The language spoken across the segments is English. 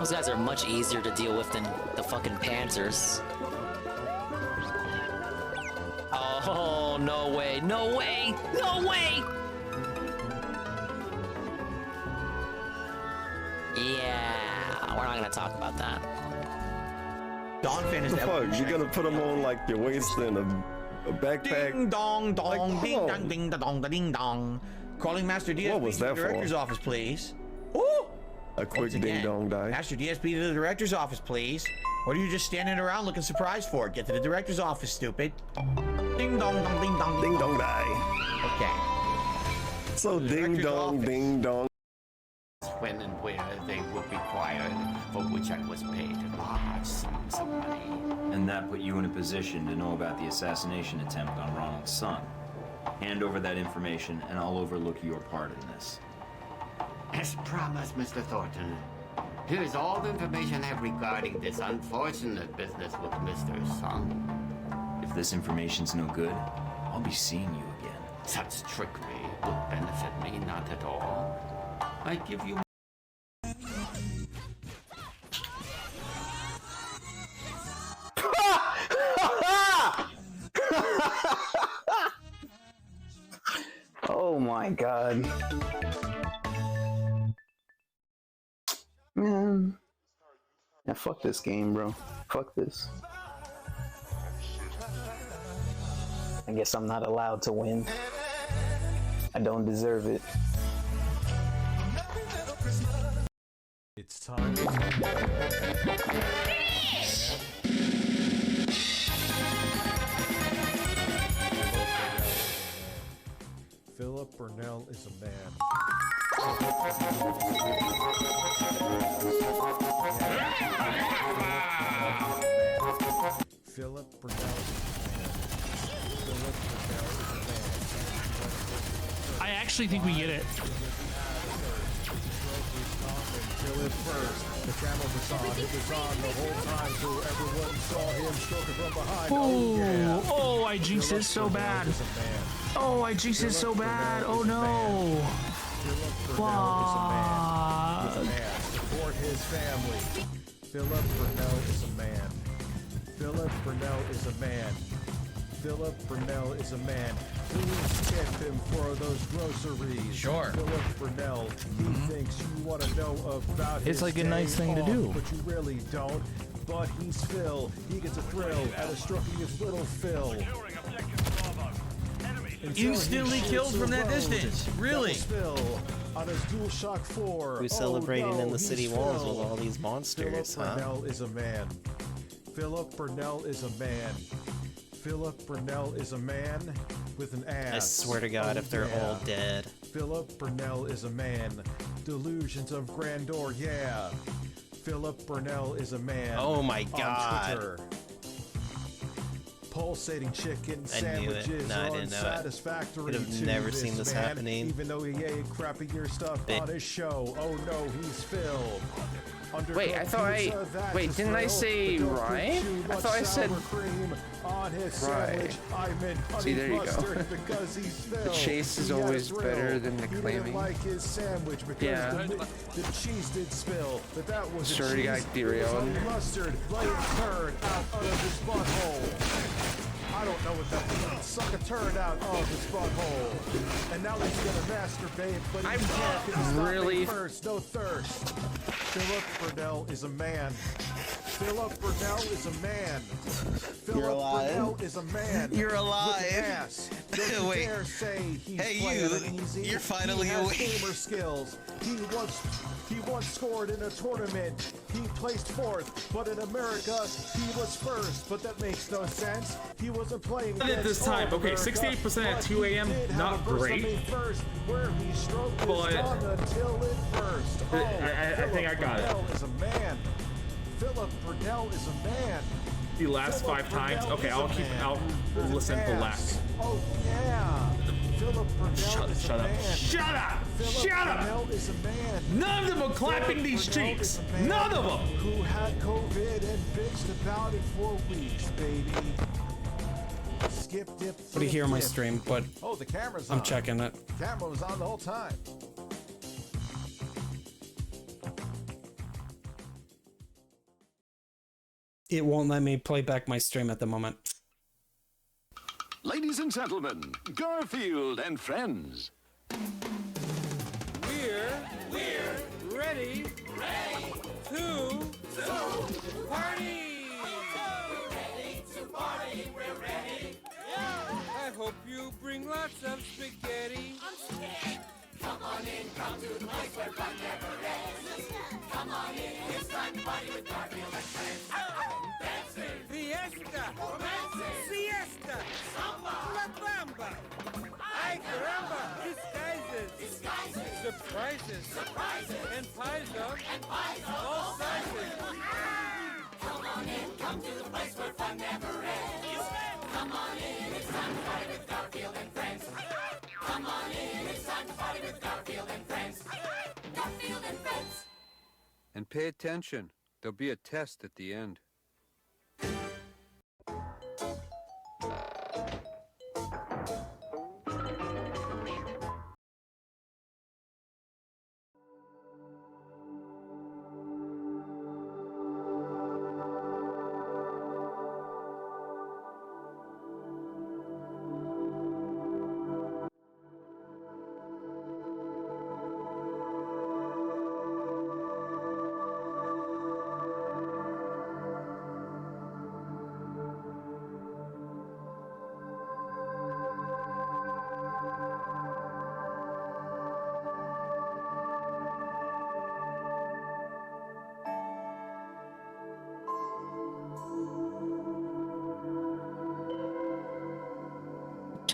Those guys are much easier to deal with than the fucking Panzers. Oh, no way, no way, no way! Yeah, we're not gonna talk about that. Don fan is fuck, you gonna put them on like your waist and a backpack? Ding dong dong, Like, ding dong, ding dong, ding dong. Calling Master DSP What was to the that for? director's office, please. Ooh! A quick Once again, ding dong die. Master DSP to the director's office, please. What are you just standing around looking surprised for? Get to the director's office, stupid. Ding dong dong, ding dong, Ding dong die. Okay. So The ding director's dong, office. ding dong. When and where they were required, for which I was paid large sums of money. And that put you in a position to know about the assassination attempt on Ronald's son. Hand over that information and I'll overlook your part in this. As promised, Mr. Thornton, here's all the information I have regarding this unfortunate business with Mr. Sung. If this information's no good, I'll be seeing you again. Such trickery would benefit me not at all. I give you Oh my god. Man. Yeah, fuck this game, bro. Fuck this. I guess I'm not allowed to win. I don't deserve it. It's time. Philip Burnell is a man. Philip Burnell is a man. Philip Burnell is a man. I actually think we get it. Philip first. The camera was on. It was on the whole time, so everyone saw him stroking from behind. Oh, yeah. oh, I jinxed it so bad. Oh, I jinxed it so bad. Oh no. Philip Burnell is a man. He's a man. Support his family. Philip Burnell is a man. Philip Burnell is a man. Philip Burnell is a man. Please tip him for those groceries. Sure. Philip Burnell, he thinks you want to know about his like a nice day thing to off, do. but you really don't. But he's Phil. He gets a thrill out of stroking his little Phil. Instantly killed from that distance. Really? Phil on his DualShock 4. Who's celebrating in the he's city walls Phil. with all these monsters, Philip huh? Burnell is a man. Philip Burnell is a man. Philip Burnell is a man with an ass. I swear to God, if they're all dead. Philip Burnell is a man. Delusions of grandeur, yeah. Philip Burnell is a man. Oh my on God. Twitter. Pulsating chicken I knew it. sandwiches No, I are didn't know it. unsatisfactory Could have to never this seen this man, happening. even though he ate crappier stuff on his show. Oh no, he's Phil. Wait, I thought wait, didn't I say Ryan? I thought I said right. See, there you go. The chase is always better than the claiming. Yeah. The cheese did spill, but that was Sure, you got derailed. Mustard, let it turn out of his butthole. I don't know what that means. Suck a turd out of his butthole. And now he's gonna masturbate, but he can't get his really first, no thirst. Philip Burnell is a man. Philip Burnell is a man. Philip Burnell is a man. You're alive. With an ass. Don't you Wait. dare say he's Hey, playing you. it easy. You're finally he has awake. gamer skills. He once scored in a tournament. He placed fourth, but in America he was first. But that makes no sense. He wasn't playing At this time, okay, 68% at 2 a.m. Not great. But I think I got it. Is a man. Philip Burnell is a man. The last 5 times. Okay, I'll listen for last. Oh yeah. Philip Burnell is Shut a up. man. Shut up! Philip Shut Burnell up! is a man. None of them are clapping these Burnell cheeks. is a man None of them. Who had COVID and bitched about it for weeks, baby. Skip, dip, What do you hear on my flip. stream? But Oh, the camera's I'm on. checking it. The camera was on the whole time. it won't let me play back my stream at the moment. Ladies and gentlemen, Garfield and friends. We're ready to party. We're ready. I hope you bring lots of spaghetti. I'm scared. Come on in, come to the place where fun never ends. Come on in, it's time to party with Garfield and friends. Dancing, fiesta, romancing, siesta, samba, la bamba. Ay caramba, disguises, surprises, and pies of all sizes. Come on in, come to the place where fun never ends. Come on in, it's time to party with Garfield and friends. Come on in, it's time to party with Garfield and friends. Garfield and friends. And pay attention. There'll be a test at the end.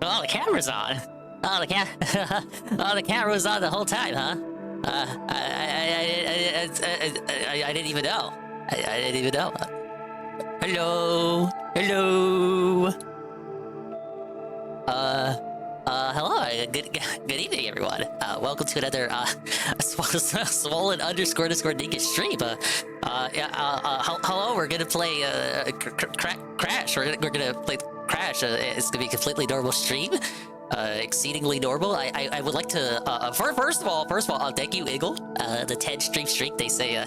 Oh, the camera's on. Oh, the camera was on the whole time, huh? I didn't even know. I didn't even know. Hello. Hello. Good evening, everyone. Welcome to another swollen _ Dingus stream. Hello. We're gonna play Crash. We're gonna play Crash. It's gonna be a completely normal stream. Exceedingly normal. I would like to first of all, thank you, Eagle. The 10 stream streak. They say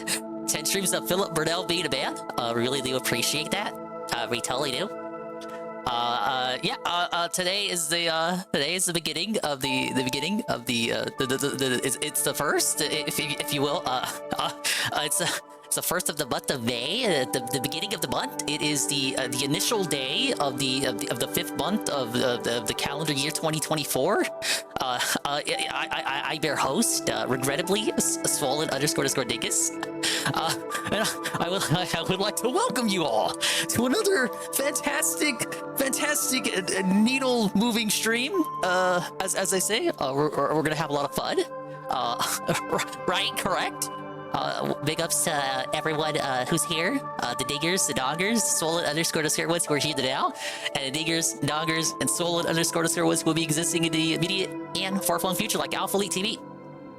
10 streams of Philip Burnell being a man. Really do appreciate that. We totally do. Today is the beginning of it's the first, if you will. It's the first of the month of May, the beginning of the month. It is the initial day of the 5th month of the calendar year 2024. I bear host, regrettably, swollen _ Dingus. And I would like to welcome you all to another fantastic needle moving stream. As I say, we're gonna have a lot of fun. Right? Correct? Big ups to everyone who's here. The Diggers, the Dongers, swollen _ Woods who are here now, and the Diggers, Dongers, and swollen _ Woods will be existing in the immediate and far-flung future, like Alpha Elite TV.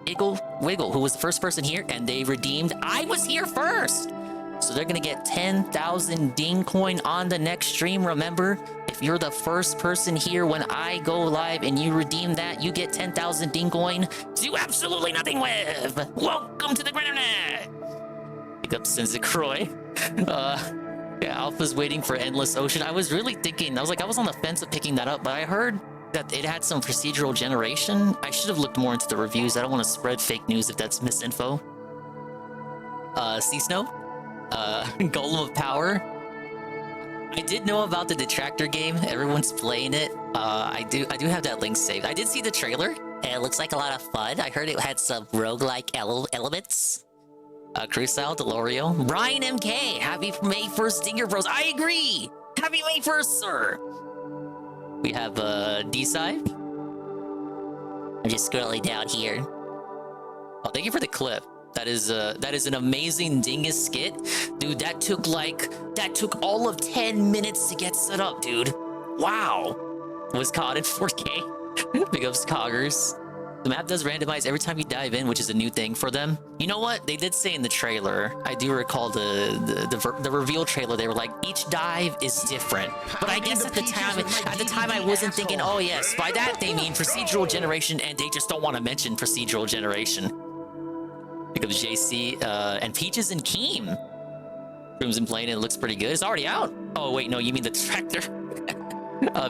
Iggle Wiggle, who was the first person here, and they redeemed I was here first! So they're gonna get 10,000 ding coin on the next stream. Remember, if you're the first person here when I go live and you redeem that, you get 10,000 ding coin to do absolutely nothing with. Welcome to the Grand Net. Pick up Sensei Croy. Yeah, Alpha's waiting for Endless Ocean. I was really thinking, I was on the fence of picking that up, but I heard that it had some procedural generation. I should have looked more into the reviews. I don't want to spread fake news if that's misinfo. Sea Snow? Golem of Power. I did know about the Detractor game. Everyone's playing it. I do have that link saved. I did see the trailer, and it looks like a lot of fun. I heard it had some roguelike elements. Crucile, Delorio. Brian MK, happy May 1st, Dinger Bros. I agree! Happy May 1st, sir! We have, D-Side. I'm just scrolling down here. Oh, thank you for the clip. That is an amazing Dingus skit. Dude, that took all of 10 minutes to get set up, dude. Wow. Was caught in 4K. Big ups, Coggers. The map does randomize every time you dive in, which is a new thing for them. You know what? They did say in the trailer, I do recall the reveal trailer, they were like, each dive is different. But I guess at the time I wasn't thinking, oh yes, by that they mean procedural generation, and they just don't want to mention procedural generation. Think of JC and Peaches and Keem. Room's been playing it. It looks pretty good. It's already out. Oh, wait, no, you mean the director.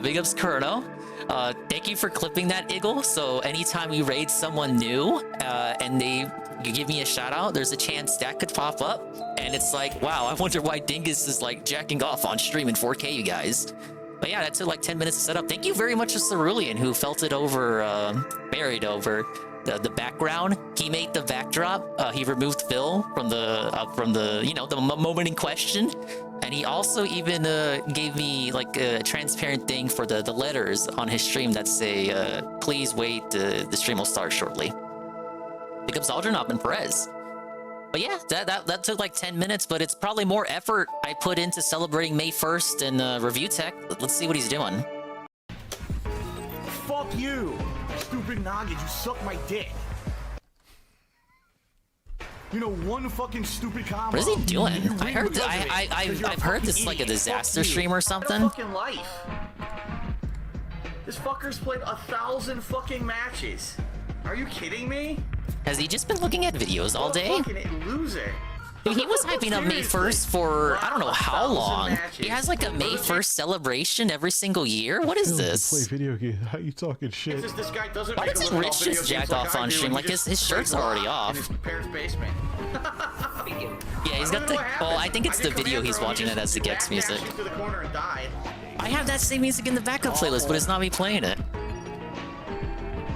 Big ups, Kurno. Thank you for clipping that, Iggle. So anytime we raid someone new and you give me a shout out, there's a chance that could pop up. And it's like, wow, I wonder why Dingus is like jacking off on stream in 4K, you guys. But yeah, that took like 10 minutes to set up. Thank you very much to Cerulean, who felt it over, buried over the background. He made the backdrop. He removed Phil from the you know, the moment in question. And he also even gave me like a transparent thing for the letters on his stream that say, please wait, the stream will start shortly. Big ups Aldrinop and Perez. But yeah, that took like 10 minutes, but it's probably more effort I put into celebrating May 1st and review tech. Let's see what he's doing. Fuck you, stupid noggin, you suck my dick. You know, one fucking stupid combo. What is he doing? I heard I've heard this is like a disaster stream or something. Fucking life. This fucker's played 1,000 fucking matches. Are you kidding me? Has he just been looking at videos all day? Fucking loser. Dude, he was hyping up May 1st for I don't know how long. He has like a May 1st celebration every single year. What is this? Play video games. How you talking shit? This guy doesn't Why doesn't Rich just jack off on stream? Like his shirt's already off. In his parents' basement. Yeah, he's got the. Oh, I think it's the video he's watching that has the Gex music. I have that same music in the backup playlist, but it's not me playing it.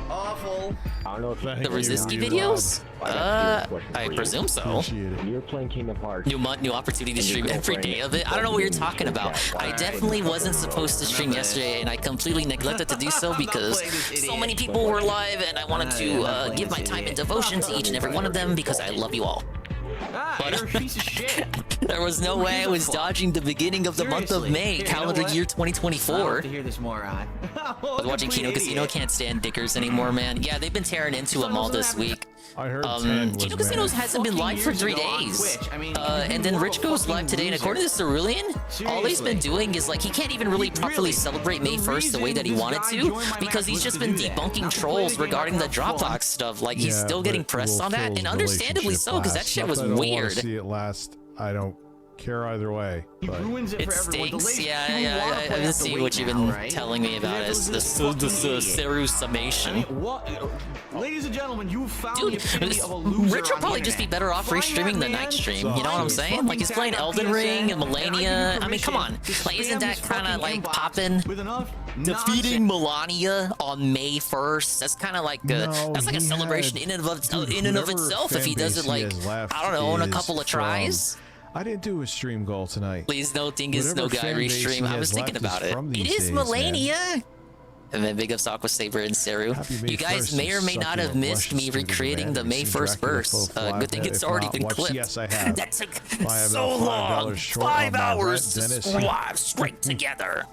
Awful. I don't know if The Resiski videos? I presume so. You're playing Kingdom Hearts. New month, new opportunity to stream every day of it. I don't know what you're talking about. I definitely wasn't supposed to stream yesterday, and I completely neglected to do so because so many people were live, and I wanted to give my time and devotion to each and every one of them because I love you all. But you're a piece of shit. There was no way I was dodging the beginning of the month of May, calendar year 2024. To hear this moron. I was watching Kino Casino, can't stand Dickers anymore, man. Yeah, they've been tearing into them all this week. I heard Kino Casino hasn't been live for 3 days. And then Rich goes live today, and according to Cerulean, all he's been doing is like, he can't even really properly celebrate May 1st the way that he wanted to, because he's just been debunking trolls regarding the Dropbox stuff. Like, he's still getting pressed on that, and understandably so, because that shit was weird. See it last. I don't care either way. It stinks. Yeah. I've been seeing what you've been telling me about is the Seru summation. Ladies and gentlemen, you found Dude, Rich will probably just be better off restreaming the night stream. You know what I'm saying? Like, he's playing Elden Ring and Malenia. I mean, come on. Like, isn't that kind of like poppin'? Defeating Malenia on May 1st. That's kind of like that's like a celebration in and of itself. If he does it like, I don't know, in a couple of tries. I didn't do a stream goal tonight. Please no Dingus, no guy restream. I was thinking about it. It is Malenia. And then big ups Aqua Saber and Seru. You guys may or may not have missed me recreating the May 1st verse. Good thing it's already been clipped. Yes, I have. That took so long. 5 hours to live straight together.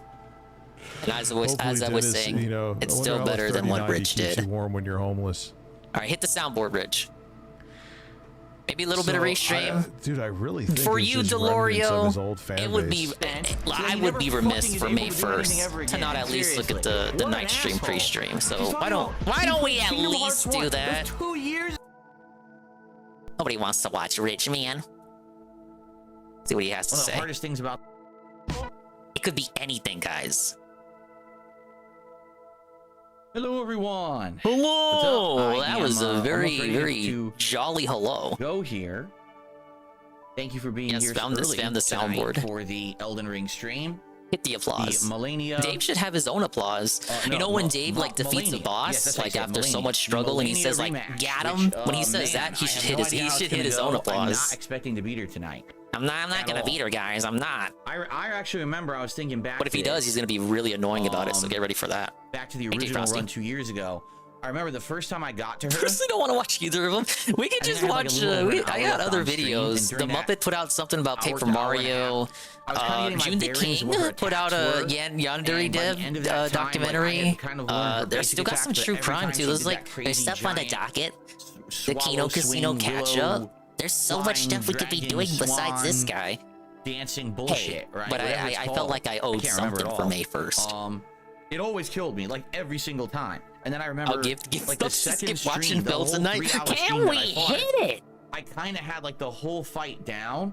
And as I was saying, it's still better than what Rich did. Keeps you warm when you're homeless. All right, hit the soundboard, Rich. Maybe a little bit of restream. Dude, I really think for you, Delorio, it would be. I would be remiss for May 1st to not at least look at the night stream pre-stream. So why don't we at least do that? Nobody wants to watch Rich, man. See what he has to say. One of the hardest things about it could be anything, guys. Hello, everyone. Hello. That was a very jolly hello. Go here. Thank you for being here. Found the soundboard for the Elden Ring stream. Hit the applause. The Malenia. Dave should have his own applause. You know when Dave like defeats a boss, like after so much struggle, and he says like "Got him." When he says that, he should hit his own applause. I'm not expecting to beat her tonight. I'm not gonna beat her, guys. I'm not. I actually remember I was thinking back. But if he does, he's gonna be really annoying about it. So get ready for that. Back to the original run 2 years ago. I remember the first time I got to her. I personally don't want to watch either of them. We can just watch. I got other videos. The Muppet put out something about Paper Mario. June the King put out a Yandere Dev documentary. There's still got some true crime too. There's stuff on the docket. The Kino Casino catch up. There's so much stuff we could be doing besides this guy. Dancing bullshit, right? But I felt like I owed something for May 1st. It always killed me, like every single time. And then I remember, like the second stream, watching Bills tonight. Can we hit it? I kind of had like the whole fight down.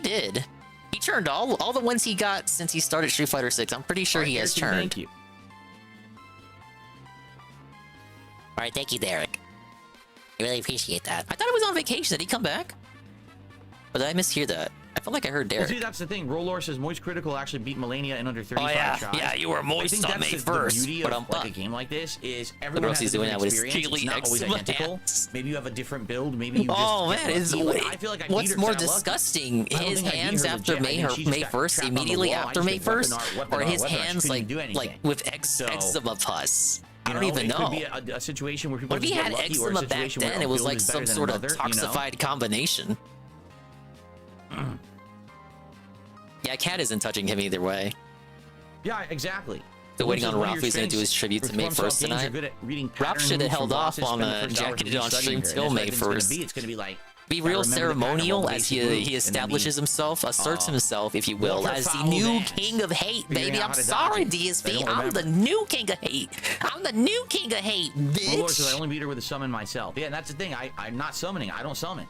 did. He turned all the ones he got since he started Street Fighter 6. I'm pretty sure he has turned. Thank you. All right, thank you, Derek. I really appreciate that. I thought he was on vacation. Did he come back? Or did I mishear that? I feel like I heard Well, Derek. see, that's the thing. Rollor says Moist Critical actually beat Malenia in under 35 Oh, yeah. shots. Yeah, you were moist on May 1st. The beauty of like a game like this is everyone has a doing different that with his experience. It's not always eczema identical. hands. Maybe you have a different build. Maybe you just Oh get man, is lucky. I feel like I beat what's her more 'cause I love her. disgusting? I don't His think I beat hands her after legit. I think she just May got 1st, trapped on the immediately wall. I after just May did 1st, weapon or art, his weapon art. She hands couldn't do anything. like with eczema pus. I don't even It know. could be a situation where people What if he just had get lucky, or a eczema back situation where then? a It was build like is some better than sort of another, you know? toxified combination. Yeah, Cat isn't touching him either way. Yeah, exactly. Still waiting on Ralph. He's going to do his tribute to May 1st tonight. Ralph should have held off on jacking it on stream till May 1st. It's going to be like be real ceremonial as he establishes himself, asserts himself, if you will, as the new king of hate, baby. I'm sorry, DSV. I'm the new king of hate. I'm the new king of hate, bitch. Lord says I only beat her with a summon myself. Yeah, and that's the thing. I'm not summoning. I don't summon.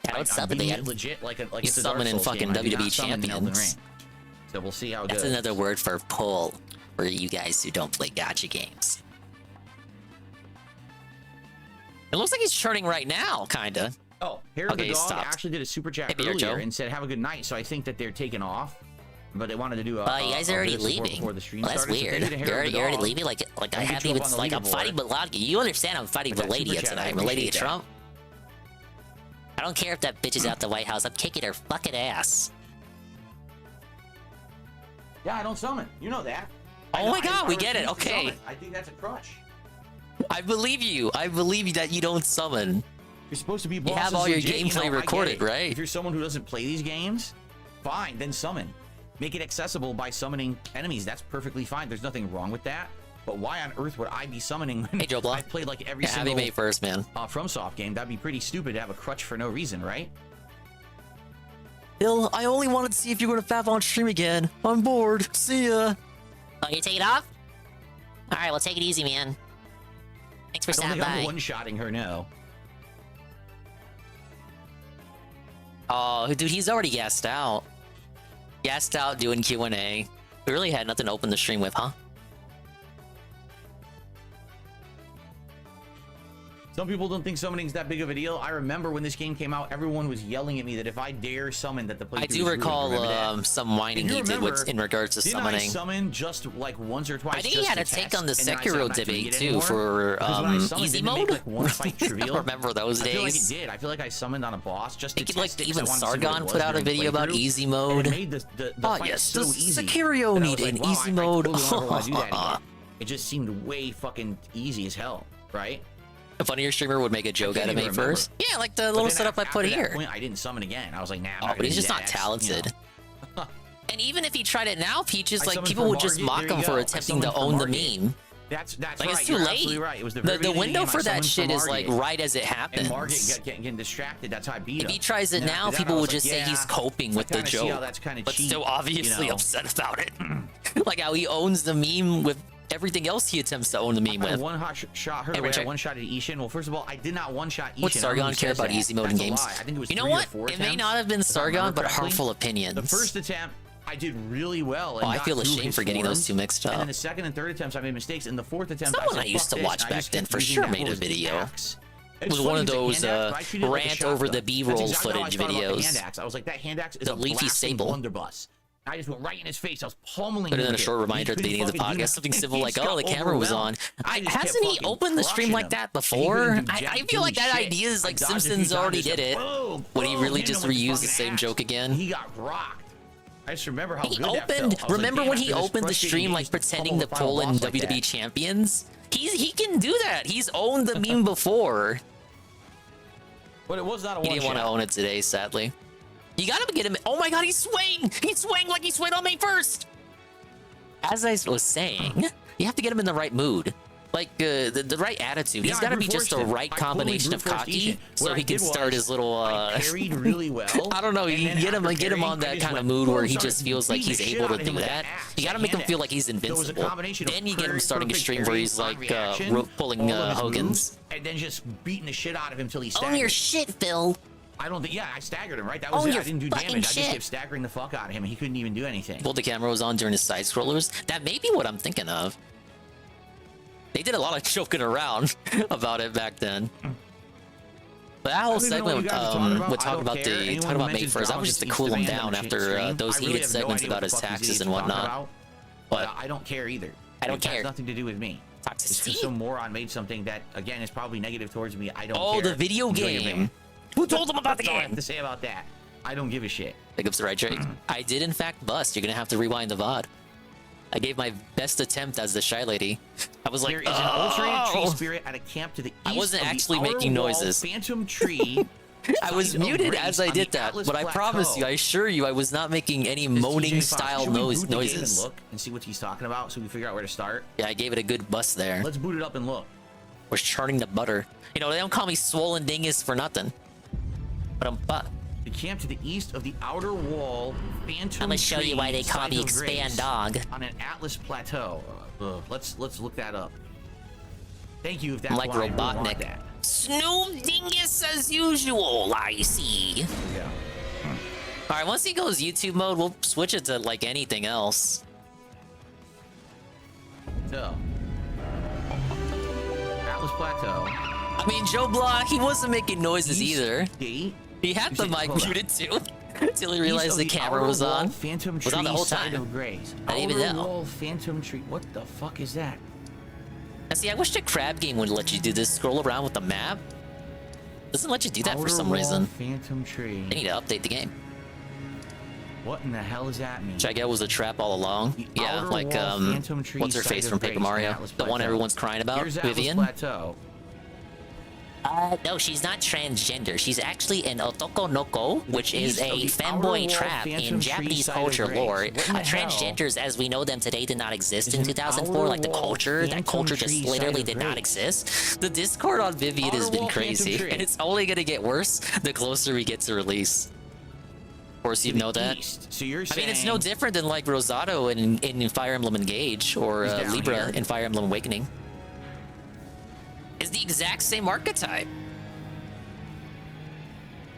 I don't summon, I'm beating man. it legit like You're it's a Dark summoning Souls fucking game. I do WWE not summon in Elden champions. Ring. So we'll see how it That's goes. another word for pull for you guys who don't play gacha games. It looks like he's churning right now, kinda. Oh, Hair of the Dog actually did a super chat earlier and said have a good night. So I think that they're taking off, but they wanted to do a. You guys are already leaving. Before the stream Well, that's started. weird. You're already leaving. Like I haven't even. Like I'm fighting Malenia. You understand? I'm fighting Malenia tonight. Malenia Trump. I don't care if that bitch is out the White House. I'm kicking her fucking ass. Yeah, I don't summon. You know that. Oh my god, we get it. Okay. I think that's a crutch. I believe you. I believe that you don't summon. You're supposed to be. You have all your gameplay recorded, right? If you're someone who doesn't play these games, fine, then summon. Make it accessible by summoning enemies. That's perfectly fine. There's nothing wrong with that. But why on earth would I be summoning when I've played like every single May 1st, man. FromSoft game? That'd be pretty stupid to have a crutch for no reason, right? Bill, I only wanted to see if you're going to fav on stream again. I'm bored. See ya. Oh, you take it off? All right, well, take it easy, man. Thanks for stopping by. I'm one-shotting her now. Oh, dude, he's already gassed out. Gassed out doing Q&A. We really had nothing to open the stream with, huh? Some people don't think summoning's that big of a deal. I remember when this game came out, everyone was yelling at me that if I dare summon that the playthrough I do recall some whining he did in regards to summoning. Didn't I summon just like once or twice? I think he had a take on the Sekiro debate too for easy mode. Like one fight trivial. I remember those days. I feel like it did. I feel like I summoned on a boss just to test it. Even Sargon put out a video about easy mode. It made the fight so easy. Sekiro needed an easy mode. It just seemed way fucking easy as hell, right? A funnier streamer would make a joke out of May 1st. Yeah, like the little setup I put here. I didn't summon again. I was like, nah. Oh, but he's just not talented. And even if he tried it now, Peaches, like people would just mock him for attempting to own the meme. That's like right. it's too You're late. Absolutely right. It was the window for that shit is like right as it happens. And Margaret getting distracted. That's how I beat him. If he tries it now, people will just say he's coping with the joke, but still obviously upset about it. Like how he owns the meme with everything else he attempts to own the meme with. One shot her. I one-shotted Ishin. Well, first of all, I did not one-shot Ishin. Would Sargon care about easy mode in games? I think it was you know what? It may not have been Sargon, but harmful opinions. The first attempt, I did really well. And I feel ashamed for getting those two mixed up. And then the second and third attempts, I made mistakes. And the fourth attempt, someone I used to watch back then for sure made a video. It was one of those rant over the B-roll footage videos. I was like, that hand axe is the a leafy stable blunderbuss. I just went right in his face. I was pummeling him. Put in a short reminder at the beginning of the podcast, something simple like, "Oh, the camera was on." Hasn't he opened the stream like that before? I feel like that idea is like Simpsons already did it. Would he really just reuse the same joke again? He got rocked. I just remember how he good opened. That felt. Remember when he opened the stream like pretending to pull in WWE champions? He can do that. He's owned the meme before. But it was not a one-shot. He didn't want to own it today, sadly. You gotta get him. Oh my god, he's swaying! He's swaying like he swayed on May 1st! As I was saying, you have to get him in the right mood. Like, the right attitude. He's gotta be just the right combination of cocky, so he can start his little, I carried really well. I don't know, you get him on that kind of mood where he just feels like he's able to do that. You gotta make him feel like he's invincible. Then you get him starting a stream where he's like, pulling Hogan's. And then just beating the shit out of him till he's on your shit, Phil. I don't think. Yeah, I staggered him. Right, that was it. I didn't do damage. I just kept staggering the fuck out of him, and he couldn't even do anything. Well, the camera was on during his side scrollers. That may be what I'm thinking of. They did a lot of joking around about it back then. But that whole segment with talking about May 1st, that was just to cool him down after those heated segments about his taxes and whatnot. But I don't care either. I don't care. It has nothing to do with me. It's just some moron made something that, again, is probably negative towards me. I don't care. Oh, the video game. Who told him about the game? That's all I have to say about that. I don't give a shit. Big ups to Right Drake. I did in fact bust. You're gonna have to rewind the VOD. I gave my best attempt as the shy lady. I was like, there is an ultra tree spirit at a camp to the east. I wasn't of the actually outer making wall noises. Phantom tree. I was muted as I did that, but I promise you, I assure you, I was not making any moaning style noises. Look and see what he's talking about, so we figure out where to start. Yeah, I gave it a good bust there. Let's boot it up and look. We're churning the butter. You know, they don't call me Swollen Dingus for nothing. But the camp to the east of the outer wall, Phantom. I'm gonna show you why they call me Expand Dog. On an Atlas plateau. Let's look that up. Thank you. If that's I'm like why Robotnik. Snoop Dingus as usual, I see. Yeah. All right, once he goes YouTube mode, we'll switch it to like anything else. So, Atlas Plateau. I mean, Joe Blah, he wasn't making noises either. He had the mic muted too, until he realized the camera was on. Phantom was on the whole time. I didn't even know. Phantom tree. What the fuck is that? And see, I wish the crab game would let you do this. Scroll around with the map. Doesn't let you do that for some reason. Phantom tree. They need to update the game. What in the hell does that mean? Check out was a trap all along. Yeah, like what's her face from Paper Mario? The one everyone's crying about, Vivian. Plateau. No, she's not transgender. She's actually an otokonoko, which is a femboy trap in Japanese culture lore. Transgenders, as we know them today, did not exist in 2004. Like the culture, that culture just literally did not exist. The Discord on Vivian has been crazy, and it's only gonna get worse the closer we get to release. Of course, you know that. So you're saying, I mean, it's no different than like Rosado in Fire Emblem Engage or Libra in Fire Emblem Awakening. Is the exact same archetype.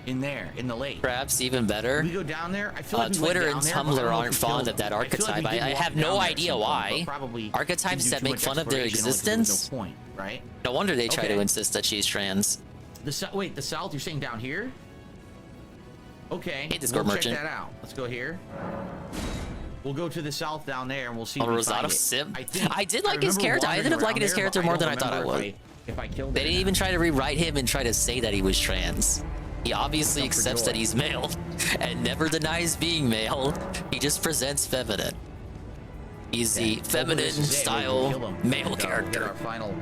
In there, in the lake. Perhaps even better. We go down there. I feel like Twitter and Tumblr aren't fond of that archetype. I have no idea why. Archetypes that make fun of their existence. No point, right? No wonder they try to insist that she's trans. Wait, the south? You're saying down here? Okay. Hey, Discord merchant. Check that out. Let's go here. We'll go to the south down there, and we'll see. Oh, Rosado Sim. I did like his character. I ended up liking his character more than I thought I would. If I killed they didn't even try to rewrite him and try to say that he was trans. He obviously accepts that he's male and never denies being male. He just presents feminine. He's the feminine style male character. Get our final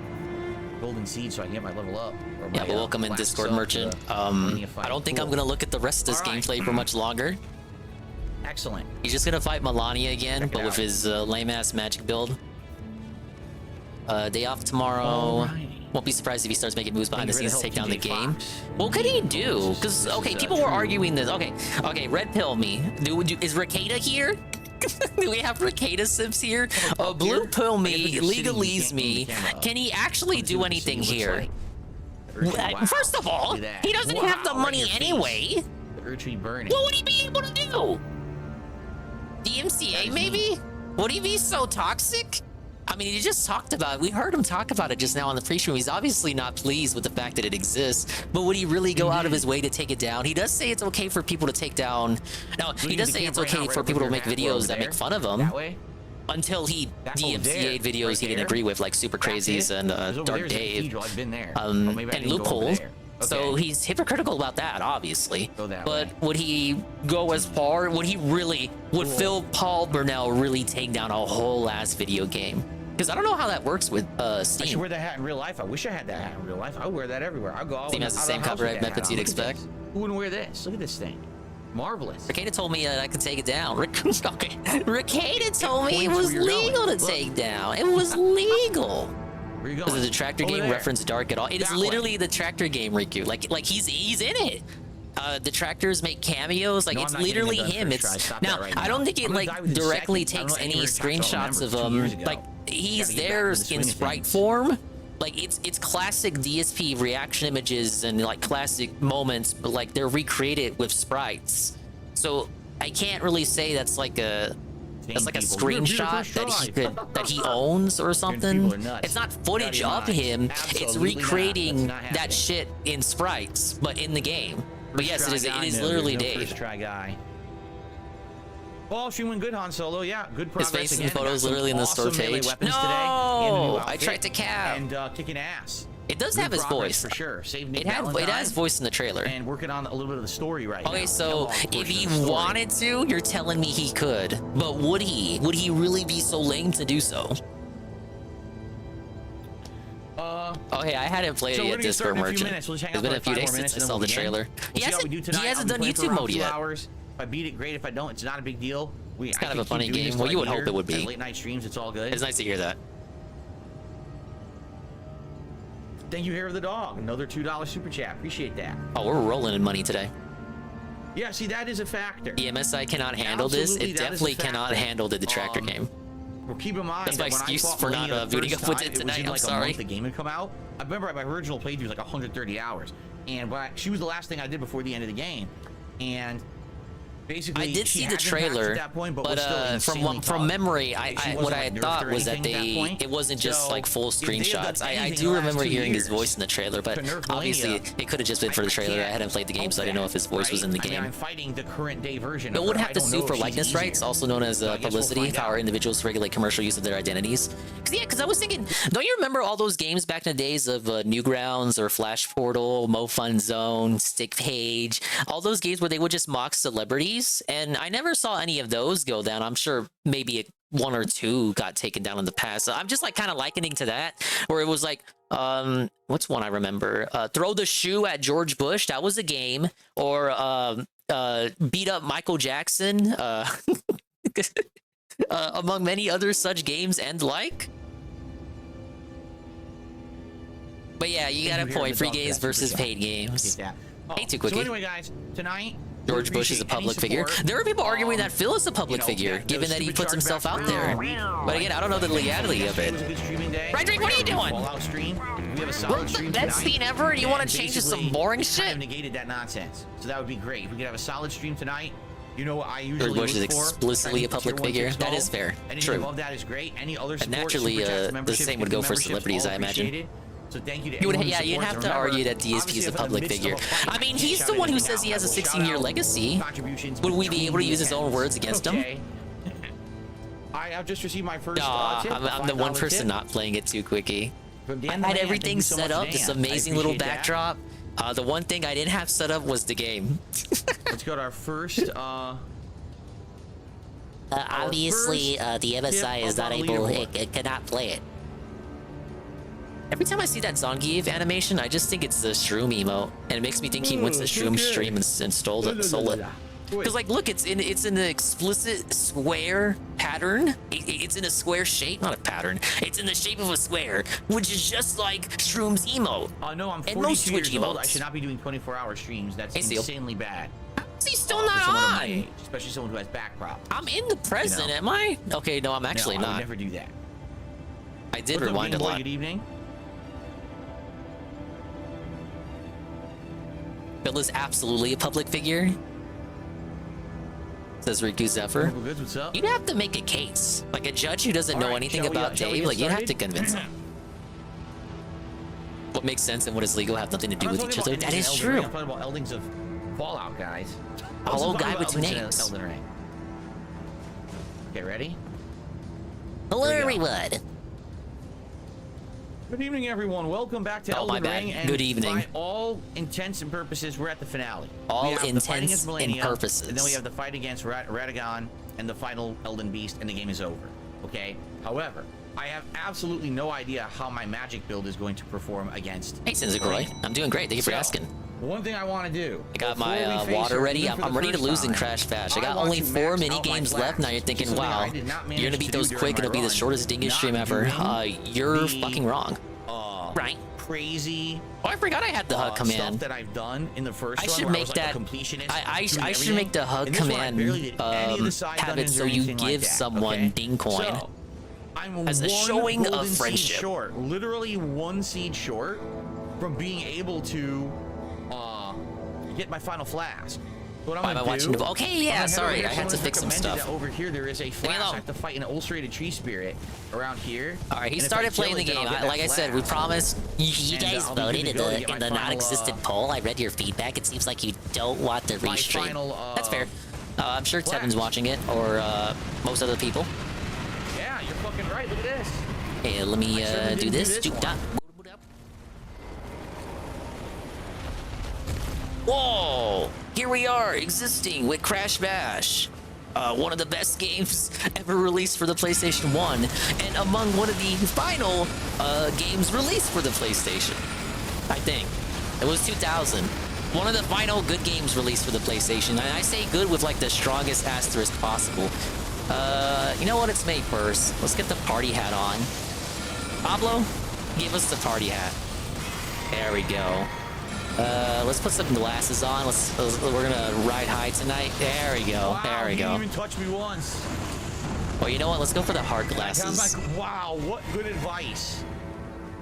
golden seed so I can get my level up. Yeah, but welcome in Discord merchant. I don't think I'm gonna look at the rest of this gameplay for much longer. Excellent. He's just gonna fight Malenia again, but with his lame-ass magic build. Day off tomorrow. Won't be surprised if he starts making moves behind the scenes to take down the game. What could he do? Because, okay, people were arguing this. Okay, red pill me. Is Rakeda here? Do we have Rakeda Sims here? Blue pill me, legalese me. Can he actually do anything here? First of all, he doesn't have the money anyway. What would he be able to do? DMCA maybe? Would he be so toxic? I mean, he just talked about it. We heard him talk about it just now on the pre-stream. He's obviously not pleased with the fact that it exists, but would he really go out of his way to take it down? He does say it's okay for people to take down... No, he does say it's okay for people to make videos that make fun of him. Until he DMCA'd videos he didn't agree with, like Super Crazies and Dark Dave, and Loophole. So he's hypocritical about that, obviously. But would he go as far? Would Phil Paul Burnell really take down a whole ass video game? Because I don't know how that works with Steam. I should wear that hat in real life. I wish I had that hat in real life. I would wear that everywhere. I'll go all Steam has the same copyright methods you'd expect. Who wouldn't wear this? Look at this thing. Marvelous. Rakeda told me that I could take it down. Rakeda told me it was legal to take down. It was legal. Where are you going? Does the Tractor game reference Dark at all? It is literally the Tractor game, Riku. Like he's in it. The Tractors make cameos. Like it's literally him. It's now I don't think it like directly takes any screenshots of him. Like he's there in sprite form. Like it's classic DSP reaction images and like classic moments, but like they're recreated with sprites. So I can't really say that's like a entertain like a people. You're the screenshot first that he owns or something. people are nuts. It's not footage Out of of your him. mind. It's Absolutely not. recreating That's not that shit in sprites, but in the game. But yes, it is. It is No, literally there's no Dave. First try guy. Oh, she went good, Han Solo. Yeah, good His progress face in again. the photos Got some literally in the store awesome melee page. weapons today, and a new No, I outfit, tried to cap. and kicking ass. It does Good have his progress voice. for sure. Saved Nick It has Valentine, voice in the trailer. and working on a little bit of the story right now. Okay, so Kellogg if portion he of the story. wanted to, you're telling me he could. But would he? Would he really be so lame to do so? Oh, hey, I hadn't played So it we're yet, gonna get Discord started in a few Merchant. minutes. We'll just hang It's out been for a like few 5 days more since minutes, I and saw then the we'll trailer. begin. He We'll see how we do tonight. hasn't I'll done be playing for YouTube around mode 2 yet. hours. If I beat it, great. If I don't, it's not a big deal. It's kind of a funny game. Well, you would hope it would be. Late night streams, it's all good. It's nice to hear that. Thank you, Hair of the Dog. Another $2 super chat. Appreciate that. Oh, we're rolling in money today. Yeah, see, that is a factor. The MSI cannot handle this. Absolutely, It that is a definitely cannot factor. handle the detractor game. Well, keep in mind That's my that when I excuse fought for Malenia not the booting first up with time, it was tonight. in I'm like sorry. a month the game had come out. I remember my original playthrough was like 130 hours, and she was the last thing I did before the end of the game, and basically I did she see the had impacts trailer, at that point, but, but was still insanely from tough. memory, Like, she what wasn't, I like, had nerfed thought or was that anything at that point. it wasn't just So, like full if they had done screenshots. I anything do the last remember 2 hearing his years voice in the trailer, but to nerf obviously Malenia, it could have just been for the trailer. I hadn't played the game, so I didn't know if his voice was in the I mean, game. I'm fighting the current day version. It of would her. have I to don't sue know for if she's likeness easier. rights, also known as So I guess we'll publicity, find power out. individuals to regulate commercial use of their identities. Because I was thinking, don't you remember all those games back in the days of Newgrounds or Flash Portal, MoFun Zone, Stick Page, all those games where they would just mock celebrities? And I never saw any of those go down. I'm sure maybe one or two got taken down in the past. So I'm just like kind of likening to that, where it was like, what's one I remember? Throw the shoe at George Bush. That was a game. Or beat up Michael Jackson. Among many other such games and like. But yeah, you got a point. Free games versus paid games. Hey, too quickie. So anyway, guys, tonight George Bush is a public figure. There are people arguing that Phil is a public figure, given that he puts himself out there. But again, I don't know the legality of it. Roderick, what are you doing? Fallout stream. We have a solid stream Best tonight. scene ever, and you want to And change to some basically, boring we kind shit? of negated that nonsense. So that would be great. If we could have a solid stream tonight. You know what I usually George Bush is look for? explicitly a public figure. That is fair. Anything True. above that is great. Any other And support, naturally, super chats, the memberships, same would gifted go for memberships, celebrities, all I imagine. appreciated. So thank you to You would, everyone who yeah, you'd supports. have And to remember, argue that DSP obviously, is a if in the public midst of figure. a fight, I mean, you can't he's shout the one who anything says out. he has a I will shout 16-year out legacy. contributions Would we be between able to the use his own accounts. words against him? Okay. I have just received my first Aw, tip, I'm the one $5 person tip. not playing it too quickie. From Dan I the had Man, everything thank you so set much, up, Dan. this I amazing little appreciate that. backdrop. The one thing I didn't have set up was the game. Let's go to our first. Obviously, the MSI is not able, it cannot play it. Every time I see that Zangief animation, I just think it's the Shroom emote, and it makes me think he went to Shroom stream and stole it. Because like, look, it's in an explicit square pattern. It's in a square shape, not a pattern. It's in the shape of a square, which is just like Shroom's emote. No, I'm and most 42 Twitch years old. I emotes. should not be doing 24-hour streams. That's Hey, Seal. insanely bad. Is he still for not someone of my on? age, especially someone who has back problems. I'm in the present, am I? Okay, no, I'm actually no, I not. would never do that. I did What's up, rewind a Game Boy? lot. Good evening. Bill is absolutely a public figure. Says Riku Zephyr. Goods, what's up? You'd have to make a case. Like a judge who doesn't know Alright, anything shall we, about shall we Dave, get like you'd have to started? convince him. What makes sense and what is legal have nothing to do I'm with not each talking other. about That Elden is Ring, true. I'm talking about Eldings of Fallout, guys. Hello, I'm guy talking with two about Eldings names. of Elden Ring. Okay, ready? Hello, Here we go. everyone. Good evening, everyone. Welcome back to Oh, my Elden bad. Ring. And Good evening. By all intents and purposes, we're at the finale. All We have the fight intents against and Malenia, purposes. And then we have the fight against Radagon and the final Elden Beast, and the game is over. Okay? However, I have absolutely no idea how my magic build is going to perform against. Hey, Sinzagoroy. I'm doing great. Thank you for asking. One thing I want to do. I got before we my face water her, ready. even for I'm the ready to first lose in time, Crash Bash. I got want only to 4 max mini out my games left. Now you're flags, thinking, which is something wow, I did not manage you're gonna to beat do those during quick. my It'll be the run. shortest Dingus Not stream ever. doing You're the, fucking wrong. Right. Crazy. Oh, I forgot I had the hug command. Stuff that I've done in the first I run should where make I was like that. a completionist. I doing should make the hug everything. And this one, I command barely did any of the side have it dungeons so or you anything like give that, someone okay? ding coin So, I'm as a one showing of golden seed friendship. short, literally 1 seed short from being able to get my final flask. What I'm Why am I gonna watching do? the? Okay, yeah. Sorry, I had to fix some recommended stuff. that over here there is a flash. alone. I have to fight an ulcerated tree spirit around here. All right, he And if started I kill playing the it, then game. I'll get that Like I said, we flash. promised. You And, guys I'll be voted good in to go to the get my in the final, non-existent poll. I read your feedback. It seems like you don't want the my restream. final, That's fair. I'm sure flash. Tevin's watching it, or most other people. Yeah, you're fucking right. Look at this. Hey, let me do this. one. Whoa! Here we are, existing with Crash Bash. One of the best games ever released for the PlayStation 1, and among one of the final games released for the PlayStation. I think. It was 2000. One of the final good games released for the PlayStation. And I say good with like the strongest asterisk possible. You know what? It's May 1st. Let's get the party hat on. Pablo, give us the party hat. There we go. Let's put some glasses on. We're gonna ride high tonight. There we go. Wow, there we you go. didn't even touch me once. Well, you know what? Let's go for the hard I'm glasses. like, wow, what good advice.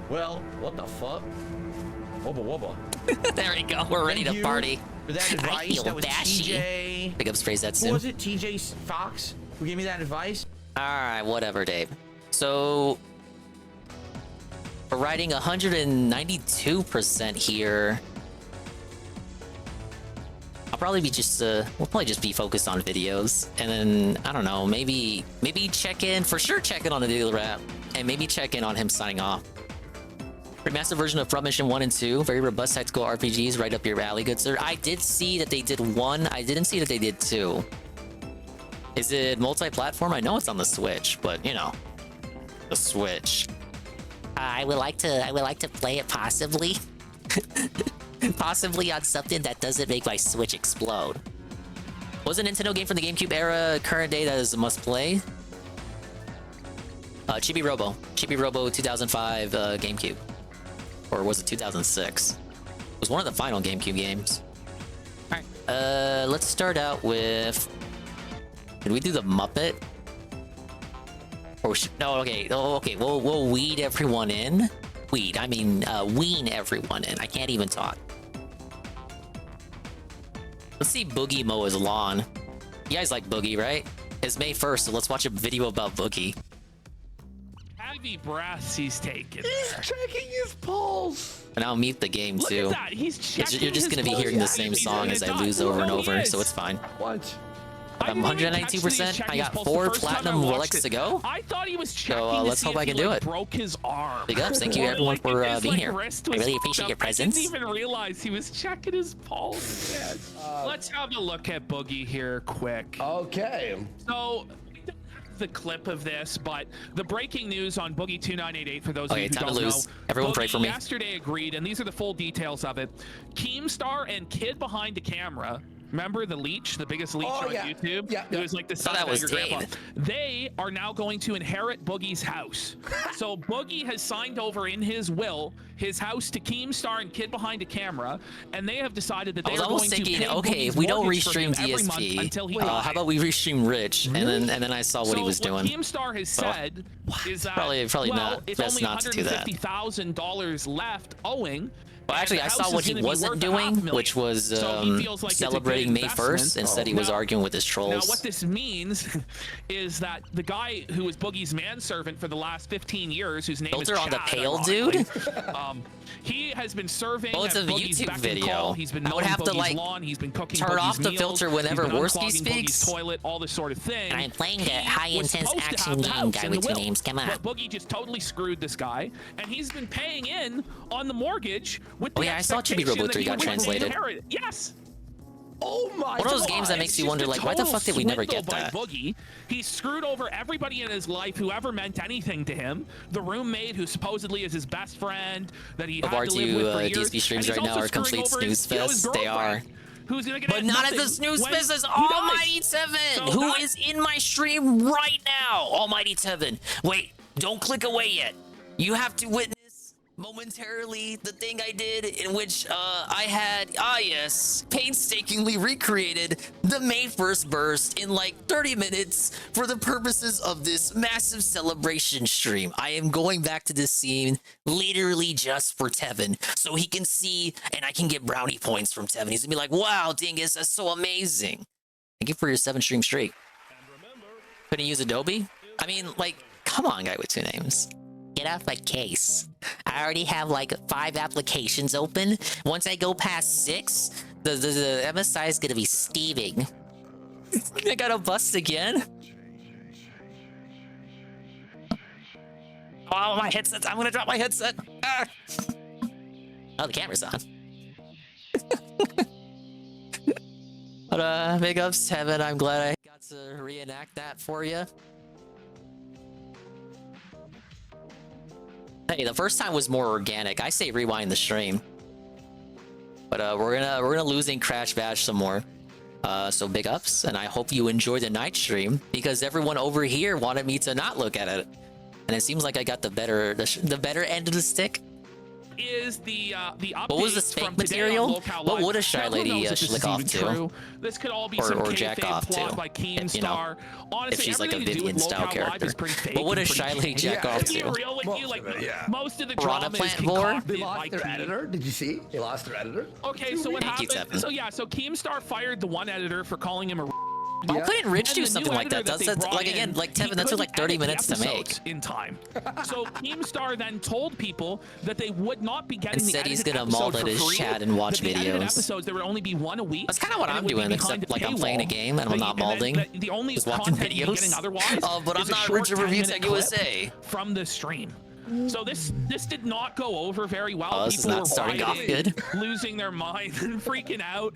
Well, what the fuck? Wubba wubba. There we go. We're ready Thank to you party. for that I advice. feel That was bashy. TJ. Big ups, praise that Who sim. was it? TJ Fox who gave me that advice? All right, whatever, Dave. So we're riding 192% here. I'll probably be just we'll probably just be focused on videos, and then I don't know, maybe check in for sure. Check in on the dealer rap, and maybe check in on him signing off. Remastered version of Front Mission 1 and 2, very robust tactical RPGs, right up your alley, good sir. I did see that they did 1. I didn't see that they did 2. Is it multi-platform? I know it's on the Switch, but you know, the Switch. I would like to play it possibly. Possibly on something that doesn't make my Switch explode. Was a Nintendo game from the GameCube era, current day that is a must play? Chibi Robo 2005 GameCube. Or was it 2006? It was one of the final GameCube games. Alright, let's start out with... Did we do the Muppet? Or no, okay, we'll weed everyone in. Weed, I mean, wean everyone in. I can't even talk. Let's see Boogie mow his lawn. You guys like Boogie, right? It's May 1st, so let's watch a video about Boogie. Heavy breaths he's taking. He's checking his pulse. And I'll mute the game Look too. at that. He's checking You're just gonna be hearing the same song as I lose over and over, so it's fine. What? I'm 192%. I got 4 platinum relics to go. I thought he was checking So let's hope I can do it. Broke his arm. Big ups. Thank you everyone for being here. I really appreciate your presence. I didn't even realize he was checking his pulse. Let's have a look at Boogie here quick. Okay. So we don't have the clip of this, but the breaking news on Boogie 2988 for those of you who time to don't lose. know. Everyone Boogie pray for me. Yesterday agreed, and these are the full details of it. Keemstar and Kid Behind the Camera. Remember the leech, the biggest leech on YouTube? Yeah. It was like the son that of was your grandpa. Dave. They are now going to inherit Boogie's house. So Boogie has signed over in his will his house to Keemstar and Kid Behind the Camera, and they have decided that they are going to pay okay, if Boogie's we don't mortgage for him restream every month DSP, until he how dies. about we restream Rich? And then I saw what he was doing. What Keemstar has said is that Probably well, not. it's Best only not to do that. $150,000 left owing. Well, actually, I saw what he wasn't doing, which was celebrating May 1st. Instead, he was arguing with his trolls. Now, what this means is that the guy who was Boogie's manservant for the last 15 years, whose name Filter is on the Chad, pail, ironically, dude? he has been serving Well, it's at a Boogie's YouTube beck and video. call. He's been I would mowing have to, Boogie's like, lawn. He's been cooking turn Boogie's off the meals. filter whenever He's been Worski unclogging speaks. Boogie's toilet, all this sort of thing. And I'm playing He that high-intense was supposed to action have the game house guy in with the two will, names. Come on. But Boogie just totally screwed this guy, and he's been paying in on the mortgage with the Oh, yeah, I saw Chibi Robo 3 got translated. Yes. Oh my god. One of those games that makes you wonder, like, why the fuck did we never get By that? Boogie. He screwed over everybody in his life who ever meant anything to him. The roommate who supposedly is his best friend that he Of had our to live with for two years. DSP streams And he's right now also are complete screwing over snooze his, fest. They are. girlfriend, Who's gonna get But not at the snooze fest is Almighty Tevin, who is in my stream right now. Almighty Tevin. Wait, don't click away yet. You have to witness momentarily the thing I did in which I had, yes, painstakingly recreated the May 1st burst in like 30 minutes for the purposes of this massive celebration stream. I am going back to this scene literally just for Tevin, so he can see and I can get brownie points from Tevin. He's gonna be like, wow, Dingus, that's so amazing. Thank you for your 7 stream streak. Couldn't use Adobe? I mean, like, come on, guy with 2 names. Get off my case. I already have like 5 applications open. Once I go past 6, the MSI is gonna be steaming. I got a bust again. Oh, my headset. I'm gonna drop my headset. Ah. Oh, the camera's on. But big ups, Tevin. I'm glad I got to reenact that for you. Hey, the first time was more organic. I say rewind the stream. But we're gonna lose in Crash Bash some more. So big ups, and I hope you enjoy the night stream because everyone over here wanted me to not look at it, and it seems like I got the better end of the stick. Is the what was the fake material? What would a shy lady slick off to? This could all be or some jack off to, by Keemstar. you know, honestly, if she's like a everything to do Vivian with style Locale character. Live is pretty fake What would a and pretty shy lady cheap. jack off To be to? real with you, like most of the Piranha drama is Plant Vor? concocted They by lost their Keem. editor. Did you see? They lost their editor. Okay, so what Thank you, happened? Tevin. So yeah, so Keemstar fired the one editor for calling him a. Why couldn't Rich And do the something new like that? editor That's they brought like again, in, like he Tevin, that took like couldn't 30 edit the minutes to make. episodes in time. So Keemstar then told people that they would not be getting And the said he's edited gonna episode mold for at his free, chat and watch that the edited videos. episodes, there would only be one a week. That's kind of what and I'm it would be doing, behind except a like I'm playing a paywall. game and I'm not molding. The only Just watching content you're getting videos. otherwise But I'm is a not short Richard Review 10-minute Tech clip USA. from the stream. So this did not go over very well. Oh, this is People not were starting off rioting, good. losing their minds and freaking out.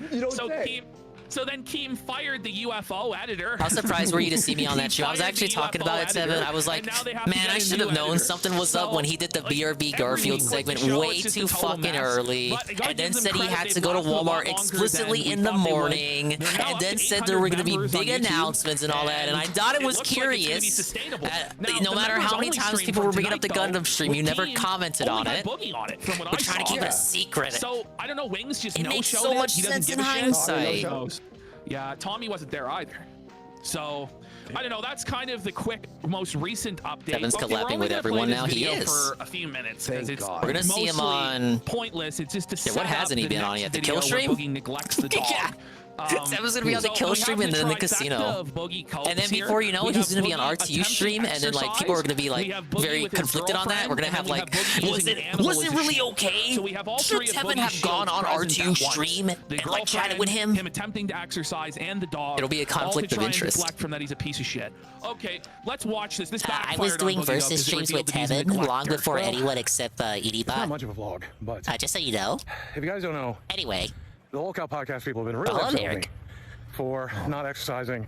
So then Keem fired the UFO editor. How surprised were you to see me on that show? I was actually talking about it, Tevin. I was like, man, I should have known something was up when he did the BRB Garfield segment way too fucking early, and then said he had to go to Walmart explicitly in the morning, and then said there were going to be big announcements and all that, and I thought it was curious. No matter how many times people were bringing up the Gundam stream, you never commented on it. We're trying to keep it a secret. So I don't know, Wings just It makes so much sense in hindsight. Yeah, Tommy wasn't there either. So, I don't know. That's kind of the quick, most recent update. Tevin's Okay, we're collabing only with gonna everyone play now. this He video is. for a few minutes because it's We're gonna see him on pointless. It's just to Yeah, set what hasn't up he the been on next yet? The video kill where stream? Boogie neglects the dog. Yeah. Tevin's gonna be on the kill stream and then in the casino. And then before you know it, he's gonna be on RTU stream, and then like people are gonna be like very conflicted on that. We're gonna have like, was it really okay? Should Tevin have gone on RTU stream and like chatted with him? Him attempting to exercise and the dog. It'll be a conflict of interest. Deflect from that he's a piece of shit. Okay, let's watch this. This I was doing versus streams with Tevin long before anyone except EDBot. Not much of a vlog, but just so you know. If you guys don't know, anyway, the Locale podcast people have been really Hello, upset with Eric. me for not exercising,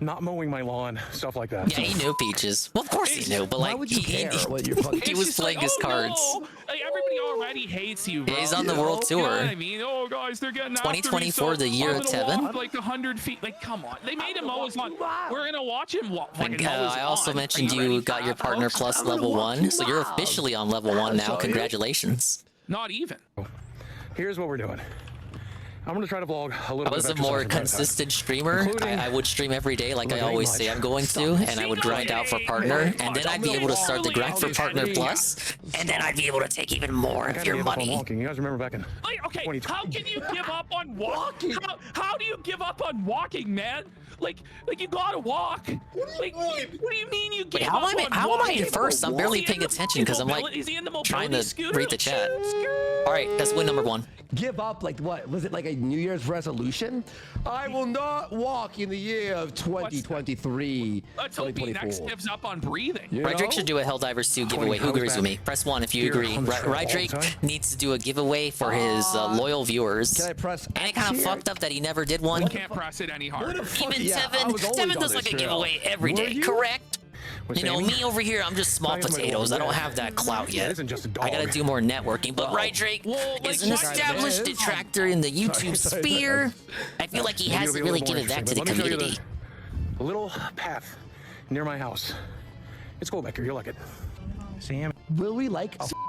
not mowing my lawn, stuff like that. Yeah, he knew Peaches. Well, of course he knew, but like he was playing his cards. Like, everybody already hates you, bro. Yeah, he's on the world tour. You know what I mean? Oh, guys, they're getting after me, 2024, so the year I'm of gonna Tevin? walk like 100 feet. Like, come on. They made him mow his lawn. We're gonna watch him walk. I also mentioned you got your partner plus level 1, so you're officially on level 1 now. Congratulations. Not even. Here's what we're doing. I'm gonna try to vlog a little I bit. was of a more exercise in consistent streamer. I would stream every day like I always say I'm going to, and I would grind out for partner, and then I'd be able to start the grind for partner plus, and then I'd be able to take even more of your money. You guys remember back in Okay, how can you give up on walking? How do you give up on walking, man? Like you gotta walk. Like, what do you mean you give Wait, up how am I in walking? first? I'm barely paying attention because I'm like trying to read the chat. All right, that's win number 1. Give up, like what? Was it like a New Year's resolution? I will not walk in the year of 2023. Let's hope he next gives up on breathing. Rydrake should do a Helldivers 2 giveaway. Who agrees with me? Press 1 if you agree. Rydrake needs to do a giveaway for his loyal viewers. Can I press? And it kind of fucked up that he never did one. You can't press it any harder. Even Tevin does like a giveaway every day, correct? You know, me over here, I'm just small potatoes. I don't have that clout yet. I gotta do more networking. But Rydrake is an established detractor in the YouTube sphere. I feel like he hasn't really given back to the community. A little path near my house. It's cool back here. You'll like it. Sam. Will we like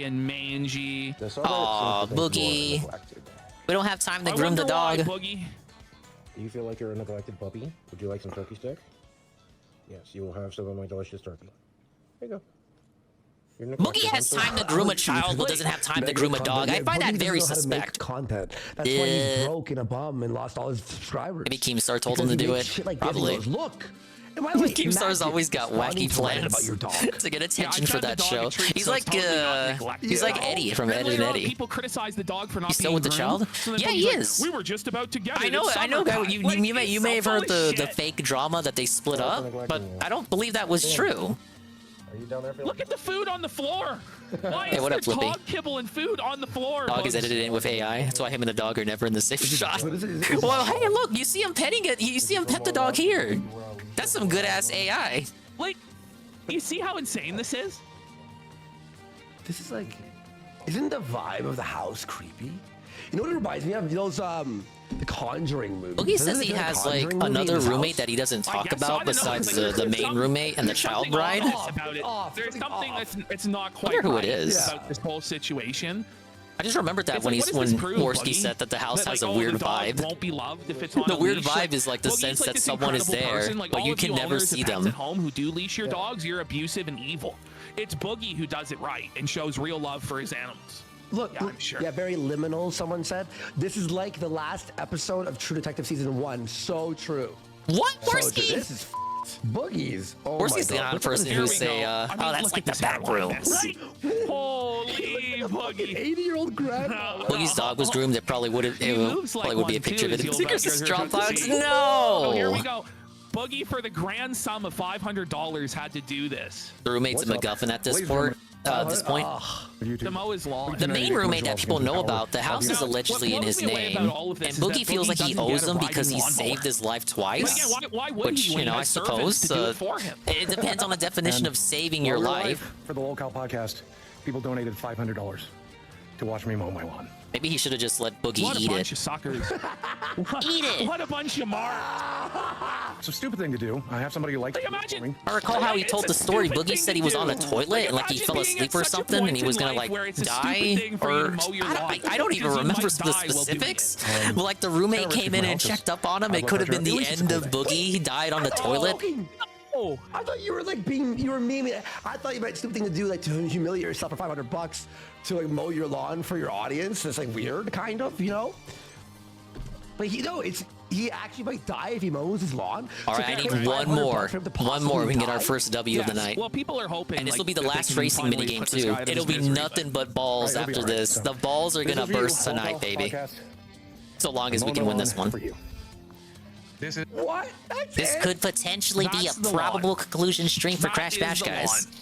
hairy and mangy. Aw, Boogie. We don't have time to groom the dog. Boogie. Do you feel like you're a neglected puppy? Would you like some turkey stick? Yes, you will have some of my delicious turkey. There you go. Boogie has time to groom a child, but doesn't have time to groom a dog. I find that very suspect. Content. That's why he's broke and a bum and lost all his subscribers. Maybe Keemstar told him to do it. Probably. Look. Keemstar's always got wacky plans to get attention for that show. He's like Eddie from Ed and Eddie. People criticize the dog for not He's being still with the groomed. child? So then Yeah, Buggy's he like, is. We were just about to get it. I know, guy. You may have heard the fake. fake drama that they split up, but I don't believe that was true. Are you down there? Look at the food on the floor. Why Hey, is what there up, Flippy? dog kibble and food on the floor? Dog is Bugs? edited in with AI. That's why him and the dog are never in the same shot. Well, hey, look, you see him petting it. You see him pet the dog here. That's some good ass AI. Like, you see how insane this is? This is like, isn't the vibe of the house creepy? You know what it reminds me of? Those the Conjuring movies. Boogie says he has like another roommate that he doesn't talk about besides the main roommate and the child bride. There's something that's not I quite wonder who right it is. about this whole situation. I just remembered that It's when like, he's what does when this prove, Morsky Buggy? said that the house That, has like, a weird the dog vibe. Won't be loved if it's on The a weird leash. vibe is like the Boogie's sense like that this someone is incredible there, person. Like, but all you of can never owners of see pets them. At home who do leash your dogs, you're abusive and evil. It's Boogie who does it right and shows real love for his animals. Look, yeah, I'm sure. Yeah, very liminal, someone said. This is like the last episode of True Detective Season 1. So true. What? So Morsky? true. This is Boogies. Oh Morsky's the my God. odd person who say, oh, that's like the back room. Right? Holy Boogie. 80-year-old grandma. Boogie's dog was groomed. It probably would have. It moves like probably would be a one, picture too, of it. as Tinker's you'll a bet straw you're about to box. see. No. Oh, here we go. Boogie, for the grand sum of $500, had to do this. The roommate's a MacGuffin at this point. This point. The Mo is law. The main roommate that people know about, the house is allegedly in his name, and Boogie feels like he owes him because he saved his life twice. Why would Which, he when you know, he I has servants suppose to do it for him? it depends on the definition of saving your life. For the Locale podcast, people donated $500 to watch me mow my lawn. Maybe he should have just let Boogie What a eat bunch it. of suckers. Eat it. What a bunch of marks. It's a stupid thing to do. I have somebody who likes Like, imagine. I recall how he It's told a the story. stupid Boogie thing said he to was on the do. toilet and like he imagine fell being asleep at or such a something and he point was in gonna life like where it's a stupid die thing for you or to mow your lawn I don't even because you remember might the die while doing specifics. it. But like the roommate came in and everything checked up on him. I It love could have that been the show. end of Boogie. He died on the toilet. Oh, I thought you were like you were memeing. I thought you meant stupid thing to do, like to humiliate yourself for $500 to like mow your lawn for your audience. It's like weird, kind of, you know. But he actually might die if he mows his lawn. All right, I need one more. One more. We can get our first W of the night. Well, people are hoping. And this will like, be the that they last can racing finally minigame put this too. guy out of It'll his be misery, nothing but balls All right, after it'll be all right. this. The balls are gonna burst tonight, baby. So long as we can win this one. This is what? That's This it? could potentially be That's a the probable one. conclusion stream for That Crash is Bash, the guys. one.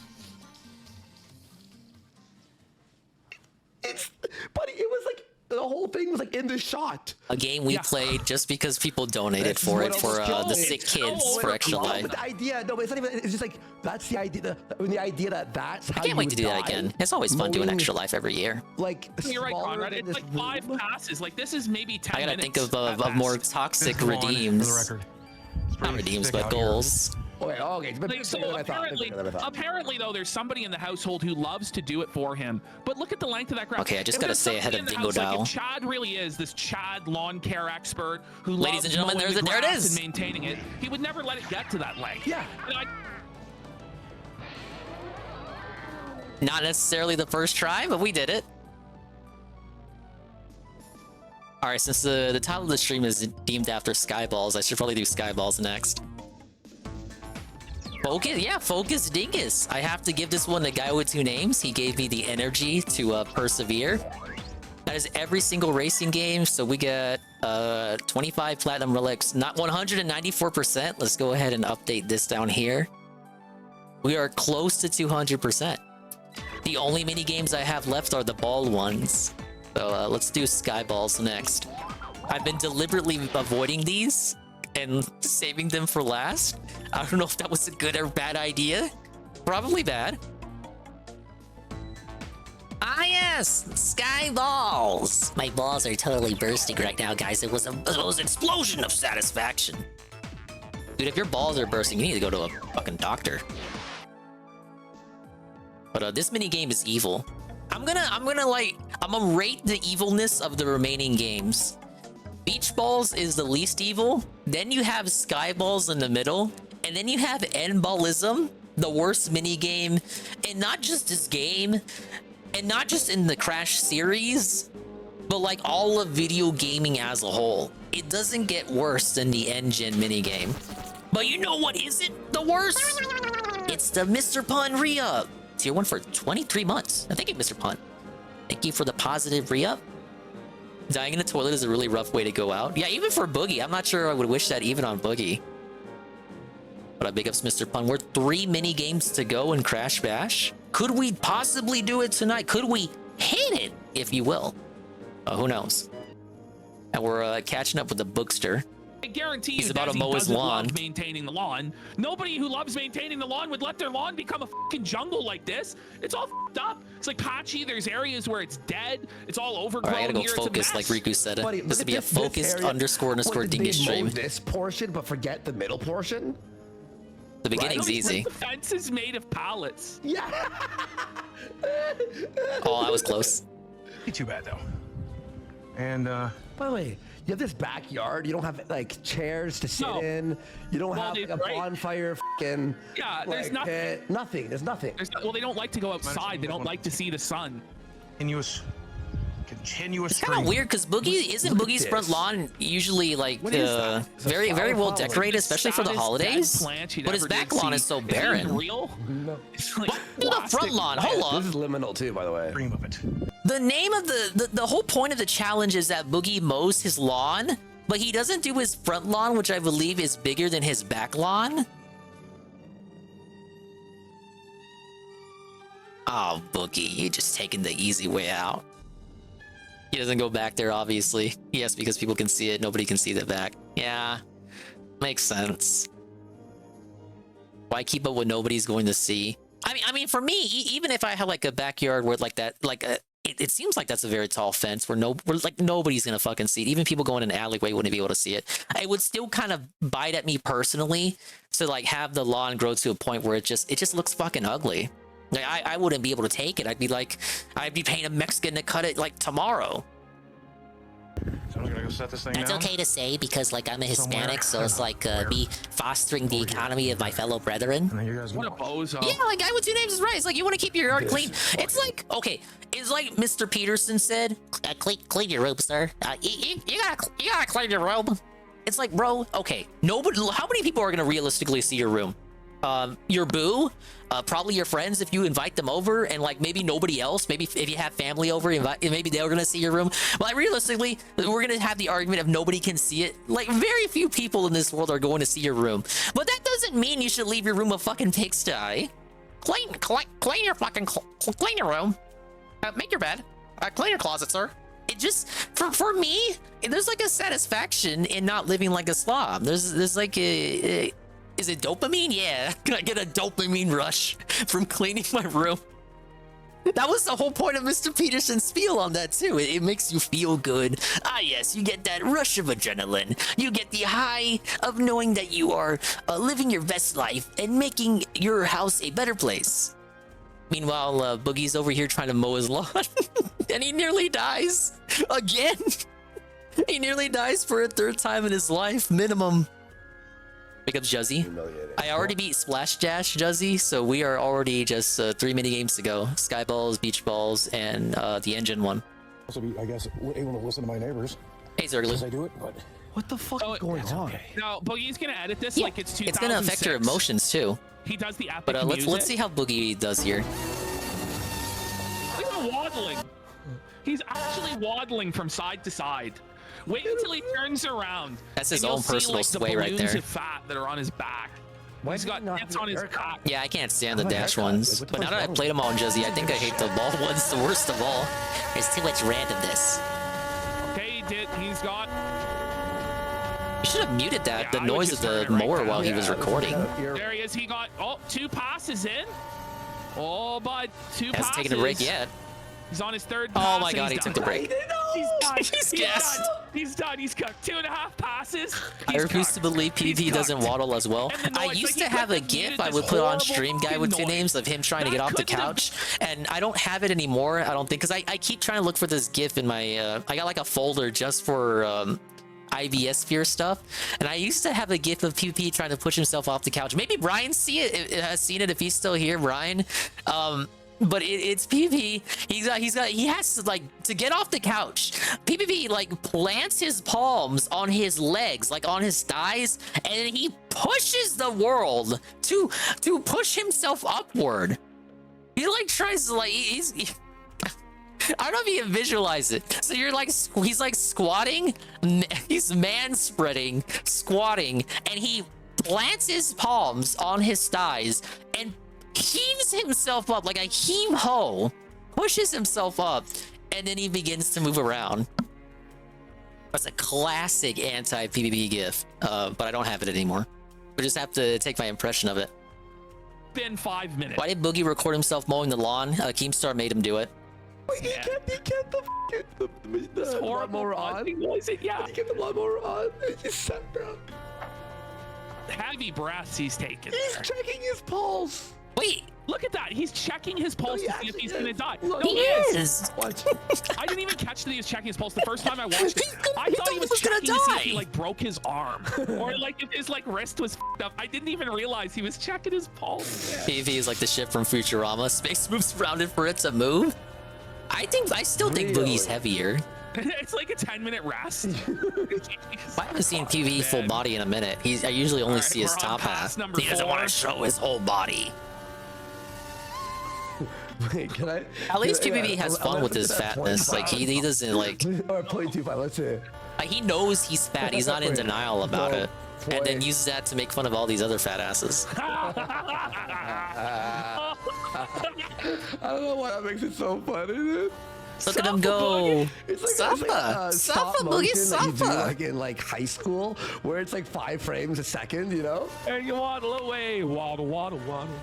It's, buddy, it was like the whole thing was like in the shot. A game we played just because people donated for it for the sick kids for extra life. But the idea, no, but it's not even. It's just like that's the idea. The idea that that's how I can't you wait to do that die, again. It's always fun doing mowing, extra life every year. Like You're right, smaller Conrad. than It's this like 5 room. passes. Like this is maybe 10 I gotta minutes. think of more toxic this is Vaughn, redeems. For the record. Not redeems, thick but out here. goals. Okay, it's a bit Like, so bigger than I thought. apparently, though, there's somebody in the household who loves to do it for him. But look at the length of that grass. Okay, I just If gotta there's stay ahead somebody of in the Dingo house, Dow. Like, if Chad really is this Chad lawn care expert who Ladies loves and gentlemen, mowing there the it grass is. and maintaining it, he would never let it get to that length. Yeah. And Not necessarily the first try, but we did it. All right, since the title of the stream is deemed after Skyballs, I should probably do Skyballs next. Focus, yeah, Focus Dingus. I have to give this one the guy with 2 names. He gave me the energy to persevere. That is every single racing game. So we got 25 platinum relics, not 194%. Let's go ahead and update this down here. We are close to 200%. The only mini games I have left are the ball ones. So let's do Skyballs next. I've been deliberately avoiding these and saving them for last. I don't know if that was a good or bad idea. Probably bad. Ah yes, Skyballs. My balls are totally bursting right now, guys. It was an explosion of satisfaction. Dude, if your balls are bursting, you need to go to a fucking doctor. But this mini game is evil. I'm gonna rate the evilness of the remaining games. Beach Balls is the least evil. Then you have Skyballs in the middle. And then you have N-Ballism. the worst mini game, and not just this game, and not just in the Crash series, but like all of video gaming as a whole. It doesn't get worse than the engine minigame. But you know what isn't the worst? It's the Mr. Pun re-up. Tier 1 for 23 months. Now, thank you, Mr. Pun. Thank you for the positive re-up. Dying in a toilet is a really rough way to go out. Yeah, even for Boogie. I'm not sure I would wish that even on Boogie. But big ups, Mr. Pun. We're 3 mini games to go in Crash Bash. Could we possibly do it tonight? Could we hit it, if you will? Who knows? And we're catching up with the Bookster. I guarantee he's you about to Desi mow his doesn't lawn. love maintaining the lawn. Nobody who loves maintaining the lawn would let their lawn become a fucking jungle like this. It's all fucked up. It's like patchy. There's areas where it's dead. It's all overgrown. All right, I gotta here. go focus, like Riku said. Buddy, This would be a focused underscore Dingus stream. This portion, but forget the middle portion. The beginning's easy. The fence is made of pallets. Yeah. Oh, I was close. Ain't too bad though. And by the way, you have this backyard. You don't have like chairs to sit in. You don't have like, a bonfire. Fucking yeah, there's nothing. Nothing. There's nothing. Well, they don't like to go outside. They don't like to see the sun. Continuous. It's kind of weird because Boogie's front lawn usually like very well decorated, especially for the holidays. But his back lawn is so barren. Real? No. What? The front lawn. Hold up. This is liminal too, by the way. Dream of it. The name of the whole point of the challenge is that Boogie mows his lawn, but he doesn't do his front lawn, which I believe is bigger than his back lawn. Oh, Boogie, you're just taking the easy way out. He doesn't go back there, obviously. Yes, because people can see it. Nobody can see the back. Yeah, makes sense. Why keep up what nobody's going to see? I mean, for me, even if I have like a backyard where like that, like it seems like that's a very tall fence where nobody's gonna fucking see it. Even people going in an alleyway wouldn't be able to see it. It would still kind of bite at me personally to like have the lawn grow to a point where it just looks fucking ugly. Like I wouldn't be able to take it. I'd be paying a Mexican to cut it like tomorrow. Someone's gonna go set this thing That's down. okay to say because like I'm a Hispanic, so it's like me fostering the economy of my fellow brethren. What a bozo. Yeah, like guy with 2 names is right. It's like you want to keep your yard clean. It's like okay, it's like Mr. Peterson said, clean your room, sir. You gotta clean your room. It's like, bro, okay, nobody. How many people are gonna realistically see your room? Your boo, probably your friends if you invite them over, and like maybe nobody else. Maybe if you have family over, maybe they're gonna see your room. But realistically, we're gonna have the argument of nobody can see it. Like very few people in this world are going to see your room. But that doesn't mean you should leave your room a fucking pigsty. Clean your fucking clean your room. Make your bed. Clean your closet, sir. It just for me, there's like a satisfaction in not living like a slob. There's like a is it dopamine? Yeah. Can I get a dopamine rush from cleaning my room? That was the whole point of Mr. Peterson's spiel on that too. It makes you feel good. Ah yes, you get that rush of adrenaline. You get the high of knowing that you are living your best life and making your house a better place. Meanwhile, Boogie's over here trying to mow his lawn and he nearly dies again. He nearly dies for a 3rd time in his life, minimum. Pick up Juzzy. I already beat Splash Dash Juzzy, so we are already just 3 mini games to go. Sky Balls, Beach Balls, and the engine one. Also, I guess able to listen to my neighbors. Hey, Zergly. As I do it, but what the fuck is going on? Now, Boogie's gonna edit this like it's 2006. It's gonna affect your emotions too. He does the epic But music. let's see how Boogie does here. Look at him waddling. He's actually waddling from side to side. Wait until he turns around. That's his and own you'll see, personal like, sway the right balloons there. of fat that are on his back. He's got bits on his back. Yeah, I can't stand the dash ones. But now that I played them all in Juzzy, I think I hate the ball ones the worst of all. There's too much randomness. Okay, he's got. You should have muted that, the noise of the mower while he was recording. There he is. He got 2 passes in. Oh, bud, 2 passes. Hasn't taken a break yet. He's on his 3rd Oh pass. my god, he took the break. He's done. He's gassed. He's done. He's got 2.5 passes. I refuse to believe PvP doesn't waddle as well. I used to have a GIF I would put on stream, guy with 2 names, of him trying to get off the couch, and I don't have it anymore. I don't think, because I keep trying to look for this GIF in my. I got like a folder just for IBS fear stuff, and I used to have a gif of PvP trying to push himself off the couch. Maybe Brian has seen it if he's still here, Brian. But it's PvP. He has to, like, to get off the couch. PvP like plants his palms on his legs, like on his thighs, and then he pushes the world to push himself upward. He like tries to like I don't know if you can visualize it. So you're like, he's like squatting, he's man spreading, squatting, and he plants his palms on his thighs and heaves himself up like a heave ho, pushes himself up, and then he begins to move around. That's a classic anti-PvP gif, but I don't have it anymore. I just have to take my impression of it. Been 5 minutes. Why did Boogie record himself mowing the lawn? Keemstar made him do it. He kept the lawnmower on. Yeah. He kept the lawnmower on. He just sat down. Heavy breaths he's taking. He's checking his pulse. Wait, look at that. He's checking his pulse to see if he's gonna die. Look, no, he is. I didn't even catch that he was checking his pulse the first time I watched it. I thought he was checking to see if he like broke his arm or like if his like wrist was f***ed up. I didn't even realize he was checking his pulse. PvP is like the ship from Futurama. Space moves around it for it to move. I still think Boogie's heavier. It's like a 10-minute rest. I haven't seen PvE full body in a minute. I usually only see his top half. He doesn't want to show his whole body. Wait, can I? At least PvP has fun with his fatness. Like he doesn't like. Or 0.25. Let's see. He knows he's fat. He's not in denial about it, and then uses that to make fun of all these other fat asses. I don't know why that makes it so funny, dude. Look at him go. It's like Suffer, Boogie, Suffer. Like in like high school, where it's like 5 frames a second, you know? And you waddle away, waddle, waddle, waddle.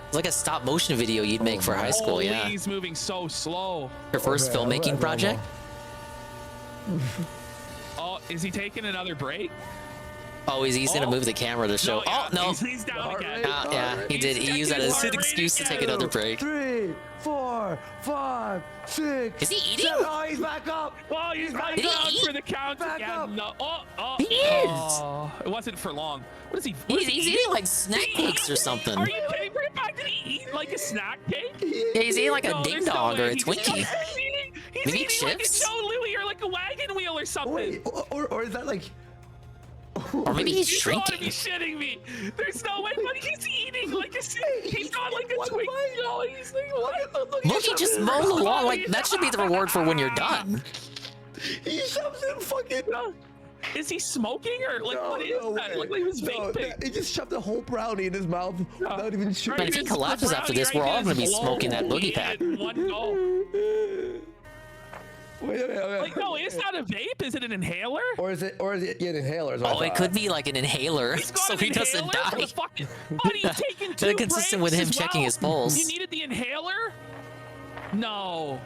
It's like a stop motion video you'd make for high school, yeah. He's moving so slow. Your first filmmaking project? Oh, is he taking another break? Oh, he's gonna move the camera to show. No, yeah, oh no! He's down again. Yeah, he did. He used that as an excuse to take another break. 3, 4, 5, 6. Is he eating? 7. Oh, he's back up. Oh, he's back up for the count back again. Up. No. He is. Oh, it wasn't for long. What is he? He's eating like snack cakes or something. Are you kidding? Bring it back. Did he eat like a snack cake? Yeah, he's eating like a ding dong or a Twinkie. He's Maybe eating chips? like a Joe Louis or like a wagon wheel or something. Wait, or is that like? Or maybe he's You gotta shrinking. be shitting me. There's no way, but he's eating like a. He's got like a Twinkie. No, he's like what? Look, he just mowed the lawn. Like that should be the reward for when you're done. He shoves in fucking. Is he smoking or like what is that? Like he was vaping. He just shoved a whole brownie in his mouth without even shooting. But if he collapses after this, we're all gonna be smoking that boogie pack. One go. Wait. Like no, is that a vape? Is it an inhaler? Or is it an inhaler? Oh, it could be like an inhaler, so he doesn't die. Buddy, he's taking 2 consistent with him checking his pulse. You needed the inhaler? No.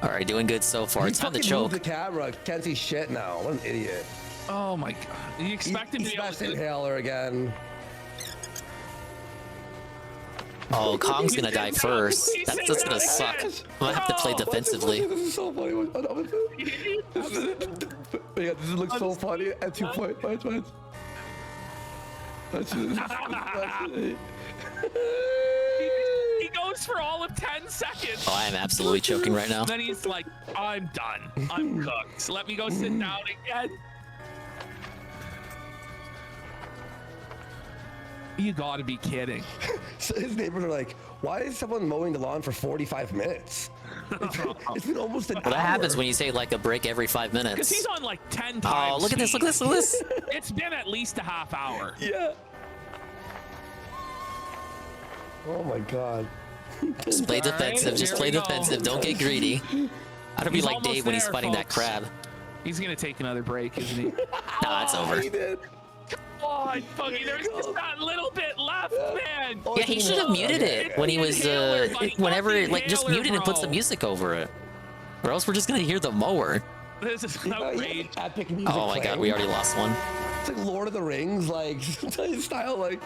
All right, doing good so far. It's time to choke. Move the camera. Can't see shit now. What an idiot. Oh my god. You expect him to be able to inhaler again. Oh, Kong's gonna die first. That's gonna suck. I'm gonna have to play defensively. This is so funny. This looks so funny at 2 points. He goes for all of 10 seconds. Oh, I am absolutely choking right now. Then he's like, I'm done. I'm cooked. Let me go sit down again. You gotta be kidding. So his neighbors are like, why is someone mowing the lawn for 45 minutes? It's been almost an hour. What happens when you say like a break every 5 minutes? Because he's on like 10 times. Oh, look at this, look at this, look at this. It's been at least a half hour. Yeah. Oh my god. Just play defensive, just play defensive. Don't get greedy. I don't be like Dave when he's fighting that crab. He's gonna take another break, isn't he? Nah, it's over. He did. Come on, Buggy, there's just that little bit left, man. Yeah, he should have muted it when he was, whenever, like, just mute it and put some music over it. Or else we're just gonna hear the mower. This is outrage. Epic music Oh my god, we already lost one. It's like Lord of the Rings, like, style, like.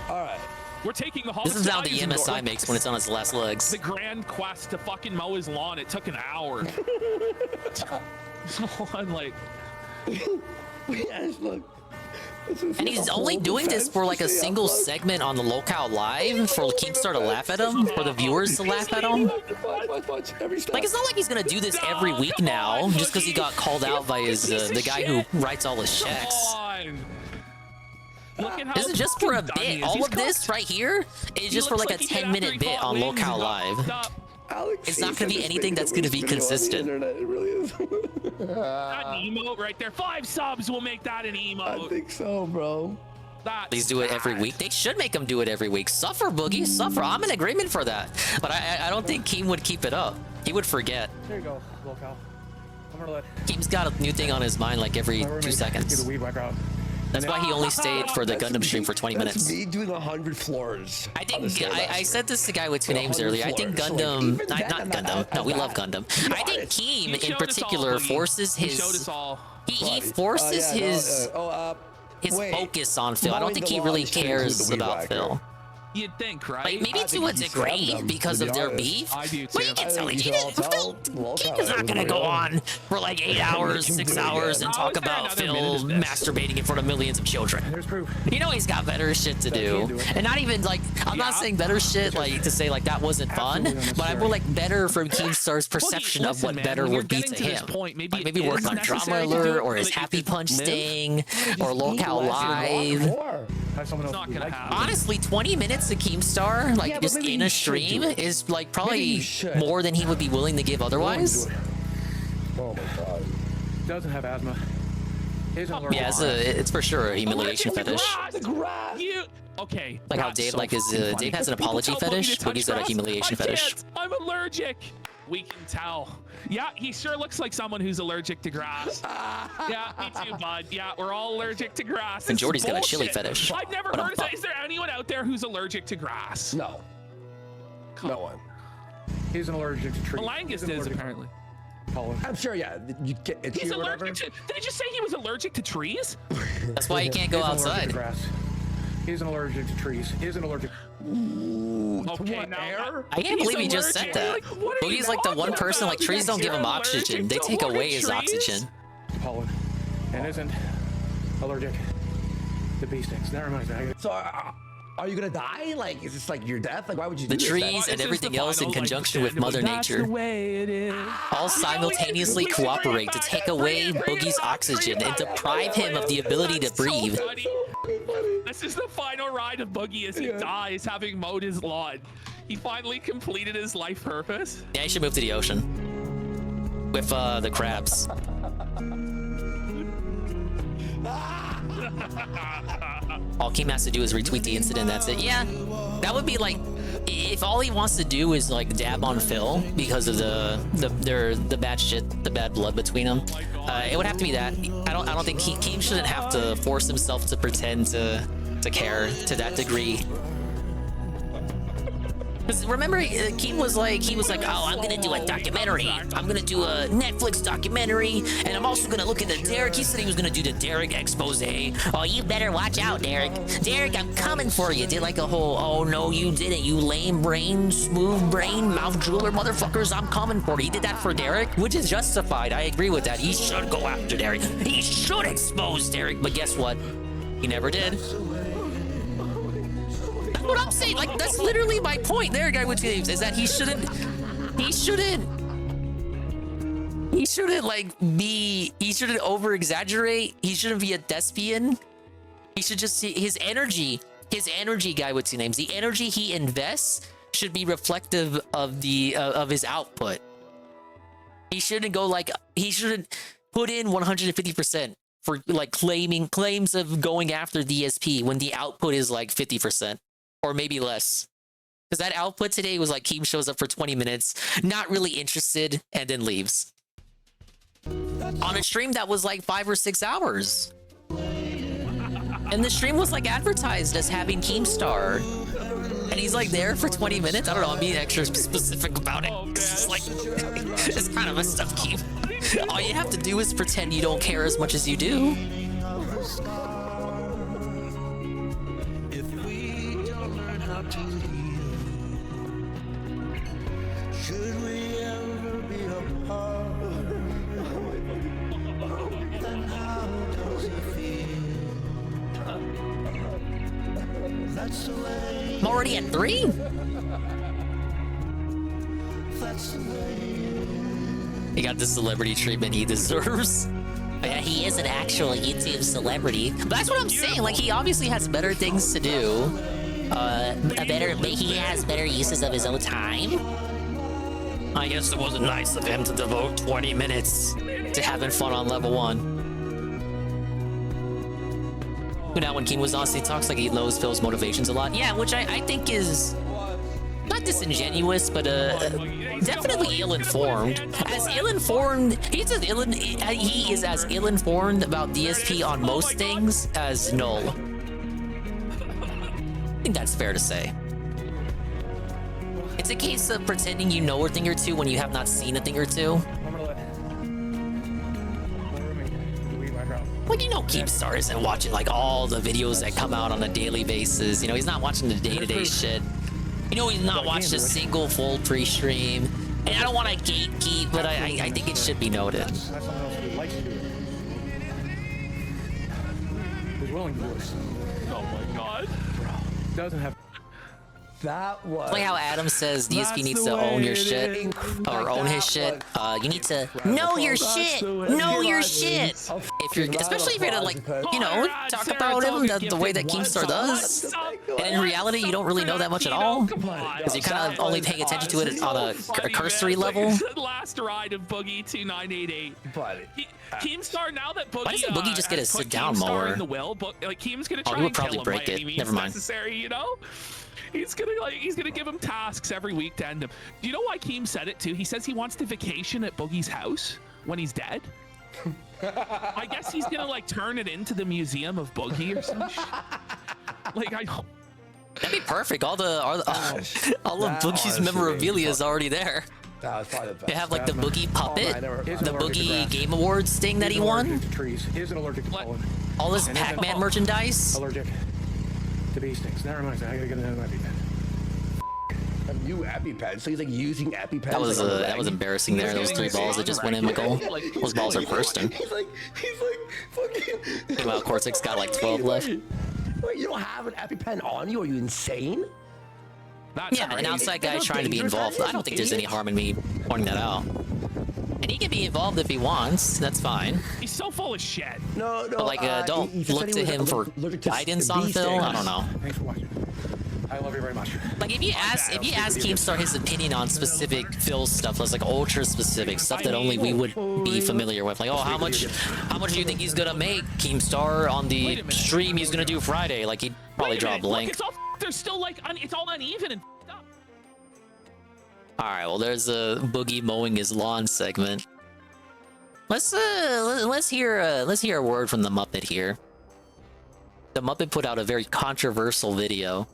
Alright. We're taking the This is how the Holidays MSI makes when it's on its last legs. The grand quest to fucking mow his lawn. It took an hour. I'm like, yes, look. And he's only doing this for like a single segment on the locale live for Keemstar to laugh at him, for the viewers to laugh at him. Like, it's not like he's gonna do this every week now, just because he got called out by his the guy who writes all his checks. This is just for a bit. All of this right here is just for like a 10-minute bit on locale live. It's not going to be anything that's going to be consistent. It really is. that an emote right there. 5 subs will make that an emote. I think so, bro. Please do it every week. They should make him do it every week. Suffer, Boogie, suffer. I'm in agreement for that. But I don't think Keem would keep it up. He would forget. There you go, locale. I'm gonna let. Keem's got a new thing on his mind like every 2 seconds. That's why he only stayed for the Gundam stream for 20 minutes. That's me doing 100 floors. I think I said this to guy with 2 names earlier. I think Gundam, not Gundam. No, we love Gundam. I think Keem in particular forces his. He forces his focus on Phil. I don't think he really cares about Phil. You'd think, right? Like, maybe to a degree because of their beef. I do too. But you can tell Keem is not gonna go on for like 8 hours, 6 hours and talk about Phil masturbating in front of millions of children. You know he's got better shit to do. And not even like, I'm not saying better shit like to say like that wasn't fun, but I'm more like better from Keemstar's perception of what better would be to him. Like maybe work on Drama Alert or his Happy Punch thing or Locale Live. Honestly, 20 minutes of Keemstar, like just in a stream, is like probably more than he would be willing to give otherwise. Oh my god. Doesn't have asthma. Yeah, it's for sure a humiliation fetish. Okay. Like how Dave Dave has an apology fetish, but he's got a humiliation fetish. I'm allergic. We can tell. Yeah, he sure looks like someone who's allergic to grass. Yeah, me too, bud. Yeah, we're all allergic to grass. And Jordy's got a chili fetish. I've never heard of that. Is there anyone out there who's allergic to grass? No. No one. He's an allergic to trees. Malangus is apparently. I'm sure, yeah. You get itchy He's or whatever. allergic to. Did he just say he was allergic to trees? That's why he can't go outside. He's an allergic to trees. He's an allergic. Okay, now I can't believe he just said that. Boogie's like the one person, like trees don't give him oxygen. They take away his oxygen. Pollen. And isn't allergic to bee stings. That reminds me. So are you gonna die? Like, is this like your death? Like, why would you do the trees and everything else in conjunction with Mother Nature all simultaneously cooperate to take away Boogie's oxygen and deprive him of the ability to breathe. This is the final ride of Boogie as he dies, having mowed his lawn. He finally completed his life purpose. Yeah, he should move to the ocean with the crabs. All Keem has to do is retweet the incident. That's it. Yeah, that would be like if all he wants to do is like dab on Phil because of the bad shit, the bad blood between them. It would have to be that. I don't think Keem shouldn't have to force himself to pretend to care to that degree. Because remember, Keem was like, oh, I'm gonna do a documentary. I'm gonna do a Netflix documentary, and I'm also gonna look at the Derek. He said he was gonna do the Derek expose. Oh, you better watch out, Derek. Derek, I'm coming for you. Did like a whole, oh no, you didn't. You lame brain, smooth brain, mouth drooler motherfuckers. I'm coming for you. He did that for Derek, which is justified. I agree with that. He should go after Derek. He should expose Derek. But guess what? He never did. What I'm saying, like that's literally my point there, guy with games, is that he shouldn't over exaggerate. He shouldn't be a thespian. He should just see his energy, guy with 2 names. The energy he invests should be reflective of of his output. He shouldn't put in 150% for like claims of going after DSP when the output is like 50%. Or maybe less. Because that output today was like Keem shows up for 20 minutes, not really interested, and then leaves. On a stream that was like 5 or 6 hours. And the stream was like advertised as having Keemstar. And he's like there for 20 minutes. I don't know, I'm being extra specific about it. It's like, it's kind of messed up, Keem. All you have to do is pretend you don't care as much as you do. to heal. Should we ever be apart, then how does it feel? That's the way. I'm already at 3? That's the way. He got the celebrity treatment he deserves. Yeah, he is an actual YouTube celebrity. But that's what I'm saying. Like, he obviously has better things to do. He has better uses of his own time. I guess it wasn't nice of him to devote 20 minutes to having fun on level 1. Now, when King was on, he talks like he knows Phil's motivations a lot. Yeah, which I think is not disingenuous, but definitely ill-informed. As ill-informed, he is as ill-informed about DSP on most things as Null. I think that's fair to say. It's a case of pretending you know a thing or two when you have not seen a thing or two. Well, you know Keemstar isn't watching like all the videos that come out on a daily basis. You know, he's not watching the day-to-day shit. You know, he's not watched a single full pre-stream. And I don't want to gatekeep, but I think it should be noted. That's someone else who likes to do it. Who's willing to do it. Oh my god. Doesn't have. That was. Like how Adam says DSP needs to own your shit, or own his shit. You need to know your shit. Know your shit. If you're, especially if you're gonna like, you know, talk about him the way that Keemstar does. And in reality, you don't really know that much at all, because you're kind of only paying attention to it on a cursory level. Last ride of Boogie 2988. But Keemstar, now that Boogie, why doesn't Boogie just get a sit-down Keemstar mower? in the will, like Keem's gonna try he would and probably kill him break by it. any means Never mind. necessary, you know? He's gonna give him tasks every week to end him. Do you know why Keem said it too? He says he wants to vacation at Boogie's house when he's dead. I guess he's gonna like turn it into the museum of Boogie or some shit. Like That'd be perfect. All of Boogie's memorabilia is already there. That was probably the best. They have like the Boogie puppet, the Boogie Game Awards thing that he won. Trees. Isn't allergic to pollen. All this Pac-Man merchandise. Allergic to bee stings. Never mind. I gotta get another EpiPen. A new EpiPen. So he's like using EpiPens. That was embarrassing. There, those 3 balls that just went in my goal. Those balls are bursting. He's like fucking. Meanwhile, Cortex got like 12 left. Wait, you don't have an EpiPen on you? Are you insane? Yeah, an outside guy trying to be involved. I don't think there's any harm in me pointing that out. And he can be involved if he wants. That's fine. He's so full of shit. No. But like, don't look to him for guidance on Phil. I don't know. Thanks for watching. I love you very much. Like if you ask Keemstar his opinion on specific Phil stuff, that's like ultra specific stuff that only we would be familiar with. Like, oh, how much do you think he's gonna make, Keemstar, on the stream he's gonna do Friday? Like he'd probably draw a blank. It's all there's still like it's all uneven and up. All right, well there's a Boogie mowing his lawn segment. Let's hear a word from the Muppet here. The Muppet put out a very controversial video.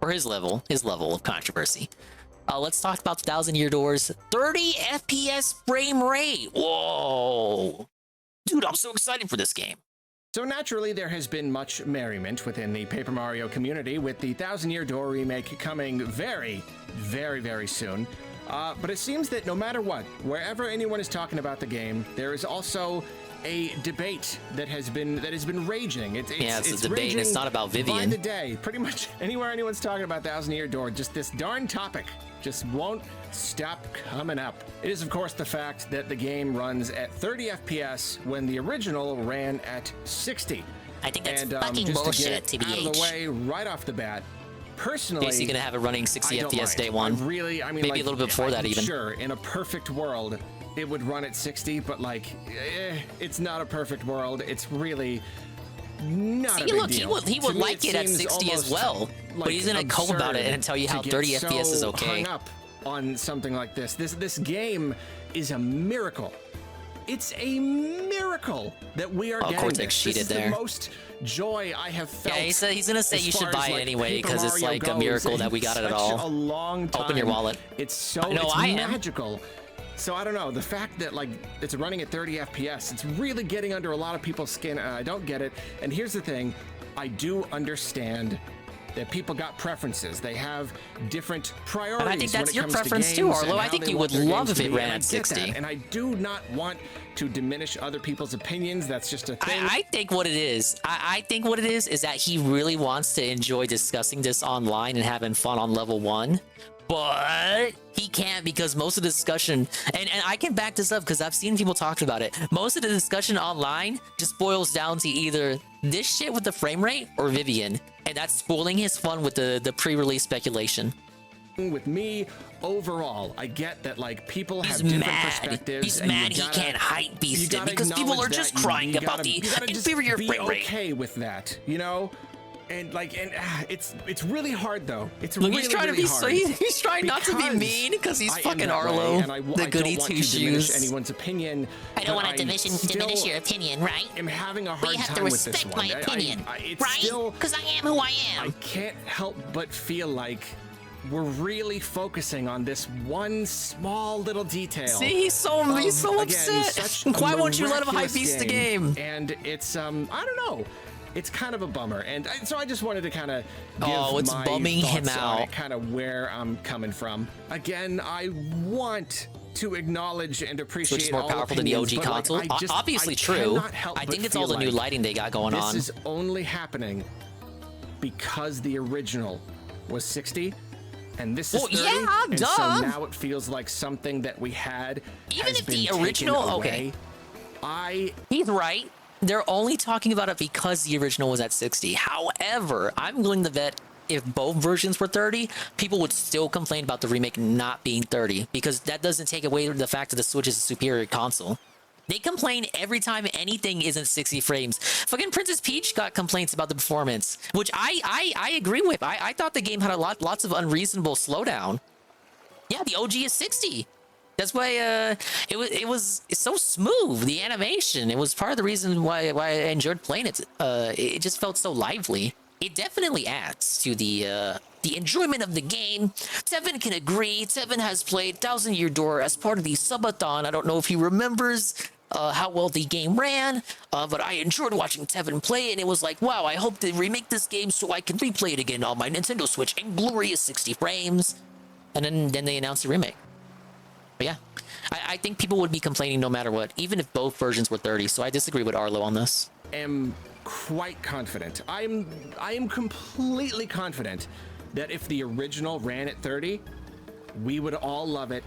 For his level of controversy. Let's talk about 1,000 Year Door's 30 FPS frame rate. Whoa. Dude, I'm so excited for this game. So naturally, there has been much merriment within the Paper Mario community, with the 1,000 Year Door remake coming very, very, very soon. But it seems that no matter what, wherever anyone is talking about the game, there is also a debate that has been raging. It's a debate, and it's not about Vivian. By the day, pretty much anywhere anyone's talking about 1,000 Year Door, just this darn topic just won't stop coming up. It is, of course, the fact that the game runs at 30 FPS when the original ran at 60. I think that's fucking bullshit, TBH. Out of the way right off the bat. Personally, basically gonna have it running 60 FPS day one. Maybe like, a little bit before that even. Sure, in a perfect world, it would run at 60, but like, it's not a perfect world. It's really not a big deal. He would like it at 60 as well, but he's gonna comb about it and tell you how 30 FPS is okay. Hung up on something like this. This game is a miracle. It's a miracle that we are getting Cortex this. Cheated This is there. the most joy I have felt. Yeah, he's gonna say you should buy it anyway because it's like a miracle that we got it at all. A long time. Open your wallet. It's magical. So I don't know, the fact that like it's running at 30 FPS, it's really getting under a lot of people's skin. I don't get it. And here's the thing, I do understand that people got preferences. They have different priorities. And I think that's when it your comes preference to too, games Arlo. and I how think they you want would their love games if to it be, ran and I at get 60. that, and I do not want to diminish other people's opinions. That's just a thing. I think what it is, I think what it is that he really wants to enjoy discussing this online and having fun on level 1. But he can't because most of the discussion, and I can back this up because I've seen people talking about it. Most of the discussion online just boils down to either this shit with the frame rate or Vivian. And that's spoiling his fun with the pre-release speculation. With me, overall, I get that like people have different perspectives. He's and you mad he gotta- can't hype beast you it gotta because people are acknowledge just that. crying You about gotta- the you gotta just inferior be frame rate. okay with that, you know? And like, it's really hard though. It's Look, really, he's trying really to be hard. he's trying not to be Because mean because he's I am fucking that way, Arlo, and the I goody don't want two to diminish shoes. anyone's opinion. I don't but want to diminish your opinion, right? I'm having a But hard you have time to with this respect one. my opinion, it's right? still- Because I am who I am. I can't help but feel like we're really focusing on this one small little detail. See, he's so upset. Such Why a won't you let him hype miraculous beast the game? And it's I don't know. It's kind of a bummer, and so I just wanted to kind of give it's my bumming him thoughts on it, out. kind of where I'm coming from. Again, I want to acknowledge and appreciate Which is more all powerful than the opinions, OG but, like, console. I just- Obviously I true. cannot help I but think it's all feel the new like lighting they got going on. This is only happening because the original was 60. And this is 30, yeah, and duh. so now it feels like something that we had. Even has if been the taken original, away. okay, he's right. They're only talking about it because the original was at 60. However, I'm willing to bet if both versions were 30, people would still complain about the remake not being 30 because that doesn't take away the fact that the Switch is a superior console. They complain every time anything isn't 60 frames. Fucking Princess Peach got complaints about the performance, which I agree with. I thought the game had lots of unreasonable slowdown. Yeah, the OG is 60. That's why it's so smooth. The animation, it was part of the reason why I enjoyed playing it. It just felt so lively. It definitely adds to the enjoyment of the game. Tevin can agree. Tevin has played Thousand Year Door as part of the subathon. I don't know if he remembers how well the game ran, but I enjoyed watching Tevin play, and it was like, wow, I hope they remake this game so I can replay it again on my Nintendo Switch in glorious 60 frames. And then they announced the remake. But yeah, I think people would be complaining no matter what, even if both versions were 30. So I disagree with Arlo on this. Am quite confident. I am completely confident that if the original ran at 30, we would all love it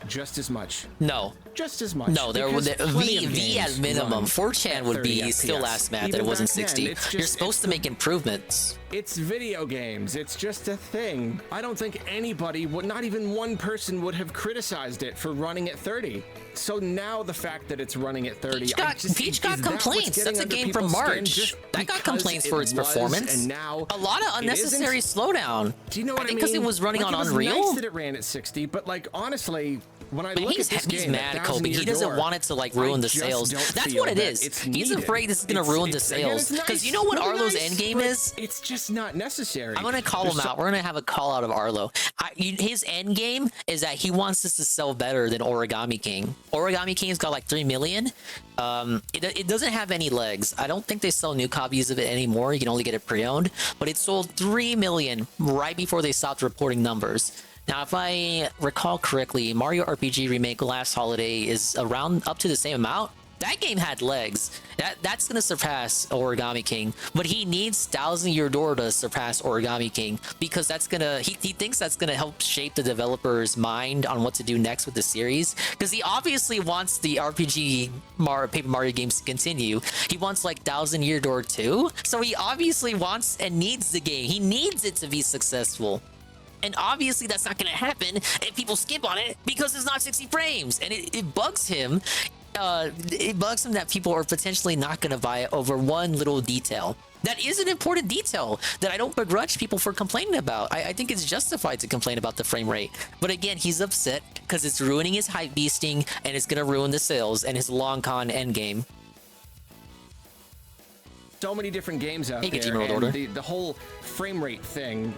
just as much. No. Just as much. No, there would V V at minimum. 4chan would be still last mad that it wasn't 60. You're supposed to make improvements. It's video games. It's just a thing. I don't think anybody would, not even one person would have criticized it for running at 30. So now the fact that it's running at 30, Peach got complaints. That's a game from March. That got complaints for its performance. And now a lot of unnecessary slowdown. Do you know what I mean? Because it was running on it was Unreal. Nice that it ran at 60, but like honestly, when I look at this he's game, mad at Kobe. He doesn't want it to like ruin the sales. That's what it is. He's afraid this is gonna ruin the sales. Because you know what Arlo's end game is? It's just not necessary. I'm gonna call him out. We're gonna have a call out of Arlo. His end game is that he wants this to sell better than Origami King. Origami King's got like 3 million. It doesn't have any legs. I don't think they sell new copies of it anymore. You can only get it pre-owned. But it sold 3 million right before they stopped reporting numbers. Now, if I recall correctly, Mario RPG Remake last holiday is around up to the same amount. That game had legs. That's going to surpass Origami King, but he needs Thousand Year Door to surpass Origami King because that's going to, he thinks that's going to help shape the developer's mind on what to do next with the series, because he obviously wants the RPG Paper Mario games to continue. He wants like Thousand Year Door 2, so he obviously wants and needs the game. He needs it to be successful. And obviously that's not going to happen if people skip on it because it's not 60 frames. And it bugs him. It bugs him that people are potentially not going to buy it over one little detail. That is an important detail that I don't begrudge people for complaining about. I think it's justified to complain about the frame rate. But again, he's upset because it's ruining his hype beasting and it's going to ruin the sales and his long con endgame. So many different games out there, and the whole frame rate thing.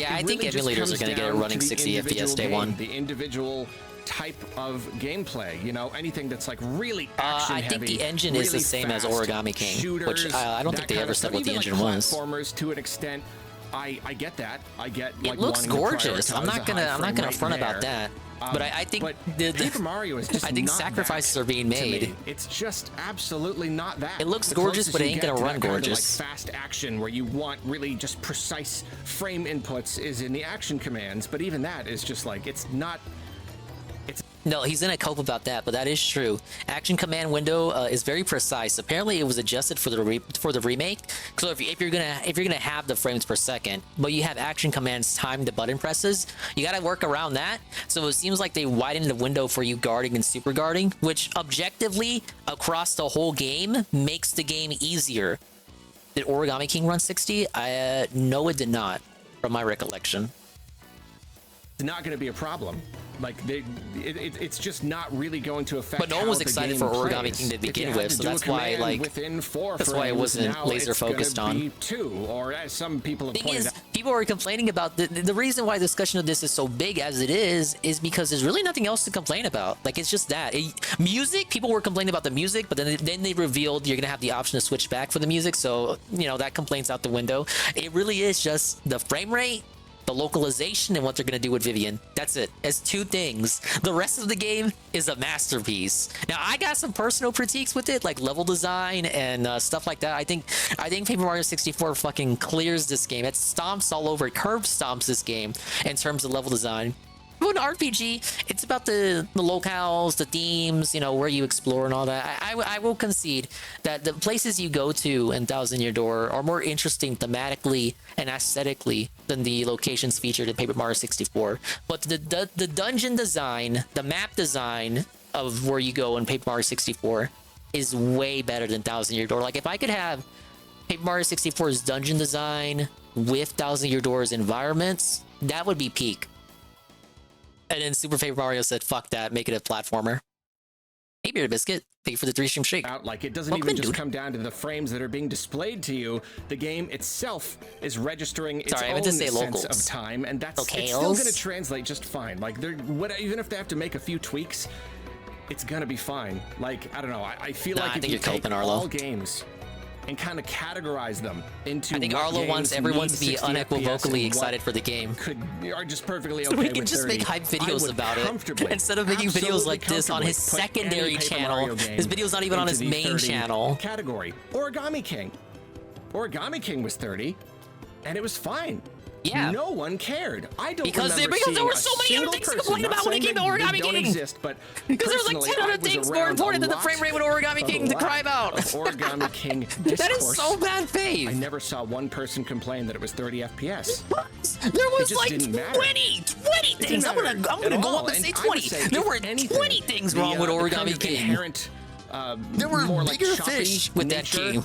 I think emulators are going to get it running 60 FPS day one. The individual type of gameplay, you know, anything that's like really action I think the engine is the same as Origami King, shooters, which I don't think they ever said what the engine was. Platformers to an extent. I get that. I get It like looks wanting to gorgeous. I'm prioritize not a gonna high frame rate front about there. that. But I think the Paper Mario is just I think not sacrifices that are being to made. me. It's just absolutely not that. It looks The gorgeous, closest but it you ain't get gonna to run that kind of, gorgeous. like fast action where you want really just precise frame inputs is in the action commands. But even that is just like it's not. No, he's gonna cope about that, but that is true. Action command window is very precise. Apparently, it was adjusted for the remake. So if you're gonna have the frames per second, but you have action commands timed to button presses, you gotta work around that. So it seems like they widened the window for you guarding and super guarding, which objectively across the whole game makes the game easier. Did Origami King run 60? No, it did not, from my recollection. It's not going to be a problem. Like it's just not really going to affect. But no one was excited for Origami King to begin with, so that's why within 4 that's why it wasn't laser focused on. Be 2, or as some people have pointed out. People are complaining about the reason why discussion of this is so big as it is because there's really nothing else to complain about. Like it's just that music. People were complaining about the music, but then they revealed you're gonna have the option to switch back for the music. So that complaint's out the window. It really is just the frame rate, the localization, and what they're gonna do with Vivian. That's it. It's 2 things. The rest of the game is a masterpiece. Now I got some personal critiques with it, like level design and stuff like that. I think Paper Mario 64 fucking clears this game. It stomps all over, curb stomps this game in terms of level design. But an RPG, it's about the locales, the themes, where you explore and all that. I will concede that the places you go to in Thousand Year Door are more interesting thematically and aesthetically than the locations featured in Paper Mario 64. But the dungeon design, the map design of where you go in Paper Mario 64 is way better than Thousand Year Door. Like if I could have Paper Mario 64's dungeon design with Thousand Year Door's environments, that would be peak. And then Super Paper Mario said, fuck that, make it a platformer. Hey, Beer Biscuit, thank you for the 3-stream shake. Like, it doesn't even just come down to the frames that are being displayed to you. The game itself is registering its own sense of time, and that's it's still going to translate just fine. Like, even if they have to make a few tweaks, it's going to be fine. Like, I don't know, I feel like if you take all games and kind of categorize them into I think Arlo wants everyone to be unequivocally excited for the game. Are just perfectly so okay we can with just 30. make hype videos about it instead of making videos like this on his secondary channel. His video's not even on his main channel. Category Origami King. Origami King was 30, and it was fine. Yeah. No one cared. I don't because there were so many other things to complain about when it came to Origami King. Because there was like 10 other things more important than the frame rate with Origami King to cry about. Origami King that is so bad faith. I never saw one person complain that it was 30 FPS. There was like 20 things. I'm gonna go up and say 20. There were 20 things wrong with Origami King. There were bigger fish with that game.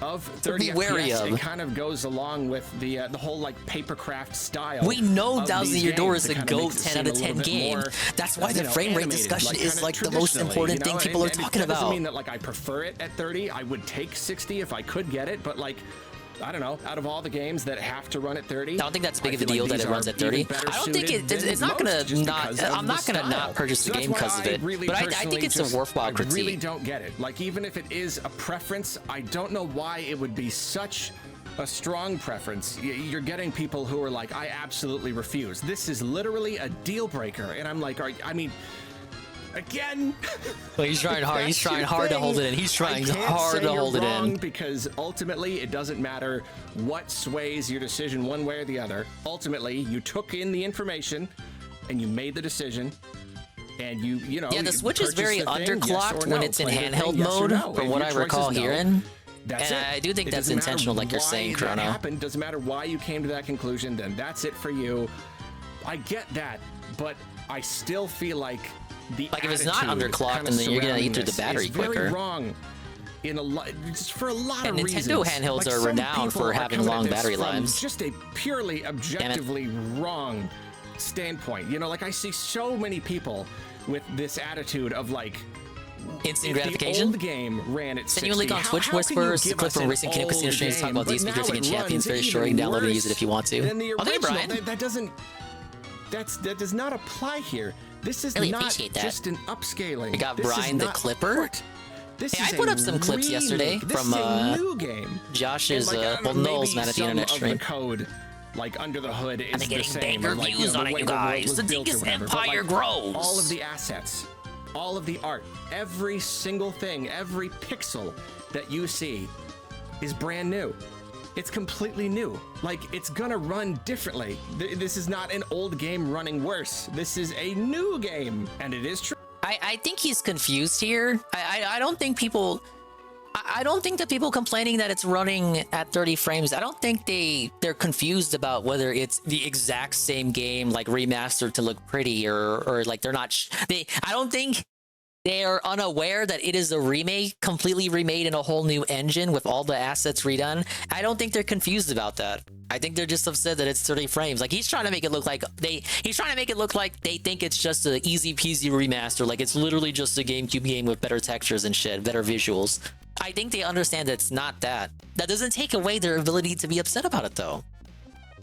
Of 30 FPS, it kind of goes along with the whole like papercraft style. We know Thousand Year Door is a GOAT 10 out of 10 game. That's why the frame rate discussion is like the most important thing people are talking about. Doesn't mean that like I prefer it at 30. I would take 60 if I could get it, but like I don't know, out of all the games that have to run at 30, I don't think that's big of a deal that it runs at 30. I don't think it's not gonna not. I'm not gonna not purchase the game because of it. But I think it's a worthwhile critique. I really don't get it. Like even if it is a preference, I don't know why it would be such a strong preference. You're getting people who are like, I absolutely refuse. This is literally a deal breaker, and I'm like, I mean. Again. Well, he's trying hard. He's trying hard to hold it in. He's trying hard to hold it in. Because ultimately, it doesn't matter what sways your decision one way or the other. Ultimately, you took in the information and you made the decision. And you know. Yeah, the Switch is very underclocked when it's in handheld mode, from what I recall herein. That's and I do think that's intentional, like you're saying, Chrono. Doesn't matter why you came to that conclusion. Then that's it for you. I get that, but I still feel like. Like if it's not underclocked, then you're gonna eat through the battery quicker. Very wrong. Just for a lot of reasons. And Nintendo handhelds are renowned for having long battery lives. Just a purely objectively wrong standpoint. You know, like I see so many people with this attitude of like instant gratification. The old game ran at 60. Send you a link on Twitch Whispers, a clip from recent Kingdom Casino streams talking about these features against champions. Very short. You can download and use it if you want to. Okay, Brian. That does not apply here. This is really not just an upscaling. We got Brian the Clipper. I put up some clips yesterday from new game. Josh's Noel's Man at the Internet stream. Code like under the hood is I'm the getting same. bigger or, like, views the on it, way you the world guys. was The built or Dingus whatever. But, empire like, grows. all of the assets, all of the art, every single thing, every pixel that you see is brand new. It's completely new. Like, it's gonna run differently. This is not an old game running worse. This is a new game, and it is true. I think he's confused here. I don't think people... I don't think the people complaining that it's running at 30 frames, I don't think they're confused about whether it's the exact same game, like remastered to look pretty, or like they're not... I don't think they are unaware that it is a remake, completely remade in a whole new engine with all the assets redone. I don't think they're confused about that. I think they're just upset that it's 30 frames. Like, he's trying to make it look like they think it's just an easy peasy remaster. Like, it's literally just a GameCube game with better textures and shit, better visuals. I think they understand that it's not that. That doesn't take away their ability to be upset about it, though.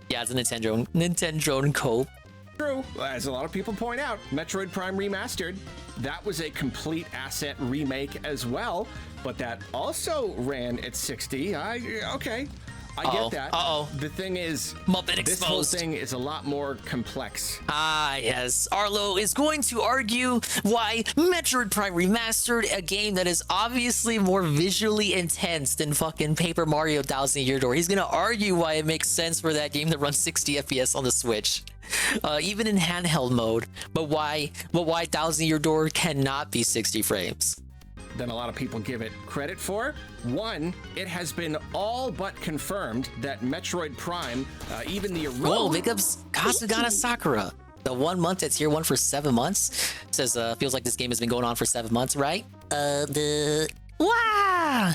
Yeah, it's a Nintendo cope. True, as a lot of people point out, Metroid Prime Remastered, that was a complete asset remake as well, but that also ran at 60. Okay, I get that. The thing is, Muppet this whole exposed. thing is a lot more complex. Ah, yes. Arlo is going to argue why Metroid Prime Remastered, a game that is obviously more visually intense than fucking Paper Mario 1000 Year Door. He's going to argue why it makes sense for that game to run 60 FPS on the Switch. Even in handheld mode. But why 1000 Year Door cannot be 60 frames. Than a lot of people give it credit for. One, it has been all but confirmed that Metroid Prime, even the original... Whoa, big ups Kasugata Sakura. The 1 month at tier 1 for 7 months. Says, feels like this game has been going on for 7 months, right? Wow!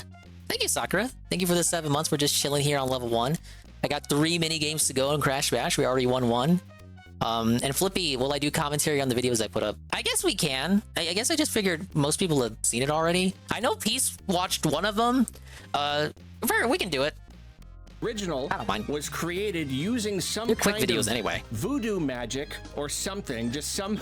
Thank you, Sakura. Thank you for the 7 months. We're just chilling here on level 1. I got 3 mini games to go in Crash Bash. We already won 1. And Flippy, will I do commentary on the videos I put up? I guess we can. I guess I just figured most people have seen it already. I know Peace watched one of them. We can do it. Original I don't mind. Was created using some quick kind videos of anyway. voodoo magic or something, just some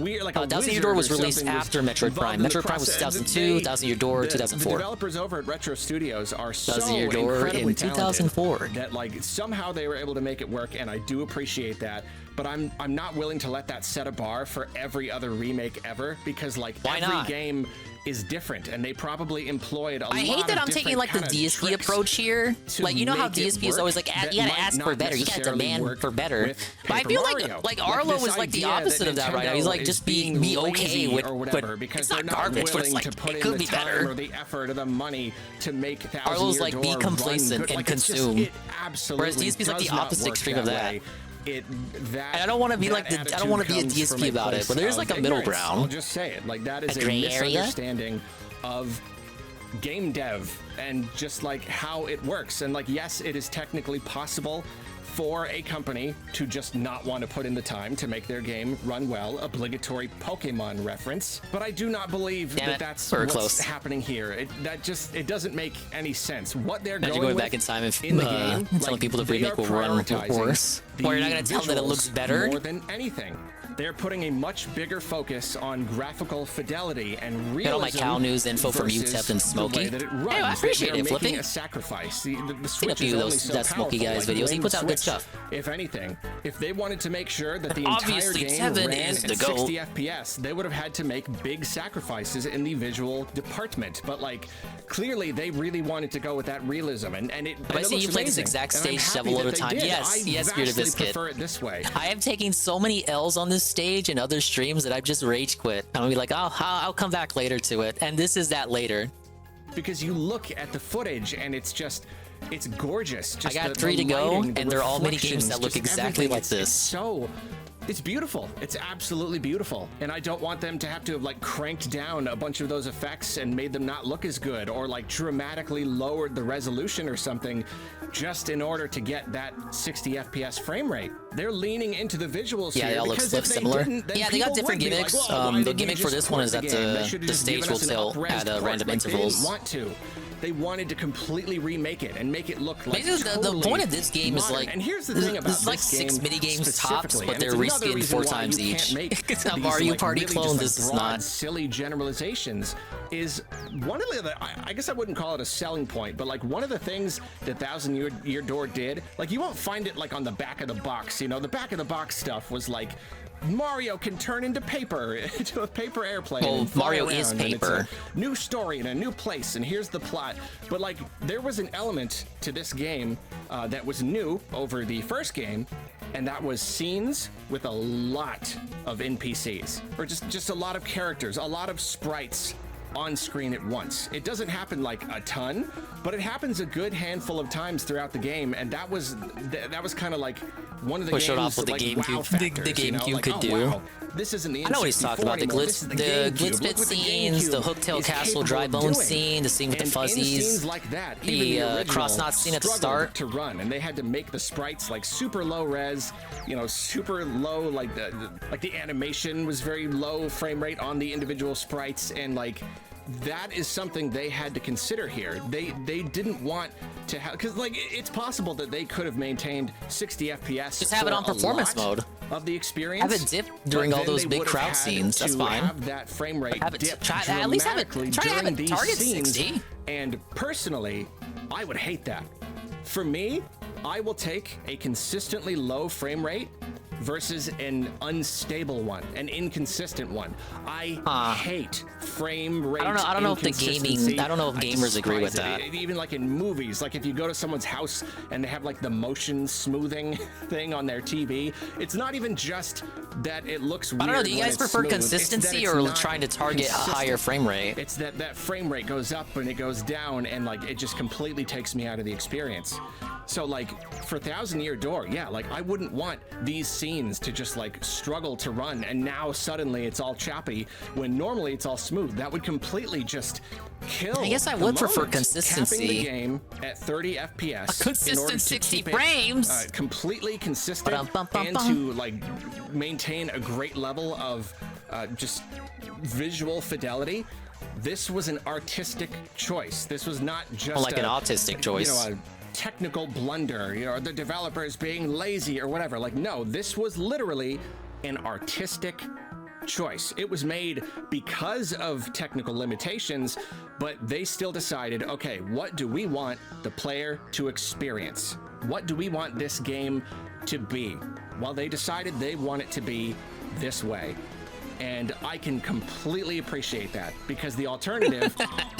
weird, like a 1000 Year Door was released after Metroid Prime. Metroid Prime was 2002, 1000 Year Door 2004. The developers over at Retro Studios are so 1000 Year Door incredibly in 2004. talented that like somehow they were able to make it work, and I do appreciate that. But I'm not willing to let that set a bar for every other remake ever, because like every game is different, and they probably employed a lot of I hate that I'm taking like the DSP approach here. Like, you know how DSP is always like, you gotta ask for better, you gotta demand for better. But I feel like Arlo was like the opposite of that right now. He's like, just be okay with, but it's not garbage, but it's like, it could be better. Or the effort or the money to make Arlo's like, be complacent and consume. Whereas DSP is like the opposite extreme of that. And I don't want to be like I don't want to be a DSP about it, but there's like a middle ground. I'll just say it. Like, that is a gray area? misunderstanding of game dev and just like how it works. And like, yes, it is technically possible for a company to just not want to put in the time to make their game run well. Obligatory Pokemon reference. But I do not believe that that's what's happening here. It doesn't make any sense. What they're going back in time if in the game, telling people the remake will run worse. Or you're not going to tell them that it looks better. More than anything. They're putting a much bigger focus on graphical fidelity and realism. Got all my cow news info from UTEP and Smokey. Hey, I appreciate it, Flippy. A sacrifice. The Seen a Switch few is of only so that Smokey powerful, guy's like videos. He Wayne puts out good Switch. stuff. If anything, if they wanted to make sure that the entire Obviously, game Tevin ran is at the GOAT. 60 FPS, they would have had to make big sacrifices in the visual department. But like, clearly, they really wanted to go with that realism, and it. I see you played this exact stage several other times. Yes, Bearded Biscuit. Prefer it this way. I am taking so many L's on this stage and other streams that I've just rage quit. I'm gonna be like, oh, I'll come back later to it, and this is that later. Because you look at the footage and it's gorgeous. Just I got 3 to go, and they're all mini games that look exactly like this. It's beautiful. It's absolutely beautiful. And I don't want them to have to have like cranked down a bunch of those effects and made them not look as good, or like dramatically lowered the resolution or something just in order to get that 60 FPS frame rate. They're leaning into the visuals here. Yeah, they all look similar. Yeah, they got different gimmicks. The gimmick for this one is that the stage will tilt at random intervals. They wanted to completely remake it and make it look like the point of this game is modern. like, and here's the thing about this is like this game 6 mini games tops, specifically, but and they're it's another reskin reason 4 why times you each. can't make It's a these, Mario like, Party really clone. just, This like, is broad, not. silly generalizations. Is one of the, I guess I wouldn't call it a selling point, but like one of the things that Thousand Year Door did, like you won't find it like on the back of the box. You know, the back of the box stuff was like, Mario can turn into paper, into a paper airplane. Well, and fly Mario is around, and it's paper. a new story and a new place, and here's the plot. But like, there was an element to this game that was new over the first game, and that was scenes with a lot of NPCs, or just a lot of characters, a lot of sprites on screen at once. It doesn't happen like a ton, but it happens a good handful of times throughout the game, and that was kind of like one of the Push it game's off what the like, GameCube wow factors, the GameCube you know? Like, could oh, do. wow, this isn't the N64 I know what he's talking about. The anymore. This is the glitz GameCube. bit Look what scenes, the GameCube hooktail is castle capable dry of bone doing. scene, the scene with the And in fuzzies, scenes like that, the even the cross knot scene at the struggled start. to run, and they had to make the sprites like super low res, you know, super low, like the animation was very low frame rate on the individual sprites, and like that is something they had to consider here. They didn't want to have, because like it's possible that they could have maintained 60 FPS. Just have it on performance mode of the experience. Have it dip during but all then those they big would have crowd had scenes. That's to fine. Have that frame rate Have it dip at least have it. dramatically Try to have during it these target scenes. 60. And personally, I would hate that. For me, I will take a consistently low frame rate versus an unstable one, an inconsistent one. I hate frame rate. I don't know if the inconsistency. gaming. I don't know if gamers agree with despise that. it. Even like in movies, like if you go to someone's house and they have like the motion smoothing thing on their TV, it's not even just that it looks weird. I don't know. Do you when guys it's prefer smooth. It's that consistency it's or not trying to target a consistent. higher frame rate? It's that frame rate goes up and it goes down, and like it just completely takes me out of the experience. So like for Thousand Year Door, yeah, like I wouldn't want these scenes to just like struggle to run, and now suddenly it's all choppy when normally it's all smooth. That would completely just kill. I guess I the would prefer moment. consistency. Capping the game at 30 FPS. A consistent in order to 60 keep frames. It, completely consistent, and to like maintain a great level of just visual fidelity. This was an artistic choice. This was not just like an autistic choice. You know, a technical blunder, you know, the developers being lazy or whatever. Like, no, this was literally an artistic choice. It was made because of technical limitations, but they still decided, okay, what do we want the player to experience? What do we want this game to be? Well, they decided they want it to be this way. And I can completely appreciate that, because the alternative,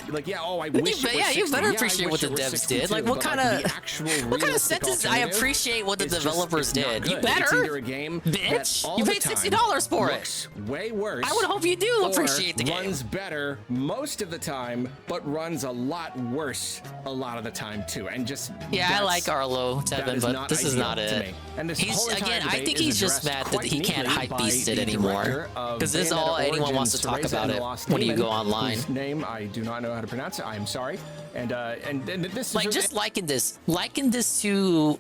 like, yeah, oh, I wish it was 60. Yeah, you better Yeah, appreciate I what wish the it was devs 62, did. Like, what but, kind the of actual what kind of realistic sentence? I alternative appreciate what the is just- developers it's not did. You good. better, It's either a game bitch. that all You the paid time $60 for it. looks way worse. I would hope you do or appreciate the game. Runs better most of the time, but runs a lot worse a lot of the time too. And just Yeah, I like Arlo that Tevin, is but not this is ideal not to it. me. And this He's whole entire again. I debate think is he's just addressed mad that quite he can't neatly hype by beast it the anymore. director of Because this is Bayonetta all anyone wants to Origins, talk Teresa about and it the Lost when you Demon, go online. whose name I do not know how to pronounce. I'm sorry. And this Like, is just liken this to.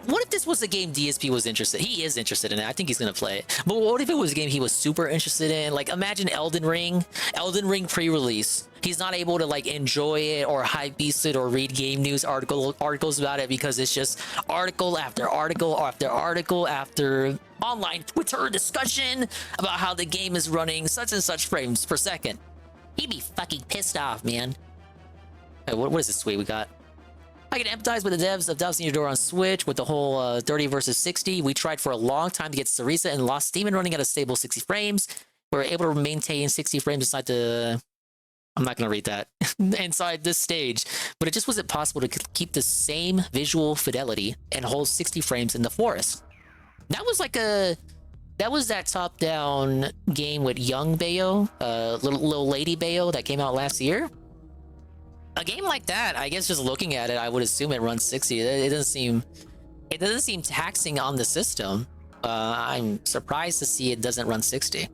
What if this was a game DSP was interested? He is interested in it. I think he's gonna play it. But what if it was a game he was super interested in? Like, imagine Elden Ring pre-release. He's not able to like enjoy it or hype beast it or read game news articles about it, because it's just article after article after article after online Twitter discussion about how the game is running such and such frames per second. He'd be fucking pissed off, man. Hey, what is this we got? I can empathize with the devs of Thousand Year Door on Switch with the whole 30 versus 60. We tried for a long time to get Sarisa and Lost Demon running at a stable 60 frames. We were able to maintain 60 frames inside the... I'm not going to read that. inside this stage. But it just wasn't possible to keep the same visual fidelity and hold 60 frames in the forest. That was like a... That was that top-down game with young Bayo, little lady Bayo that came out last year. A game like that, I guess just looking at it, I would assume it runs 60. It doesn't seem taxing on the system. I'm surprised to see it doesn't run 60.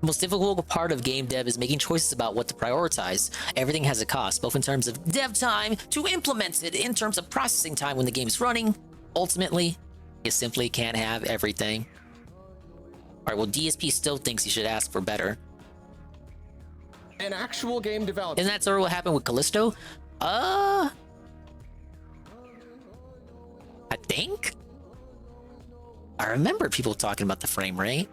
The most difficult part of game dev is making choices about what to prioritize. Everything has a cost, both in terms of dev time to implement it, in terms of processing time when the game's running. Ultimately, you simply can't have everything. All right, well, DSP still thinks you should ask for better. an actual game developer. Isn't that sort of what happened with Callisto? I think. I remember people talking about the frame rate.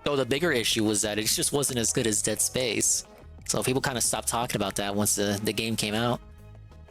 Though the bigger issue was that it just wasn't as good as Dead Space. So people kind of stopped talking about that once the game came out.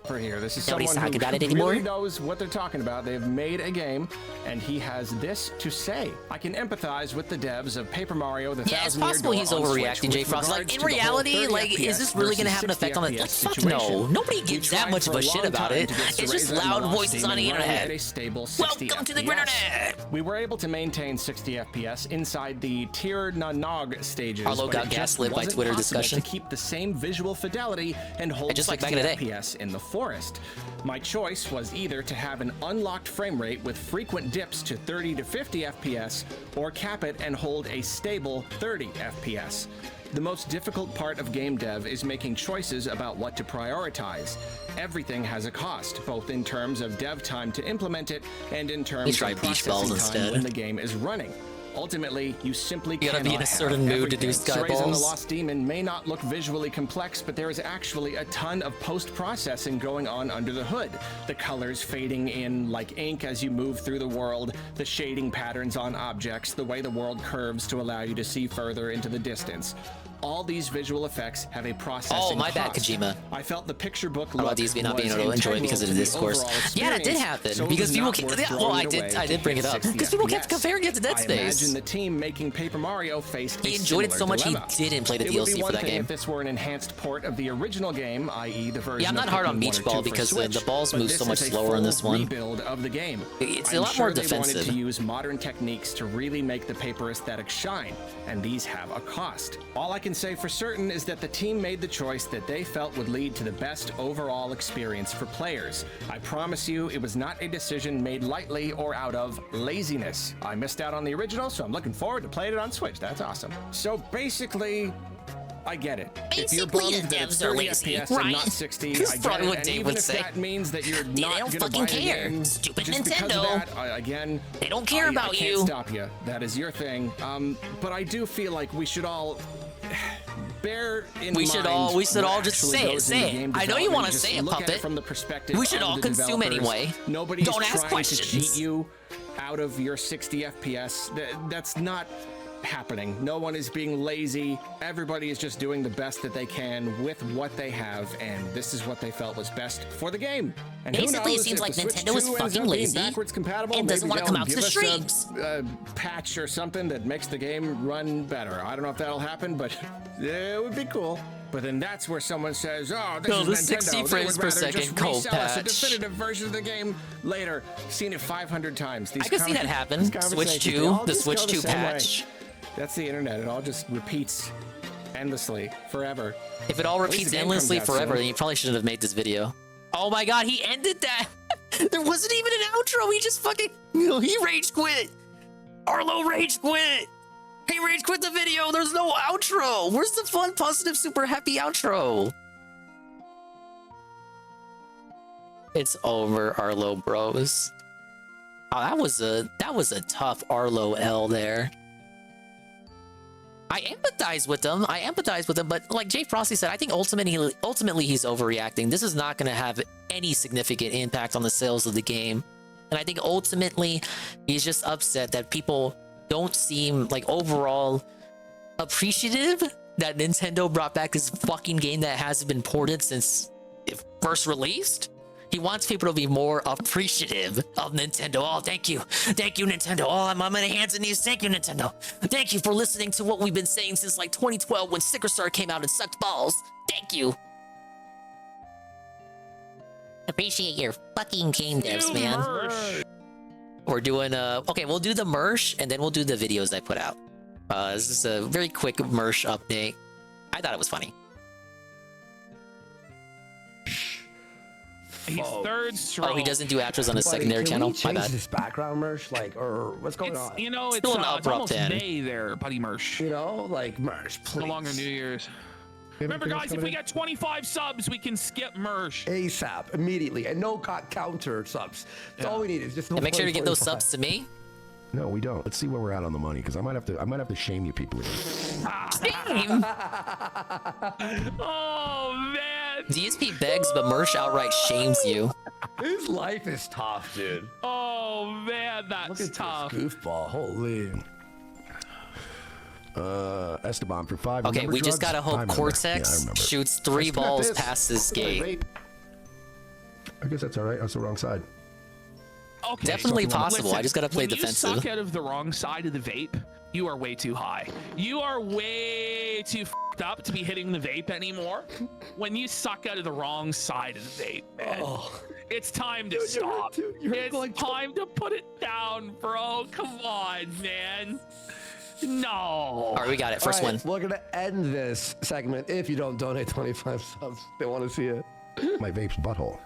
For here, this is Nobody's someone talking who about it anymore. really knows what they're talking about. They've made a game, and he has this to say. I can empathize with the devs of Paper Mario: The Yeah, it's Thousand Year possible Door he's on overreacting, Switch J with Frost. Like regards in to the whole reality, 30 like is this FPS really gonna versus have an effect on the? 60 Like fuck situation. no, nobody We gives that tried much for of a long shit about time it. to get It's just Cereza and loud Lost voices Demon on the running internet. at a stable 60 Welcome to the FPS. internet. We were able to maintain 60 FPS inside the Tir na Nog stages. Arlo but got it just gaslit by wasn't Twitter possible discussion. to keep the same visual fidelity and hold just like 60 back in the day. FPS in the forest. My choice was either to have an unlocked frame rate with frequent dips to 30 to 50 FPS, or cap it and hold a stable 30 FPS. The most difficult part of game dev is making choices about what to prioritize. Everything has a cost, both in terms of dev time to implement it and in terms try of beach balls processing time instead. when the game is running. Ultimately, you simply You gotta be in cannot a certain have mood to do everything. sky Cereza and the balls. Lost Demon may not look visually complex, but there is actually a ton of post-processing going on under the hood. The colors fading in like ink as you move through the world, the shading patterns on objects, the way the world curves to allow you to see further into the distance. All these visual effects have a processing Oh, my bad, cost. Kojima. I felt the picture book How about these not being able to enjoy because of the discourse? Yeah, that did happen because people. I did bring it up because people kept comparing it to Dead I Space. imagine the team making Paper Mario faced He enjoyed it so much he didn't play the It would be DLC for one that thing game. If this were an enhanced port of the original game, i.e., the version. Yeah, I'm not of hard on Pikmin Beach 1 or Ball 2 for because the Switch, balls but move this so much is a slower in this full one. Rebuild of the game. It's I'm a lot sure more they defensive. wanted to use modern techniques to really make the paper aesthetic shine, and these have a cost. All I can say for certain is that the team made the choice that they felt would lead to the best overall experience for players. I promise you, it was not a decision made lightly or out of laziness. I missed out on the original, so I'm looking forward to playing it on Switch. That's awesome. So basically, I get it. If you're Basically, bummed the that it's devs are 30 lazy, FPS right? and not 60, That's I get probably it. what And Dave even would if say. that means that you're They not don't gonna fucking buy the care. game, Stupid just because of Nintendo. that, again, They don't care about I can't you. stop you. That is your thing. But I do feel like we should all bear in We mind should all just what say actually it, goes say into it. game I know you development. wanna Just say it, look at Puppet. from the perspective We should of all the consume developers. anyway. Nobody Don't is ask trying questions. to cheat you out of your 60 FPS. That's not happening. No one is being lazy. Everybody is just doing the best that they can with what they have, and this is what they felt was best for the game. And who Basically, it knows seems if like the Switch Nintendo is 2 ends fucking up being lazy backwards compatible, and doesn't maybe wanna come they'll out to give the us streams. a patch or something that makes the game run better. I don't know if that'll happen, but it would be cool. But then that's where someone says, "Oh, this No, is the Nintendo. 60 They frames would per rather second just code resell us a patch." definitive version of the game later." Seen it 500 times. These I could see that happen. these Switch conversations, 2, they all the just Switch go the 2 same way. patch. That's the internet. It all just repeats endlessly, forever. If it all At least repeats the game endlessly comes out forever, soon. then you probably shouldn't have made this video. Oh my god, he ended that! There wasn't even an outro, he just fucking... he rage quit! Arlo rage quit! He rage quit the video, there's no outro! Where's the fun, positive, super happy outro? It's over, Arlo bros. Oh, that was a tough Arlo L there. I empathize with them. But like Jay Frosty said, I think ultimately he's overreacting. This is not going to have any significant impact on the sales of the game. And I think ultimately he's just upset that people don't seem like overall appreciative that Nintendo brought back this fucking game that hasn't been ported since it first released. He wants people to be more appreciative of Nintendo. Oh, thank you, Nintendo. Oh, I'm on my hands and knees. Thank you, Nintendo. Thank you for listening to what we've been saying since like 2012 when Sticker Star came out and sucked balls. Thank you. Appreciate your fucking game devs, man. Mersh. We're doing okay, we'll do the merch and then we'll do the videos I put out. This is a very quick merch update. I thought it was funny. He's third strong. Oh, he doesn't do outros on his Buddy, secondary can channel? we My change bad. this background merch, like, or what's going on? You know, it's Still an it's abrupt almost end. May there, buddy Mersh. You know, like merch, please. No longer New Year's. Remember, Anything else guys, if coming we in? get 25 subs, we can skip Mersh. ASAP, immediately, and no counter subs. That's all we need is just. And make sure to get those 25. subs to me. No, we don't. Let's see where we're at on the money, because I might have to shame you people here. Same. Oh man. DSP begs, but Mersh outright shames you. His life is tough, dude. Oh man, that's Look at tough. This goofball, holy. Esteban for 5. Okay, Remember we just drugs? gotta I hope remember. Cortex Yeah, I remember. shoots 3 Let's get balls this. past this gate. I guess that's all right. That's the wrong side. Okay. Definitely possible. Listen, I just gotta play when defensive. you suck out of the wrong side of the vape, you are way too high. You are way too f***ed up to be hitting the vape anymore. When you suck out of the wrong side of the vape, man, it's time to stop. It's time to put it down, bro. Come on, man. No. All right, we got it. First All win. right, we're gonna end this segment if you don't donate 25 subs. They want to see it. My vape's butthole.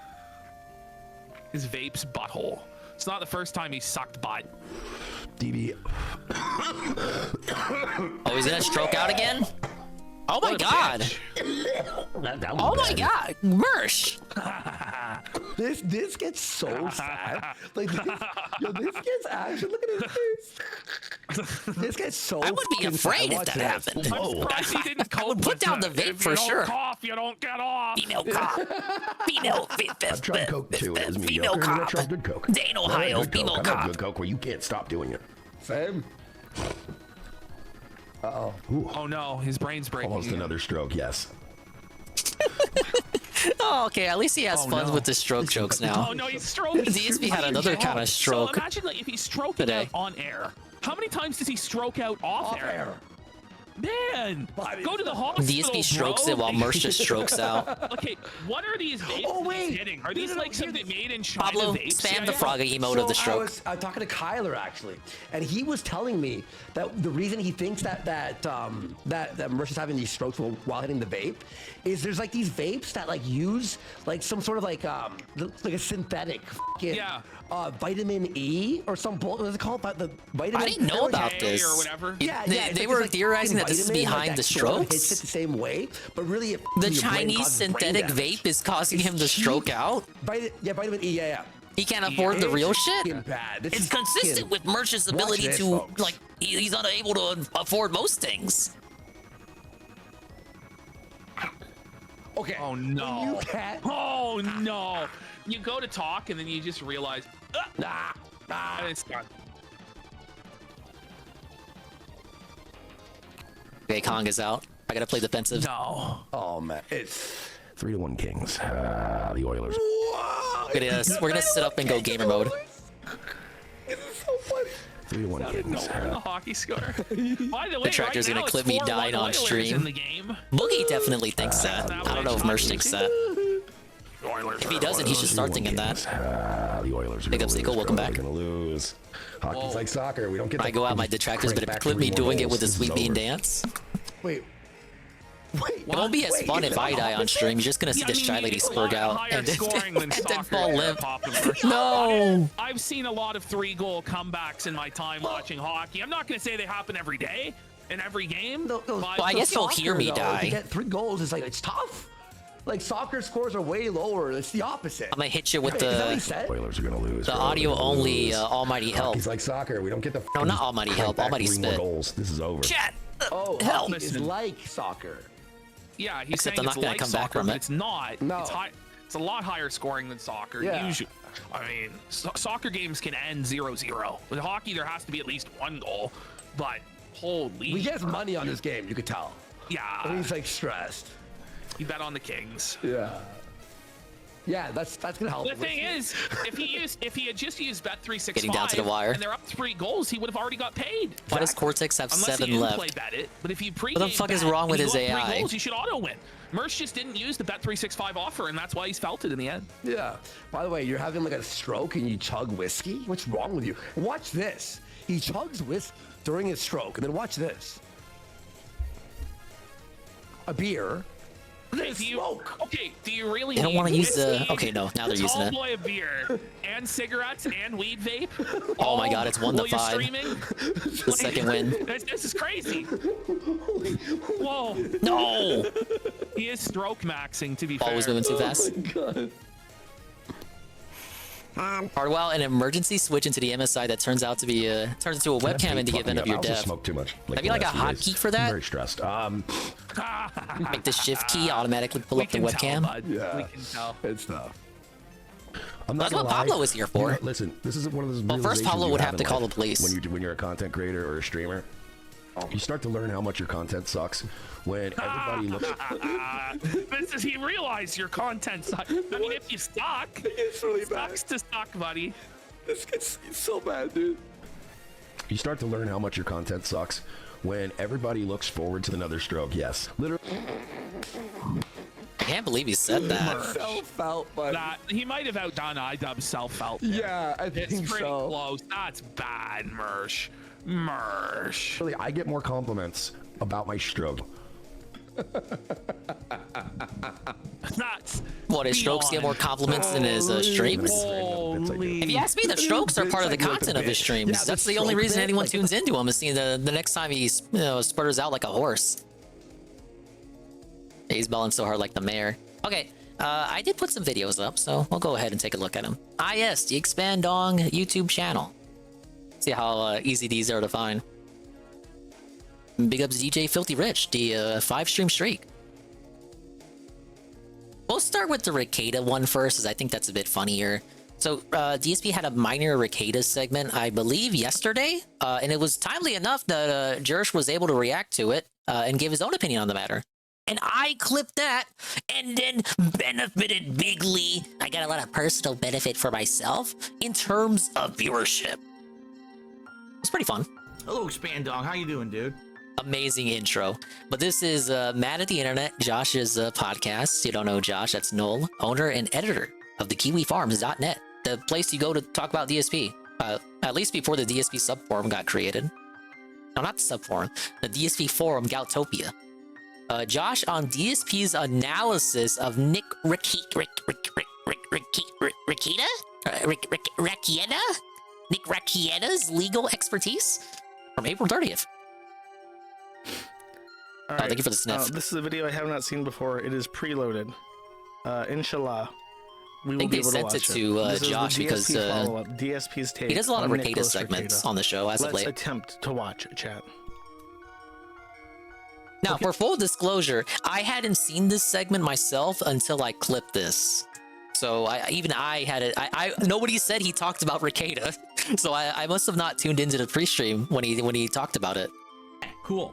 His vape's butthole. It's not the first time he sucked butt. DB. Oh, he's gonna stroke out again? Oh my god. Oh my god. Mersh. This gets so sad. Like, this gets action. Look at his face. This gets so. I would be afraid if that happened. I would put down the vape for sure. Cough, you don't get off. Female cop. Female I've tried Coke too. It was female mediocre. I cop. tried good Coke. Dane, Ohio. Good Coke. Female I've had cop. good Coke where you can't stop doing it. Same. Uh-oh. Ooh. Oh no, his brain's breaking. Almost another stroke, yes. Oh, okay. At least he has fun with the stroke jokes now. Oh no, he's stroking. DSP had another kind of stroke. So imagine like if he's stroking out on air. How many times does he stroke out off air? Man, go to the hospital. DSP strokes bro. it while Mersh just strokes out. Okay, what are these vapes he's hitting? Are these like something made in China Pablo, vapes? spam the froggy emote of the stroke. I was talking to Kyler actually, and he was telling me that the reason he thinks that Mersh is having these strokes while hitting the vape is there's like these vapes that like use like some sort of like a synthetic vitamin E or some bull. What is it called? The vitamin. I didn't know about this. Or whatever. They were theorizing that this is behind the strokes. Hits it the same way, but really the Chinese synthetic vape is causing him to stroke out. Vitamin E. Yeah. He can't afford the real shit. It's consistent with Merch's ability this, to folks. like. He's unable to afford most things. Okay. Oh no. You can't. Oh no. You go to talk and then you just realize, and it's done. Okay, Kong is out. I gotta play defensive. No. Oh man, it's 3-1 Kings. The Oilers. We're gonna sit up and go gamer mode. This is so funny. 3-1 Kings. The hockey score. By the way, The tractor's right gonna now, clip it's me 4-1 dying on Oilers stream. in the game. Boogie definitely thinks that. I don't know if Mersh thinks that. If he doesn't, he should start thinking that. The Oilers. Big up, Seiko. Welcome back. Gonna lose. Hockey's like soccer. We don't get. When I go out, my detractors better clip me doing it with a sweet bean dance. Wait. It won't be as fun if I die on stream. You're just gonna see this shy lady spurg out and then fall limp. No. I've seen a lot of 3-goal comebacks in my time watching hockey. I'm not gonna say they happen every day in every game. But Well, I guess you'll hear me die. To get 3 goals is like it's tough. Like soccer scores are way lower. It's the opposite. I'm gonna hit you with Is that what he the said? Oilers are gonna lose. the audio only almighty help. Hockey's like soccer. We don't get the. No, not almighty help. Almighty 3 more spit. goals. This is over. Chat. Oh, Help. hockey is like soccer. Yeah, he's Except saying I'm not it's gonna like come back soccer, from but it. it's not. No. It's a lot higher scoring than soccer. Yeah. Usually, I mean, soccer games can end 0-0. With hockey, there has to be at least 1 goal. But holy, We get money on this game. You could tell. yeah, And he's like stressed. you bet on the Kings. Yeah. Yeah, that's gonna help. The thing is, if he had just used Bet365 Getting down to the wire. and they're up 3 goals, he would have already got paid. Why does Cortex have Unless 7 you left? play bet it, but if you pre What the fuck is wrong with his AI? 3 goals, you should auto win. Mersh just didn't use the Bet365 offer, and that's why he's felt it in the end. Yeah. By the way, you're having like a stroke and you chug whiskey? What's wrong with you? Watch this. He chugs whiskey during his stroke, and then watch this. A beer. Okay, do you really They don't need want to use the. whiskey, Okay, no, now they're a using tall it. boy of beer, and cigarettes, and weed vape? Oh my god, it's 1 to while you're 5. streaming? The second win. This is crazy. Whoa. No! He is stroke maxing, to be fair. Always moving too fast. God. Hardwell, an emergency switch into the MSI that turns out to be turns into a webcam in the event of your death. Smoke too much. Have you like a hotkey for that? I'm very stressed. Make the shift key automatically pull up the webcam. Yeah, we can tell. It's tough. That's what Pablo is here for. You know, listen, this is one of those. Well, first Pablo realizations would you have to in call life the police. when you're a content creator or a streamer. You start to learn how much your content sucks when everybody looks. This is he realized your content sucks. I mean, if you suck, it's really bad. Sucks to suck, buddy. It's so bad, dude. You start to learn how much your content sucks when everybody looks forward to another stroke. Yes, literally. I can't believe he said that. Self-felt, but He might have outdone iDubbbz self-felt. Yeah, I think it's pretty so. close. That's bad, Mersh. Really, I get more compliments about my stroke. That's what, his strokes get more compliments than his streams? If you ask me, the strokes are part of the content of his streams. Yeah, That's the the only stroke reason bit, anyone like- tunes into him is seeing the next time he sputters out like a horse. He's belling so hard like the mayor. Okay, I did put some videos up, so we'll go ahead and take a look at them. Yes, the Expand Dong YouTube channel. See how easy these are to find. Big ups DJ Filthy Rich, the 5-stream streak. We'll start with the Ricada one first, as I think that's a bit funnier. So DSP had a minor Ricada segment, I believe, yesterday, and it was timely enough that Jerish was able to react to it and give his own opinion on the matter. And I clipped that and then benefited bigly. I got a lot of personal benefit for myself in terms of viewership. It's pretty fun. Hello, Expand Dong. How you doing, dude? Amazing intro. But this is Mad at the Internet, Josh's podcast. You don't know Josh, that's Noel, owner and editor of the KiwiFarms.net, the place you go to talk about DSP. At least before the DSP subforum got created. No, not the subforum, the DSP forum, Galtopia. Josh on DSP's analysis of Nick Rekieta? Nick Rakieta's legal expertise from April 30th. All right. Thank you for the sniff. This is a video I have not seen before. It is preloaded. Inshallah, we will be able to watch it. I think they sent it to This is Josh the because DSP follow-up, DSP's take. he does a lot of on Ricada Nicholas segments Ricada. on the show as of Let's late. attempt to watch it, chat. Now, for full disclosure, I hadn't seen this segment myself until I clipped this. So I had it. Nobody said he talked about Ricada, so I must have not tuned into the pre-stream when he talked about it. Cool.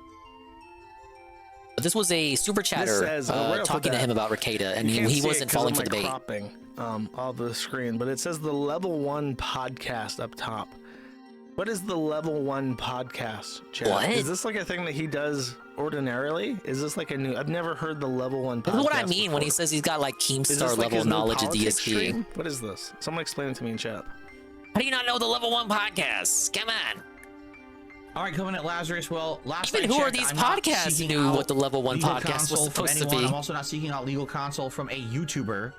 But this was a super chatter This says, right off talking the to him bat, about Ricada, and you can't he see it wasn't 'cause falling of for the my bait. cropping of the screen, but it says the Level 1 podcast up top. What is the Level 1 podcast, chat? What? Is this like a thing that he does ordinarily? Is this like a new... I've never heard the Level 1 podcast This is what I mean before. when he says he's got like Is Keemstar this like level his new knowledge of politics DSP. stream? What is this? Someone explain it to me in chat. How do you not know the Level 1 podcast? Come on. All right, Covenant Lazarus. Well, last Even I who are checked, these I'm not podcasts seeking knew out what the Level 1 legal podcast was counsel from supposed to anyone. be. I'm also not seeking out legal counsel from a YouTuber.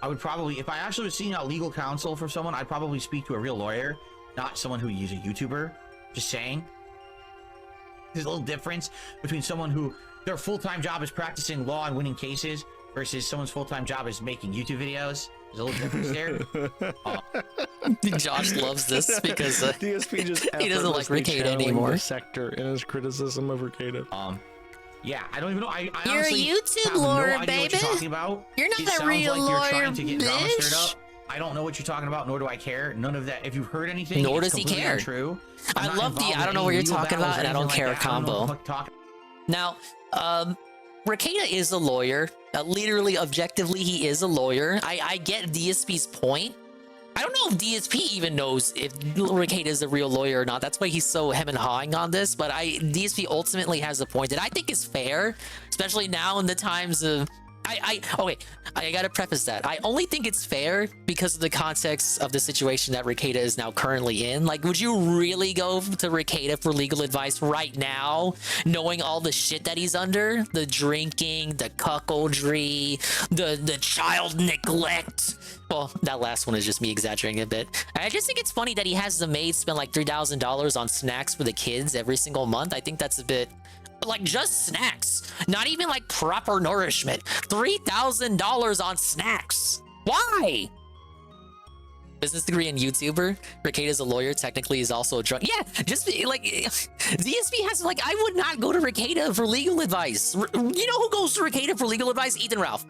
I would probably, if I actually was seeking out legal counsel from someone, I'd probably speak to a real lawyer, not someone who uses a YouTuber. Just saying. There's a little difference between someone who their full-time job is practicing law and winning cases versus someone's full-time job is making YouTube videos. There's a little difference there. Josh loves this because DSP just he doesn't like effortlessly Ricada channeling anymore. the sector in his criticism of Ricada. Yeah, I don't even know. I You're a honestly YouTube have no lawyer, idea what baby. you're talking about. You're not It a sounds real like you're lawyer, trying to get drama stirred bitch. up. I don't know what you're talking about, nor do I care. None of that. If you've heard anything, Nor it's does he completely care. Untrue. I love the I don't know what you're talking about and I don't care combo. Now, Ricada is a lawyer. Literally, objectively, he is a lawyer. I get DSP's point. I don't know if DSP even knows if Ricada is a real lawyer or not. That's why he's so hem and hawing on this. But DSP ultimately has a point that I think is fair, especially now in the times of. Okay, I gotta preface that. I only think it's fair because of the context of the situation that Ricada is now currently in. Like, would you really go to Ricada for legal advice right now, knowing all the shit that he's under? The drinking, the cuckoldry, the child neglect. Well, that last one is just me exaggerating a bit. I just think it's funny that he has the maid spend like $3,000 on snacks for the kids every single month. I think that's a bit... Like, just snacks. Not even, like, proper nourishment. $3,000 on snacks. Why? business degree and YouTuber. Rekeda's a lawyer. Technically, he's also a drunk. Yeah, just like DSP has like. I would not go to Rekeda for legal advice. You know who goes to Rekeda for legal advice? Ethan Ralph.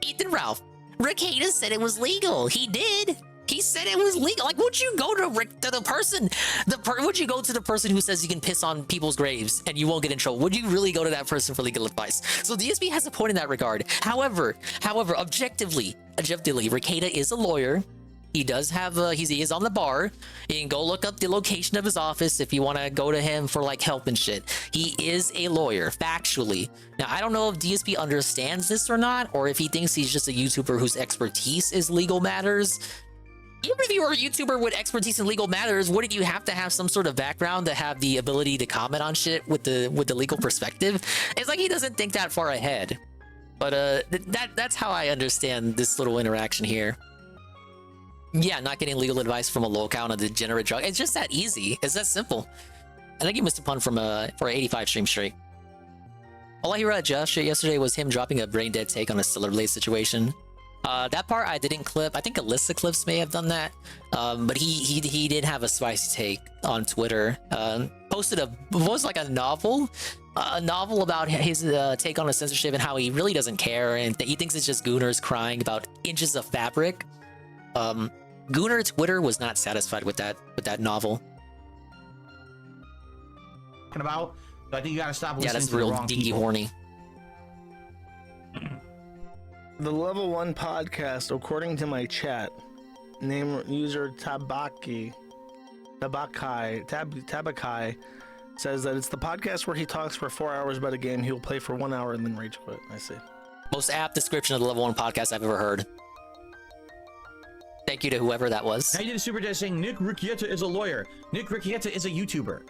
Ethan Ralph. Rekeda said it was legal. He did. He said it was legal. Like, would you go to the person? Would you go to the person who says you can piss on people's graves and you won't get in trouble? Would you really go to that person for legal advice? So DSP has a point in that regard. However, objectively, Rekeda is a lawyer. He does have he is on the bar. You can go look up the location of his office if you want to go to him for like help and shit. He is a lawyer, factually. Now, I don't know if DSP understands this or not, or if he thinks he's just a YouTuber whose expertise is legal matters. Even if you were a YouTuber with expertise in legal matters, wouldn't you have to have some sort of background to have the ability to comment on shit with the legal perspective? It's like he doesn't think that far ahead. But that's how I understand this little interaction here. Yeah, not getting legal advice from a locale on a degenerate drug. It's just that easy. It's that simple. I think he missed a pun for an 85 stream streak. All I heard at Josh yesterday was him dropping a brain dead take on a Stellar Blade situation. That part I didn't clip. I think Alyssa Clips may have done that. But he did have a spicy take on Twitter. Posted a novel about his take on a censorship and how he really doesn't care and he thinks it's just Gooners crying about inches of fabric. Gooner Twitter was not satisfied with that novel. About, so I think you gotta stop listening. Yeah, that's to real the wrong dingy people. horny. The Level 1 podcast, according to my chat, name user Tabakai, says that it's the podcast where he talks for 4 hours about a game he will play for 1 hour and then rage quit. I see. Most apt description of the Level 1 podcast I've ever heard. Thank you to whoever that was. I did a super chat saying Nick Riccietta is a lawyer. Nick Riccietta is a YouTuber.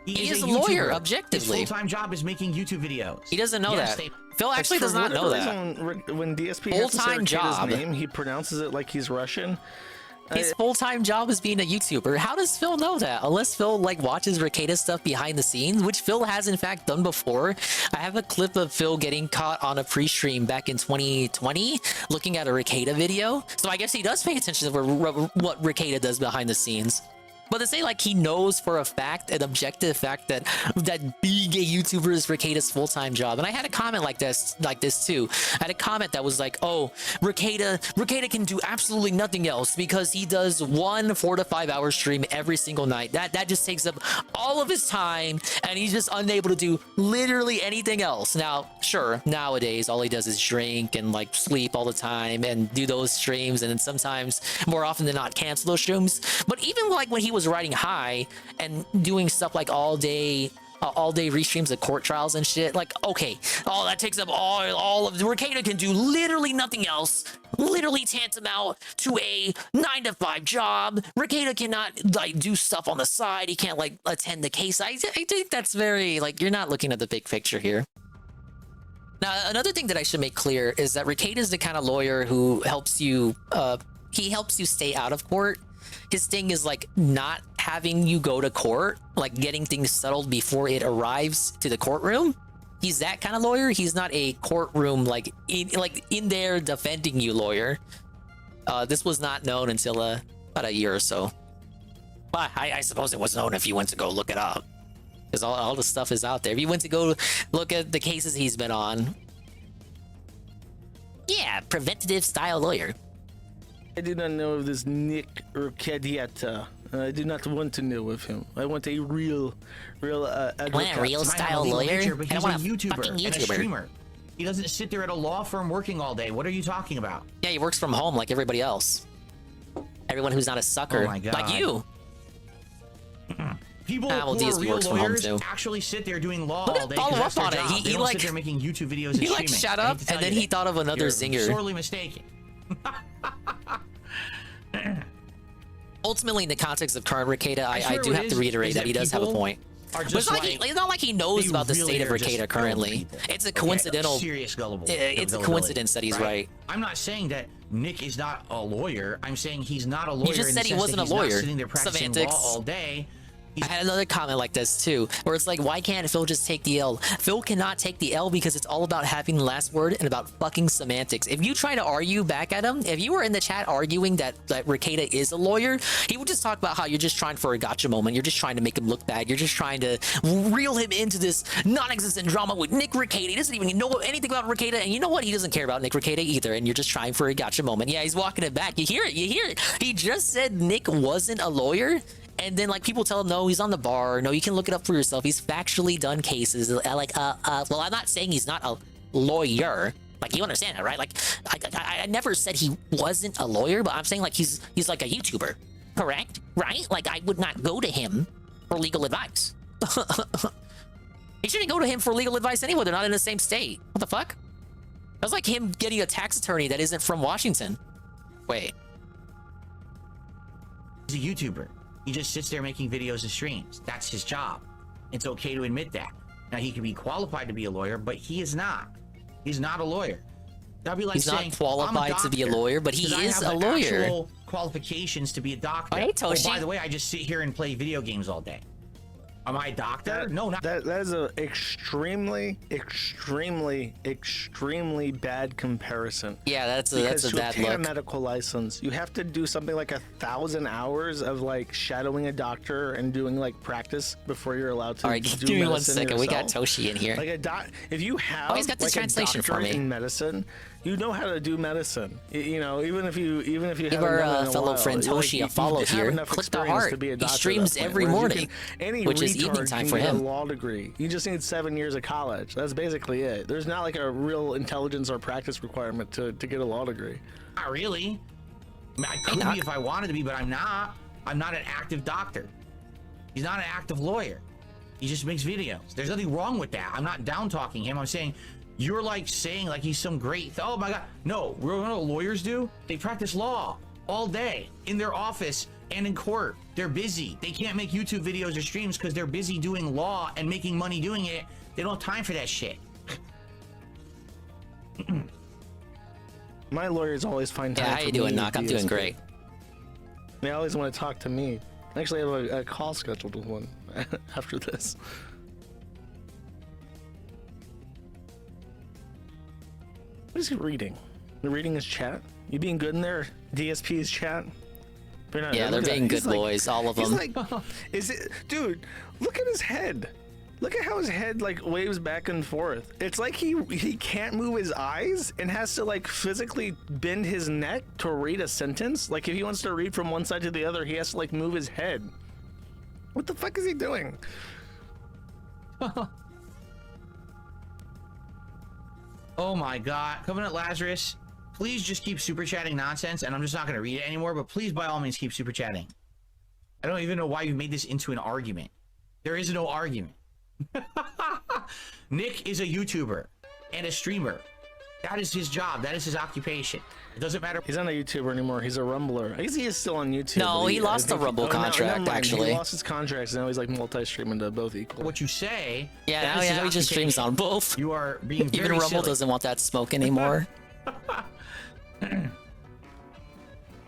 He is a lawyer, objectively. His full-time job is making YouTube videos. He doesn't know that. Phil actually does not know that. When DSP has to say Full-time job. Rekeda's name, he pronounces it like he's Russian. His full-time job is being a YouTuber. How does Phil know that? Unless Phil like watches Rekeda stuff behind the scenes, which Phil has in fact done before. I have a clip of Phil getting caught on a pre-stream back in 2020 looking at a Rekeda video. So I guess he does pay attention to what Rekeda does behind the scenes. But to say like he knows for a fact, an objective fact that being a YouTuber is Rekeda's full-time job, and I had a comment like this too. I had a comment that was like, "Oh, Rekeda can do absolutely nothing else because he does one 4 to 5 hour stream every single night. That just takes up all of his time, and he's just unable to do literally anything else." Now, sure, nowadays all he does is drink and like sleep all the time and do those streams, and then sometimes more often than not cancel those streams. But even like when he was riding high and doing stuff like all day restreams of court trials and shit, like, okay, that takes up all of Rekeda can do literally nothing else, literally tantamount to a 9 to 5 job. Rekeda cannot like do stuff on the side. He can't like attend the case. I think that's very like, you're not looking at the big picture here. Now, another thing that I should make clear is that Rekeda is the kind of lawyer who helps you stay out of court. His thing is like not having you go to court, like getting things settled before it arrives to the courtroom. He's that kind of lawyer. He's not a courtroom like in there defending you lawyer. This was not known until about a year or so. But I suppose it was known if you went to go look it up, because all the stuff is out there. If you went to go look at the cases he's been on, yeah, preventative style lawyer. I do not know of this Nick Riccietta. I do not want to know of him. I want a real advocate. A real style lawyer? But he's a YouTuber and a streamer. He doesn't sit there at a law firm working all day. What are you talking about? Yeah, he works from home like everybody else. Everyone who's not a sucker, oh my God. like you. People who are real lawyers actually sit there doing law all day. Follow up on it. He don't sit there making YouTube videos and he streaming. like shut up, and then he thought of another zinger. Sorely mistaken. Ultimately, in the context of current Rekeda, I do have to reiterate that he does have a point. But it's not like he knows about the state of Rekeda currently. It's a coincidental. It's a coincidence that he's right. I'm not saying that Nick is not a lawyer. I'm saying he's not a lawyer. You just said he wasn't a lawyer. Sitting there practicing law all day. I had another comment like this too, where it's like, why can't Phil just take the L? Phil cannot take the L because it's all about having the last word and about fucking semantics. If you try to argue back at him, if you were in the chat arguing that Rekieta is a lawyer, he would just talk about how you're just trying for a gotcha moment. You're just trying to make him look bad. You're just trying to reel him into this non-existent drama with Nick Rekieta. He doesn't even know anything about Rekieta, and you know what? He doesn't care about Nick Rekieta either, and you're just trying for a gotcha moment. Yeah, he's walking it back. You hear it. You hear it. He just said Nick wasn't a lawyer. And then, like, people tell him, no, he's on the bar. No, you can look it up for yourself. He's factually done cases. Well, I'm not saying he's not a lawyer. Like, you understand that, right? Like, I never said he wasn't a lawyer, but I'm saying, like, he's like a YouTuber, correct? Right? Like, I would not go to him for legal advice. He shouldn't go to him for legal advice anyway. They're not in the same state. What the fuck? That's like him getting a tax attorney that isn't from Washington. Wait. He's a YouTuber. He just sits there making videos and streams. That's his job. It's okay to admit that. Now, he can be qualified to be a lawyer, but he is not. He's not a lawyer. That'd be like he's saying, not qualified to be a lawyer, but he is a lawyer. Actual qualifications to be a doctor. Hey, Toshi. Oh, by the way, I just sit here and play video games all day. Am I a doctor? No, not. That is an extremely bad comparison. Yeah, that's a bad look. Because to obtain a look. medical license, you have to do something like 1,000 hours of like shadowing a doctor and doing like practice before you're allowed to. All right, do give me 1 medicine second. We got yourself. Toshi in here. Like if you have he's got the like translation a doctorate for me. in medicine, you know how to do medicine. You know, even if you Give haven't our done it in a fellow while, friend like, Toshi a follow you have here. enough Click the experience heart. to be a He doctor at streams that point, every whereas you morning, can- any which is evening retard time can for get him. a law degree. You just need 7 years of college. That's basically it. There's not like a real intelligence or practice requirement to get a law degree. Not really. I mean, I could be if I wanted to be, but I'm not. I'm not an active doctor. He's not an active lawyer. He just makes videos. There's nothing wrong with that. I'm not down talking him. I'm saying you're like saying like he's some great. Oh my god. No, you know what lawyers do? They practice law all day in their office and in court. They're busy. They can't make YouTube videos or streams because they're busy doing law and making money doing it. They don't have time for that shit. My lawyers always find time. Yeah, how for you doing, me Knock? with I'm doing DSP. great. They always want to talk to me. I actually have a call scheduled with one after this. What is he reading? They're reading his chat? You being good in there? DSP's chat? Yeah, they're being good boys, all of them. He's like, is it, dude? Look at his head. Look at how his head like waves back and forth. It's like he can't move his eyes and has to like physically bend his neck to read a sentence. Like if he wants to read from one side to the other, he has to like move his head. What the fuck is he doing? Oh my god. Covenant Lazarus, please just keep super chatting nonsense, and I'm just not going to read it anymore, but please by all means keep super chatting. I don't even know why you made this into an argument. There is no argument. Nick is a YouTuber and a streamer. That is his job. That is his occupation. It doesn't matter. He's not a YouTuber anymore. He's a Rumbler. I guess he is still on YouTube. No, but he lost the Rumble contract, never mind. actually. He lost his contract, so now he's like multi-streaming to both equal. What you say? Yeah, that now is his he just streams on occupation. both. You are being very Even Rumble silly. doesn't want that smoke anymore.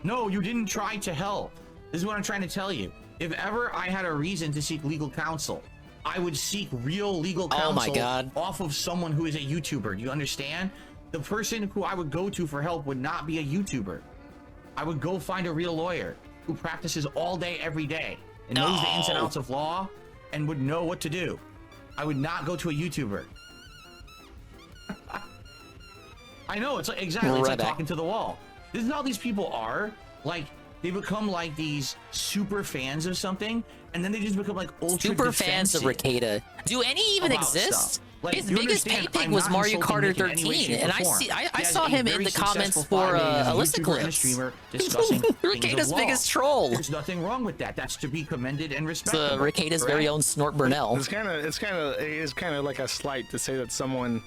No, you didn't try to help. This is what I'm trying to tell you. If ever I had a reason to seek legal counsel, I would seek real legal counsel Oh my God. off of someone who is a YouTuber. Do you understand? The person who I would go to for help would not be a YouTuber. I would go find a real lawyer who practices all day, every day, and knows the ins and outs of law and would know what to do. I would not go to a YouTuber. I know, it's like, exactly, it's like talking to the wall. This is how these people are. Like, they become like these super fans of something, and then they just become like ultra Super fans of defensive Rekieta. Do any even about exist? stuff. Like, His you biggest pay understand, pig I'm was not Mario insulting Kart Nick in any way, 13, shape, and or form. I He has saw a him in very the comments successful for following as a Alyssa YouTuber and a Clips. streamer discussing things of Rekieta's law. biggest troll. There's nothing wrong with that. That's to be commended and It's respected. Rekieta's very own Snort Burnell. It's kind of like a slight to say that someone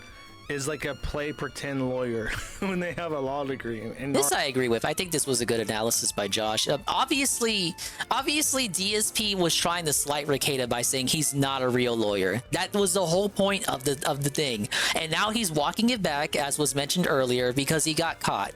is like a play pretend lawyer when they have a law degree. And This I agree with. I think this was a good analysis by Josh. Obviously, DSP was trying to slight Rekieta by saying he's not a real lawyer. That was the whole point of the thing. And now he's walking it back, as was mentioned earlier, because he got caught.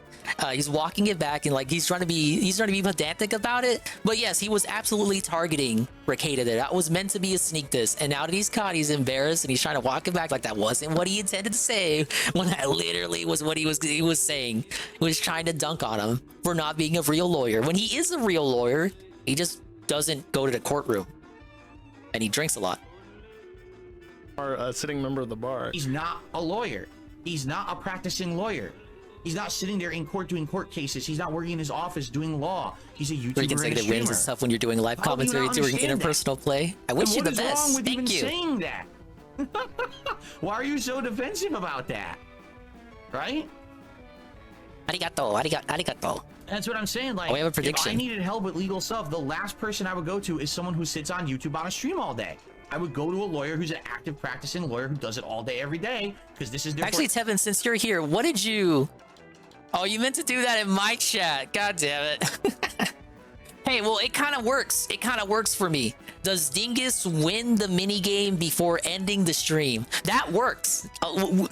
He's walking it back and like he's trying to be pedantic about it. But yes, he was absolutely targeting Rekieta there. That was meant to be a sneak diss. And now that he's caught, he's embarrassed and he's trying to walk it back like that wasn't what he intended to say. When that literally was what he was saying. He was trying to dunk on him for not being a real lawyer. When he is a real lawyer, he just doesn't go to the courtroom. And he drinks a lot. Or sitting member of the bar. He's not a lawyer. He's not a practicing lawyer. He's not sitting there in court doing court cases. He's not working in his office doing law. He's a YouTuber. Consecutive wins and stuff when you're doing live commentary during interpersonal play. I wish you the best. What is wrong with Thank even you. saying that? Why are you so defensive about that? Right? Arigato. That's what I'm saying. Like, we have a if prediction. I needed help with legal stuff, the last person I would go to is someone who sits on YouTube on a stream all day. I would go to a lawyer who's an active practicing lawyer who does it all day, every day, because this is their Actually, Tevin, since you're here, what did you... Oh, you meant to do that in my chat. God damn it. Hey, well, it kind of works. It kind of works for me. Does Dingus win the minigame before ending the stream? That works.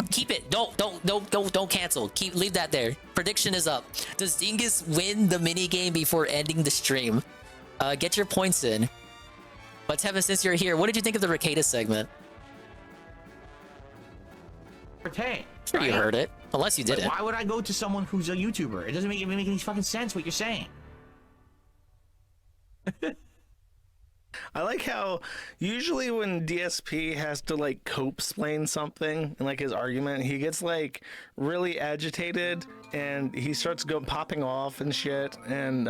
Keep it. Don't cancel. Leave that there. Prediction is up. Does Dingus win the minigame before ending the stream? Get your points in. But Tevin, since you're here, what did you think of the Rekieta segment? Hey, Sure, you heard it. Unless you didn't. Why would I go to someone who's a YouTuber? It doesn't make any fucking sense what you're saying. I like how usually when DSP has to like cope-splain something in like his argument, he gets like really agitated and he starts popping off and shit and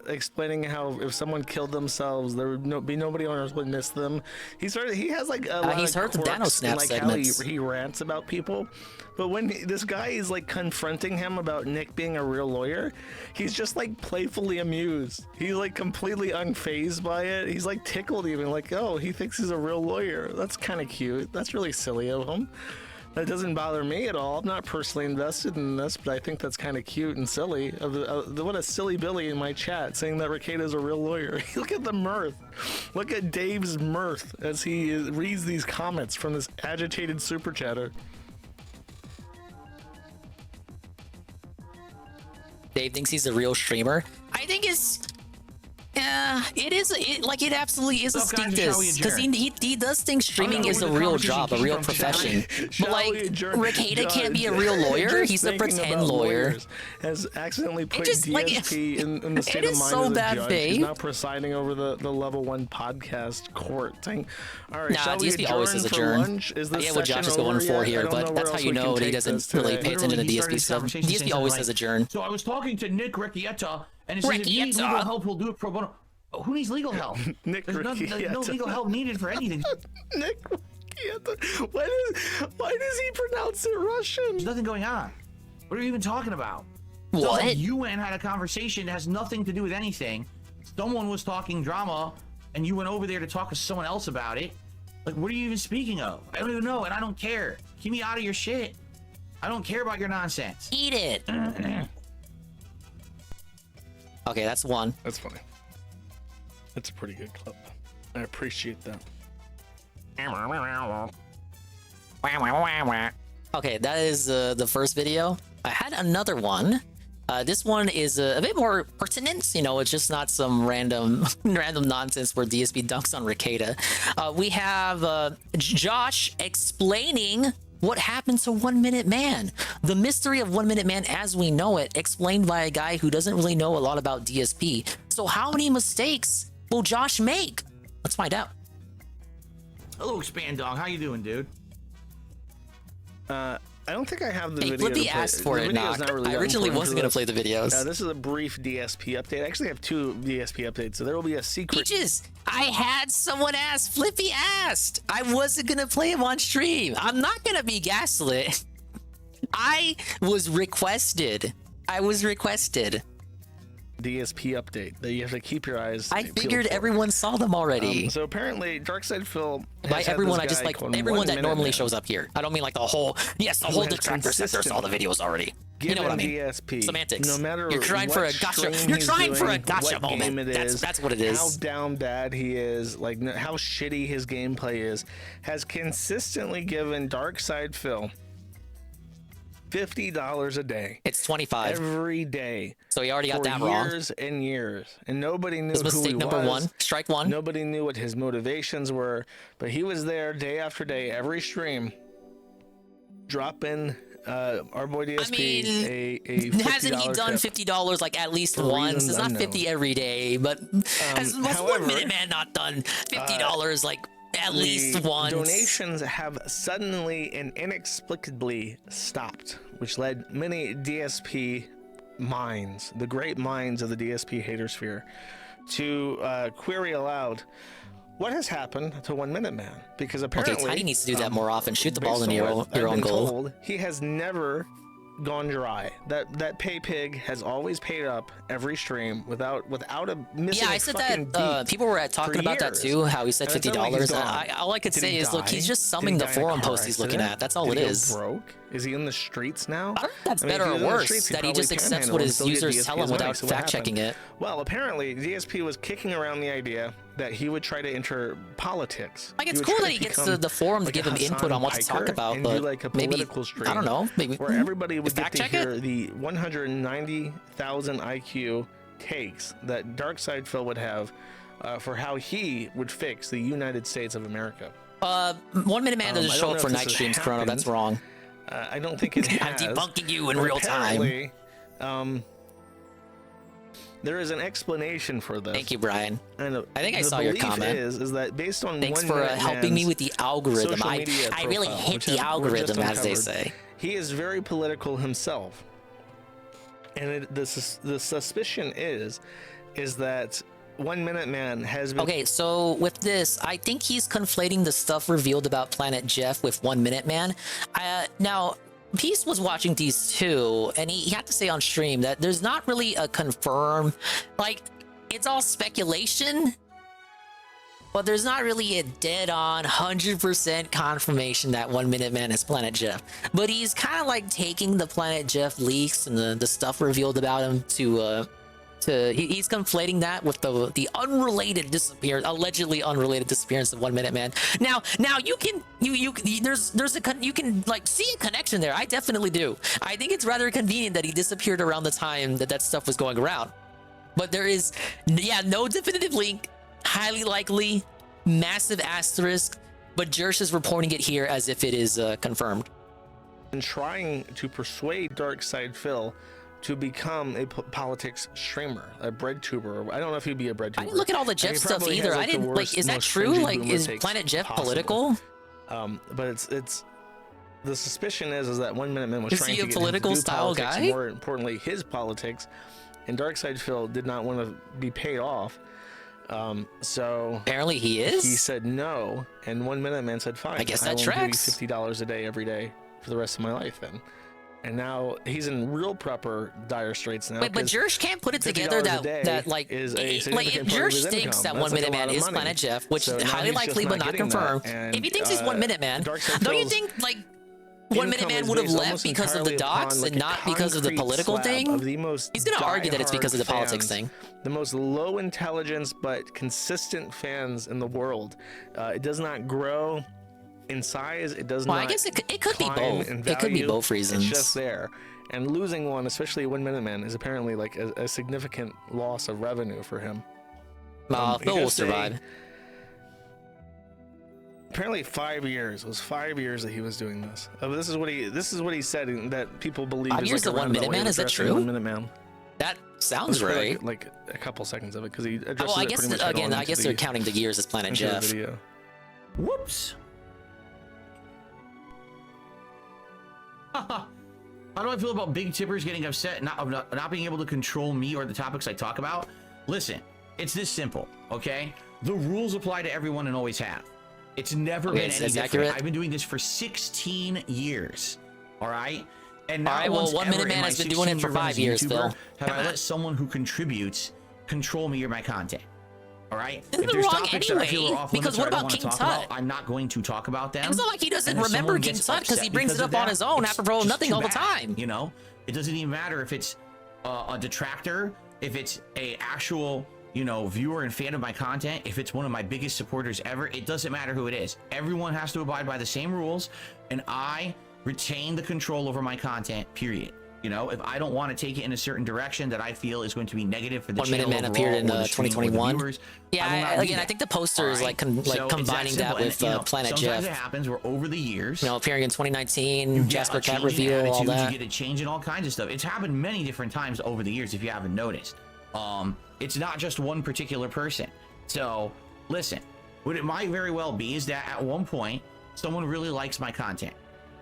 explaining how if someone killed themselves, there would be nobody on earth would miss them. He has like a lot he's of heard the Dano quirks Snap in, like segments. how he rants about people. But when this guy is like confronting him about Nick being a real lawyer, he's just like playfully amused. He's like completely unfazed by it. He's like tickled even, like, oh, he thinks he's a real lawyer. That's kind of cute. That's really silly of him. That doesn't bother me at all. I'm not personally invested in this, but I think that's kind of cute and silly. What a silly Billy in my chat saying that Rekieta is a real lawyer. Look at the mirth. Look at Dave's mirth as he reads these comments from this agitated super chatter. Dave thinks he's a real streamer. I think it's... it absolutely is a stink diss. Because he does think streaming is a real job, a real profession. But like, Rekieta can't be a real lawyer. He's a pretend lawyer. Has accidentally put just, DSP in the state it of is mind so as a bad, judge. Dave. He's now presiding over the level 1 podcast court thing. All right, Nah, shall we DSP always adjourn says for adjourn. lunch? Is this Yeah, what Josh session is going over for yet? here, I don't but know that's where how else you we know can that he take doesn't this really today. pay attention to He started DSP his stuff. conversation saying DSP always something says like, adjourn. So I was talking to Nick Rekieta, and it says if he needs legal help, he'll do it pro bono. Who needs legal help? Nick There's no Rekieta. legal help needed for anything. Nick Rekieta. Why does he pronounce it Russian? There's nothing going on. What are you even talking about? What? So you went and had a conversation that has nothing to do with anything. Someone was talking drama, and you went over there to talk to someone else about it. Like, what are you even speaking of? I don't even know, and I don't care. Keep me out of your shit. I don't care about your nonsense. Eat it. Okay, that's one. That's funny. That's a pretty good clip. I appreciate that. Okay, that is the first video. I had another one. This one is a bit more pertinent. You know, it's just not some random nonsense where DSP dunks on Rekieta. We have Josh explaining what happened to 1 Minute Man. The mystery of 1 Minute Man as we know it, explained by a guy who doesn't really know a lot about DSP. So how many mistakes will Josh make? Let's find out. Hello, Expand Dog. How you doing, dude? I don't think I have the Hey, video. Flippy asked for it, Knock. I originally wasn't going to play the videos. This is a brief DSP update. I actually have 2 DSP updates, so there will be a secret. Peaches, I had someone ask. Flippy asked. I wasn't going to play him on stream. I'm not going to be gaslit. I was requested. DSP update that you have to keep your eyes. I figured everyone saw them already. So apparently, Darkside Phil. By everyone, I just like everyone that normally shows up here. I don't mean like the whole. Yes, the whole detractor sector saw the videos already. You know what I mean? DSP, Semantics. No matter you're trying for a gotcha. You're trying for a gotcha moment. That's what it is. How down bad he is, like how shitty his gameplay is, has consistently given Darkside Phil $50 a day. It's 25 every day. So he already got for that wrong. Years and years, and nobody knew His who mistake he number was. 1. Strike 1. Nobody knew what his motivations were, but he was there day after day, every stream, dropping our boy DSP a $50 hasn't he done tip $50 like at least for once? reasons It's not unknown. 50 every day, but has however, 1 Minute Man not done $50 like at least once? Donations have suddenly and inexplicably stopped, which led many DSP minds, the great minds of the DSP hater sphere, to query aloud what has happened to 1 Minute Man, because apparently Tiny needs to do that more often. Shoot the ball in based your on own, what your I've own been goal. told, he has never gone dry. That pay pig has always paid up every stream without a missing. Yeah, I a said fucking that. beat People were talking for about that years. too. How he said And it's not like he's $50. gone. All I could Did say he is, look, die? he's just Did summing he the die in a forum car posts he's looking accident? at. That's all Did it he go is. broke? Is he in the streets now? I don't know if that's I mean, better if or he was in the worse. streets, That he probably just accepts panhandle what and his still get users DSP's tell him money. without So what fact checking happened? it. Well, apparently DSP was kicking around the idea that he would try to enter politics. Like, it's would cool try that to he gets become the forum to like give a him input on what to Hassan talk about, and but do like a maybe, political stream. I don't know, maybe where everybody would get fact to check hear it? the 190,000 IQ takes that Darkside Phil would have for how he would fix the United States of America. 1 Minute Man doesn't I show don't up know for if this night has streams, Chrono. That's happened. wrong. I don't think it I'm has. debunking you in but real time. apparently, there is an explanation for this. Thank you, Brian. And I think I the saw your belief comment. Is that based on Thanks 1 for Minute helping me Man's with the algorithm. social I media really profile, hit which the we've just algorithm, as they uncovered, say. He is very political himself, and the suspicion is that 1 Minute Man has been. Okay, so with this, I think he's conflating the stuff revealed about Planet Jeff with 1 Minute Man. Now, Peace was watching these too, and he had to say on stream that there's not really a confirmed, like, it's all speculation, but there's not really a dead-on 100% confirmation that 1 Minute Man is Planet Jeff. But he's kind of like taking the Planet Jeff leaks and the stuff revealed about him he's conflating that with the unrelated disappearance, allegedly unrelated disappearance of 1 Minute Man. Now you can like see a connection there. I definitely do. I think it's rather convenient that he disappeared around the time that stuff was going around. But there is, no definitive link. Highly likely, massive asterisk. But Jersh is reporting it here as if it is confirmed. And trying to persuade Darkside Phil to become a politics streamer, a bread tuber. I don't know if he'd be a bread tuber. I didn't look at all the Jeff He stuff probably either. has, I didn't the like. worst, Is that most true? cringy Like, boomer is takes Planet Jeff possible. political? But it's the suspicion is that 1 Minute Man was Is trying he to a get political him to do style politics, guy? More importantly, his politics, and Darkside Phil did not want to be paid off. So apparently he is. He said no, and 1 Minute Man said fine. I guess that will tracks. give you $50 a day every day for the rest of my life then. And now he's in real proper dire straits now. Wait, but 'cause Jersh can't put it together $50 a that day like is a if significant part of Jersh his thinks income. that That's 1 like a Minute lot Man of is money. Planet Jeff, which So is now highly he's just likely but not getting that. confirmed. And, If he thinks he's 1 Minute Man, Darkside don't you Phil's think like 1 Minute income Man is would have based left almost because of the entirely docs upon, and like, not because of the concrete political slab thing? of the most He's gonna argue that it's because of the diehard politics fans, thing. The most low intelligence but consistent fans in the world. It does not grow in size. It does Well, not. I guess it could be climb both. in It could be value. both reasons. It's just there. And losing one, especially 1 Minute Man, is apparently like a significant loss of revenue for him. Phil will here's survive. Apparently 5 years. It was 5 years that he was doing this. This is what he said, and that people believe 5 is years like of 1 Minute Man? Is that true? 1 Minute Man. That sounds Let's put, right. Like a couple seconds of it because he addresses Well, I it guess pretty much head again, on I into guess they're counting the years as Planet into the Jeff. video. Whoops. How do I feel about big tippers getting upset not being able to control me or the topics I talk about? Listen, it's this simple, okay? The rules apply to everyone and always have. It's never been any different. accurate. I've been doing this for 16 years, all right? And now All right, well, once 1 ever Minute in Man my has been doing it 16 for year run 5 as a years, YouTuber, Phil. Have I let someone who contributes control me or my content? All right? Isn't If it there's wrong topics that I feel anyway? are off Because limits what or I don't about wanna King talk Tut? about, I'm not going to talk about them. It's not like he doesn't And if remember someone King gets Tut because upset he brings it because up of on that, his own it's after bro just nothing too all the bad, time. You know, it doesn't even matter if it's a detractor, if it's a actual, you know, viewer and fan of my content, if it's one of my biggest supporters ever. It doesn't matter who it is. Everyone has to abide by the same rules, and I retain the control over my content, period. You know, if I don't want to take it in a certain direction that I feel is going to be negative for the 1 Minute channel Man overall, appeared in or the stream, or the 2021. viewers, Yeah, I will not do again, I that. think the poster is like So it's combining that simple. with And, you know, Planet sometimes Jeff. it happens where over the years, You know, appearing in 2019, you get Jasper a Cat change in reveal, all attitudes, that. You get a change in all kinds of stuff. It's happened many different times over the years, if you haven't noticed. It's not just one particular person. So listen, what it might very well be is that at one point someone really likes my content,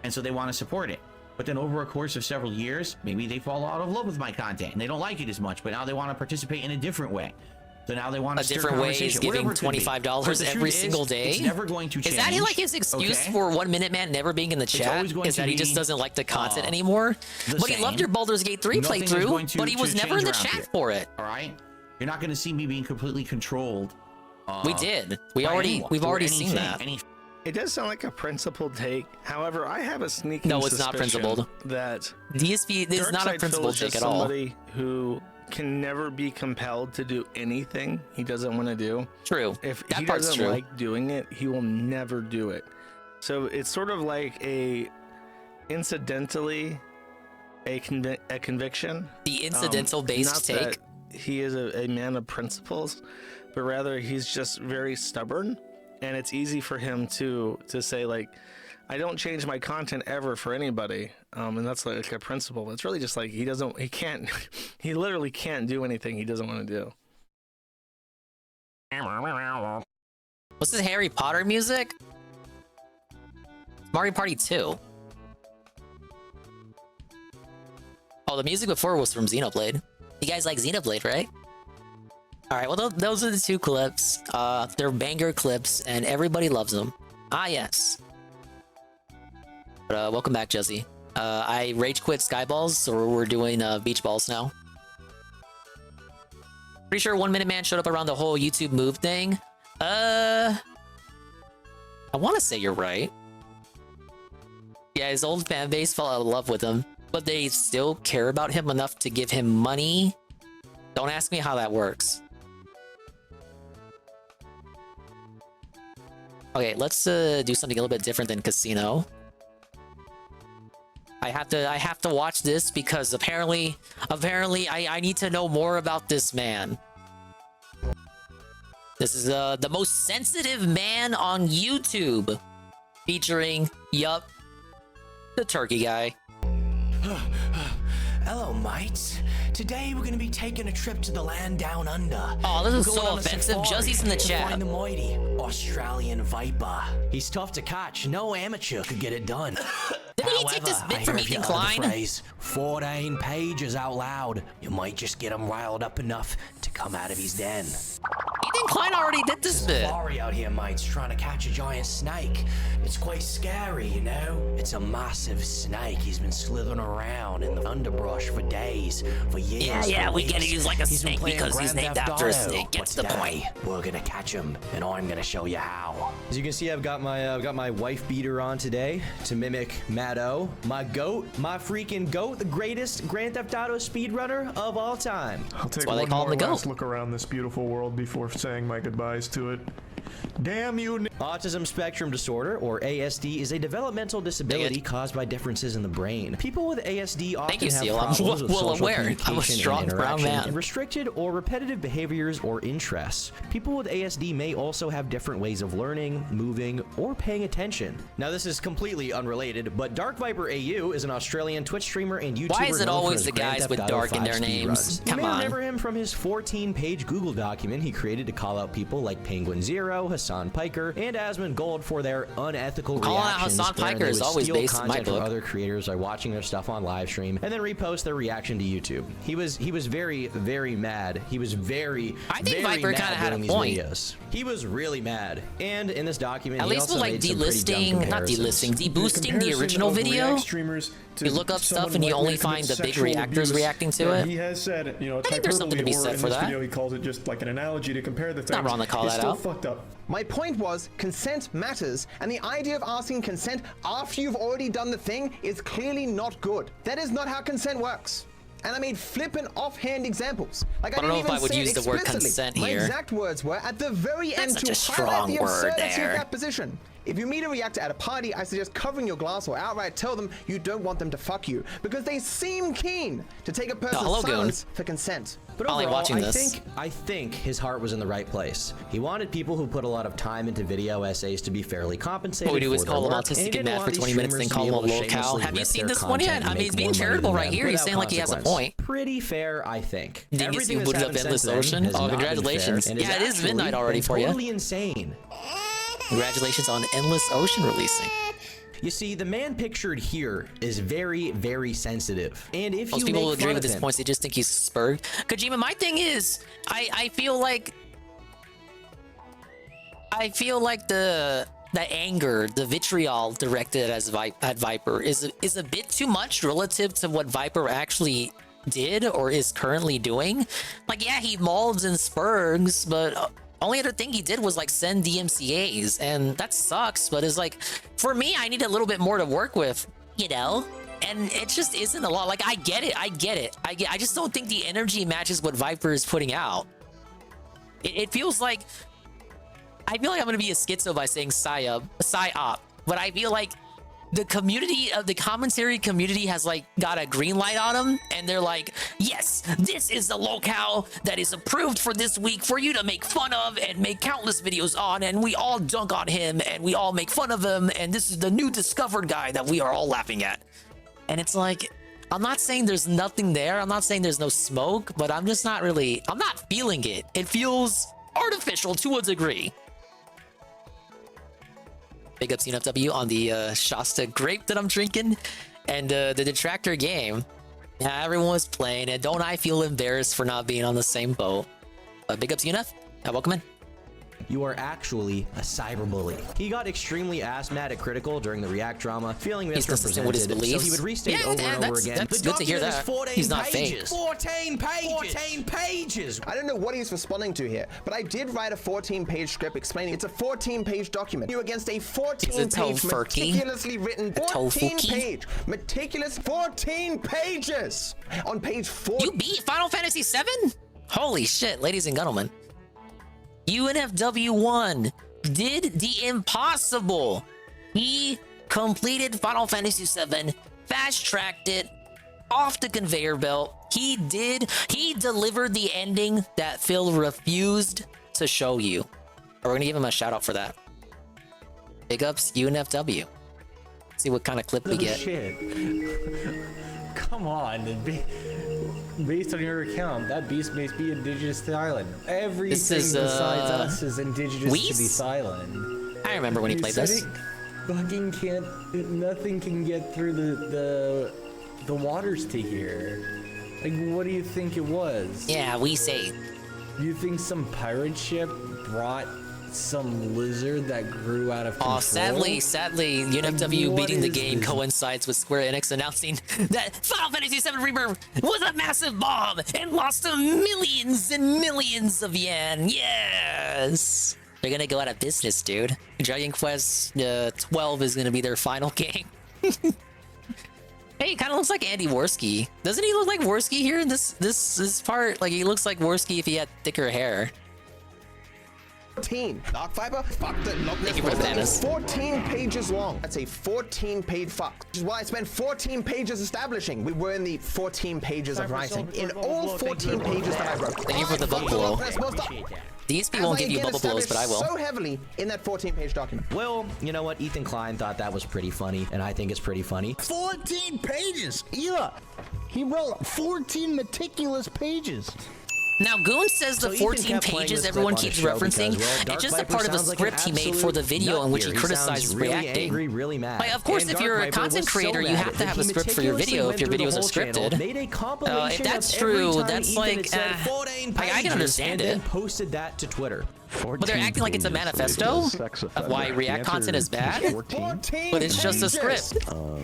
and so they want to support it. But then over a course of several years, maybe they fall out of love with my content and they don't like it as much, but now they want to participate in a different way. So now they want to A different way is giving $25 every single day. It's never going to change. Is that like his excuse okay? for 1 Minute Man never being in the chat? always going Is to that he be, just doesn't like the content anymore? the But he loved same. your Baldur's Gate 3 Nothing is going playthrough, but he was never in the change around chat here. for it. All right, you're not going to see me being completely controlled. We did. We've by already anyone, seen that. It does sound like a principled take. However, I have a sneaking No, it's not suspicion principled. that DSP is not a Darkside Phil principled is just take at all. somebody who can never be compelled to do anything he doesn't want to do. True. If That he part's doesn't true. like doing it, he will never do it. So it's sort of like incidentally a conviction. The incidental based not take. That he is a man of principles, but rather he's just very stubborn, and it's easy for him to say like, I don't change my content ever for anybody, and that's like a principle. It's really just like he literally can't do anything he doesn't want to do. What's this Harry Potter music? Mario Party 2. Oh, the music before was from Xenoblade. You guys like Xenoblade, right? Alright, well, those are the two clips. They're banger clips, and everybody loves them. Ah, yes. But, welcome back, Jesse. I rage quit Skyballs, so we're doing beach balls now. Pretty sure 1 Minute Man showed up around the whole YouTube move thing. I want to say you're right. Yeah, his old fan base fell out of love with him, but they still care about him enough to give him money. Don't ask me how that works. Okay, let's do something a little bit different than Casino. I have to watch this because apparently I need to know more about this man. This is the most sensitive man on YouTube, featuring the turkey guy. Hello, mates. Today we're gonna be taking a trip to the land down under. Oh, this is We're going so on a offensive. safari Jesse's in the to chat. Find the mighty Australian viper. He's tough to catch. No amateur could get it done. Didn't he take this bit from Ethan Klein? Phrase, 14 pages out loud. You might just get him riled up enough to come out of his den. Ethan Klein already did this bit. Safari out here, mates, trying to catch a giant snake. It's quite scary, you know? It's a massive snake. He's been slithering around in the underbrush for days, for years. Yeah, for we get weeks. it. He's like a He's been snake playing because he's Grand named Theft after a Auto, snake. Gets but the point. today, we're gonna catch him, and I'm gonna show you how. As you can see, I've got my wife beater on today to mimic Matt-O, my goat, my freaking goat, the greatest Grand Theft Auto speedrunner of all time. I'll take one more last look around this beautiful world before saying my goodbyes to it. Damn you! Autism spectrum disorder, or ASD, is a developmental disability caused by differences in the brain. People with ASD often have Seal. I'm problems with well social aware. I'm a communication strong and brown interaction, man. and restricted or repetitive behaviors or interests. People with ASD may also have different ways of learning, moving, or paying attention. Now, this is completely unrelated, but Dark Viper AU is an Australian Twitch streamer and YouTuber. Why is it known for always his the Grand guys Theft with Auto dark in 5 their names? speedruns. You Come may on. remember him from his 14-page Google document he created to call out people like Penguin Zero, Hassan Piker, and Asmund Gold for their unethical Calling out reactions. Hassan wherein Piker they is would always steal based in my content from book. other creators by watching their stuff on live stream and then repost their reaction to YouTube. He was very, very mad. He was very, I think very Viper mad kinda had a doing these point. videos. He was really mad. And in this document, At he least also with like made some pretty dumb delisting, not comparisons. delisting, deboosting the original video. You look up stuff and you only find the big reactors reacting to it. He has said, you know, it's I think there's something to be hyperbole, or said in for this that. video he calls it just like an analogy to compare the things. Not wrong to call it's that still out. fucked up. My point was, consent matters, and the idea of asking consent after you've already done the thing is clearly not good. That is not how consent works. And I made flippant offhand examples. Like I don't know didn't if even I would say use it the word explicitly. consent My here. exact words were at the very That's end such to a highlight strong the word absurdity there. of that position. If you meet a reactor at a party, I suggest covering your glass or outright tell them you don't want them to fuck you, because they seem keen to take a person's silence for consent. But overall, I think his heart was in the right place. He wanted people who put a lot of time into video essays to be fairly compensated. What we do is for call their him work, and he autistic and didn't mad want for 20 these minutes, then streamers call to him a be able little to cow. shamelessly Have you rip seen their this one yet? content I and mean, he's make being more money charitable than right them here. He's without saying like he has a consequence. point. Pretty fair, I think. Dingus, Everything you that's booted up happened Endless since then Ocean. has Oh, not been fair, congratulations. and Yeah, it is actually midnight already been for you. Totally insane. Congratulations on Endless Ocean releasing. You see, the man pictured here is very, very sensitive. And if Most you people make will agree fun with of his him, points. They just think he's spurred. Kojima, my thing is, I feel like the anger, the vitriol directed at Viper is a bit too much relative to what Viper actually did or is currently doing. Like, yeah, he molds and spurgs, but only other thing he did was like send DMCAs, and that sucks. But it's like, for me, I need a little bit more to work with, you know. And it just isn't a lot. Like, I get it. I just don't think the energy matches what Viper is putting out. It feels like, I feel like I'm gonna be a schizo by saying psyop, but I feel like the community of the commentary community has like got a green light on them, and they're like, yes, this is the locale that is approved for this week for you to make fun of and make countless videos on, and we all dunk on him and we all make fun of him, and this is the new discovered guy that we are all laughing at. And it's like, I'm not saying there's nothing there, I'm not saying there's no smoke, but I'm just not really, I'm not feeling it. It feels artificial to a degree. Big ups UNFW on the Shasta grape that I'm drinking, and the Detractor game. Yeah, everyone was playing it. Don't I feel embarrassed for not being on the same boat? Big ups UNF. Welcome in. you are actually a cyberbully. He got extremely ass-mad Critical during the React drama, feeling misrepresented, with his so beliefs. he would restate over and over again. That's good to hear that. 14 He's not pages. fake. 14 pages! 14 pages! I don't know what he's responding to here, but I did write a 14-page script explaining it's a 14-page document. You against a 14-page meticulously written 14-page meticulous 14 pages on page 4. You beat Final Fantasy VII? Holy shit, ladies and gentlemen. UNFW won, did the impossible. He completed Final Fantasy VII, fast-tracked it, off the conveyor belt. He delivered the ending that Phil refused to show you. We're gonna give him a shout out for that. Big ups, UNFW. See what kind of clip we get. Shit. Come on, based on your account, that beast may be indigenous to the island. Everything besides us is indigenous to the island. I remember when he played this. Fucking nothing can get through the waters to here. Like, what do you think it was? Yeah, we say. You think some pirate ship brought some lizard that grew out of control? Oh, sadly, UNFW Like, beating the game coincides with Square Enix announcing that Final Fantasy VII Rebirth was a massive bomb and lost them millions and millions of yen. Yes! They're gonna go out of business, dude. Dragon Quest 12 is gonna be their final game. Hey, he kind of looks like Andy Worski. Doesn't he look like Worski here in this part? Like, he looks like Worski if he had thicker hair. 14. Dark Fiber? Fuck the Thank you for the bananas. 14 pages long. That's a 14-page fuck. Which is why I spent 14 pages establishing. We were in the 14 pages of writing. In all 14 pages that I wrote. Thank you for the bubble blow. These people won't give you bubble blows, but I will. So heavily in that 14-page document. Well, you know what? Ethan Klein thought that was pretty funny, and I think it's pretty funny. 14 pages! Yeah! He wrote 14 meticulous pages. Now, Goon says the 14 pages everyone keeps referencing, it's just a part of a script he made for the video in which he criticized reacting. Angry, really mad. Like, of course, if you're a content creator, you have to have a script for your video if your videos are scripted. If that's true, that's like, I can understand it. And posted that to Twitter. But they're acting like it's a manifesto of why React content is bad, but it's just a script.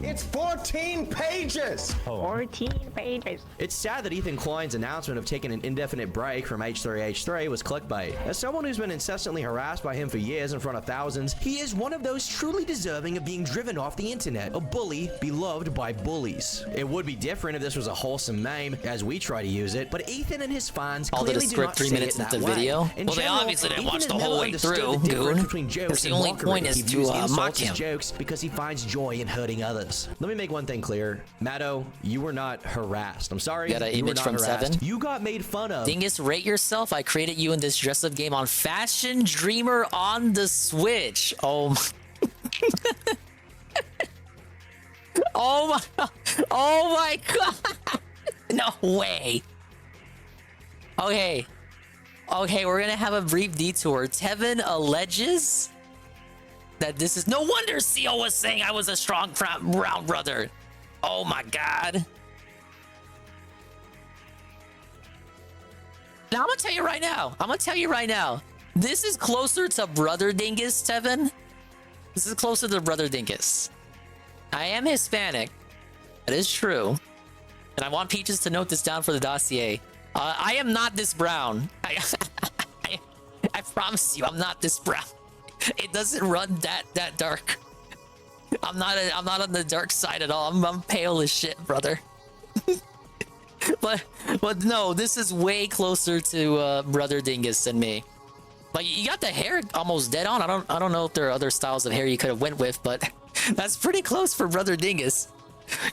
It's 14 pages! 14 pages. It's sad that Ethan Klein's announcement of taking an indefinite break from H3H3 was clickbait. As someone who's been incessantly harassed by him for years in front of thousands, he is one of those truly deserving of being driven off the internet. A bully beloved by bullies. It would be different if this was a wholesome meme, as we try to use it, but Ethan and his fans All did a clearly do not script 3 see minutes it into that the video? way. In Well, they general, obviously didn't didn't watch the whole way through, dude. Because the only point is to mock him. Jokes because he finds joy in hurting others. Let me make one thing clear. Matto, you were not harassed. I'm sorry. You got an you were image not from harassed. 7? You got made fun of. Dingus, rate yourself. I created you in this dress-up game on Fashion Dreamer on the Switch. Oh my... Oh my god. No way. Okay, we're gonna have a brief detour. Tevin alleges that this is... No wonder CO was saying I was a strong brown brother. Oh my god. Now I'm gonna tell you right now. This is closer to Brother Dingus, Tevin. This is closer to Brother Dingus. I am Hispanic. That is true. And I want Peaches to note this down for the dossier. I am not this brown. I promise you, I'm not this brown. It doesn't run that dark. I'm not on the dark side at all. I'm pale as shit, brother. but no, this is way closer to Brother Dingus than me. Like, you got the hair almost dead on. I don't know if there are other styles of hair you could have went with, but that's pretty close for Brother Dingus.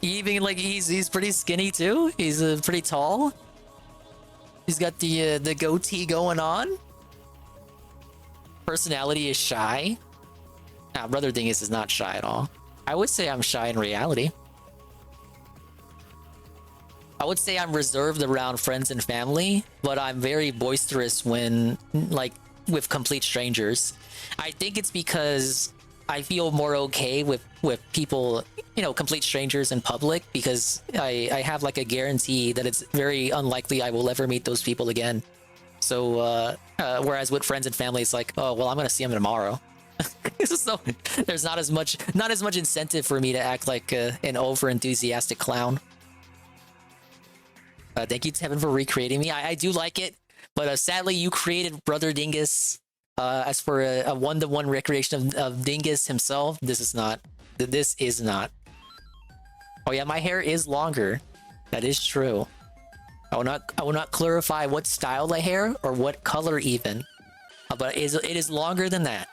Even like he's pretty skinny too. He's pretty tall. He's got the goatee going on. Personality is shy. Nah, Brother Dingus is not shy at all. I would say I'm shy in reality. I would say I'm reserved around friends and family, but I'm very boisterous when, like, with complete strangers. I think it's because I feel more okay with people, you know, complete strangers in public, because I have like a guarantee that it's very unlikely I will ever meet those people again. So whereas with friends and family, it's like, oh well, I'm gonna see them tomorrow. So there's not as much incentive for me to act like an over enthusiastic clown. Thank you, Tevin, for recreating me. I do like it, but sadly you created Brother Dingus. As for a one-to-one recreation of Dingus himself, this is not. Oh yeah, my hair is longer. That is true. I will not clarify what style of hair or what color even, but it is longer than that.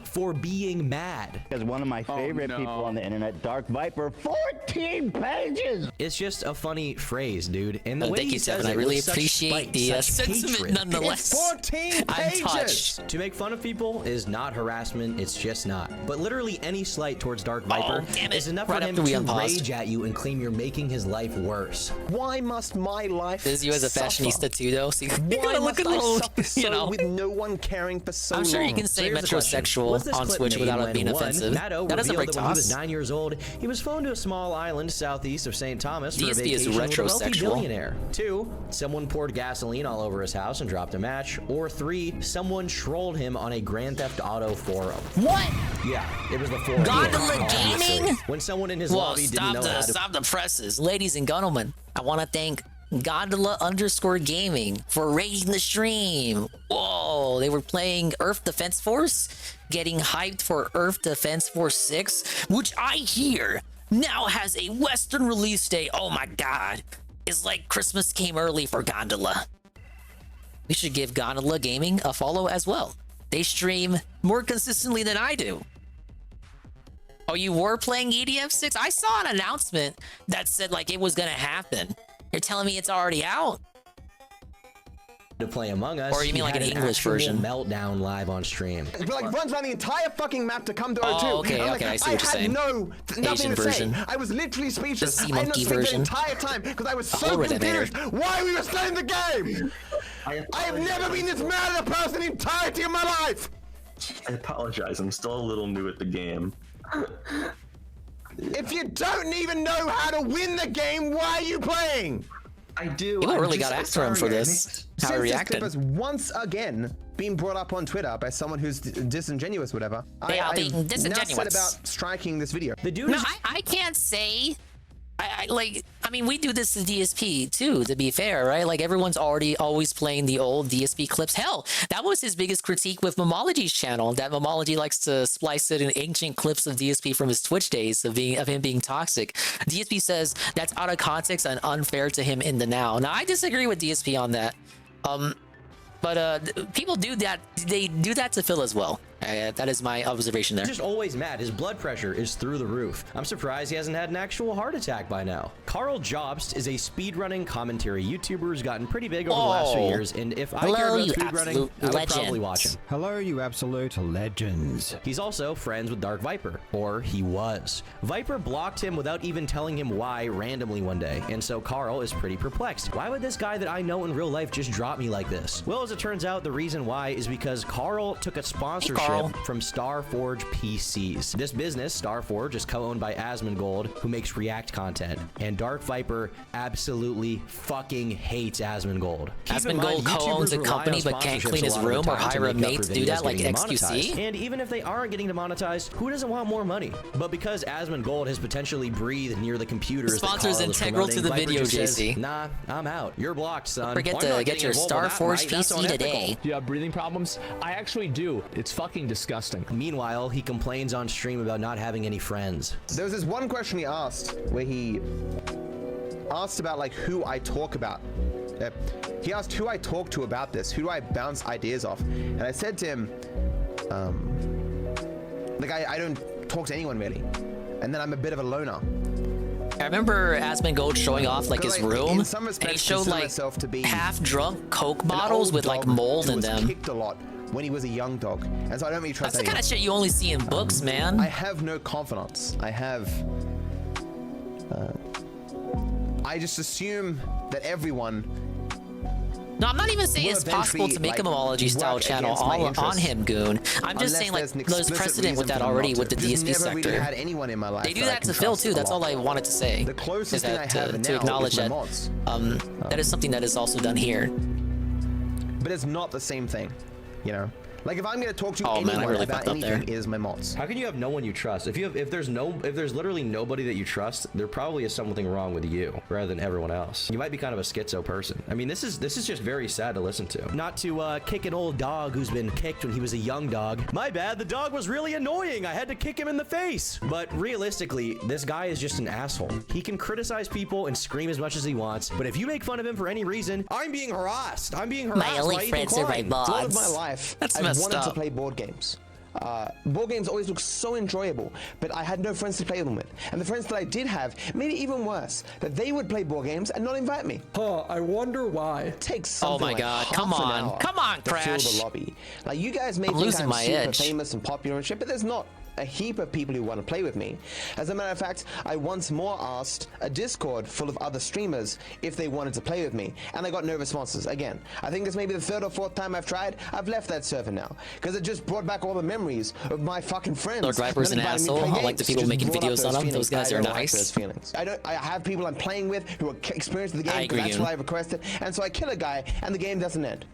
For being mad. Because one of my favorite people on the internet, Dark Viper, 14 pages! It's just a funny phrase, dude. And the way thank he you, says Tevin. I it really with such appreciate spite, the such sentiment hatred. nonetheless. It's 14 pages! I'm touched. To make fun of people is not harassment, it's just not. But literally any slight towards Dark Viper is enough for him to rage at you and claim you're making his life worse. Why must my life This is you as a fashionista too, though, so you gotta look a little, you know. With no one caring for so I'm long. sure you can say metrosexual on Switch without it being offensive. Matto That is a revealed break that when he was toss. 9 years old, he was flown to a small island southeast of St. Thomas for a DSP is vacation with a wealthy retrosexual. billionaire. 2, someone poured gasoline all over his house and dropped a match. Or 3, someone trolled him on a Grand Theft Auto forum. What? Yeah, it was the forum. Gondola Gaming? When someone in his Whoa, lobby didn't know how to... stop the presses. Ladies and gentlemen, I want to thank Gondola_Gaming for raiding the stream. Whoa, they were playing Earth Defense Force, getting hyped for Earth Defense Force 6, which I hear now has a Western release date. Oh my god. It's like Christmas came early for Gondola. We should give Gondola Gaming a follow as well. They stream more consistently than I do. Oh, you were playing EDF6? I saw an announcement that said like it was gonna happen. You're telling me it's already out? To play Among Us, or you mean like an English version? Meltdown live on stream. It like runs around the entire fucking map to come to O2. Oh, okay, I'm okay, like, I see what you're saying. Nothing Asian to version. say. I was literally speechless. The sea I had not monkey speak the version. entire time because I was The so whole confused Redditor. why we were starting the game. I have never been this mad at a person in the entirety of my life. I apologize. I'm still a little new at the game. If you don't even know how to win the game, why are you playing? I do. People really got after him for this. How he Since reacted. this clip has once again been brought up on Twitter by someone who's disingenuous, whatever. They are being I've disingenuous. now said about striking this video. The dude No, I can't say. I mean, we do this to DSP too, to be fair, right? Like, everyone's always playing the old DSP clips. Hell, that was his biggest critique with Momology's channel, that Momology likes to splice it in ancient clips of DSP from his Twitch days of him being toxic. DSP says that's out of context and unfair to him in the now. Now, I disagree with DSP on that. But people do that. They do that to Phil as well. That is my observation there. He's just always mad. His blood pressure is through the roof. I'm surprised he hasn't had an actual heart attack by now. Carl Jobst is a speedrunning commentary YouTuber who's gotten pretty big over the last few years, and if I cared about speedrunning, I would probably watch him. Hello, you absolute legends. He's also friends with Dark Viper, or he was. Viper blocked him without even telling him why randomly one day, and so Carl is pretty perplexed. Why would this guy that I know in real life just drop me like this? Well, as it turns out, the reason why is because Carl took a sponsorship from Starforge PCs. This business, Starforge, is co-owned by Asmongold, who makes React content, and Dark Viper absolutely fucking hates Asmongold. Asmongold co-owns a company but can't clean his room or hire a mate to do that like XQC? And even if they aren't getting demonetized, who doesn't want more money? But because Asmongold has potentially breathed near the computers, the sponsor is integral to the video, JC. Nah, I'm out. You're blocked, son. Don't forget to get your Starforge PC today. Do you have breathing problems? I actually do. It's fucking disgusting. Meanwhile, he complains on stream about not having any friends. There was this one question he asked where he asked about like who I talk about. He asked who I talk to about this. Who do I bounce ideas off? And I said to him, like I don't talk to anyone really. And then I'm a bit of a loner. I remember Asmongold showing off like his room, and he showed like half-drunk Coke bottles with like mold in them. Kicked a lot when he was a young dog, and so I don't really trust. That's the kind of shit you only see in books, man. I have no confidence. I just assume that everyone. No, I'm not even saying it's possible to make a Momology style channel all on him, Goon. I'm just saying like there's precedent with that already with the DSP sector. Really had anyone in my life they do that to Phil too. That's all I wanted to say. The closest thing I have to acknowledge that that is something that is also done here. But it's not the same thing, you know. Like if I'm gonna talk to anyone about anything, it is my mods. How can you have no one you trust? If there's literally nobody that you trust, there probably is something wrong with you rather than everyone else. You might be kind of a schizo person. I mean, this is just very sad to listen to. Not to kick an old dog who's been kicked when he was a young dog. My bad, the dog was really annoying. I had to kick him in the face. But realistically, this guy is just an asshole. He can criticize people and scream as much as he wants, but if you make fun of him for any reason, I'm being harassed. My only friends are my mods. All of my life, I wanted to play board games. Board games always look so enjoyable, but I had no friends to play them with. And the friends that I did have made it even worse, that they would play board games and not invite me. I wonder why. It takes something my God, come on, Crash. Fill the lobby. Like you guys may think I'm super famous and popular and shit, but there's not a heap of people who want to play with me. As a matter of fact, I once more asked a Discord full of other streamers if they wanted to play with me, and I got no responses. Again, I think this may be the third or fourth time I've tried. I've left that server now, because it just brought back all the memories of my fucking friends. Lord Viper's an asshole. I like the people making videos on him. Those guys are nice. I have people I'm playing with who are experienced with the game, because that's what I requested, and so I kill a guy, and the game doesn't end.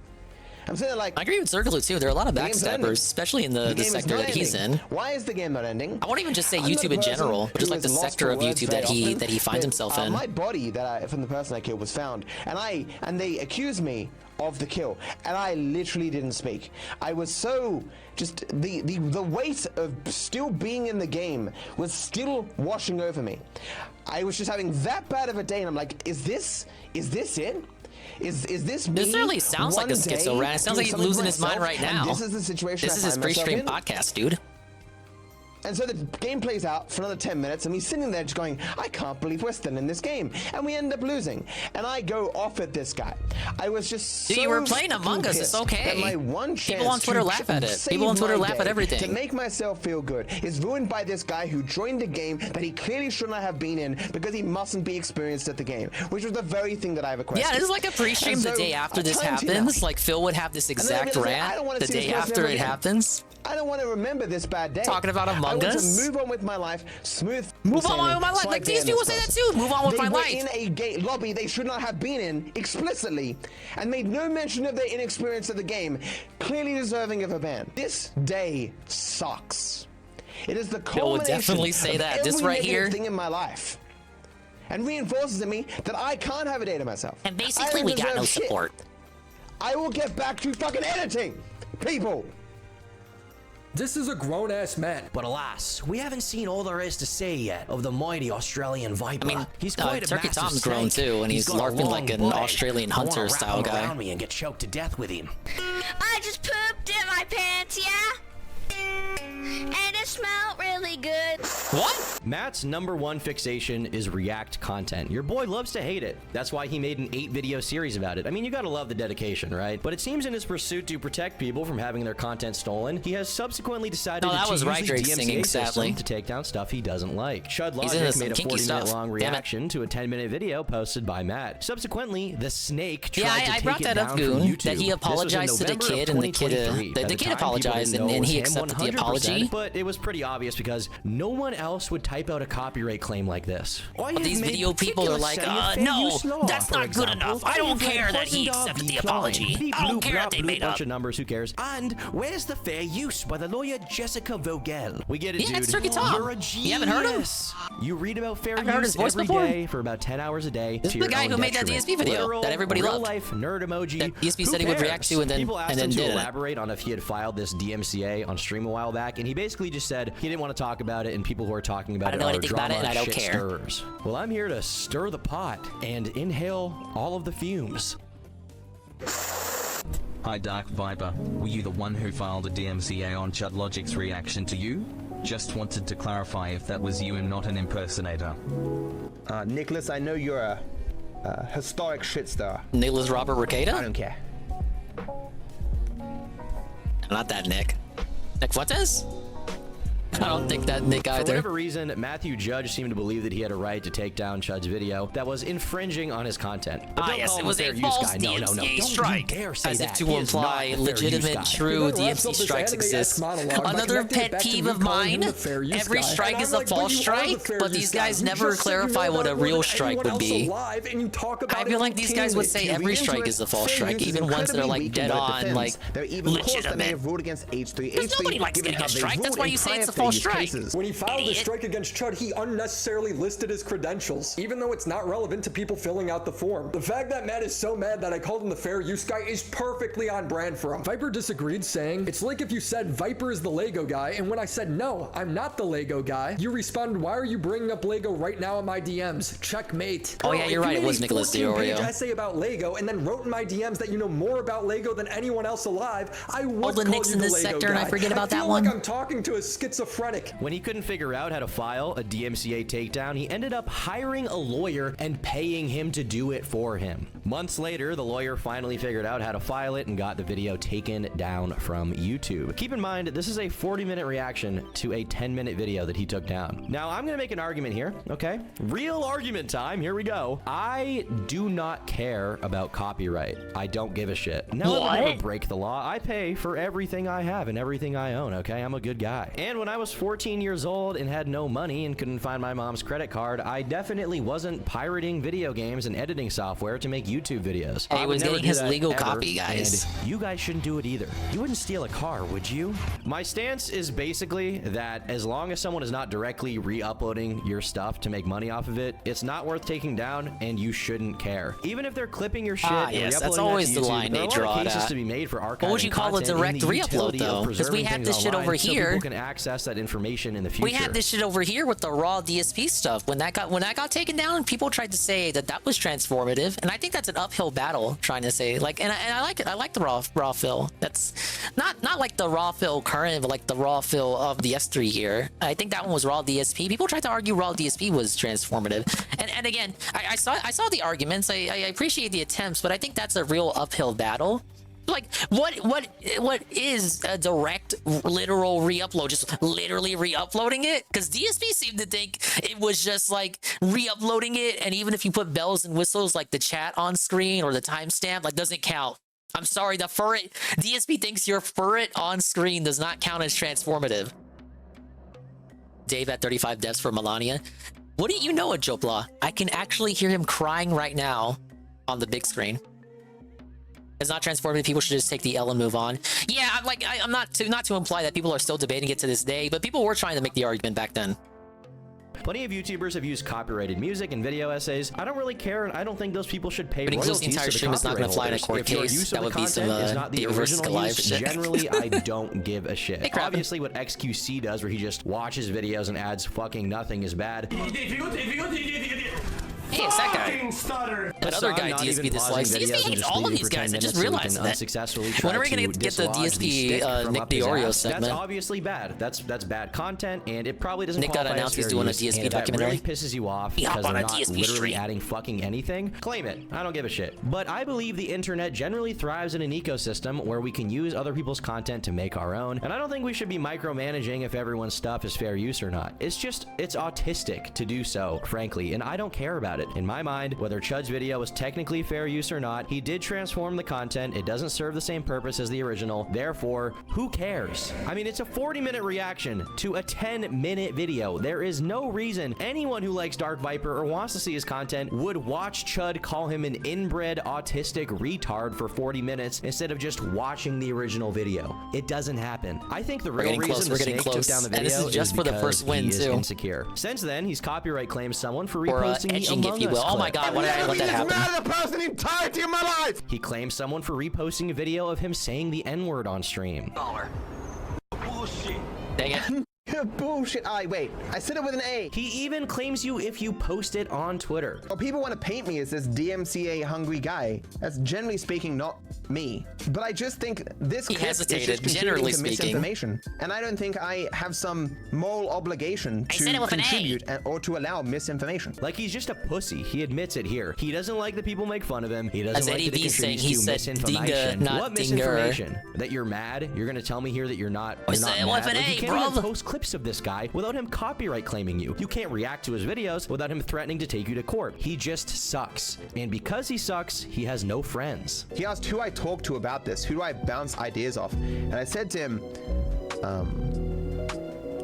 I'm saying like I agree with Circle too. There are a lot of backstabbers, especially in the sector that he's in. Why is the game not ending? I won't even just say YouTube in general, but just like the sector of YouTube that he finds himself in. My body from the person I killed was found, and they accused me of the kill, and I literally didn't speak. I was so just the weight of still being in the game was still washing over me. I was just having that bad of a day, and I'm like, is this it? Is this me? This really sounds like a schizo rat. It sounds like he's losing his mind right now. This is the situation. This is his pre-stream podcast, dude. And so the game plays out for another 10 minutes, and he's sitting there just going, I can't believe we're still in this game. And we end up losing. And I go off at this guy. I was just so you were playing Among Us, it's okay. My one chance people on Twitter laugh at it. People on Twitter laugh at everything. To make myself feel good is ruined by this guy who joined a game that he clearly should not have been in because he mustn't be experienced at the game, which was the very thing that I requested. Yeah, this is like a pre-stream the day after this happens. Like Phil would have this exact rant the day after it happens. I don't want to remember this bad day. Talking about Among Us. I want to move on with my life, Move on with my life. Like these people say that too. Move on with my life. They were in a lobby they should not have been in explicitly, and made no mention of their inexperience of the game, clearly deserving of a ban. This day sucks. It is the culmination definitely say that. This right here thing in my life, and reinforces in me that I can't have a day to myself. And basically, we got no support. I will get back to fucking editing, people. This is a grown-ass man. But alas, we haven't seen all there is to say yet of the mighty Australian viper. I mean, he's quite a Turkey massive Tom's grown snake. too, and he's got a larping long like an blade. Australian I wanna hunter wrap style him guy. around me and get choked to death with him. I just pooped in my pants, yeah? And it smelled really good. What? Matt's #1 fixation is React content. Your boy loves to hate it. That's why he made an 8-video series about it. I mean, you gotta love the dedication, right? But it seems in his pursuit to protect people from having their content stolen, he has subsequently decided No, that to was use Right the Drake DMCA singing, system sadly. to take down stuff he doesn't like. Chud He's into Logic some made a kinky 40-minute stuff. long Damn it. reaction to a 10-minute video posted by Matt. Subsequently, the snake tried Yeah, to I take brought it that down up, from Goon, YouTube. that he This was in apologized to the November of kid, and the kid, 2023. the At kid time, people apologized, didn't know and it he was him accepted the 100%, apology. But it was pretty obvious because no one else would type out a copyright claim like this. These video people are like, no, that's not good enough. I don't care that he accepted the apology. I don't care if they made up. Bunch of numbers, who cares? And where's the fair use by the lawyer Jessica Vogel? We get it, Yeah, dude. it's Turkey Tom. You're a genius. You haven't heard him? You read about fair I've heard use his voice every before. day for about 10 hours a day. This to is the your guy own who made that detriment. DSP video Literal, that everybody real loved. life nerd emoji. That DSP Who said he would cares? react to and then- People asked and then him to did it. elaborate on if he had filed this DMCA on stream a while back, and he basically just said he didn't want to talk about it, and people who are talking about I don't it know are anything about it, and drama I don't shit care. stirrers. Well, I'm here to stir the pot and inhale all of the fumes. Hi Dark Viper, were you the one who filed a DMCA on Chud Logic's reaction to you? Just wanted to clarify if that was you and not an impersonator. Nicholas, I know you're a historic shitstar. Nicholas Robert Ricada? I don't care. Not that Nick. Nick Fuentes? I don't think that Nick For either. whatever reason, Matthew Judge seemed to believe that he had a right to take down Chud's video that was infringing on his content. But don't Yes, call it him was fair a use false guy. No, no, no. DMCA Don't strike. you dare say As if that. to He is not imply a fair use legitimate, guy. true DMC strikes exist. Another pet peeve of mine, every strike is a false strike, but these guys never clarify what a real strike would be. I feel like these guys would say every strike is a false strike, even ones that are like dead on, like legitimate. Because nobody likes getting a strike, that's why you say it's a false strike. When he filed Idiot. a strike against Chud, he unnecessarily listed his credentials, even though it's not relevant to people filling out the form. The fact that Matt is so mad that I called him the fair use guy is perfectly on brand for him. Viper disagreed, saying, it's like if you said Viper is the Lego guy, and when I said, no, I'm not the Lego guy, you responded, why are you bringing up Lego right now in my DMs? Checkmate. Oh, yeah, you're right, it was Nicholas DeOrio. DeOrio. Essay about Lego, and then wrote in my DMs that you know more about Lego than anyone else alive, I would the call Nicks you in the this Lego sector, guy. and I forget about that feel one. like I'm talking to a schizophrenic. When he couldn't figure out how to file a DMCA takedown, he ended up hiring a lawyer and paying him to do it for him. Months later, the lawyer finally figured out how to file it and got the video taken down from YouTube. Keep in mind, this is a 40-minute reaction to a 10-minute video that he took down. Now, I'm gonna make an argument here, okay? Real argument time, here we go. I do not care about copyright. I don't give a shit. No, I would never break the law. I pay for everything I have and everything I own, okay? I'm a good guy. And when I was 14 years old and had no money and couldn't find my mom's credit card, I definitely wasn't pirating video games and editing software to make YouTube videos. And he I would was never getting do his that legal ever, copy, guys. and you guys shouldn't do it either. You wouldn't steal a car, would you? My stance is basically that as long as someone is not directly re-uploading your stuff to make money off of it, it's not worth taking down and you shouldn't care. Even if they're clipping your shit and yes, that's re-uploading that always to the YouTube, line there they are a lot draw of it cases at. to be made for archiving What would you call a content and direct the re-upload, utility of though? Because we preserving had things this shit online over so here. people can access that information in the future. We had this shit over here with the raw DSP stuff. When that got taken down, people tried to say that was transformative, and I think that's an uphill battle trying to say like. And I like it. I like the raw fill. That's not like the raw fill current, but like the raw fill of the S3 here. I think that one was raw DSP. People tried to argue raw DSP was transformative, and again, I saw the arguments. I appreciate the attempts, but I think that's a real uphill battle. Like, what is a direct, literal re-upload? Just literally re-uploading it? Because DSP seemed to think it was just like re-uploading it, and even if you put bells and whistles like the chat on screen or the timestamp, like doesn't count. I'm sorry, the furret DSP thinks your furret on screen does not count as transformative. Dave at 35 deaths for Malenia. Wouldn't you know it, Jopla? I can actually hear him crying right now on the big screen. It's not transformative. People should just take the L and move on. Yeah, I'm not to imply that people are still debating it to this day, but people were trying to make the argument back then. Plenty of YouTubers have used copyrighted music and video essays. I don't really care, and I don't think those people should pay But royalties the entire to the stream is not going to fly in a copyright court holders. If your case. use That of would the be some content is not the versus original Goliath use, shit. generally, I don't give a shit. Hey, Crab. Obviously, what XQC does, where he just watches videos and adds fucking nothing, is bad. Hey, it's that guy. That other guy DSP dislikes. DSP hates all of these guys. I just realized that. When are we gonna get the DSP Nick Diorio segment? That's obviously bad. That's bad content, and it probably doesn't. Nick got qualify announced as he's fair doing a use, DSP and if that documentary. really pisses you off He because hop on they're a not DSP literally stream. adding fucking anything. Claim it. I don't give a shit. But I believe the internet generally thrives in an ecosystem where we can use other people's content to make our own, and I don't think we should be micromanaging if everyone's stuff is fair use or not. It's autistic to do so, frankly, and I don't care about it. In my mind, whether Chud's video was technically fair use or not, he did transform the content. It doesn't serve the same purpose as the original. Therefore, who cares? I mean, it's a 40-minute reaction to a 10-minute video. There is no reason anyone who likes Dark Viper or wants to see his content would watch Chud call him an inbred autistic retard for 40 minutes instead of just watching the original video. It doesn't happen. I think the real reason the Snake took down the video and this is just for the first win, he is too. insecure. Since then, he's copyright claimed someone for Or reposting the etching, if Among you will. Us Oh my clip. god, why did I let that happen? The person in entirety of my life. He claims someone for reposting a video of him saying the N-word on stream. Bullshit. Dang it. Bullshit. Wait. I said it with an A. He even claims you if you post it on Twitter. Well, people want to paint me as this DMCA hungry guy. That's generally speaking not me. But I just think this He clip hesitated, is just generally contributing to speaking. misinformation. And I don't think I have some moral obligation I said it to with an A. contribute or to allow misinformation. Like, he's just a pussy. He admits it here. He doesn't like that people make fun of him. He doesn't As like Eddie that it V saying, he contributes to said misinformation. dinga, not What dinger. misinformation? That you're mad? You're gonna tell me here that you're not I you're not said it with mad? an Like, A, you can't even bruv. post clips of this guy without him copyright claiming you. You can't react to his videos without him threatening to take you to court. He just sucks. And because he sucks, he has no friends. He asked who I talked to about this, who do I bounce ideas off, and I said to him,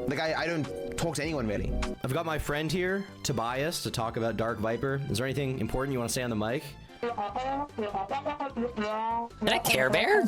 like I don't talk to anyone really. I've got my friend here, Tobias, to talk about Dark Viper. Is there anything important you want to say on the mic? Is that Care Bear?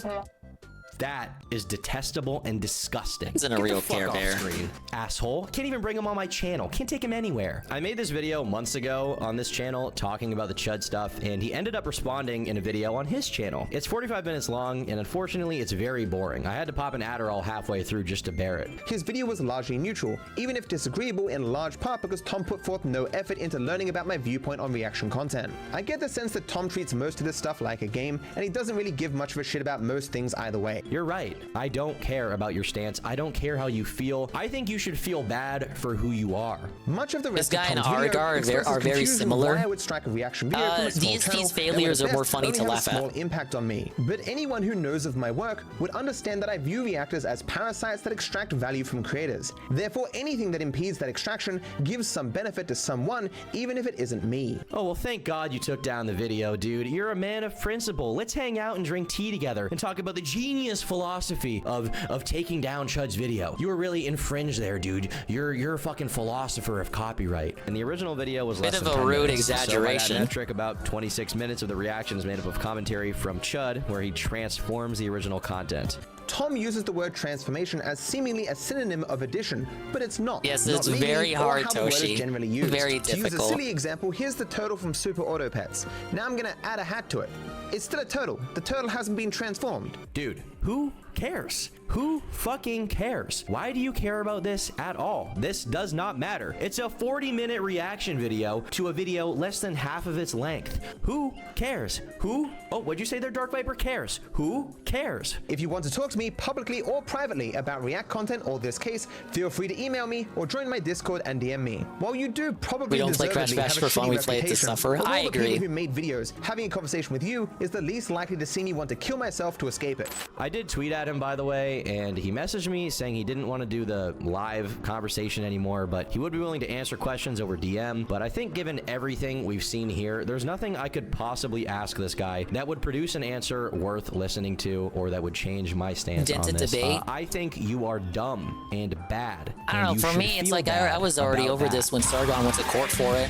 That is detestable and disgusting. Isn't a Get the real fuck Care off Bear. screen, asshole. Can't even bring him on my channel. Can't take him anywhere. I made this video months ago on this channel talking about the Chud stuff, and he ended up responding in a video on his channel. It's 45 minutes long, and unfortunately, it's very boring. I had to pop an Adderall halfway through just to bear it. His video was largely neutral, even if disagreeable in large part because Tom put forth no effort into learning about my viewpoint on reaction content. I get the sense that Tom treats most of this stuff like a game, and he doesn't really give much of a shit about most things either way. You're right. I don't care about your stance. I don't care how you feel. I think you should feel bad for who you are. Much of the This rest of guy and Tom's video Argar expresses are very confusion similar. why I would strike a reaction video from a small DSP's channel failures that would are more best funny only to have laugh a small at. impact on me. But anyone who knows of my work would understand that I view reactors as parasites that extract value from creators. Therefore, anything that impedes that extraction gives some benefit to someone, even if it isn't me. Oh, well, thank God you took down the video, dude. You're a man of principle. Let's hang out and drink tea together and talk about the genius philosophy of taking down Chud's video. You were really infringed there, dude. You're a fucking philosopher of copyright. And the original video was Bit less of than a 10 rude minutes. exaggeration. So by that metric, about 26 minutes of the reaction is made up of commentary from Chud, where he transforms the original content. Tom uses the word transformation as seemingly a synonym of addition, but it's not. Yes, Not it's legally very or hard, how the word is Toshi. generally used. Very To use a difficult. silly example, here's the turtle from Super Auto Pets. Now I'm gonna add a hat to it. It's still a turtle. The turtle hasn't been transformed. Dude, who cares? Who fucking cares? Why do you care about this at all? This does not matter. It's a 40-minute reaction video to a video less than half of its length. Who cares? Who? Oh, what'd you say there, Dark Viper? Cares? Who cares? If you want to talk to me publicly or privately about React content or this case, feel free to email me or join my Discord and DM me. While you do probably We don't play Crash deservedly Bash have a for fun, shitty we play it to reputation, suffer. of all I the agree. people who made videos, having a conversation with you is the least likely to see me want to kill myself to escape it. I did tweet at him, by the way, and he messaged me saying he didn't want to do the live conversation anymore, but he would be willing to answer questions over DM. But I think given everything we've seen here, there's nothing I could possibly ask this guy that would produce an answer worth listening to or that would change my stance on Dented this. debate. I think you are dumb and bad. I don't know. and you For should me, it's feel like bad I was already about over that. this when Sargon went to court for it.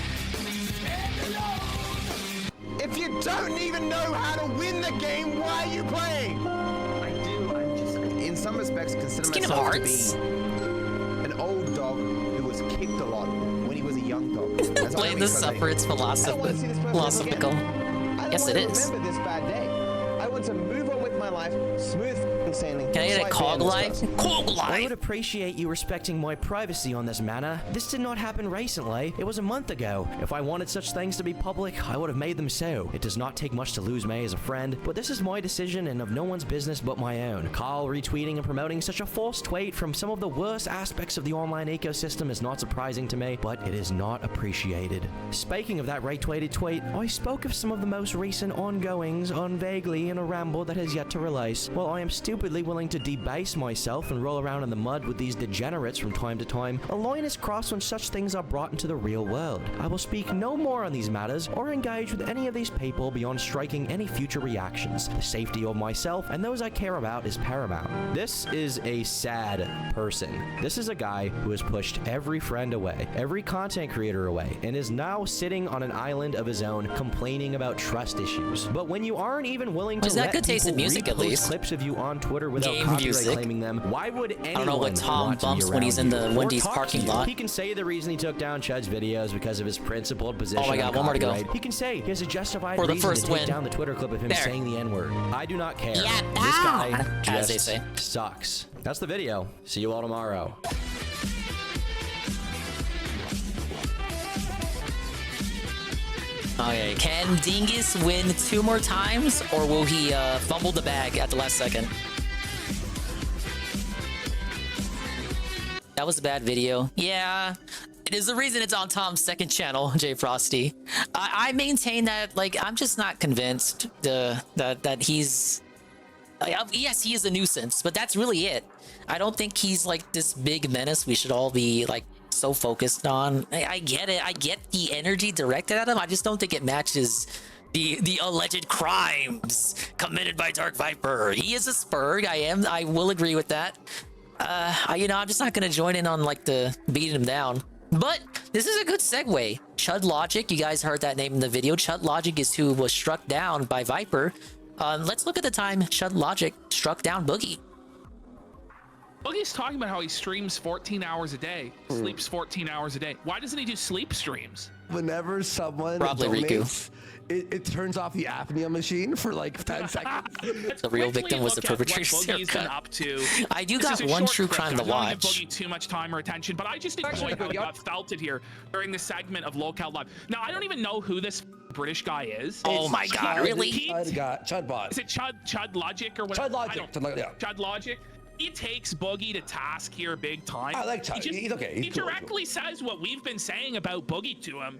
If you don't even know how to win the game, why are you playing? I do. I'm just. In some respects, consider Kingdom myself Hearts. to be an old dog who was kicked a lot when he was saying the Sufferin's philosophical. Yes, it is. Remember this bad day. I want to move on with my life, smooth sailing. Can I get a cog life? Cog life! I would appreciate you respecting my privacy on this matter. This did not happen recently. It was a month ago. If I wanted such things to be public, I would have made them so. It does not take much to lose me as a friend, but this is my decision and of no one's business but my own. Carl retweeting and promoting such a false tweet from some of the worst aspects of the online ecosystem is not surprising to me, but it is not appreciated. Speaking of that retweeted tweet, I spoke of some of the most recent ongoings vaguely in a ramble that has yet to release. While I am stupidly willing to debase myself and roll around in the mud with these degenerates from time to time, a line is crossed when such things are brought into the real world. I will speak no more on these matters or engage with any of these people beyond striking any future reactions. The safety of myself and those I care about is paramount. This is a sad person. This is a guy who has pushed every friend away, every content creator away, and is now sitting on an island of his own complaining about trust issues. But when you aren't even willing to let good taste in music, at least. clips of you on Twitter without Game copyright music. claiming them, why would anyone I don't know what Tom want to be bumps when he's around in the you or Wendy's talk to parking you? lot. He can say the reason he took down Chud's videos because of his principled position. Oh my God, on one more to go. copyright. He can say he has a justified For the reason first to take win. down the Twitter clip of him There. saying the N-word. I do not care. Yeah, This guy as they just say. sucks. That's the video. See you all tomorrow. Okay, can Dingus win 2 more times, or will he fumble the bag at the last second? That was a bad video. Yeah, it is the reason it's on Tom's second channel, Jay Frosty. I maintain that, like, I'm just not convinced that he's... yes, he is a nuisance, but that's really it. I don't think he's, like, this big menace we should all be, like, so focused on. I get it. I get the energy directed at him. I just don't think it matches the alleged crimes committed by Dark Viper. He is a spurg. I will agree with that. I'm just not gonna join in on like the beating him down. But this is a good segue. Chud Logic, you guys heard that name in the video. Chud Logic is who was struck down by Viper. Let's look at the time Chud Logic struck down Boogie. Boogie's talking about how he streams 14 hours a day, sleeps 14 hours a day. Why doesn't he do sleep streams? Whenever someone Probably donates, it turns off the apnea machine for like 10 seconds. The real victim was the perpetrator's Boogie's been haircut. up to. I do This got is a one short true clip. crime to I don't wanna give watch. Boogie too much time or attention, but I just enjoy how he got felted here during the segment of Locale Live. Now, I don't even know who this British guy is. Oh my God, really? Chudbot. Is it Chud Logic or whatever? Chud Logic. Chud Logic. He takes Boogie to task here big time. I like Chud. He's okay. He directly says what we've been saying about Boogie to him.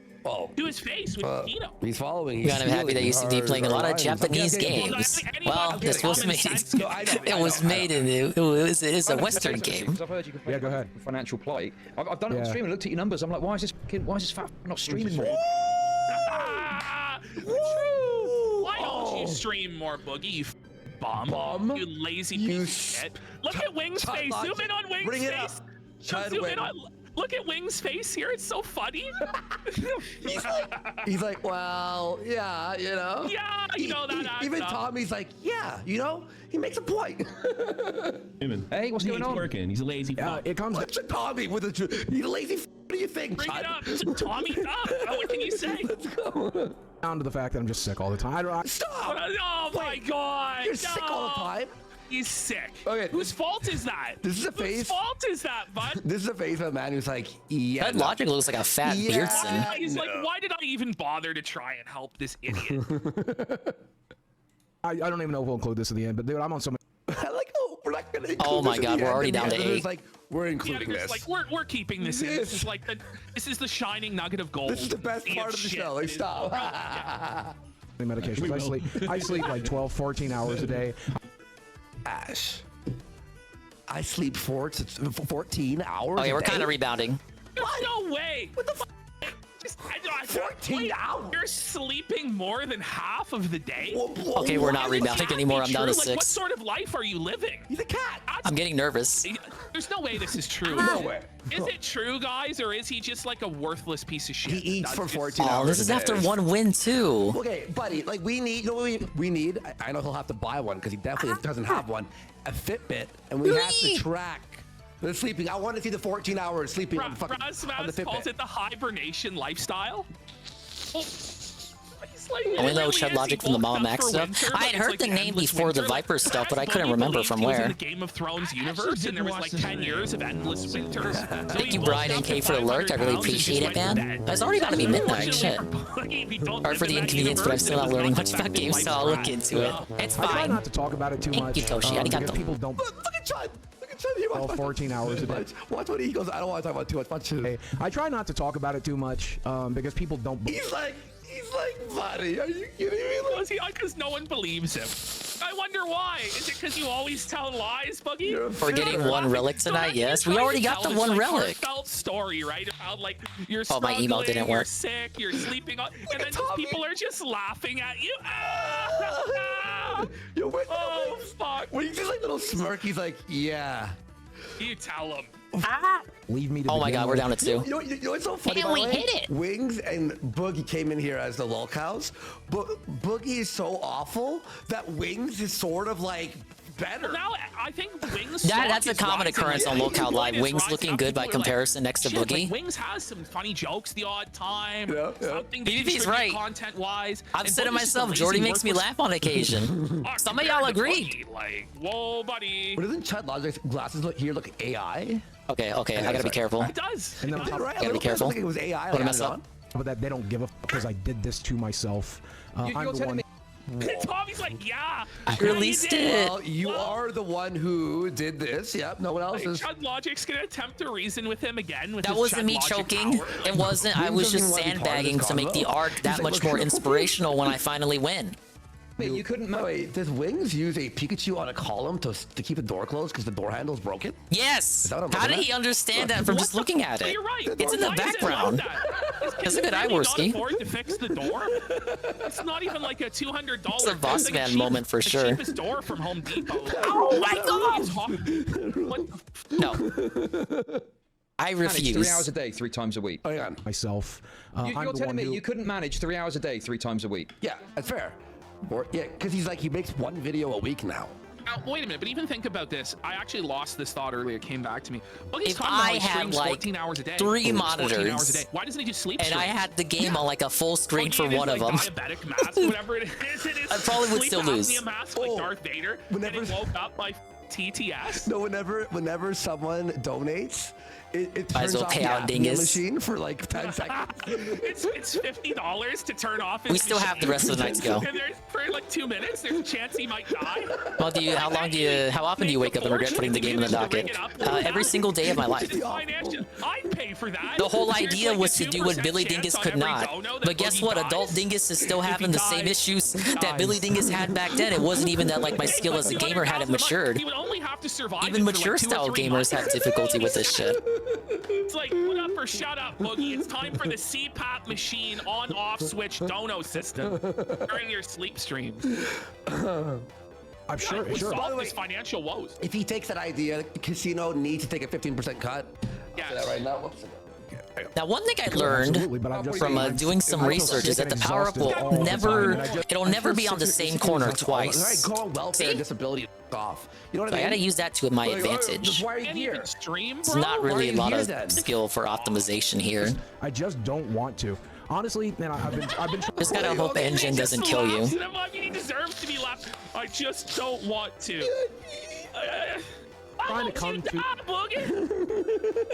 To his face with Keto. He's following. God, I'm happy that you seem to be playing a lot of Japanese games. Well, this was made. It was made in it was a Western game. I've heard you can go ahead. Financial plight. I've done it on stream and looked at your numbers. I'm like, why is this fat not streaming more? Why don't you stream more, Boogie? You bum. You lazy piece of shit. Look at Wing's face. Zoom in on Wing's Bring it face. up. Zoom in on. Look at Wing's face here. It's so funny. He's like, well, yeah, you know. Yeah, you know that. Even Tommy's like, yeah, you know. He makes a point. Hey, what's going on? He's working. He's a lazy. It comes to Tommy with a. He's a lazy. What do you think? Bring it up. Tommy's up. What can you say? Let's go. Down to the fact that I'm just sick all the time. Stop! Oh my God! You're sick all the time. He's sick. Okay. Whose fault is that? This is a phase. Whose fault is that, bud? This is a phase of a man who's like, yeah. That Logic looks like a fat Beardson. He's like, why did I even bother to try and help this idiot? I don't even know if we'll include this at the end, but dude, I'm on so many. I like, oh, we're not gonna. Oh my God, we're already down to 8. Like, we're including this. Like, we're keeping this in. This is like this is the shining nugget of gold. This is the best part of the show. Like, stop. Medications. I sleep like 12, 14 hours a day. Ash, I sleep 14 hours. Okay, we're kind of rebounding. There's no way. What the f? 14 hours. You're sleeping more than half of the day. Okay, we're not rebounding anymore. I'm down to 6. Like, what sort of life are you living? He's a cat. I'm getting nervous. There's no way this is true. No way. Is it true, guys, or is he just like a worthless piece of shit? He eats for 14 hours. Oh, this is after 1 win too. Okay, buddy, like we need, you know what we need? I know he'll have to buy one because he definitely doesn't have one. A Fitbit, and we have to track The sleeping. I want to see the 14 hours sleeping on the fucking on the Rasmus calls Fitbit. it the hibernation lifestyle. Oh, he's like, I only know really Chud is. Logic He from the woke Mom up X for stuff. winter, I but had it's heard like the name endless before the winter. Viper stuff, but I couldn't Boogie remember believed from he was in where. the Game of Thrones universe, and there was like 10 years of endless winters. Thank you, Brian and Kay, for the lurk. I really appreciate it, man. It's already about to be midnight. Shit. Sorry for the inconvenience, but I'm still not learning much about games, so I'll look into it. It's I try fine. not to talk about it too much. Thank you, Toshi. Because Arigato. people don't. Look at Chud. Look at Chud. He Well, 14 hours a day. Watch what he goes. I don't want to talk about too much. Watch his. Hey, I try not to talk about it too much because people don't. He's like, buddy, are you kidding me? Because no one believes him. I wonder why. Is it because you always tell lies, Buggy? We're getting one relic tonight, yes. We already got the one relic. Heartfelt story, right? About like you're Oh, my email didn't you're work. sick, you're sleeping on, and then just people are just laughing at you. Ah! Yo, wait, oh fuck! When he just like little smirk, he's like, yeah. You tell him. Leave me to Oh my god, we're down to 2. You know what's so funny? Can we hit it? Wings and Boogie came in here as the lol cows, but Boogie is so awful that Wings is sort of like better. Now I think Wings. That's a common occurrence on Locale Live. Wings looking good by comparison next to Boogie. Like, Wings has some funny jokes the odd time. Yeah. Something BBP's right. Content-wise. I've said it myself. Jordy makes me laugh on occasion. Some of y'all agreed. Like, whoa, buddy. But doesn't Chud Logic's glasses here look AI? Okay, I gotta be careful. It does. And then Gotta be careful. I think it was AI. Don't mess up. But that they don't give a fuck because I did this to myself. I'm the one. Tommy's like, yeah. I released it. Well, you are the one who did this. Yep, no one else is. Chud Logic's gonna attempt to reason with him again. With That his wasn't Chud me Logic choking. power. It wasn't. I was just doesn't want to be part of sandbagging this to make the convo. arc that He's much like, more look- inspirational when I finally win. Wait, you couldn't. Wait, does Wings use a Pikachu on a column to keep the door closed because the door handle's broken? Yes. that what I'm How looking did at? he understand that from just looking at it? You're right. It's in the Why is it background. like that? That's a good eye, Can you not Worski. afford to fix the door? It's not even like a $200. It's a boss like man moment for sure. The cheapest door from Home Depot. Oh my god! What? No. I Manage 3 refuse. hours a day, 3 times a week. Oh, yeah. Myself. You're I'm the telling one me who. you couldn't manage 3 hours a day, 3 times a week? Yeah, that's fair. Or yeah, because he makes one video a week now. Wait a minute, but even think about this. I actually lost this thought earlier. It came back to me. Buggy's If talking about how I he had streams like 14 hours a day. 3 14 monitors, hours a day. Why doesn't he just sleep and I stream? had the game on like a full screen for one of them, Diabetic mask, whatever it is. I probably would sleep still lose. apnea mask like Darth Vader. Whenever- And he woke up by TTS. No, whenever someone donates, it Might as turns well off pay the out apnea Dingus. machine for like 10 seconds. It's $50 to turn off his We still have the rest of the night to go. And there's, for like 2 minutes, there's a chance he might die. Well, how often do you wake up and regret putting the game in the docket? Every single day of my life. I'd pay for that. The whole There's idea like a was to do what 2% Billy chance Dingus on could every not. dono that But guess Boogie what? dies. Adult Dingus is still If he having the same dies, issues he that dies. Billy Dingus had back then. It wasn't even that like my skill as a gamer hadn't matured. He would only have to survive Even it for mature like 2 or style 3 gamers months. have difficulty with this shit. It's like, put up or shut up, Boogie. It's time for the CPAP machine on-off switch dono system during your sleep streams. I'm sure. It would Sure. solve his financial woes. If he takes that idea, the casino needs to take a 15% cut. Yes. That right now. Whoops. Now, one thing I learned Absolutely, but I'm just from saying, doing some I feel research is sick that the and power up exhausted all will the never, time, and I just- it'll never be on the same corner Right, twice. go on welfare and disability off. You know what So I I mean? gotta use that to my Like, advantage. why are you Can't here? even stream, It's bro. not really a you lot here of then? skill for optimization here. I just don't want to. Honestly, man, I've been. Just gotta hope engine doesn't kill you. I mean, he deserves to be left. I just don't want to. Trying to come to Boogie.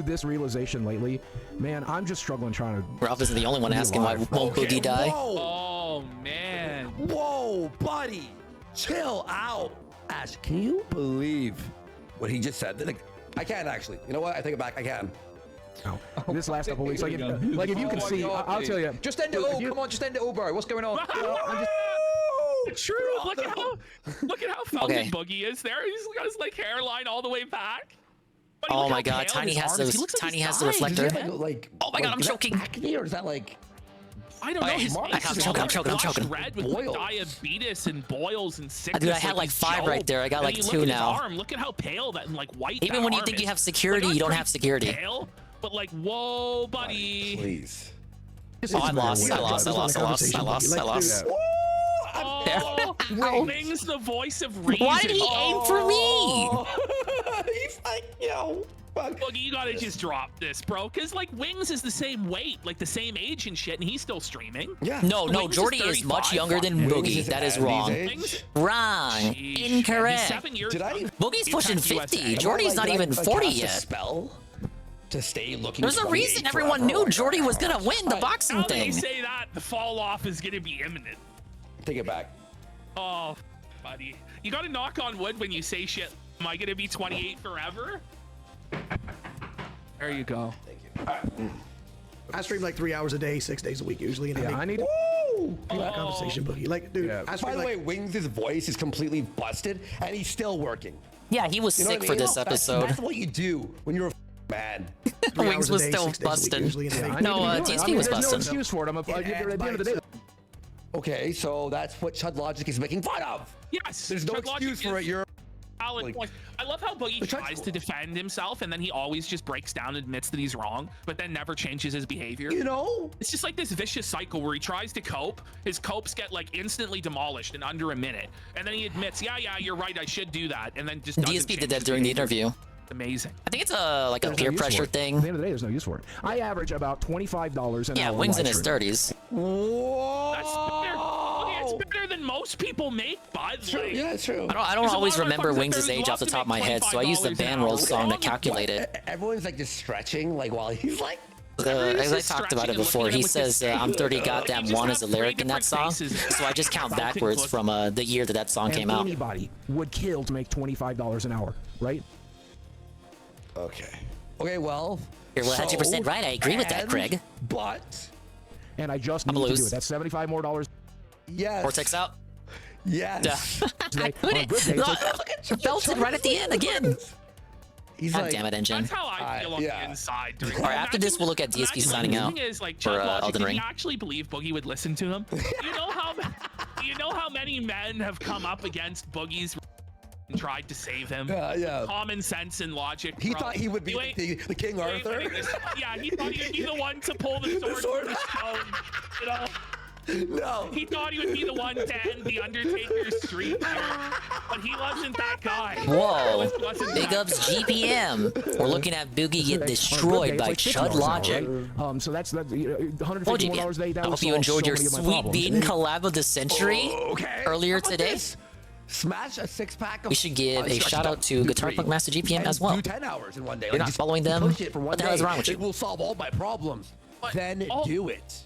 this realization lately, man. I'm just struggling trying to. Ralph isn't the only one asking why won't Boogie die. Whoa, Oh man. whoa, buddy, chill out. Ash, can you believe what he just said? Like, I can't actually. You know what? I take it back. I can. No. This last couple weeks, like if you can see, I'll tell you. Just end it all. Come on, just end it all, bro. What's going on? True. Look at how Falcon Okay. Boogie is there. He's got his like hairline all the way back. Buddy, Oh look my how god, pale Tiny his has arm is. the He looks like Tiny he's has the dying. reflector. Oh my god, I'm choking. Acne, or is that like? I don't know. Okay, His I'm face is choking, all I'm choking, I'm flushed choking. red with Boils. diabetes and boils and sickness. Dude, I had like he's 5 Job. right there. I got And like you 2 look at now. His arm. Look at how pale that and like white. Even that when you arm think you is. have security, Like, you don't pretty have security. Pale, but like, whoa, buddy. Please. Oh, I lost. Oh, Ming's the voice of reason. Why did he aim for me? He's like, you know. Boogie, you gotta just drop this, bro. Cause like Wings is the same weight, like the same age and shit, and he's still streaming. Yeah. No, Jordy is much younger than Boogie. That is wrong. Wrong. Incorrect. Boogie's pushing 50. Jordy's not even 40 yet. Spell to stay looking. There's a reason everyone knew Jordy was gonna win the boxing thing. Now that you say that, the fall off is gonna be imminent. Take it back. Oh, buddy, you gotta knock on wood when you say shit. Am I gonna be 28 forever? There you go. Thank you. I stream like 3 hours a day, 6 days a week usually. And I need that conversation, Boogie. Like, dude. By the way, Wings' voice is completely busted, and he's still working. Yeah, he was sick for this episode. That's what you do when you're a man. Wings was still busted. No, TSP was busted. There's no excuse for it. At the end of the day. Okay, so that's what Chud Logic is making fun of. Yes. There's no excuse for it. You're. I love how Boogie tries to defend himself and then he always just breaks down and admits that he's wrong, but then never changes his behavior. You know? It's just like this vicious cycle where he tries to cope. His copes get like instantly demolished in under a minute. And then he admits, yeah, you're right, I should do that. And then just DSP did that during the interview. Amazing. I think it's like a peer pressure thing. At the end of the day, there's no use for it. I average about $25 an hour. Yeah, Wings in his 30s. Whoa. That's better. Okay, it's better than most people make, by the way. Yeah, it's true. I don't always remember Wings' age off the top of my head, so I use the Bandroll song to calculate it. Everyone's like just stretching, like while he's like. As I talked about it before, he says, I'm 30 goddamn one as a lyric in that song, so I just count backwards from the year that song came out. Anybody would kill to make $25 an hour, right? Okay, well. You're 100% right. I agree with that, Craig. But. And I just need to do it. That's $75 more. Yes. Vortex out. Yes. I couldn't. Belted right at the end again. He's God damn it, Engine. That's how I feel on the inside. All right, after this, we'll look at DSP signing out for Elden Ring. Did you actually believe Boogie would listen to him? You know how many men have come up against Boogie's and tried to save him? Yeah. Common sense and logic. He thought he would be the King Arthur. Yeah, he thought he would be the one to pull the sword from the stone. You know? No. He thought he would be the one to end the Undertaker's streak, but he wasn't that guy. Whoa. Big ups GPM. We're looking at Boogie get destroyed by Chud Logic. So that's $150 a day. I hope you enjoyed your Sweet Bean collab of the century earlier today. Smash a 6-pack of. We should give a shout out to Guitar Punk Master GPM as well. Do 10 hours in one day. You're not following them? What the hell is wrong with you? It will solve all my problems. Then do it.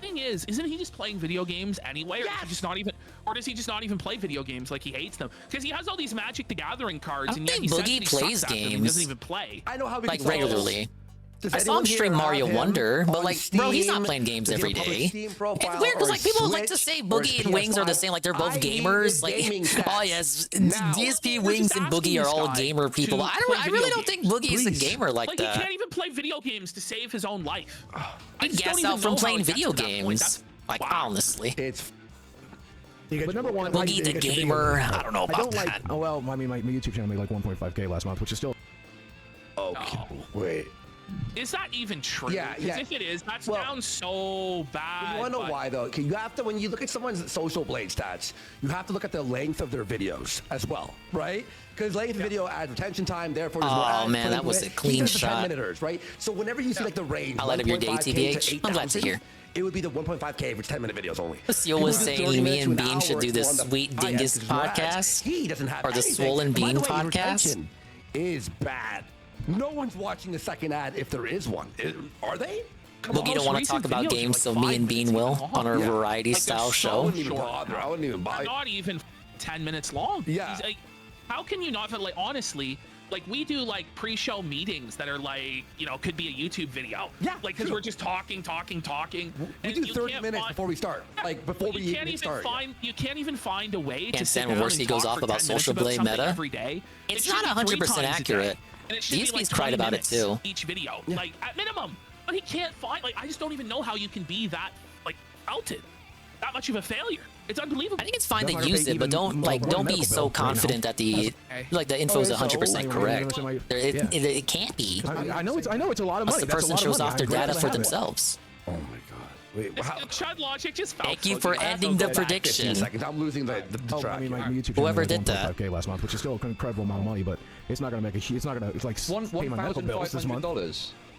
Thing is, isn't he just playing video games anyway, or does he just not even, or does he just not even play video games like he hates them? Because he has all these Magic the Gathering cards, and yet he Boogie plays games. He doesn't even play. I know how like regularly. I saw him stream Mario Wonder, but like, bro, he's not playing games every day. It's weird because like people like to say Boogie and Wings are the same, like they're both gamers. Like, oh yes, DSP, Wings, and Boogie are all gamer people. I really don't think Boogie is a gamer like that. He can't even play video games to save his own life. He gas out from playing video games. Like honestly, it's. But number one, Boogie the gamer. I don't know about that. Oh well, I mean, my YouTube channel made like 1.5K last month, which is still. Okay, wait. Is that even true? Yeah. If it is, that sounds so bad. You want to know why though? You have to, when you look at someone's social blade stats, you have to look at the length of their videos as well, right? Because length of video adds retention time, therefore there's more ads. Oh man, that was a clean shot. 10-minuters, right? So whenever you see like the range, highlight of your day, TBH. I'm glad to hear. It would be the 1.5K for 10-minute videos only. Seal was saying me and Bean should do the Sweet Dingus podcast, he doesn't have or the Swollen Bean podcast. Is bad. No one's watching the second ad if there is one. Are they? Boogie don't want to talk about games, so me and Bean will on our variety style show. I wouldn't even bother. I wouldn't even bother. Not even 10 minutes long. Yeah. Like, how can you not? Like honestly, like we do like pre-show meetings that are like, you know, could be a YouTube video. Yeah. Like because we're just talking. We do 30 minutes before we start. Like before we even start. You can't even find a way to sit down and he goes off about social blade meta every day. It's not 100% accurate. DSP's cried about it too. Each video, like at minimum, but he can't find. Like I just don't even know how you can be that like outed, that much of a failure. It's unbelievable. I think it's fine to use it, but don't be so confident that the info is 100% correct. It can't be. I know it's a lot of money. The person shows off their data for themselves. Oh my god. Wait, Chud Logic just fell. Thank you for ending the prediction. Seconds. I'm losing the track. I mean, my YouTube Whoever channel did made 1.5K last month, which is still an incredible amount of money, but it's not gonna make a. It's not gonna. It's like pay my medical bills this month.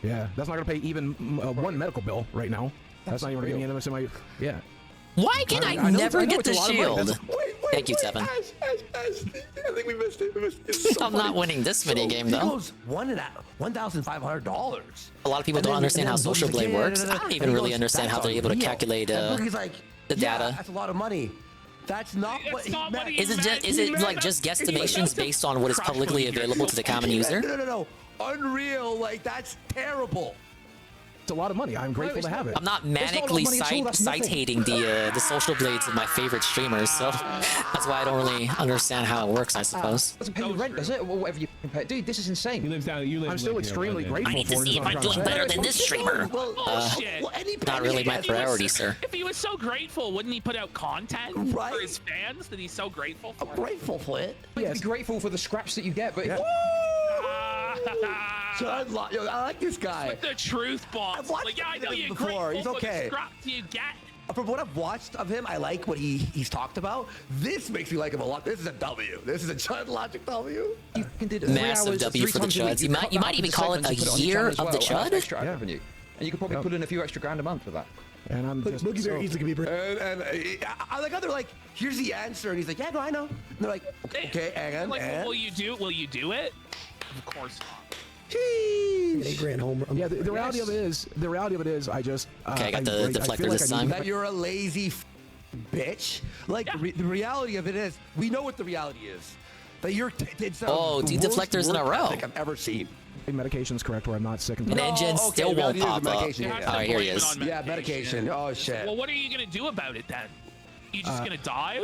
Yeah, that's not gonna pay even one medical bill right now. That's not even gonna give me anything in my. Yeah. Why can I never get the shield? Thank you, Tevin. I think we missed it. It's so I'm not winning this mini game though. He goes $1,500. A lot of people don't understand how Social Blade works. I don't even really understand how they're able to calculate He's like, the data. That's a lot of money. That's not what he meant. Is it like just guesstimations based on what is publicly available to the common user? No. Unreal. Like, that's terrible. It's a lot of money. I'm grateful to have it. I'm not manically citating the social blades of my favorite streamers, so that's why I don't really understand how it works, I suppose. Doesn't pay you rent, does it? Or whatever you compare. Dude, this is insane. I'm still extremely grateful. I need to see if I'm doing better than this streamer. Not really my priority, sir. If he was so grateful, wouldn't he put out content for his fans that he's so grateful for? I'm grateful for it. Yes. Be grateful for the scraps that you get, but. Yo, I like this guy. With the truth bomb. I've watched I know you're before. grateful He's okay. For the scraps you get. From what I've watched of him, I like what he's talked about. This makes me like him a lot. This is a W. This is a Chud Logic W. You can do massive W for the Chuds. You might even call it a year of the Chud. Yeah. And you could probably put in a few extra grand a month for that. And I'm just Boogie's very easily can be. And I like how they're like, here's the answer, and he's like, yeah, no, I know. And they're like, okay, and like, will you do it? Of course not. $8 grand home run. Yeah, the reality of it is, I just. Okay, I got the deflector this time. That you're a lazy bitch. Like the reality of it is, we know what the reality is. That you're. Oh, 2 deflectors in a row. I think I've ever seen. Medication's correct, where I'm not sick. And engine still won't pop up. All right, here he is. Yeah, medication. Oh shit. Well, what are you gonna do about it then? You just gonna die?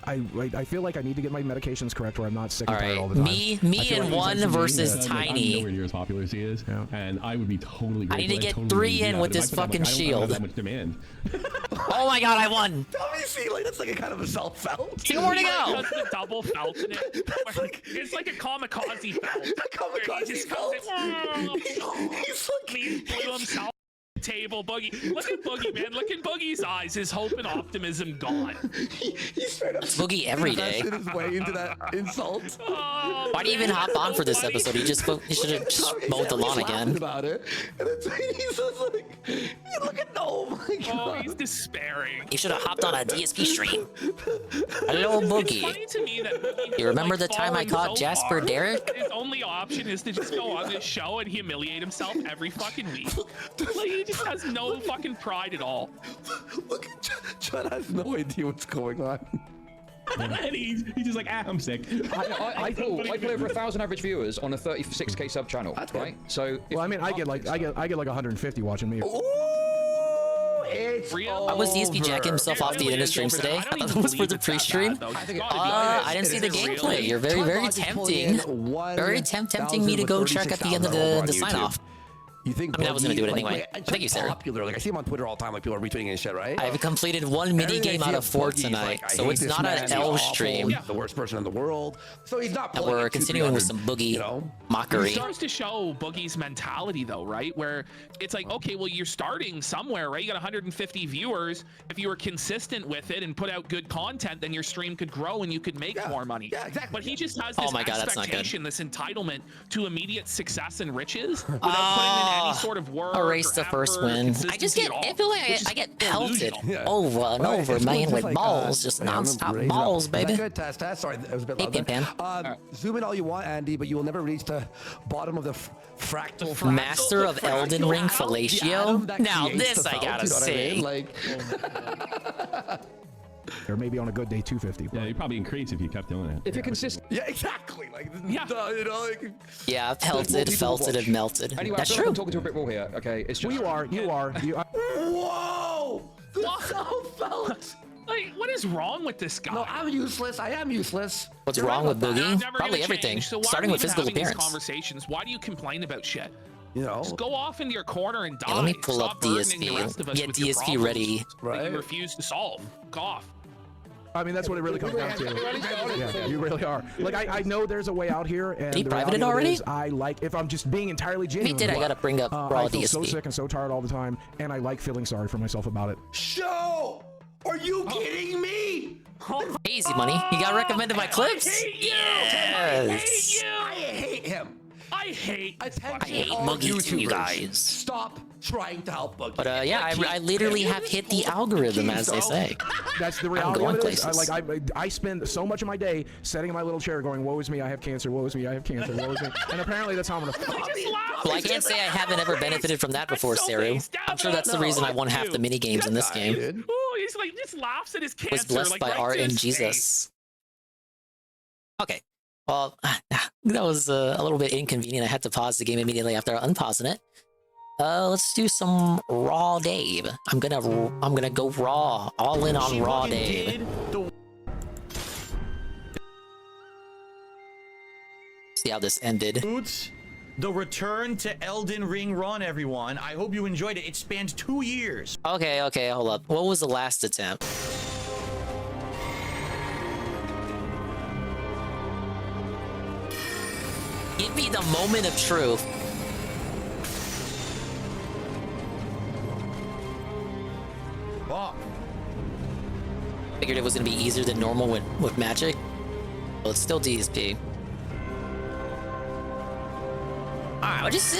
I feel like I need to get my medications correct, where I'm not sick and tired all the time. Me and one versus Tiny. I'm nowhere near as popular as he is, and I would be totally. I need to get 3 in with this fucking shield. I don't have that much demand. Oh my god, I won! See, like that's like a kind of a self-felt. 2 more to go. Does the double felt in it? It's like a kamikaze felt. Kamikaze felt. He's like he blew himself. Table Boogie. Look at Boogie, man. Look in Boogie's eyes. His hope and optimism gone. He's straight up. Boogie every day. His way into that insult. Why do you even hop on for this episode? He should have just mowed the lawn again. About it. And it's, he's just like, look at oh my god. Oh, he's despairing. He should have hopped on a DSP stream. Hello, Boogie. It's funny to me that Boogie you remember the time I caught Jasper Derrick? His only option is to just go on this show and humiliate himself every fucking week. Like, he just has no fucking pride at all. Look at Chud has no idea what's going on. And he's just like, I'm sick. I put over 1,000 average viewers on a 36k sub channel, right? So, well, I mean, I get like 150 watching me. It's I was DSP jacking himself off the internet streams today. I thought it was for the pre-stream. I didn't see the gameplay. You're very tempting. Very tempting me to go check at the end of the sign off. You think? I mean, I was gonna do it anyway. Thank you, sir. Popular. Like I see him on Twitter all the time. Like people are retweeting his shit, right? I've completed 1 mini game out of 4 tonight, so it's not an L stream. The worst person in the world. So he's not. And we're continuing with some Boogie mockery. It starts to show Boogie's mentality, though, right? Where it's like, okay, well, you're starting somewhere, right? You got 150 viewers. If you were consistent with it and put out good content, then your stream could grow and you could make more money. Yeah, exactly. But he just has this expectation, this entitlement to immediate success and riches without putting in any sort of work. Erase the first win. I just get, I feel like I get pelted over and over, man, with balls, just non-stop balls, baby. Good test. Sorry, it was a bit loud. Zoom in all you want, Andy, but you will never reach the bottom of the fractal. Master of Elden Ring fellatio. Now this I gotta see. Like. Or maybe on a good day 250. Yeah, you'd probably increase if you kept doing it. If you're consistent. Yeah, exactly. Like, you know, like, yeah, pelted, felted, and melted. Anyway, that's true. I'm talking to a brick wall here. Okay, it's just. Well, you are. Whoa! So felt. Like, what is wrong with this guy? No, I'm useless. I am useless. What's wrong with Boogie? Probably everything. So starting with physical appearance. Conversations. Why do you complain about shit? You know, just go off into your corner and die. Yeah, let me pull up DSP. Get DSP ready. Right. You refuse to solve. Go off. I mean, that's what it really comes down to. Yeah, you really are. Like, I know there's a way out here, and He the privated reality of it already? is I like, if I'm just being entirely genuine. did, I gotta bring up raw I feel so DSP. sick and so tired all the time, and I like feeling sorry for myself about it. Show! Are you kidding me? Easy money. You got recommended my clips? Yes. Yes. I hate him. I hate Boogie too, you guys. Stop trying to help Boogie. But yeah, I literally have hit the algorithm, as they say. That's the reality of it. Is, I spend so much of my day sitting in my little chair going, woe is me, I have cancer, woe is me, I have cancer, woe is me. And apparently that's how I'm gonna Well, I can't say I haven't ever benefited from that before, Seru. I'm sure that's the reason I won half the mini games in this game. Oh, he's like just laughs at his cancer. Was blessed like, by right art to and his Jesus. Okay. Well, that was a little bit inconvenient. I had to pause the game immediately after unpausing it. Let's do some Raw Dave. I'm gonna go raw, all in on Raw Dave. See how this ended. Boots, the return to Elden Ring run, everyone. I hope you enjoyed it. It spanned 2 years. Okay, hold up. What was the last attempt? Give me the moment of truth. Fuck. Figured it was gonna be easier than normal with magic. Well, it's still DSP. Alright, well, just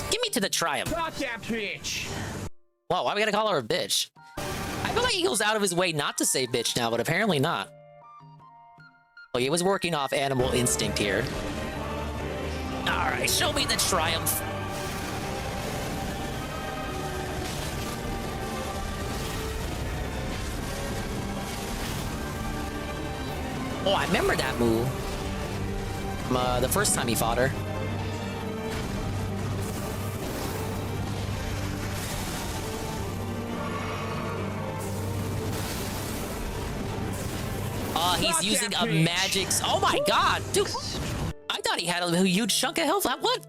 give me to the triumph. Fuck that bitch. Whoa, why we gotta call her a bitch? I feel like he goes out of his way not to say bitch now, but apparently not. Well, he was working off animal instinct here. Alright, show me the triumph. Oh, I remember that move. From, the first time he fought her. He's using a magic. Oh my god, dude! I thought he had a huge chunk of health. What?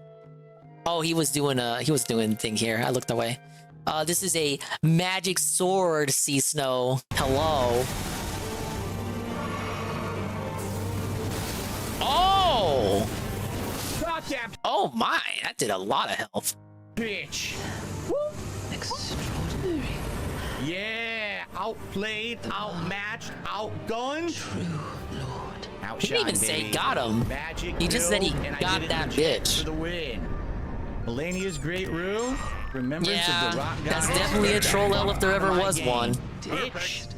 Oh, he was doing thing here. I looked away. This is a magic sword, Sea Snow. Hello. Oh! Oh my, that did a lot of health. Bitch. Extraordinary. Yeah, outplayed, outmatched, outgunned. True Lord. He didn't even say got him. Magic he just said he got that bitch. For the win. Malenia's great rule. Remembrance of the rock god. That's definitely a troll L if there ever was one. Bitch.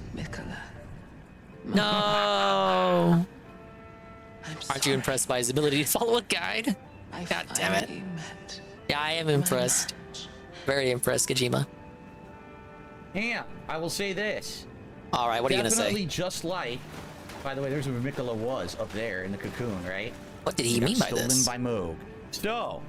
No. Aren't you impressed by his ability to follow a guide? God damn it. Yeah, I am impressed. Very impressed, Kojima. Yeah, I will say this. All right, what are you gonna say? Definitely just like. By the way, there's where Mikola was up there in the cocoon, right? What did he mean by stolen this? By Moog. So,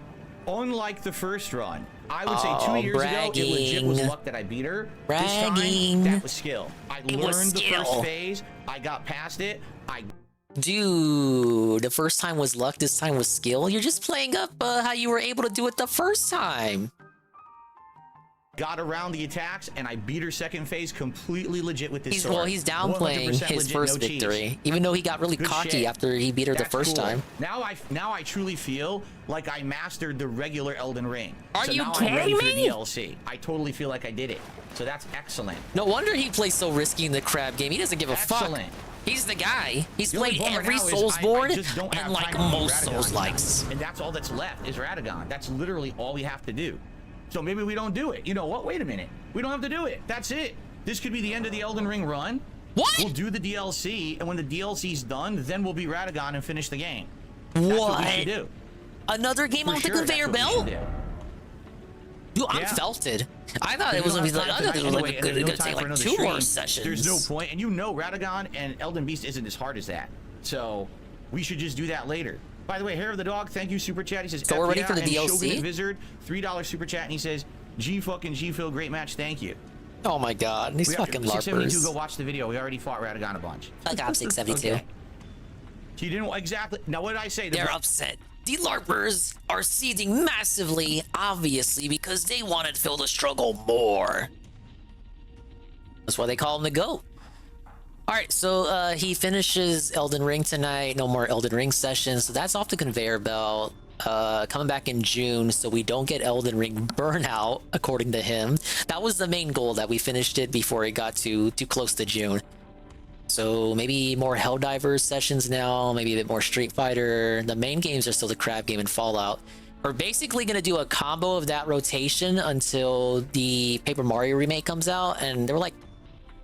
unlike the first run, I would say 2 years ago it legit was luck that I beat her. This time, that was skill. I learned the first phase. I got past it. Dude, the first time was luck, this time was skill. You're just playing up how you were able to do it the first time. Got around the attacks, and I beat her second phase completely legit with this sword. Well, he's downplaying his first victory, even though he got really cocky after he beat her the first time. Now I truly feel like I mastered the regular Elden Ring. Are you now kidding I'm ready for me? the DLC. I totally feel like I did it. So that's excellent. No wonder he plays so risky in the crab game. He doesn't give a fuck. He's the guy. He's played every Soulsborne and like most Souls-likes. And that's all that's left is Radagon. That's literally all we have to do. So maybe we don't do it. You know what? Wait a minute. We don't have to do it. That's it. This could be the end of the Elden Ring run. What? We'll do the DLC, and when the DLC's done, then we'll be Radagon and finish the game. What? That's what we should do. Another game off the conveyor belt? Dude, I'm felted. I thought it was gonna be like, gonna take like 2 more sessions. There's no point, and you know Radagon and Elden Beast isn't as hard as that. So we should just do that later. By the way, Hair of the Dog, thank you, super chat. He says, so we're ready for the DLC? Wizard, $3 super chat, and he says, G Phil, great match, thank you. Oh my god, these fucking LARPers. 672, go watch the video. We already fought Radagon a bunch. I got 672. Okay. You didn't exactly. Now, what did I say? They're upset. The LARPers are seething massively, obviously, because they wanted Phil to struggle more. That's why they call him the GOAT. All right, so he finishes Elden Ring tonight. No more Elden Ring sessions, so that's off the conveyor belt. Coming back in June, so we don't get Elden Ring burnout, according to him. That was the main goal, that we finished it before it got too close to June. So maybe more Helldivers sessions now, maybe a bit more Street Fighter. The main games are still the crab game and Fallout. We're basically gonna do a combo of that rotation until the Paper Mario remake comes out, and there were like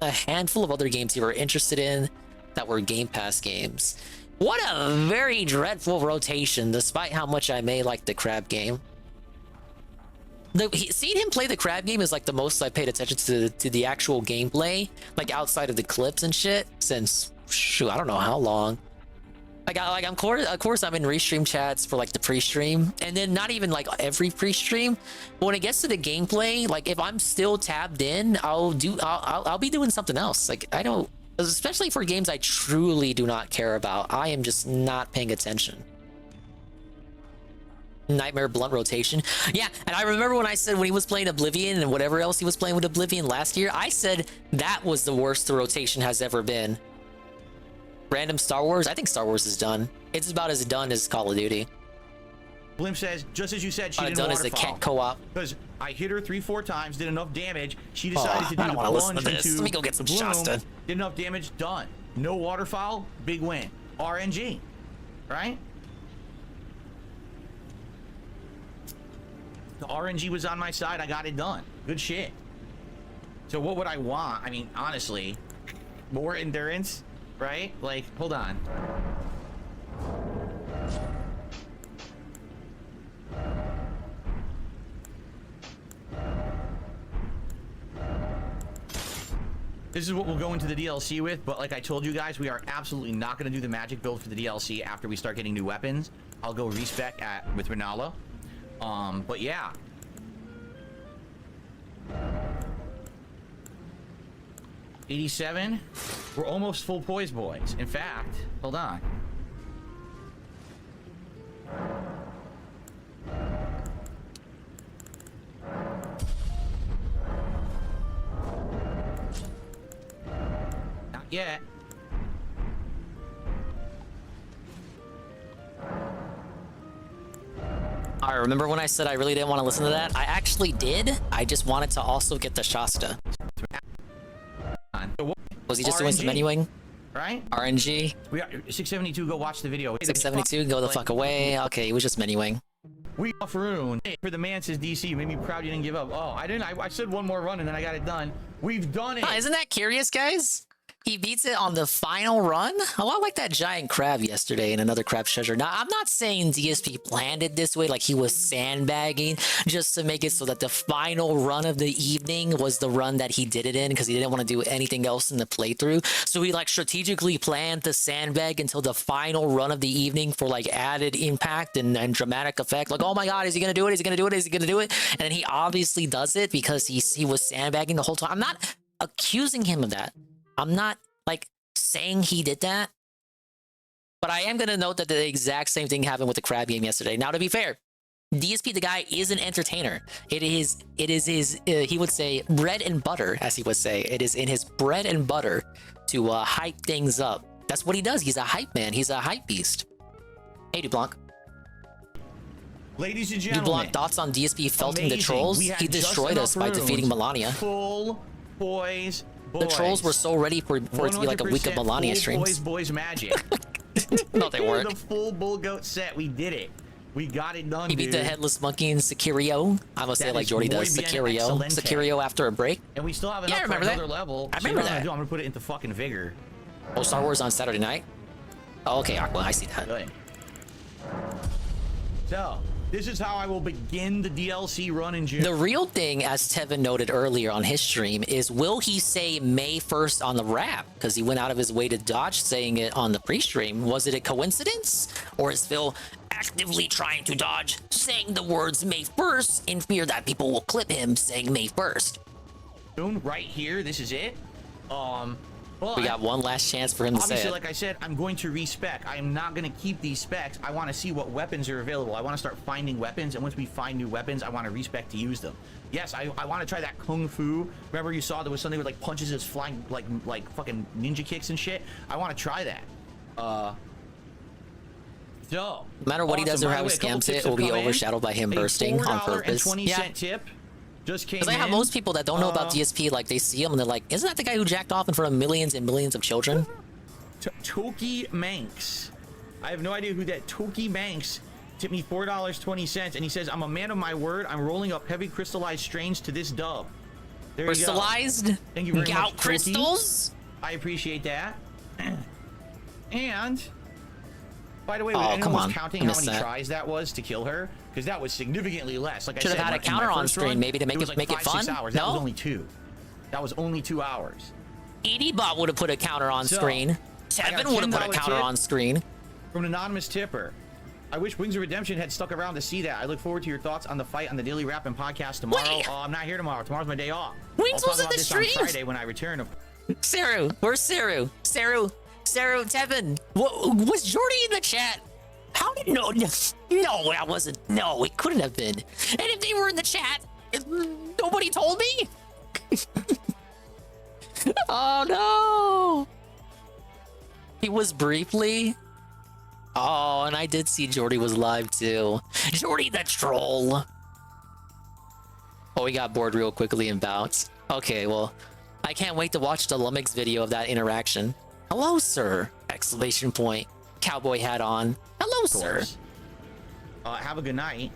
a handful of other games you were interested in that were Game Pass games. What a very dreadful rotation, despite how much I may like the crab game. Seeing him play the crab game is like the most I paid attention to the actual gameplay, like outside of the clips and shit, since shoot, I don't know how long. Of course I'm in restream chats for like the pre-stream, and then not even like every pre-stream, but when it gets to the gameplay, like if I'm still tabbed in, I'll be doing something else. Like I don't, especially for games I truly do not care about, I am just not paying attention. Nightmare blunt rotation. Yeah, and I remember when I said when he was playing Oblivion and whatever else he was playing with Oblivion last year, I said that was the worst the rotation has ever been. Random Star Wars? I think Star Wars is done. It's about as done as Call of Duty. Blimp says, just as you said, she didn't done waterfall. as the cat co-op. Because I hit her 3-4 times, did enough damage. She decided to do I don't want to listen to plunge this. into Let me go get some the bloom, Shasta. Did enough damage, done. No waterfowl, big win. RNG, right? The RNG was on my side. I got it done. Good shit. So what would I want? I mean, honestly, more endurance, right? Like, hold on. This is what we'll go into the DLC with, but like I told you guys, we are absolutely not going to do the magic build for the DLC after we start getting new weapons. I'll go respec with Renala. But yeah. $87. We're almost full poise, boys. In fact, hold on. Not yet. I remember when I said I really didn't want to listen to that? I actually did. I just wanted to also get the Shasta. Was he just doing some menuing? Right? RNG? We are 672, go watch the video. 672, go the fuck away. Okay, he was just menuing. We off Rune for the man says DC. Made me proud you didn't give up. Oh, I didn't. I said one more run and then I got it done. We've done it. Isn't that curious, guys? He beats it on the final run? A lot like that giant crab yesterday in another crab treasure. Now, I'm not saying DSP planned it this way, like he was sandbagging just to make it so that the final run of the evening was the run that he did it in because he didn't want to do anything else in the playthrough. So he like strategically planned to sandbag until the final run of the evening for like added impact and dramatic effect. Like, oh my God, is he going to do it? Is he going to do it? Is he going to do it? And then he obviously does it because he was sandbagging the whole time. I'm not accusing him of that. I'm not like saying he did that, but I am going to note that the exact same thing happened with the crab game yesterday. Now, to be fair, DSP, the guy, is an entertainer. It is his, he would say, bread and butter, as he would say. It is in his bread and butter to hype things up. That's what he does. He's a hype man. He's a hype beast. Hey, Dublanc. Ladies and gentlemen. Dublanc, thoughts on DSP felting the trolls? He destroyed us by defeating Malenia. Full boys. The trolls were so ready for it to be like a week of Malenia streams. Boys magic. No, they weren't. The full bull goat set. We did it. We got it done. He beat the headless monkey in Sicario. I'm gonna say it like Jordy does. Sicario. Sicario after a break. And we still have enough for another level. I remember that. I'm gonna put it into fucking vigor. Oh, Star Wars on Saturday night? Oh, okay, Aqua, I see that. Good. So, this is how I will begin the DLC run in June. The real thing, as Tevin noted earlier on his stream, is will he say May 1st on the rap? Because he went out of his way to dodge saying it on the pre-stream. Was it a coincidence? Or is Phil actively trying to dodge saying the words May 1st in fear that people will clip him saying May 1st? Right here, this is it. We got one last chance for him to say obviously, it. like I said, I'm going to respec. I am not going to keep these specs. I want to see what weapons are available. I want to start finding weapons, and once we find new weapons, I want to respec to use them. Yes, I want to try that kung fu. Remember you saw there was something with like punches that's flying like fucking ninja kicks and shit? I want to try that. So, no matter what he does or how he scams it will be overshadowed by him bursting on purpose. Yeah. Tip just came in. Because I have most people that don't know about DSP, like they see him and they're like, isn't that the guy who jacked off in front of millions and millions of children? Toki Manx. I have no idea who that Toki Manx tipped me $4.20, and he says, I'm a man of my word. I'm rolling up heavy crystallized strains to this dub. There crystallized? You go. Thank you very gout much, crystals? I appreciate that. And by the way, oh, anyone was on. counting how many tries that was to kill her? Because that was significantly less. Like should I said, have had a counter on screen maybe to make it like fun. 6 hours. No? That was only 2. That was only 2 hours. EDBot would have put a counter on screen. Tevin would have put a counter on screen. From an anonymous tipper. I wish Wings of Redemption had stuck around to see that. I look forward to your thoughts on the fight on the Daily Rapping podcast tomorrow. Oh, I'm not here tomorrow. Tomorrow's my day off. Wings was in the stream. On Friday when I return. Saru, where's Saru? Saru, Tevin. Was Jordy in the chat? How did no, that wasn't. No, it couldn't have been. And if they were in the chat, nobody told me. Oh no. He was briefly. Oh, and I did see Jordy was live too. Jordy the troll. Oh, we got bored real quickly and bounced. Okay, well, I can't wait to watch the Lumix video of that interaction. Hello, sir! Exclamation point. Cowboy hat on. Hello, sir. Have a good night.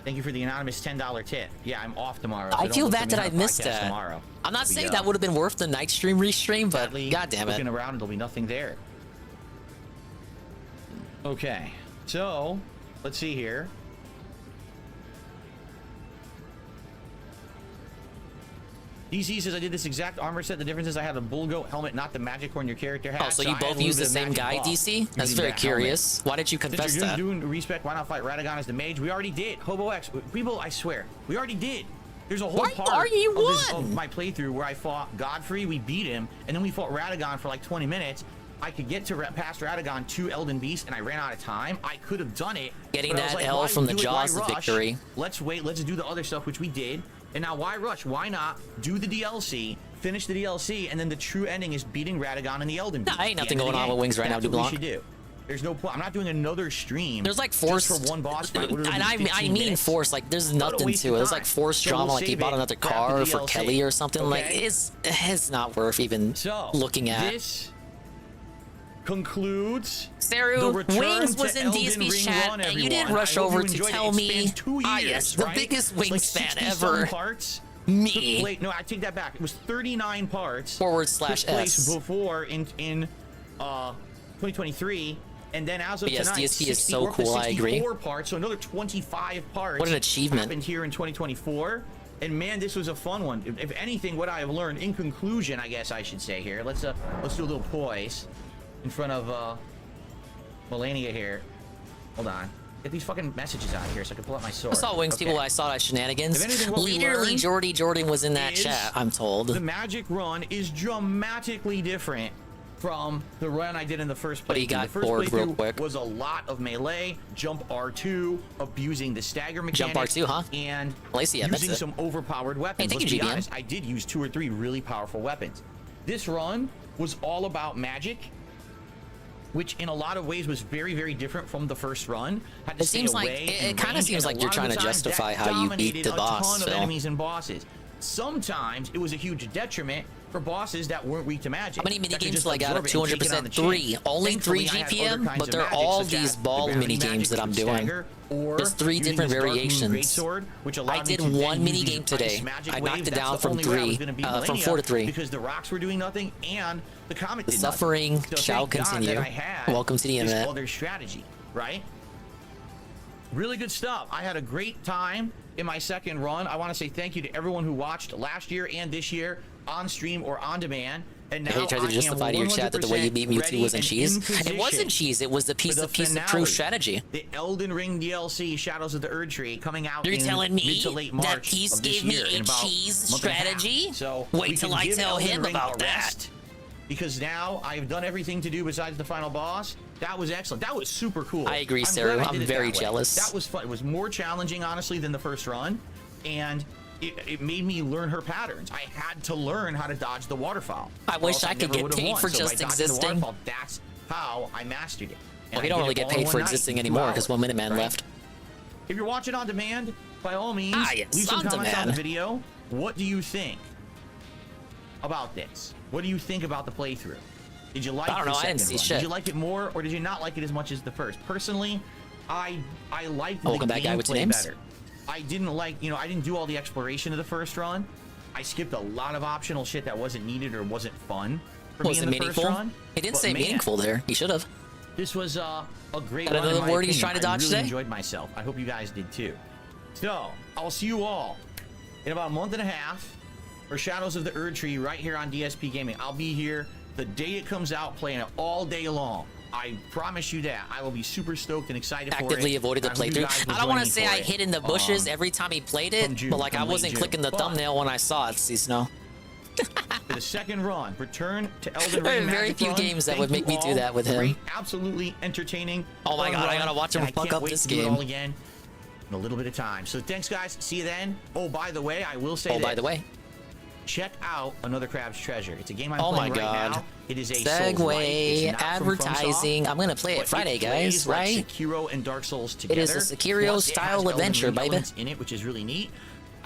Thank you for the anonymous $10 tip. Yeah, I'm off tomorrow. So I feel bad that I missed that. Tomorrow. I'm not saying that would have been worth the night stream restream, but god damn it. Looking around, there'll be nothing there. Okay, so let's see here. DC says I did this exact armor set. The difference is I have a bull goat helmet, not the magic horn your character has. Oh, so you both use the same guy, DC? That's very curious. Why did you confess Since you're that? doing respect, why not fight Radagon as the mage? We already did. Hobo X. People, I swear, we already did. There's a whole part of my playthrough where I fought Godfrey, we beat him, and then we fought Radagon for like 20 minutes. I could get to past Radagon to Elden Beast, and I ran out of time. I could have done it. Getting that L from the jaws of victory. Let's wait. Let's do the other stuff, which we did. And now why rush? Why not do the DLC, finish the DLC, and then the true ending is beating Radagon in the Elden Beast. Nah, ain't nothing going on with Wings right now, That's what we DuBlanc. should do. There's no point. I'm not doing another stream. There's like forced just for one boss fight. And I mean force. Like there's nothing to it. There's like forced drama. Like he bought another car for Kelly or something. Okay. Like it's not worth even looking at. This concludes Saru, Wings was in DSP's chat, and you didn't rush over to tell me. Yes, the biggest Wings fan ever. Me. No, I take that back. It was 39 parts. /S. Before in 2023. And then as of yes, tonight, DSP is so cool. I agree. 64 parts, so another 25 parts. What an achievement! Happened here in 2024, and man, this was a fun one. If anything, what I have learned, in conclusion, I guess I should say here. Let's do a little poise in front of Malenia here. Hold on. Get these fucking messages out here so I can pull out my sword. I saw Wings people. I saw that shenanigans. Literally, Jordan was in that chat. I'm told. The magic run is dramatically different from the run I did in the first playthrough. But he got bored real quick. Was a lot of melee, jump R2, abusing the stagger mechanic. Jump R2, huh? And Lacey, using some overpowered weapons. Hey, Let's be honest, I did use 2 or 3 really powerful weapons. This run was all about magic, which in a lot of ways was very, very different from the first run. Had to stay away. It kind of seems like you're trying to justify how you beat the boss. A ton of enemies and bosses. Sometimes it was a huge detriment for bosses that weren't weak to magic. How many minigames till I got up 200%? 3. Only 3 GPM, but they're all these ball minigames that I'm doing. There's 3 different variations. I did 1 minigame today. I knocked it down from 4 to 3. Because the rocks were doing nothing and the comet did Suffering shall continue. Welcome to the internet. Other strategy, right? Really good stuff. I had a great time in my second run. I want to say thank you to everyone who watched last year and this year on stream or on demand. And now I tried to justify to your chat that the way you beat Mewtwo wasn't cheese. It wasn't cheese. It was the piece of proof strategy. The Elden Ring DLC, Shadows of the Erd Tree, coming out. You're telling me mid to late March that piece gave me a cheese strategy? So wait till I tell him about that. because now I've done everything to do besides the final boss. That was excellent. That was super cool. I agree, Sarah. I'm very jealous. That was fun. It was more challenging, honestly, than the first run, and it made me learn her patterns. I had to learn how to dodge the waterfowl. I wish I could get paid for just existing. That's how I mastered it. Well, we don't really get paid for existing anymore because 1 minute man left. If you're watching on demand, by all means, leave some comments on the video. What do you think about this? What do you think about the playthrough? Did you like I don't know, I didn't see shit. Did you like it more, or did you not like it as much as the first? Personally, I liked the gameplay better. I didn't like, I didn't do all the exploration of the first run. I skipped a lot of optional shit that wasn't needed or wasn't fun for me in the first run. He didn't say meaningful there. He should have. This was a great run. Another word he's trying to dodge today? I really enjoyed myself. I hope you guys did too. So, I'll see you all in about a month and a half for Shadows of the Erd Tree right here on DSP Gaming. I'll be here the day it comes out, playing it all day long. I promise you that. I will be super stoked and excited for it. Actively avoided the playthrough. I don't want to say I hid in the bushes every time he played it, but like I wasn't clicking the thumbnail when I saw it, Snow. For the second run, return to Elden Ring. Very few games that would make me do that with him. Great, absolutely entertaining. Oh my god, I gotta watch him fuck up this game. Do it all again in a little bit of time. So thanks, guys. See you then. Oh, by the way, I will say this. By the way, check out Another Crab's Treasure. It's a game I'm playing right now. It is a segue advertising. I'm gonna play it Friday, guys. Right? Like Sekiro and Dark Souls together. It is a Sekiro style adventure, baby. In it, which is really neat.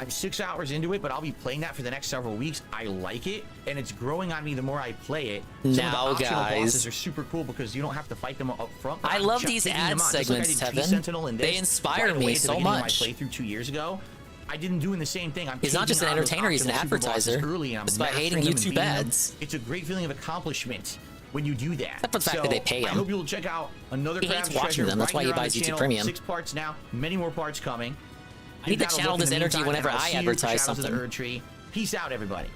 I'm 6 hours into it, but I'll be playing that for the next several weeks. I like it, and it's growing on me the more I play it. Now, guys, bosses are super cool because you don't have to fight them up front. I love these ad segments, Tevin. They inspire me so much. My playthrough 2 years ago, I didn't do the same thing. He's not just an entertainer; he's an advertiser. Despite hating YouTube ads, it's a great feeling of accomplishment when you do that. Except for the fact that they pay him. I hope you'll check out Another Crab's Treasure. He hates watching them. That's why he buys YouTube Premium. 6 parts now, many more parts coming. I need to channel this energy whenever I advertise something. Of the Erd Tree. Peace out, everybody.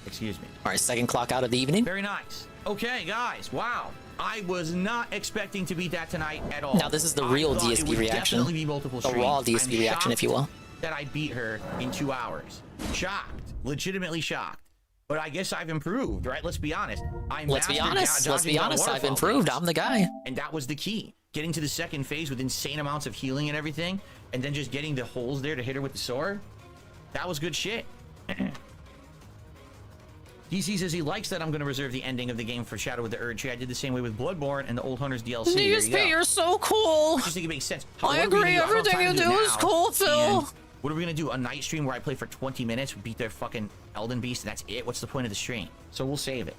Excuse me. All right, second clock out of the evening. Very nice. Okay, guys. Wow. I was not expecting to beat that tonight at all. Now, this is the real DSP reaction. Be multiple the raw DSP reaction, if you will. That I beat her in 2 hours. Shocked. Legitimately shocked. But I guess I've improved, right? Let's be honest. Let's be honest. I've improved. I'm the guy. And that was the key. Getting to the second phase with insane amounts of healing and everything, and then just getting the holes there to hit her with the sword. That was good shit. DC says he likes that I'm going to reserve the ending of the game for Shadow of the Erd Tree. I did the same way with Bloodborne and the Old Hunters DLC. DSP, you're so cool. I just think it makes sense. I agree. Everything you do is cool, Phil. What are we going to do? A night stream where I play for 20 minutes, beat their fucking Elden Beast, and that's it? What's the point of the stream? So we'll save it.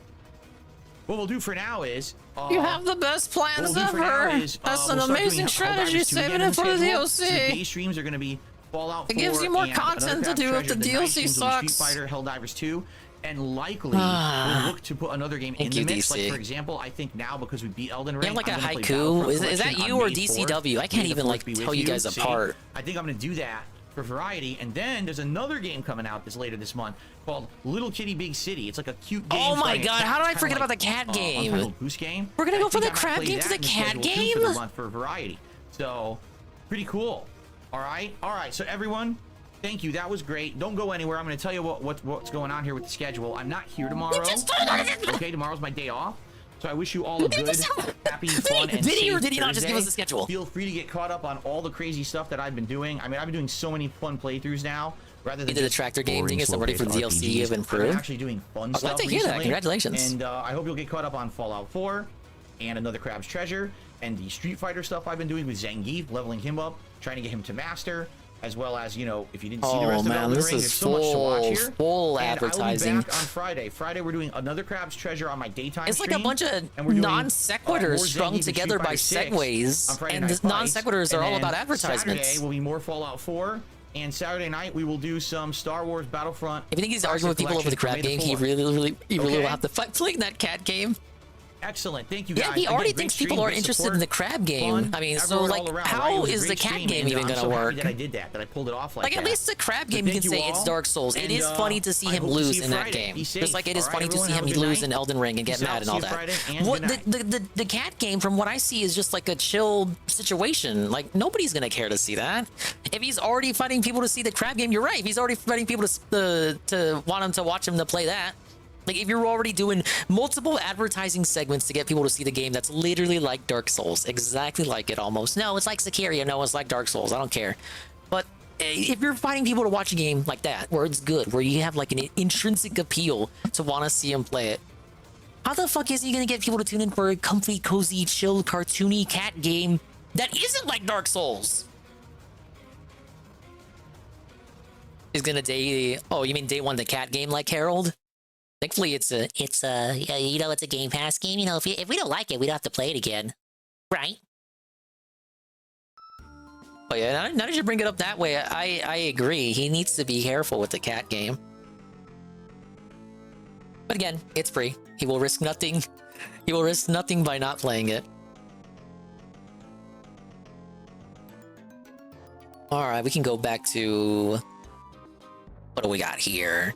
What we'll do for now is... you have the best plans ever. That's an amazing strategy, saving it for the DLC. So day streams are going to be Fallout 4. It gives you more content to do if the DLC sucks. Street Fighter, Helldivers 2, and likely we'll look to put another game in the mix. Like, for example, I think now because we beat Elden Ring... You have like a haiku? Is that you or DCW? I can't even like tell you guys apart. I think I'm going to do that for variety. And then there's another game coming out later this month called Little Kitty Big City. It's like a cute game. Oh my god, how did I forget about the cat game? Untitled Goose Game. We're gonna go from the crab game to the cat game? For the month for variety. So, pretty cool. All right. So everyone, thank you. That was great. Don't go anywhere. I'm going to tell you what's going on here with the schedule. I'm not here tomorrow. Okay, tomorrow's my day off. So I wish you all a good, happy, fun, and safe or did he not just give us the schedule? Feel free to get caught up on all the crazy stuff that I've been doing. I mean, I've been doing so many fun playthroughs now. Rather than you did the tractor game thing. I'm ready for the DLC. You've improved. I'm actually doing fun stuff. I'd like to hear that. Congratulations. And I hope you'll get caught up on Fallout 4 and Another Crab's Treasure and the Street Fighter stuff I've been doing with Zangief, leveling him up, trying to get him to master. As well as, you know, if you didn't see the rest of Elden Ring, there's so much to watch here. Full advertising. I will be back on Friday. Friday, we're doing Another Crab's Treasure on my daytime stream. It's like a bunch of non sequiturs strung together by segues, and the non sequiturs are all about advertisements. Saturday will be more Fallout 4, and Saturday night we will do some Star Wars Battlefront. If you think he's arguing with people over the crab game, he really will have to fight playing that cat game. Excellent. Thank you, guys. Yeah, he already thinks people are interested in the crab game. I mean, so like, how is the cat game even gonna work? That I did that I pulled it off like that. At least the crab game, you can say it's Dark Souls. It is funny to see him lose in that game. Just like it is funny to see him lose in Elden Ring and get mad and all that. What the cat game, from what I see, is just like a chill situation. Like, nobody's gonna care to see that. If he's already fighting people to see the crab game, you're right. If he's already fighting people to want him to watch him to play that. Like, if you're already doing multiple advertising segments to get people to see the game, that's literally like Dark Souls. Exactly like it, almost. No, it's like Sicaria. No, it's like Dark Souls. I don't care. But if you're fighting people to watch a game like that, where it's good, where you have like an intrinsic appeal to want to see him play it, how the fuck is he going to get people to tune in for a comfy, cozy, chill, cartoony cat game that isn't like Dark Souls? Is gonna day... Oh, you mean day one the cat game like Harold? Thankfully, it's a Game Pass game. You know, if we don't like it, we don't have to play it again, right? Oh yeah, now that you bring it up that way, I agree. He needs to be careful with the cat game. But again, it's free. He will risk nothing. He will risk nothing by not playing it. All right, we can go back to... What do we got here?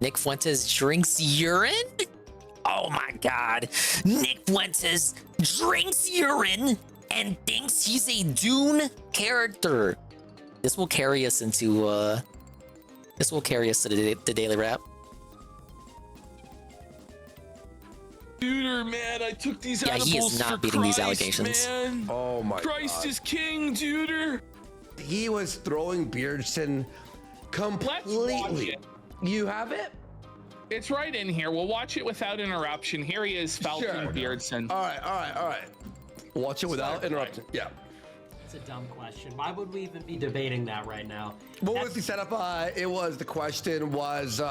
Nick Fuentes drinks urine? Oh my god. Nick Fuentes drinks urine and thinks he's a Dune character. This will carry us into, This will carry us to the Daily Wrap. Duder, man, I took these edibles he is not beating these allegations. Man. Oh my Christ God. Is king, Duder. He was throwing Burstin completely. You have it? It's right in here. We'll watch it without interruption. Here he is, Falcon Beardson. All right. Watch it without interruption. Yeah. It's a dumb question. Why would we even be debating that right now? What was the setup? The question was,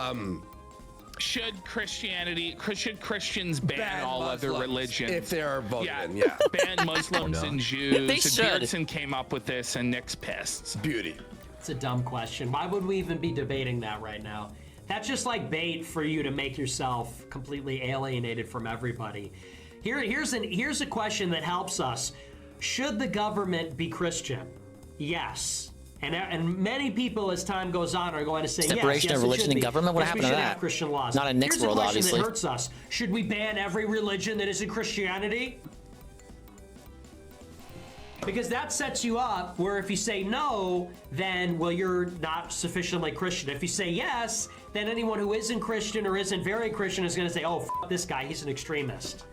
should Christians ban all other religions? If they're voted in, yeah. Ban Muslims and Jews. They should. Beardson came up with this and Nick's pissed. Beauty. It's a dumb question. Why would we even be debating that right now? That's just like bait for you to make yourself completely alienated from everybody. Here's a question that helps us. Should the government be Christian? Yes. And many people, as time goes on, are going to say separation of religion and government. What happened to that? Have Christian laws. Not in Nick's world, obviously. That hurts us. Should we ban every religion that isn't Christianity? Because that sets you up where if you say no, then, well, you're not sufficiently Christian. If you say yes, then anyone who isn't Christian or isn't very Christian is going to say, oh, f this guy, he's an extremist.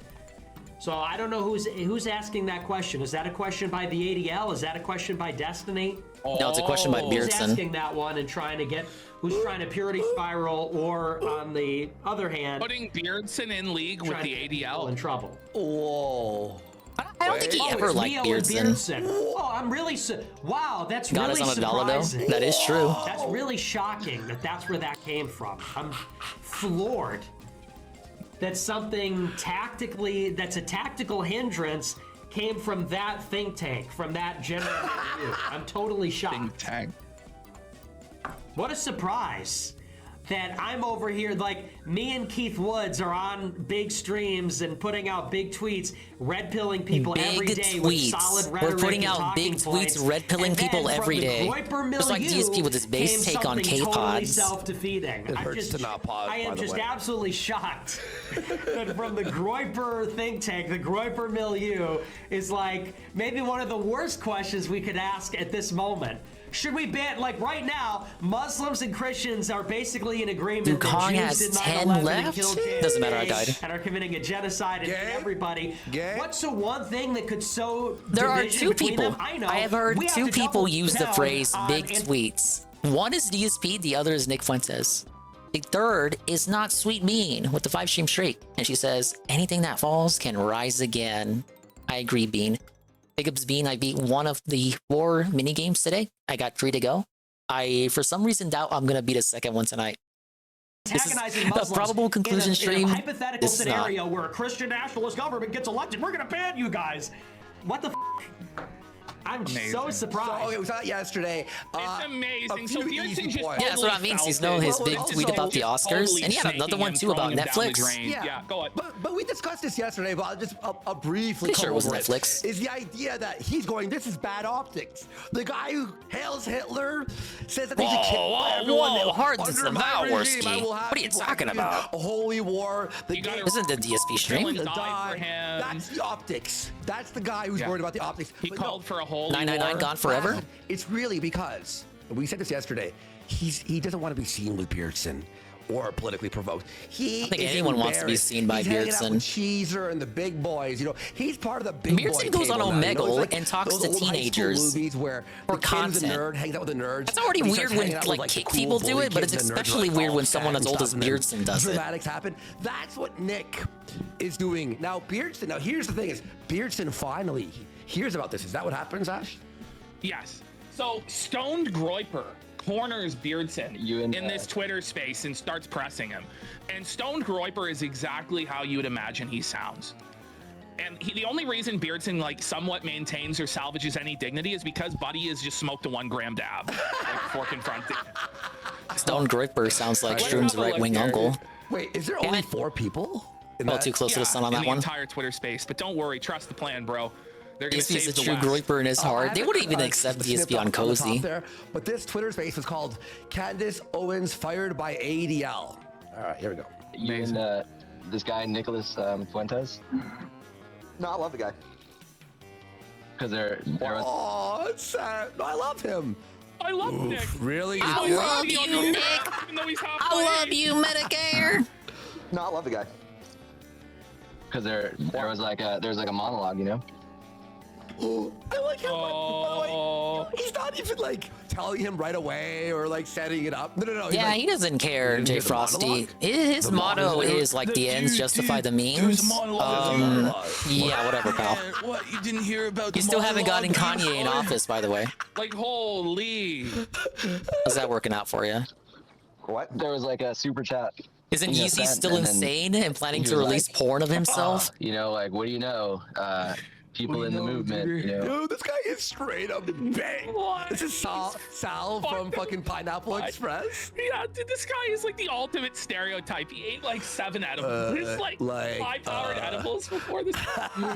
So I don't know who's asking that question. Is that a question by the ADL? Is that a question by Destiny? No, it's a question by Beardson. Who's asking that one and trying to get, who's trying to purity spiral, or on the other hand, putting Beardson in league with the ADL in trouble. Whoa. I don't think he ever liked Beardson. Oh, I'm really wow. That's God really is on a dollar, though. surprising. That is true. That's really shocking that that's where that came from. I'm floored. That something tactically, that's a tactical hindrance, came from that think tank, from that general review. I'm totally shocked. Think tank. What a surprise. That I'm over here, like, me and Keith Woods are on big streams and putting out big tweets, red pilling people every day with solid rhetoric. We're putting out big tweets, red pilling people every day. Just like DSP with his base take on K-Pods. Totally self-defeating. It hurts to not pause, I am just absolutely shocked that from the Groyper think tank, the Groyper milieu is like maybe one of the worst questions we could ask at this moment. Should we ban, like right now, Muslims and Christians are basically in agreement that Jews did 9/11 and killed kids. Doesn't matter, I died. And are committing a genocide and everybody. What's the one thing that could sow There are division two between people. them? I know. I have heard We have two to people double use the down phrase on big tweets. One is DSP, the other is Nick Fuentes. The third is not Sweet Bean with the 5-stream streak. And she says, anything that falls can rise again. I agree, Bean. Big ups, Bean. I beat one of the 4 mini games today. I got 3 to go. I, for some reason, doubt I'm going to beat a second one tonight. Antagonizing This is a probable conclusion stream. In a hypothetical scenario where a Christian nationalist government gets elected, we're going to ban you guys. What the f? I'm so surprised. So, okay, we saw it yesterday. It's amazing. So Beardson just Yeah, that's what I mean. He's known his big tweet about the Oscars, and he had another one too about Netflix. Yeah, go on. But we discussed this yesterday, but I'll briefly Pretty sure it was over Netflix. Is the idea that he's going, this is bad optics. The guy who hails Hitler says that they should kill everyone. Whoa, hard to Under my devour, regime, Ski. I will have What are you people talking begin about? A holy war. Isn't the DSP stream? That's the optics. That's the guy who's worried about the optics. He called for a holy 999 gone forever? It's really because, we said this yesterday, he doesn't want to be seen with Beardson or politically provoked. I don't think anyone wants to be seen by He's hanging out with Beardson. Cheezer and the big boys. You know, he's part of the big Beardson boy goes on table now, you know? Omegle It's and talks those to old high school teenagers movies where for the kid who's a content. nerd hangs out with the nerds. It's already but he weird starts when hanging out with, like the kick cool people do bully it, but kids it's and the nerds especially are like, weird "Oh, when someone Zach, as old as and stuff," and Beardson does it. dramatics happen. That's what Nick is doing. Now, Beardson, here's the thing is, Beardson finally hears about this. Is that what happens, Ash? Yes. So Stoned Groiper corners Beardson in this Twitter space and starts pressing him. And Stoned Groiper is exactly how you would imagine he sounds. And the only reason Beardson like somewhat maintains or salvages any dignity is because Buddy has just smoked a 1 gram dab before confronting him. Stone Groiper sounds like Stroom's right-wing uncle. Wait, is there only 4 people? Oh, too close to the sun on in that the one. entire Twitter space. But don't worry, trust the plan, bro. They're gonna DSP's save a the true West. Groiper in his heart. They wouldn't even accept DSP on Cozy. But this Twitter space is called Candace Owens fired by ADL. All right, here we go. You and this guy, Nicholas Fuentes? No, I love the guy. Because Oh, it's sad. No, I love him. I love Nick. Really? I love you, Nick. I love you, Medicare. No, I love the guy. Because there was like a monologue, you know? Oh, I like him. By the way, he's not even like telling him right away or like setting it up. No. Yeah, he doesn't care, Jay Frosty. His motto is like the ends justify the means. Yeah, whatever, pal. What, you didn't hear about You still haven't gotten Kanye in office, by the way. Like, holy. How's that working out for you? What? There was like a super chat. Isn't Yeezy still insane and planning to release porn of himself? You know, like, what do you know? People in the movement, you know. Dude, this guy is straight up bang. This is Sal from fucking Pineapple Express. Yeah, dude, this guy is like the ultimate stereotype. He ate like 7 edibles. There's like high-powered edibles before this.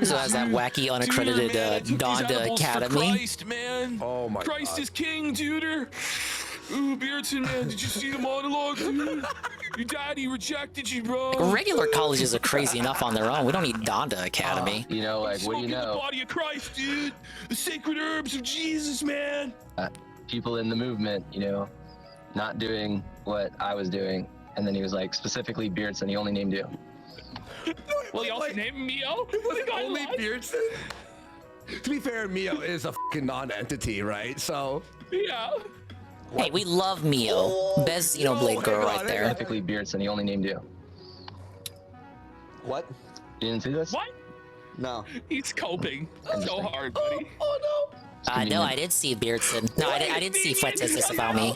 So has that wacky unaccredited Donda Academy. Christ, man. Oh my Christ God. is king, Juder. Ooh, Beardson, man, did you see the monologue, dude? Your daddy rejected you, bro. Regular colleges are crazy enough on their own. We don't need Donda Academy. You know, like, what do you Smoking know? the body of Christ, dude. The sacred herbs of Jesus, man. People in the movement, you know, not doing what I was doing. And then he was like, specifically Beardson, he only named you. Well, he also named Mio. Was it only Beardson? To be fair, Mio is a fucking non-entity, right? So. Yeah. Hey, we love Mio. Best Xenoblade girl right there. Specifically Beardson, he only named you. What? You didn't see this? What? No. He's coping so hard, buddy. Oh no. No, I did see Beardson. No, I didn't see Fuentes about me.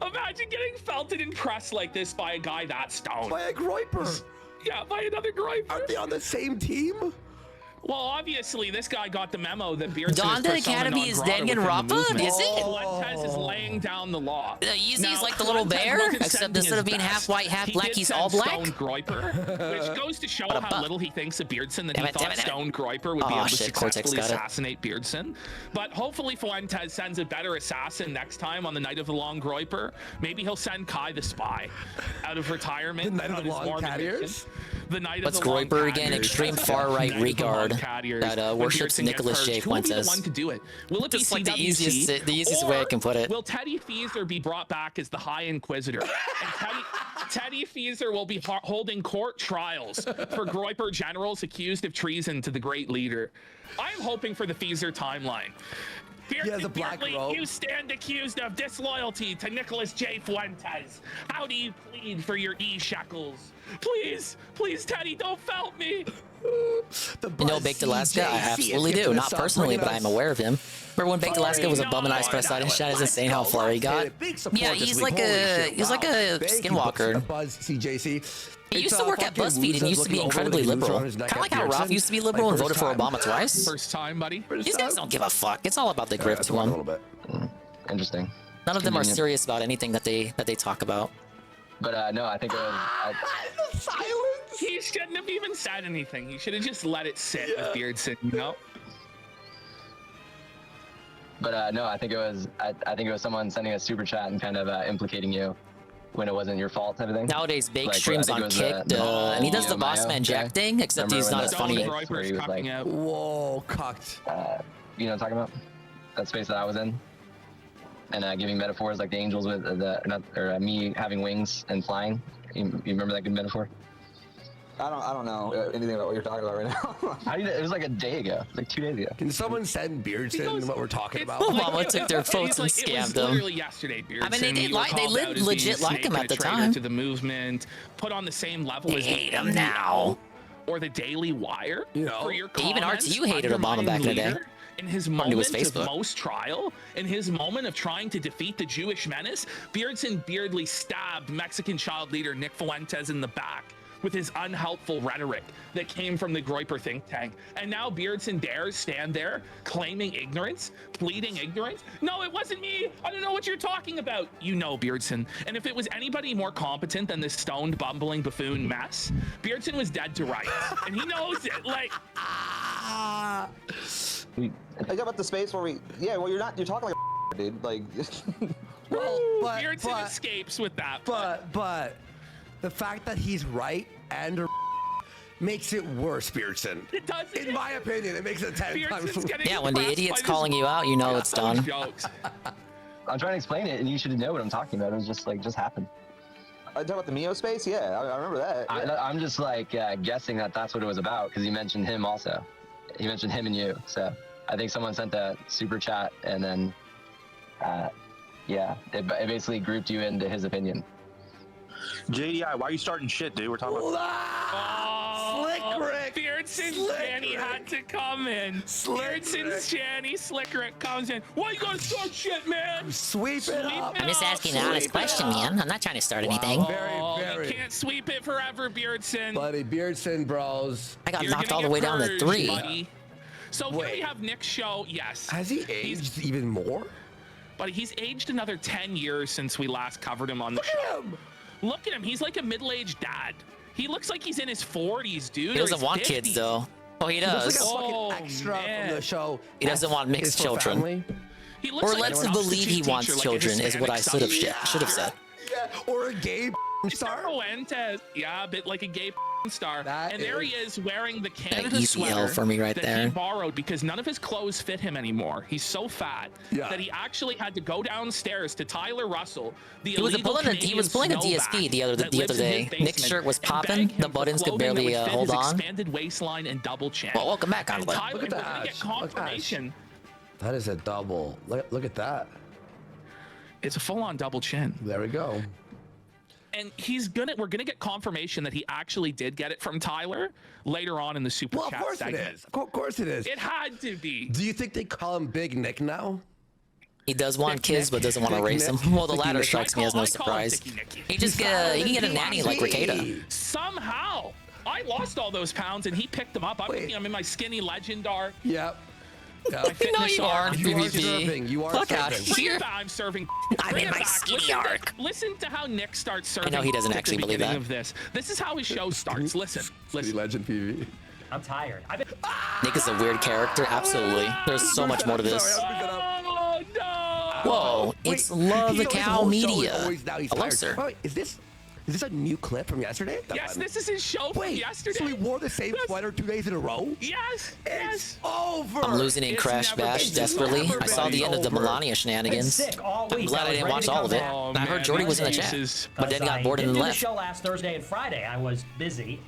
Imagine getting felted and pressed like this by a guy that stoned. By a Groiper. Yeah, by another Groiper. Aren't they on the same team? Well, obviously, this guy got the memo that Beardson Donda Academy is Danganronpa, is it? Fuentes is laying down the law. Yeezy's like the little bear, except instead of being half white, half black, he's all black. Stoned Groiper, which goes to show how little he thinks of Beardson that he thought Stoned Groiper would be able to successfully assassinate Beardson. But hopefully Fuentes sends a better assassin next time on the night of the Long Groiper. Maybe he'll send Kai the Spy out of retirement. The night of the Long Cat Ears? The night What's of the Groiper again? Extreme far-right regard that worships Nicholas J. Fuentes. Who will be the one to do it? Will it be Just like the CWC, easiest way I can put it. Will Teddy Feezer be brought back as the High Inquisitor? And Teddy Feezer will be holding court trials for Groiper generals accused of treason to the great leader. I'm hoping for the Feezer timeline. Beardsley, you stand accused of disloyalty to Nicholas J. Fuentes. How do you plead for your E-shekels? Please, Teddy, don't felt me. You know Baked Alaska? I absolutely do. Not personally, but I'm aware of him. Remember when Baked Alaska was a bum and I press side and shot? It's insane how far he got. Yeah, he's like a skinwalker. Buzz CJC. He used to work at BuzzFeed and used to be incredibly liberal. Kind of like how Ralph used to be liberal and voted for Obama twice. First time, buddy. These guys don't give a fuck. It's all about the grip to them. Interesting. None of them are serious about anything that they talk about. But no, I think silence. He shouldn't have even said anything. He should have just let it sit with Beardson, you know? But no, I think it was someone sending a super chat and kind of implicating you when it wasn't your fault type of thing. Nowadays, Bake streams on Kicked, and he does the Bossman Jack thing, except he's not as funny. Where he was like, whoa, cocked. You know what I'm talking about? That space that I was in. And giving metaphors like the angels with me having wings and flying. You remember that good metaphor? I don't know anything about what you're talking about right now. It was like a day ago, like 2 days ago. Can someone send Beardson what we're talking about? Obama took their votes and scammed them. Literally yesterday, Beardson. I mean, they legit like him at the time. To the movement, put on the same level as hate him now. Or the Daily Wire. You know, for your even RTU hated Obama back in the day. In his moment of most trial, in his moment of trying to defeat the Jewish menace, Beardson beardly stabbed Mexican child leader Nick Fuentes in the back with his unhelpful rhetoric that came from the Groyper think tank. And now Beardson dares stand there claiming ignorance, pleading ignorance. No, it wasn't me. I don't know what you're talking about. You know, Beardson. And if it was anybody more competent than this stoned, bumbling buffoon mess, Beardson was dead to rights. And he knows it. Like... I got about the space where well, you're talking like a dude. Like... Beardson escapes with that. But the fact that he's right and makes it worse, Beardson. It does. In my opinion, it makes it 10 times worse. Yeah, when the idiot's calling you out, you know it's done. I'm trying to explain it, and you should know what I'm talking about. It was just happened. I talk about the Mio space. Yeah, I remember that. I'm just guessing that that's what it was about because he mentioned him also. He mentioned him and you. So I think someone sent that super chat, and then it basically grouped you into his opinion. JDI, why are you starting shit, dude? We're talking about... Slick Rick! Beardson's Channy had to come in. Beardson's Channy, Slick Rick comes in. Why you gotta start shit, man? Sweep it up. I'm just asking an honest question, man. I'm not trying to start anything. You can't sweep it forever, Beardson. Buddy, Beardson, bros. I got knocked all the way down to 3. Buddy. So here we have Nick's show, yes. Has he aged even more? Buddy, he's aged another 10 years since we last covered him on the show. Look at him. He's like a middle-aged dad. He looks like he's in his 40s, dude. He doesn't want kids, though. Oh, he does. He looks like a fucking extra from the show. He doesn't want mixed children. He looks or let's believe he wants children, is what I should have said. Yeah, or a gay star. Yeah, a bit like a gay star. That there he is wearing the Canada ECL sweater for me right that there. he borrowed because none of his clothes fit him anymore. He's so fat that he actually had to go downstairs to Tyler Russell. He was pulling a DSP the other day. Nick's shirt was popping. The buttons could barely hold on. Expanded waistline and double chin. Well, welcome back, on. Look at that. Get confirmation. That is a double. Look at that. It's a full-on double chin. There we go. And we're gonna get confirmation that he actually did get it from Tyler later on in the super chat segment. It is. Of course it is. It had to be. Do you think they call him Big Nick now? He does want kids, but doesn't want to raise them. Well, the latter strikes me as no surprise. He can get a nanny like Ricada. Somehow, I lost all those pounds and he picked them up. I'm in my skinny legendar. Yep. No, you aren't. You are serving. I'm serving. I'm in my skinny arc. Listen to how Nick starts serving. I know he doesn't actually believe that. This is how his show starts. Listen. Legend PV. I'm tired. Nick is a weird character. Absolutely. There's so much more to this. Oh no! Whoa! It's Love the Cow Media. Hello, sir. Wait, is this a new clip from yesterday? Yes, this is his show from yesterday. So he wore the same sweater 2 days in a row? Yes. It's over. I'm losing in Crash Bash desperately. I saw the end of the Melania shenanigans. I'm glad I didn't watch all of it. I heard Jordy was in the chat, but then got bored and left. I did the show last Thursday and Friday. I was busy.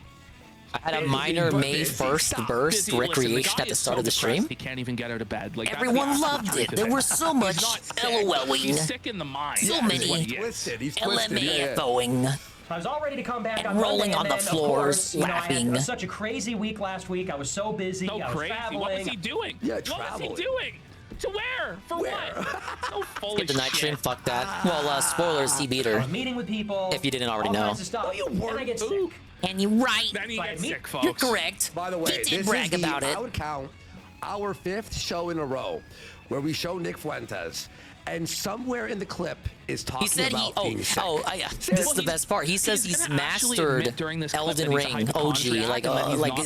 I had a minor May 1st burst recreation at the start of the stream. He can't even get out of bed. Like everyone loved it. There was so much LOLing. He's sick in the mind. So many LMAFOing. I was all ready to come back and on rolling Monday, on and the then, floors, of course, laughing. I had such a crazy week last week. I was so busy. So I was crazy. traveling. What was he doing? Yeah, what traveling. was he doing? To where? For what? So full Skip of the night shit. stream, fuck that. Well, spoilers, he beat her. I was meeting with people. If you didn't already all know. kinds of stuff. No, you weren't. And I get sick. And you're right. Then he gets sick, folks. You're correct. By the way, he this did brag is about it. I would count our 5th show in a row where we show Nick Fuentes, and somewhere in the clip is talking He said about being sick. this is the best part. He says he's mastered Elden Ring OG, like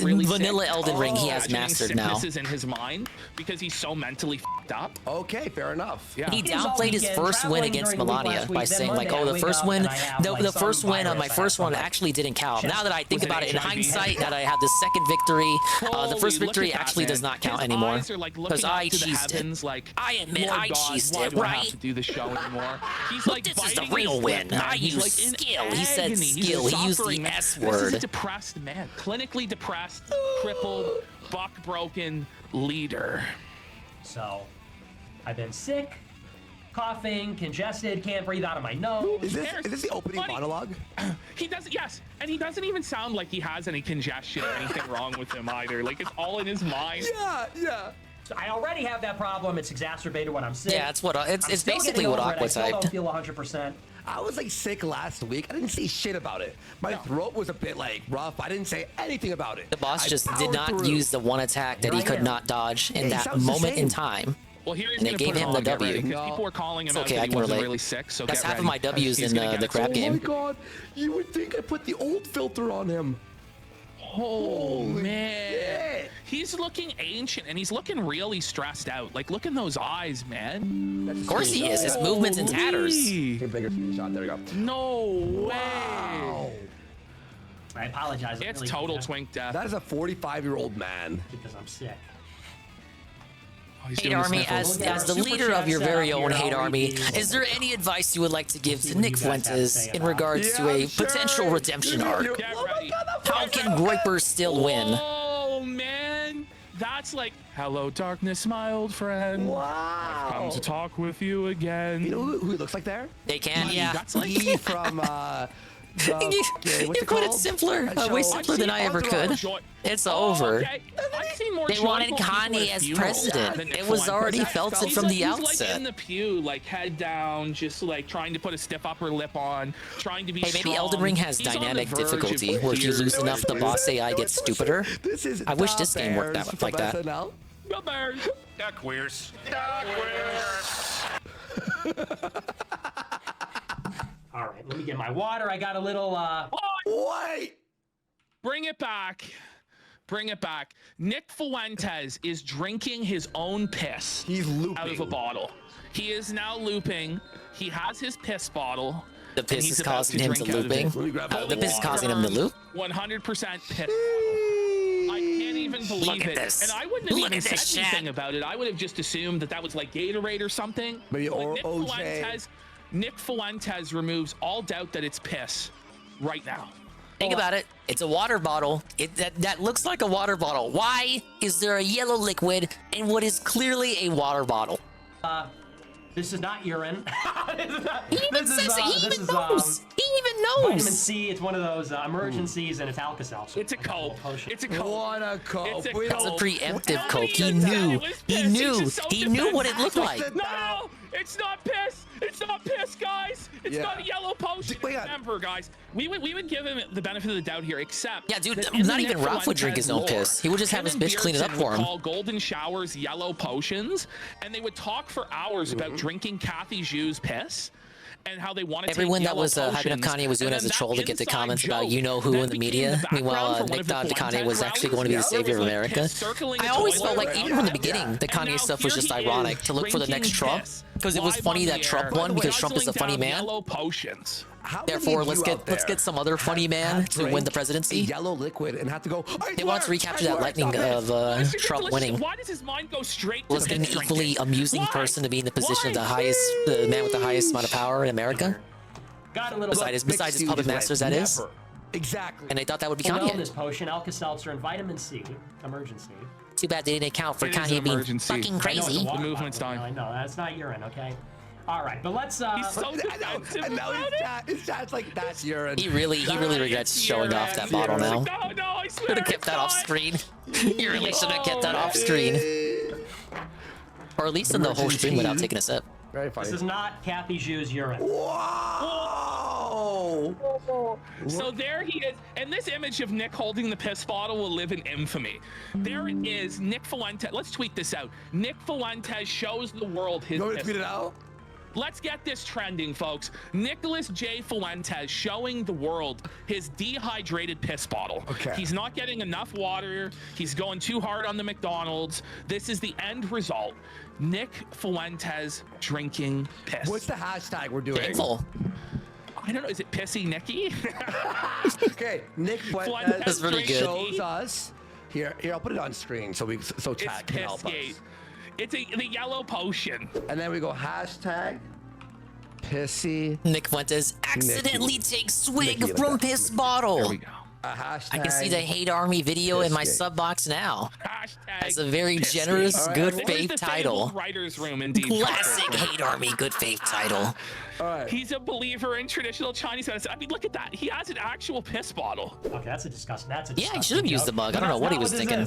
really vanilla sick. Elden Ring. He has Imagining mastered now. sickness is in his mind because he's so mentally f***ed up. Okay, fair enough. Yeah. He downplayed his first win against Melania by saying like, "Oh, the first win, the first win on my first one actually didn't count." Now that I think about it in hindsight, that I have the second victory, the first victory actually does not count anymore because I cheesed it. I admit I cheesed it, right? Have to do the show anymore. He's like, this is the real win. I use skill. He said skill. He used the S word. This is a depressed man, clinically depressed, crippled, buck broken leader. So, I've been sick, coughing, congested, can't breathe out of my nose. Is this the opening monologue? He doesn't. Yes, and he doesn't even sound like he has any congestion or anything wrong with him either. Like it's all in his mind. Yeah. So I already have that problem. It's exacerbated when I'm sick. Yeah, it's what it's still basically getting what over it. Aqua I still typed. don't feel 100%. I was like sick last week. I didn't say shit about it. My throat was a bit like rough. I didn't say anything about it. The boss I just did powered not through. use the one attack that he could not dodge in that moment in time. Well, here he's And it gonna gave put him on, the get W. ready, 'cause people were calling him It's out okay, that I he can wasn't relate. really sick. So That's get half ready, of my W's he's in gonna get the crap game. Oh my god, you would think I put the old filter on him. Oh Holy man, shit. he's looking ancient and he's looking really stressed out. Like, look in those eyes, man. Of course he is. His movement's in tatters. Bigger screenshot. There we go. No way. I apologize. It's total twink death. That is a 45-year-old man. Because I'm sick. He's Hate doing the Army, sniffles. as the leader of your very own Hate Army, is there any advice you would like to give to Nick Fuentes in regards to a potential redemption arc? Get ready. How can Groiper still win? Oh man, that's like, hello darkness, my old friend. Wow. I've come to talk with you again. You know who he looks like there? They can, yeah. That's like E from You put it simpler, way simpler than I ever could. It's over. Okay. I've seen more They wanted joyful people Kanye at as funerals president. than Nick It was Fuentes. already felt it from the He's like outset. in the pew, like head down, just like trying to put a stiff upper lip on, trying to be Hey, maybe strong. Elden Ring has He's on the dynamic verge of difficulty where if you tears. loosen up, the boss AI gets stupider. This is I wish the this game worked Bears out like from that. SNL. The Bears. Da queers. All right, let me get my water. I got a little. Wait. Bring it back. Bring it back. Nick Fuentes is drinking his own piss. He's looping out of a bottle. He is now looping. He has his piss bottle. The and piss he's is about causing him to drink out of it. looping. The piss is causing him to loop. 100% piss. I can't even believe Look at it. this. And I wouldn't have Look even at this said anything about it. I would have just assumed that that was like Gatorade or something. Maybe But or Nick OJ. Nick Fuentes removes all doubt that it's piss right now. Think about it. It's a water bottle. That looks like a water bottle. Why is there a yellow liquid in what is clearly a water bottle? This is not urine. He even says it. He even knows. He even knows. Vitamin C. It's one of those emergencies, and it's Alka-Seltzer. It's a cope. It's a cope. What a cope. It's a We It's a don't- preemptive coke. He knew. He knew. He knew what it looked like. No, it's not piss. It's not piss, guys. It's Yeah. not a yellow potion. Wait, Remember, guys, we would give him the benefit of the doubt here, except Yeah, dude, that in not the even Nick Ralph would drink his own Fuentes piss. He would just have him his and bitch clean it up Beardson for would him. call golden showers yellow potions, and they would talk for hours about drinking Kathy Zhu's piss. And how they want to Everyone take that was yellow hyping up potions, Kanye was doing and it as a then troll that to get the inside comments about joke you know who that in the became media. the background Meanwhile, for one Nick of the thought Kanye Fuentes was actually going to be the rallies. savior of There was, like, America. piss circling I the always toilet, felt like, right? even from the beginning, the And Kanye now stuff was here just he ironic is to look for the next drinking Trump. piss Because it was live funny on that the Trump air, won because Trump is a guzzling funny down man. Yellow potions. How many Therefore, of let's you get out let's there get some other funny have man to win the drank presidency. a yellow liquid and have to go. They want to recapture that lightning of Trump winning. Why does his mind go straight to Let's get an piss equally drinking? amusing Why? person to be in the position of Why? the man with the highest amount of power in America. Got a little. Besides his puppet masters, that is. Exactly. And they thought that would be Full Kanye. wellness potion, Alka-Seltzer, and vitamin C. Emergency. Too bad they didn't account for It is Kanye an being emergency. fucking I know it's crazy. a The movement's No, time. no, that's not urine, okay? All right, but let's. He's so defensive And now his chat's like, that's urine. He really regrets showing off that bottle now. No, I swear. Should have kept that off screen. You really should have kept that off screen. Or at least in the whole stream without taking a sip. Very funny. This is not Kathy Zhu's urine. Whoa! So there he is, and this image of Nick holding the piss bottle will live in infamy. There it is, Nick Fuentes. Let's tweet this out. Nick Fuentes shows the world his. You want me to piss tweet it out? Let's get this trending, folks. Nicholas J. Fuentes showing the world his dehydrated piss bottle. Okay. He's not getting enough water. He's going too hard on the McDonald's. This is the end result. Nick Fuentes drinking piss. What's the hashtag we're doing? Painful. I don't know. Is it Pissy Nicky? Okay, Nick Fuentes That's really good. shows us. Here, I'll put it on screen so chat can help us. It's the yellow potion. And then we go hashtag pissy. Nick Fuentes accidentally takes swig Nicky, like from that. piss bottle. There we go. Hashtag I can see the hate army video in my Pissgate. sub box now. Hashtag That's a very Pissgate. generous, All right, good everyone. faith This is the title. fabled writer's room, indeed. Classic hate army, good faith title. All right. He's a believer in traditional Chinese medicine. I mean, look at that. He has an actual piss bottle. Okay, that's a disgusting. Yeah, he should have used the mug. I don't know what he was thinking.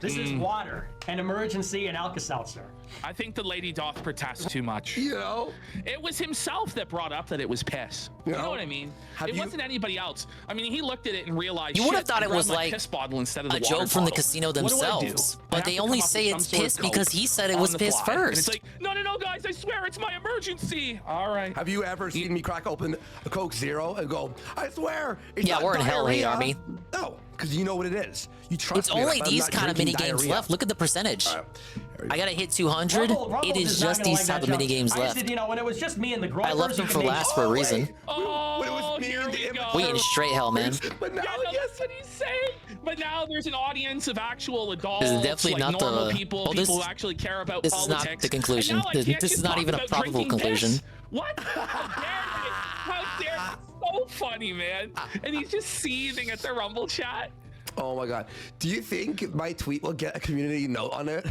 This is water, an emergency, and Alka-Seltzer. I think the lady doth protest too much. You know? It was himself that brought up that it was piss. You know what I mean? It wasn't anybody else. I mean, he looked at it and realized, You would have shit, thought I it grabbed was my like piss bottle instead of the a water joke from the bottle. casino What do I do? themselves. I But have they to come only up with say some it's sort of piss coke because he said it on was the piss fly. And first. it's like, no, guys, I swear it's my emergency. All right. Have you ever seen me crack open a Coke Zero and go, I swear, it's Yeah, not we're in hell, hate diarrhea." army. No, because you know what it is. You trust It's me. only I'm these not kind of drinking mini games diarrhea. left. Look at the percentage. All right. I gotta hit 200. Rumble It is is not just gonna these like type that of mini joke. games I left. said, when it was just me and the Groypers, I left them for last for a reason. Oh, here we go. We in straight hell, man. But now, that's what he's saying. But now there's an audience of actual adults, This is definitely like not normal the- people, well, people this- who actually care about this politics. is not the conclusion. And now I This- can't this just is not talk even a about probable drinking conclusion. piss. What? How dare so funny, man. And he's just seething at the Rumble chat. Oh my God. Do you think my tweet will get a community note on it?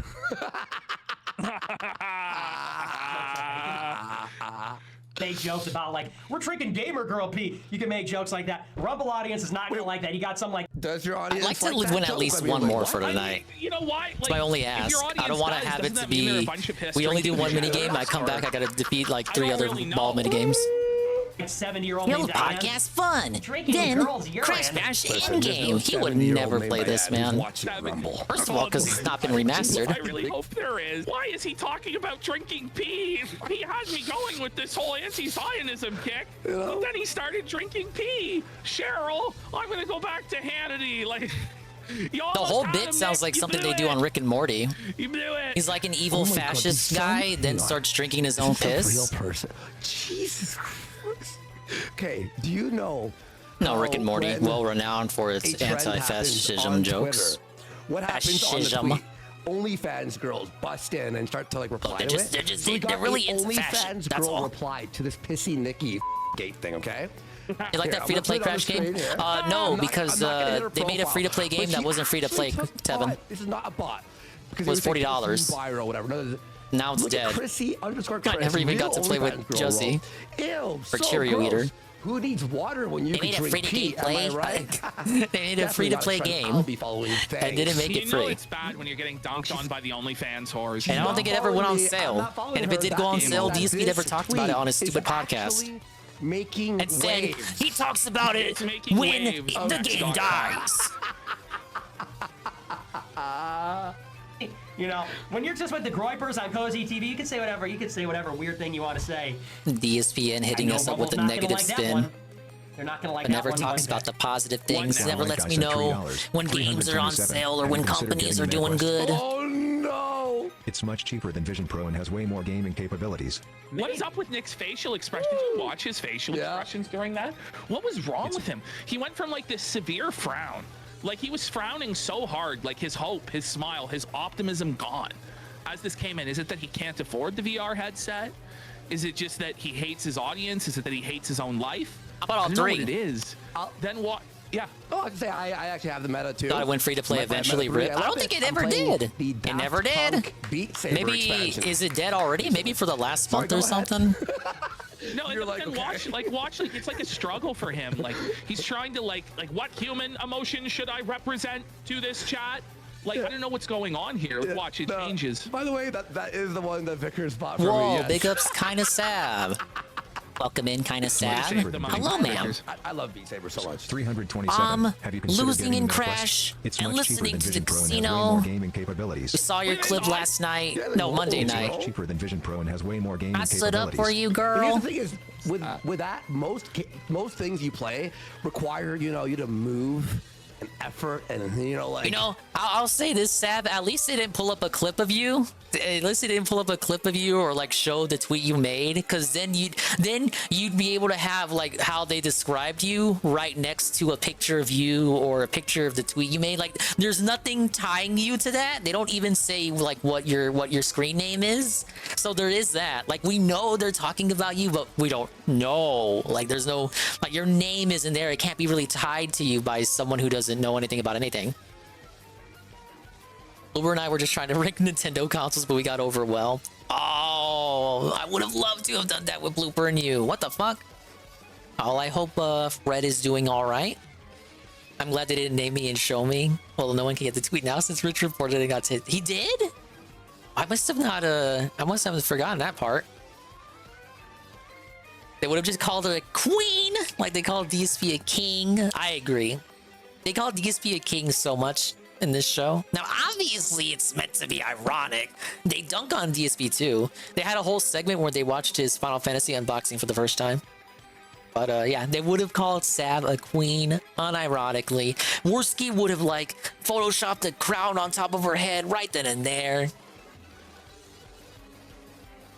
Make jokes about like we're drinking gamer girl pee. You can make jokes like that. Rumble audience is not gonna like that. You got some like. Does your audience? I'd like to win at least one more for tonight. You know why? It's my only ask. I don't want to have it to be. We only do one mini game. I come back. I gotta defeat like 3 other ball mini games. 70-year-old Hill named podcast fun. Drinking Then girls' urine. Crash Bash Listen, in there's game. no He would 70-year-old never named play my this, dad who's man. watching Rumble. First of all, because it's not been remastered. I really hope there is. Why is he talking about drinking pee? He had me going with this whole anti-Zionism kick, but then he started drinking pee. Cheryl, I'm gonna go back to Hannity. Like, you The almost whole had bit him, sounds Nick. like You something blew they do it. on Rick and Morty. You blew it. He's like an evil Oh my God, fascist did guy, some- then Hang on. starts drinking his own This is a piss. real person. Jesus Christ. Okay, do you know? No, Rick and how Morty, when well renowned for a its trend happens anti-fascism on jokes. Twitter, what happens on the Fascism. tweet? OnlyFans girls bust in and start to like reply they're to just- it. they're just- So we they're got really a into fashion, OnlyFans that's girl all. replied to this pissy Nicky gate thing. Okay. You like Here, that I'm free-to-play gonna put Crash it on the game? screen here. No, I'm not- because I'm not gonna hit her they made a profile, free-to-play but game that she wasn't free-to-play, actually took Tevin. bot. This is not a bot. Because It was say $40. buy or whatever. No, Now it's look at dead. Chrissy _ I Chris. never even real got to play with OnlyFans girl Josie. role. Ew, Or so Cheerio gross. Eater. Who needs water when you They can made a drink free-to-play pee? Am I right? They made a free-to-play game I'll be following. and didn't make You it know free. it's bad when you're getting dunked on by the OnlyFans whores. And I don't think it ever went on sale. And if it did go on sale, That DSP never talked about it on his tweet stupid is podcast. actually Making And said waves. he talks about it It's making when waves. the game dies. You know, when you're just with the Groypers on Cozy TV, you can say whatever. You can say whatever weird thing you want to say. DSPN hitting I know us up with Rumble's a not gonna negative like that spin. one. They're not gonna like But that never one. talks about the positive things. One Never now. lets me know when games are on sale or when companies are doing good. Oh no! It's much cheaper than Vision Pro and has way more gaming capabilities. What is up with Nick's facial expression? Did you watch his facial expressions during that? What was wrong with him? He went from like this severe frown. Like he was frowning so hard, like his hope, his smile, his optimism gone. As this came in, is it that he can't afford the VR headset? Is it just that he hates his audience? Is it that he hates his own life? How about all I don't know three? what it is. Then what? Yeah. Oh, I say I actually have the meta too. Thought it went free to play eventually. Rip. I don't think it ever did. It never did. Maybe is it dead already? Maybe for the last month or something. No, and then watch, it's like a struggle for him. Like he's trying to like what human emotion should I represent to this chat? Like I don't know what's going on here. Watch, it changes. By the way, that is the one that Vickers bought for me. Whoa, Yes. big ups, kinda sad. Welcome in, kinda sad. Hello, ma'am. I love Beat Saber so much. 327. Have you considered Losing getting in the Meta Crash Quest? It's and much cheaper listening than to the Vision Pro and has way casino. more gaming capabilities. We saw your clip last night. No, Monday It's night. much cheaper than Vision Pro and has way more gaming I capabilities. stood up for you, And girl. here's the thing is, with that, most things you play require you to move and effort and like. I'll say this, Sab. At least they didn't pull up a clip of you. At least they didn't pull up a clip of you or like show the tweet you made, because then you'd be able to have like how they described you right next to a picture of you or a picture of the tweet you made. Like there's nothing tying you to that. They don't even say like what your screen name is. So there is that. Like we know they're talking about you, but we don't know. Like there's no like your name isn't there. It can't be really tied to you by someone who doesn't know anything about anything. Uber and I were just trying to rank Nintendo consoles, but we got over well. Oh, I would have loved to have done that with Blooper and you. What the fuck? Oh, I hope Fred is doing all right. I'm glad they didn't name me and show me. Well, no one can get the tweet now since Rich reported it got hit. He did? I must have not. I must have forgotten that part. They would have just called her a queen, like they called DSP a king. I agree. They called DSP a king so much in this show. Now, obviously, it's meant to be ironic. They dunk on DSP too. They had a whole segment where they watched his Final Fantasy unboxing for the first time. But yeah, they would have called Sav a queen, unironically. Worski would have like photoshopped a crown on top of her head right then and there.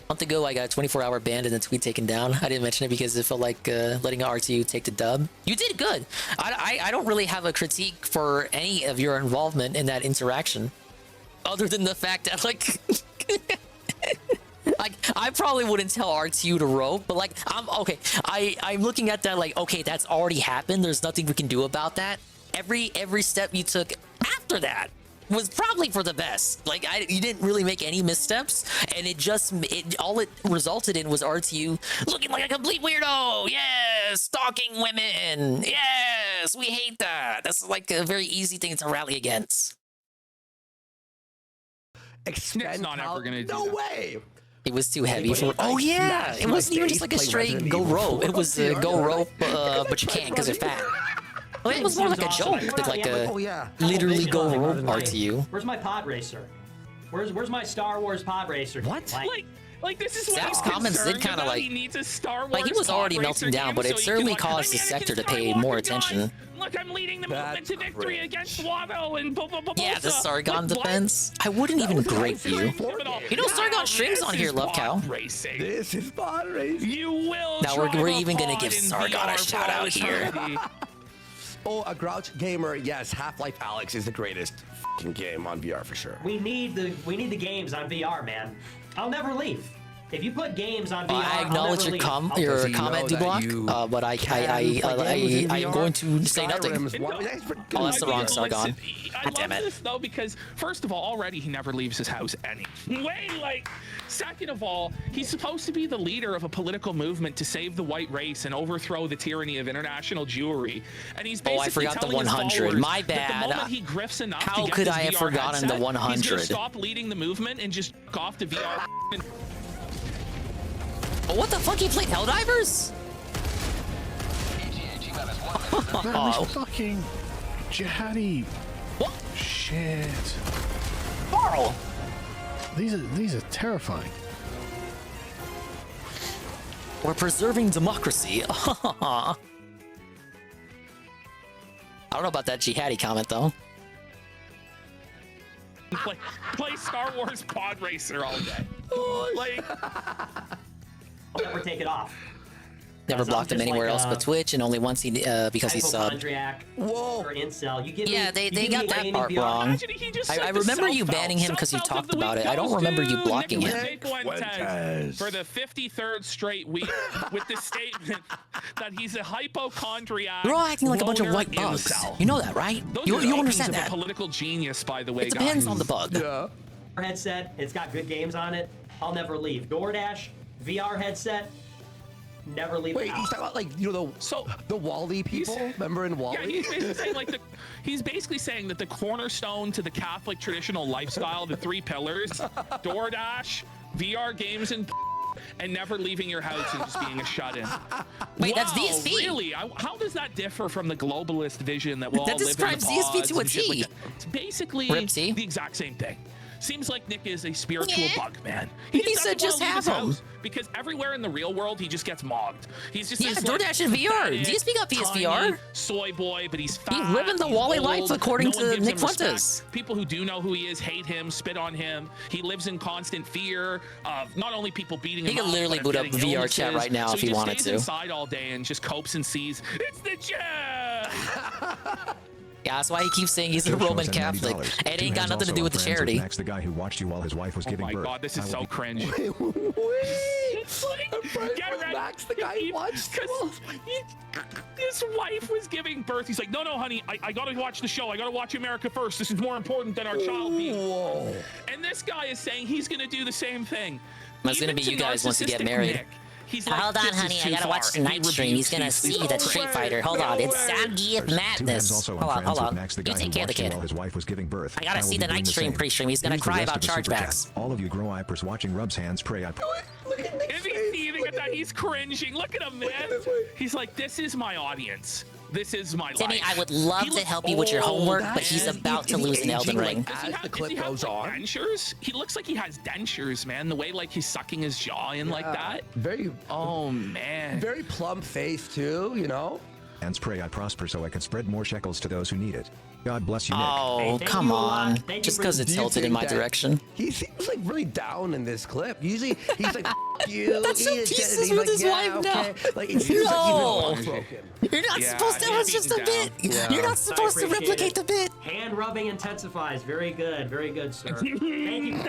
A month ago, I got a 24-hour ban and the tweet taken down. I didn't mention it because it felt like letting RTU take the dub. You did good. I don't really have a critique for any of your involvement in that interaction, other than the fact that like, like I probably wouldn't tell RTU to rope, but like I'm looking at that like, okay, that's already happened. There's nothing we can do about that. Every step you took after that was probably for the best. Like you didn't really make any missteps, and all it resulted in was RTU looking like a complete weirdo. Yes, stalking women. Yes, we hate that. That's like a very easy thing to rally against. It's not ever gonna do No that. way. It was too heavy for. Oh yeah, it wasn't even just like a straight go rope. It was go rope, but you can't because they're fat. Well, it was more like a joke, but like a literally go rope RTU. Where's my pod racer? Where's my Star Wars pod racer? What? Like this is what Sam's I'm comments did kind of about. like, He needs a Star Wars like he was already pod melting racer down, game but it so he certainly can, like, caused the "Maybe I sector can to start pay walking more guns. attention. Look, I'm leading the movement to victory against Watto and Yeah, the Sargon defense. I wouldn't even grape you. You know Sargon streams on here, Love Cow. This is pod racing. You will. Now we're even gonna give Sargon a shout out here. Oh, a Grouch gamer. Yes, Half-Life Alyx is the greatest fucking game on VR for sure. We need the games on VR, man. I'll never leave. If you put games on VR, I acknowledge your comment, Dublock, but I'm going to say nothing. Oh, that's the wrong Sargon. I love this though because first of all, already he never leaves his house anyway. Like, second of all, he's supposed to be the leader of a political movement to save the white race and overthrow the tyranny of international Jewry. And he's basically I forgot the telling his 100. followers My that bad. the moment he grifts enough How to get could his I have VR forgotten the headset, 100? He's gonna stop leading the movement and just go off the VR. Oh, what the fuck? He played Helldivers? Man, this fucking jihadi. What? Shit. Carl. These are terrifying. We're preserving democracy. I don't know about that jihadi comment though. Play Star Wars Pod Racer all day. Like, I'll never take it off. Never blocked him anywhere else but Twitch, and only once he because he subbed. Hypochondriac or incel. You give Yeah, me, they got that part wrong. I remember you banning him because you talked about it. I don't remember you blocking him. For the 53rd straight week with the statement that he's a hypochondriac. They're all acting like a bunch of white bugs. Incel. You know that, right? You understand that. A political genius, by the way. It depends on the bug. Yeah. Headset. It's got good games on it. I'll never leave. DoorDash VR headset. Never leave. Wait, he's talking about like the Wally people. Remember in Wally? Yeah, he's basically saying he's basically saying that the cornerstone to the Catholic traditional lifestyle, the 3 pillars, DoorDash, VR games, and never leaving your house and just being a shut-in. Wait, that's DSP. Really? How does that differ from the globalist vision that we'll all live in the describes DSP to a T. It's basically Ripsy. the exact same thing. Seems like Nick is a spiritual bug man. He said just have him. Because everywhere in the real world, he just gets mogged. He's just DoorDash and VR. DSP got PSVR. Soy boy, but he's fat. He's living the Wally life according to Nick Fuentes. People who do know who he is hate him, spit on him. He lives in constant fear of not only people beating him. He could literally boot up VR chat right now if he wanted to. So he just stays inside all day and just copes and sees it's the gem. Yeah, that's why he keeps saying he's a Roman Catholic. It ain't got nothing to do with the charity. Max, the guy who watched you while his wife was giving birth. Oh my God, this is so cringe. It's like, get ready. Max, the guy who watched his wife was giving birth. He's like, no, honey, I gotta watch the show. I gotta watch America first. This is more important than our child being. Whoa. And this guy is saying he's gonna do the same thing. It's gonna be you guys once you get married. Nick, he's like, hold on, honey. I gotta watch the night stream. He's gonna see the Street Fighter. Hold on. It's Sandy of Madness. Hold on. Max, the You guy take who care of the watched you kid. while his wife was giving birth. I gotta see the night stream pre-stream. He's gonna Here's the cry rest about of the super chargebacks. chat. All of you grow-eyepers watching Rub's hands pray. Is he seething at that? He's cringing. Look at him, man. He's like, this is my audience. This is my Timmy, life. I would love to help you with your homework, but he's about to lose an Elden Ring. As the clip goes on. Dentures? He looks like he has dentures, man. The way like he's sucking his jaw in like that. Very. Oh man. Very plump face too. You know. Hands pray I prosper so I can spread more shekels to those who need it. God bless you, Nick. Oh, come on. Just because it's tilted in my direction. He seems like really down in this clip. Usually he's like, you. That's some pieces with his wife now. Like, it seems No. like broken. You're not supposed to. That was just a bit. You're not supposed to replicate the bit. Hand rubbing intensifies. Very good, sir. Thank you.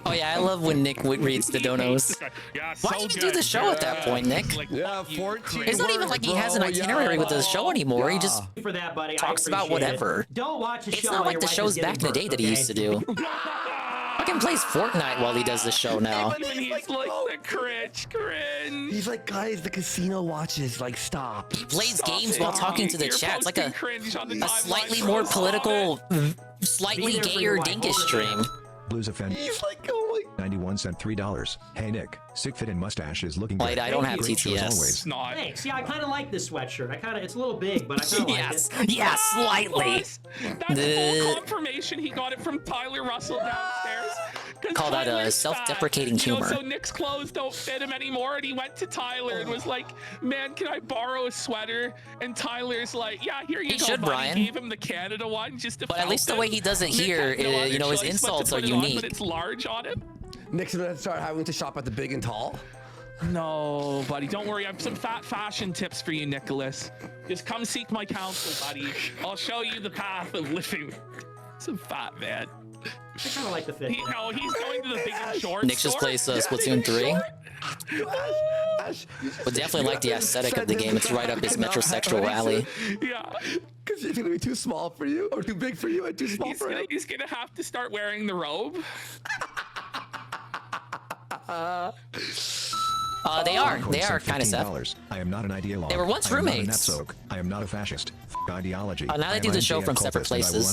Oh yeah, I love when Nick reads the donos. Yeah, Why so even do good. the show at that point, Nick? Yeah, 14. It's not even like he has an itinerary with the show anymore. He just For that, buddy. talks I about appreciate whatever. it. Don't watch a show. It's not like the shows back in the day that he used to do. Fucking plays Fortnite while he does the show now. Even he's like the cringe. He's like, guys, the casino watches. Like, stop. He plays games while talking to the You're chat. It's like a cringe on the slightly timeline. more political, slightly Be there for gayer your wife. Dingus stream. Blues offend. He's like, oh my. 91 cent $3. Hey Nick, sick fit and mustache is looking Wait, good. I don't have Great shows TTS. always. It's not. Thanks. Yeah, I kind of like this sweatshirt. It's a little big, but I kind of Yes, like it. yeah, slightly. That's full confirmation. He got it from Tyler Russell downstairs. Call that Tyler's self-deprecating fat. You know, humor. so Nick's clothes don't fit him anymore, and he went to Tyler and was like, "Man, can I borrow a sweater?" And Tyler's like, "Yeah, here you He go." should, buddy." Brian. Gave him the Canada one just to. But at least the way he does it Nick here, had no other you know, his choice but to insults are put it on, unique. but it's large on him. Nick's gonna start having to shop at the big and tall. No, buddy, don't worry. I have some fat fashion tips for you, Nicholas. Just come seek my counsel, buddy. I'll show you the path of living. Some fat man. I kind of like the fit. He's going to the big and short. Nick just plays Splatoon 3. Would definitely like the aesthetic of the game. It's right up his metrosexual alley. Yeah. Because it's gonna be too small for you, or too big for you, and too small for him. He's gonna have to start wearing the robe. They are kind of Seth. $15. I am not an ideologue. They were once I am not a roommates. Netsoak. I am not a fascist. Ideology. Now they do the show from separate places.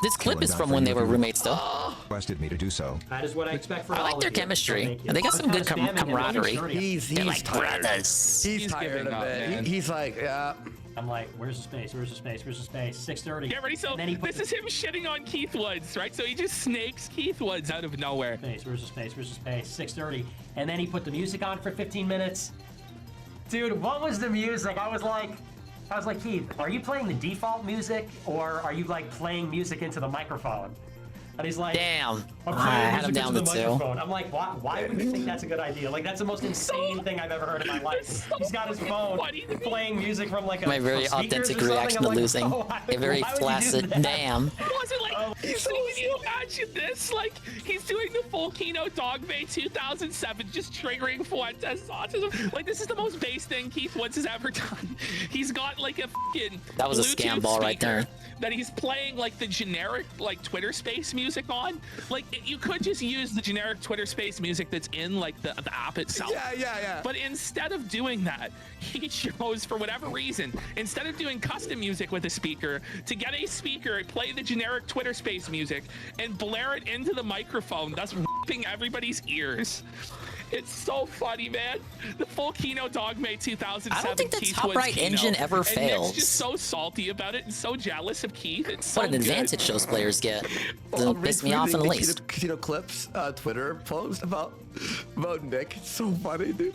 This clip is from when they were roommates, though. Requested me to do so. That is what I expect from I like their chemistry. And they got some good camaraderie. They're like brothers. He's tired of it. He's like, yeah. I'm like, where's the space? Where's the space? Where's the space? 6:30. Get ready. So this is him shitting on Keith Woods, right? So he just snakes Keith Woods out of nowhere. Space. Where's the space? Where's the space? 6:30. And then he put the music on for 15 minutes. Dude, what was the music? I was like, Keith, are you playing the default music or are you like playing music into the microphone? And he's like, damn. I'm I playing had him music down into to the 2. microphone. I'm like, why would you think that's a good idea? Like, that's the most insane thing I've ever heard in my life. He's got his phone playing music from like My very authentic reaction to losing. A very flaccid damn. Was it like, so can you imagine this? Like, he's doing the full Kino Dogme 2007, just triggering Fuentes' autism. Like, this is the most base thing Keith Woods has ever done. He's got like a fucking That was a Bluetooth scam ball right there. that he's playing like the generic like Twitter Space music on. Like, you could just use the generic Twitter Space music that's in like the app itself. Yeah. But instead of doing that, he chose, for whatever reason, instead of doing custom music with a speaker, to get a speaker, play the generic Twitter Space music, and blare it into the microphone, thus ripping everybody's ears. It's so funny, man. The full Kino Dogme 2007. I don't think the Keith top Woods right Kino. engine ever And fails. Nick's just so salty about it and so jealous of Keith. It's so What an good. advantage those players get. Well, Doesn't piss me off in the least. Casino Clips Twitter post about Nick. It's so funny, dude.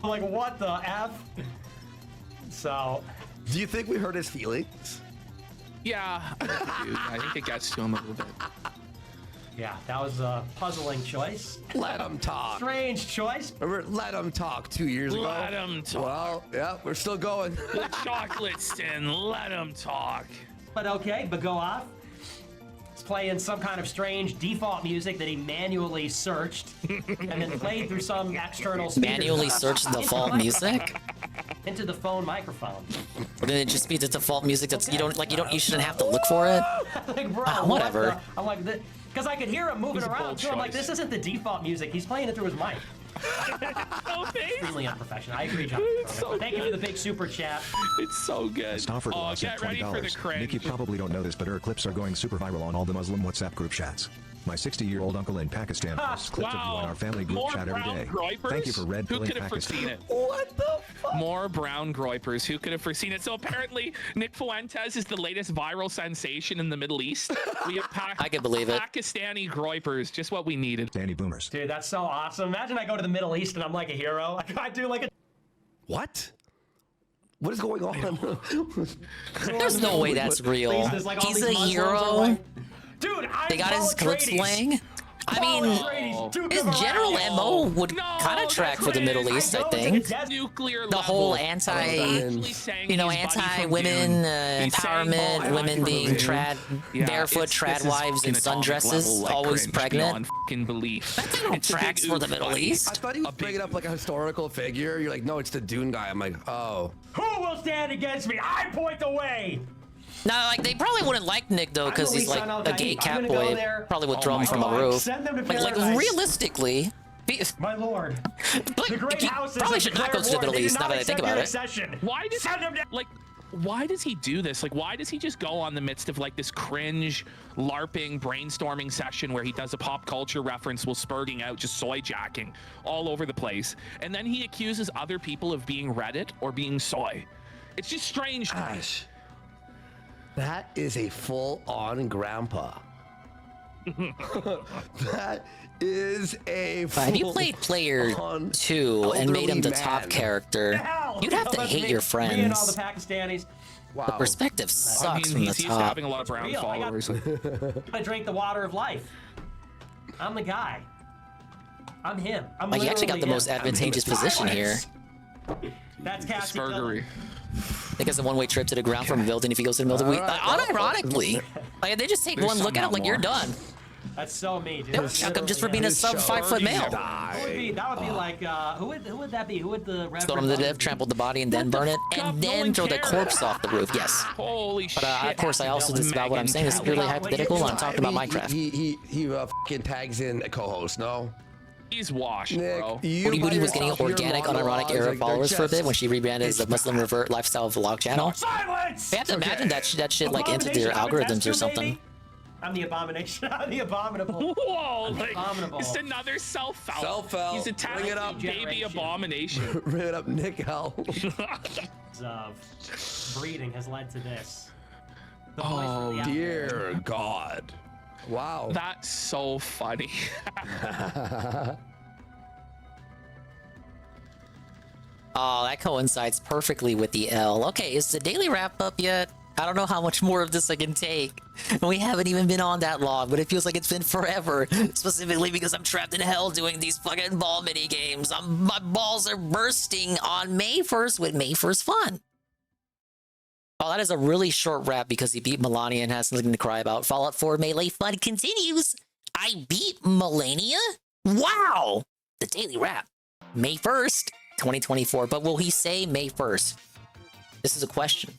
I'm like, what the F? So, do you think we hurt his feelings? Yeah, dude, I think it gets to him a little bit. yeah, that was a puzzling choice. Let him talk. Strange choice. Remember, let him talk 2 years ago. Let him talk. Well, yeah, we're still going. The chocolate stand, let him talk. But okay, but go off. He's playing some kind of strange default music that he manually searched and then played through some external speaker. Manually search default music? Into the phone microphone. Wouldn't it just be the default music that's you shouldn't have to look for it? Like, bro, whatever. I'm like, because I could hear him moving around too. I'm like, this isn't the default music. He's playing it through his mic. Extremely unprofessional. I agree, John. Thank you for the big super chat. It's so good. Stoffer Oh, Gloss at get ready for the $20. cringe. Nick, you probably don't know this, but her clips are going super viral on all the Muslim WhatsApp group chats. My 60-year-old uncle in Pakistan posts clips of you in our family group More chat every brown day. groypers? Thank you for red Who pilling could have Pakistan. foreseen it? What the fuck? More brown groypers. Who could have foreseen it? So apparently, Nick Fuentes is the latest viral sensation in the Middle East. We have I can believe it. Pakistani groypers, just what we needed. Danny boomers. Dude, that's so awesome. Imagine I go to the Middle East and I'm like a hero. I do like a. What? What is going on? There's no way that's real. Places like all He's these a Muslims hero. are like, dude, They got his clips playing. I mean, his general MO would kind of track for the Middle East, I think. Nuclear The whole level. anti-women empowerment, women being barefoot trad wives in sundresses, always pregnant. Fucking belief. That kind of tracks for the Middle East. I thought he was bringing up like a historical figure. You're like, no, it's the Dune guy. I'm like, oh. Who will stand against me? I point the way. No, like they probably wouldn't like Nick though, because he's like a gay cat boy. Probably would throw him from a roof. Send them to Like paradise. realistically, My lord. The great houses probably should not go to the Middle East. Now that I think about it. Why does why does he do this? Like, why does he just go on the midst of like this cringe LARPing brainstorming session where he does a pop culture reference while spurting out just soy jacking all over the place, and then he accuses other people of being Reddit or being soy? It's just strange. Gosh, that is a full-on grandpa. That is a If you played player 2 and made him the top character, you'd have to hate your Me and all friends. the Pakistanis. The perspective sucks from the he's top. having a lot of brown Real. followers. I drank the water of life. I'm the guy. I'm him. I'm Like, you actually got literally the most him. advantageous position here. That's Cassie. Spurgery. I think it's a one-way trip to the ground from a building if he goes to the middle of the week. Unironically, like they just take one look at him like you're done. That's so me, dude. They would chuck him just for being a sub 5-foot male. That would be like, who would that be? Who would the Reverend Stone him to death, trample the body, and then burn it, and then throw the corpse off the roof. Yes. Holy shit. But of course, I also disavow what I'm saying. This is purely hypothetical, and I'm talking about Minecraft. He fucking tags in a co-host, no? He's washed, Nick, bro. Woody Woody was getting organic, unironic era followers for a bit when she rebranded as the Muslim Revert Lifestyle Vlog channel. Silence! They have to imagine that shit like entered their algorithms or something. I'm the abomination. I'm the abominable. Whoa, like, Abominable. it's another self-foul. Self-foul. He's a Bring it up. baby abomination. Bring it up, Nick Hell. Of breeding has led to this. Oh, dear God. Wow. That's so funny. Oh, that coincides perfectly with the L. Okay, is the daily wrap up yet? I don't know how much more of this I can take. And we haven't even been on that long, but it feels like it's been forever. Specifically because I'm trapped in hell doing these fucking ball mini games. My balls are bursting on May 1st with May 1st fun. Oh, that is a really short rap because he beat Malenia and has something to cry about. Fallout 4 Melee fun continues. I beat Malenia? Wow! The daily rap. May 1st, 2024. But will he say May 1st? This is a question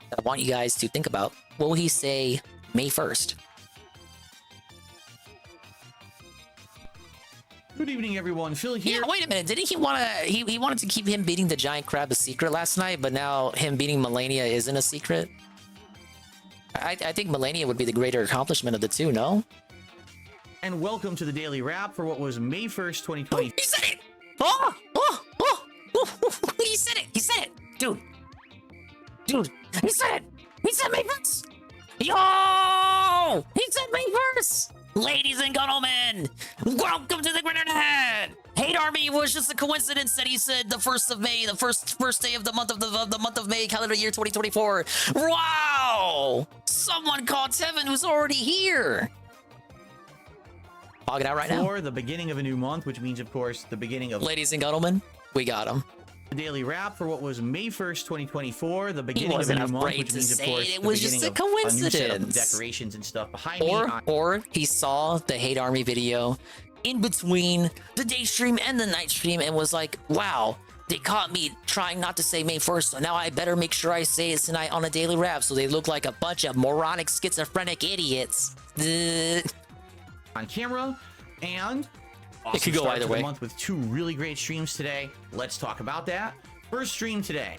that I want you guys to think about. Will he say May 1st? Good evening, everyone. Phil here. Yeah, wait a minute. Didn't he want to... He wanted to keep him beating the giant crab a secret last night, but now him beating Malenia isn't a secret? I think Malenia would be the greater accomplishment of the two, no? And welcome to the Daily Wrap for what was May 1st, 2020. He said it! He said it! He said it! Dude, he said it! He said May 1st! Yo! He said May 1st! Ladies and gentlemen, welcome to the Internet! hatearmy was just a coincidence that he said the 1st of May, the first day of the month of May, calendar year 2024. Wow! Someone called Tevin who's already here! Log it out right now. For the beginning of a new month, which means, of course, the beginning of... Ladies and gentlemen, we got him. The Daily Wrap for what was May 1st, 2024, the beginning of a new month, which means, of course, it was just a coincidence. A new set of decorations and stuff behind me. Or he saw the hatearmy video in between the day stream and the night stream and was like, wow, they caught me trying not to say May 1st, so now I better make sure I say it tonight on a Daily Wrap so they look like a bunch of moronic, schizophrenic idiots. On camera, and awesome it could go either way. Month with two really great streams today. Let's talk about that. First stream today,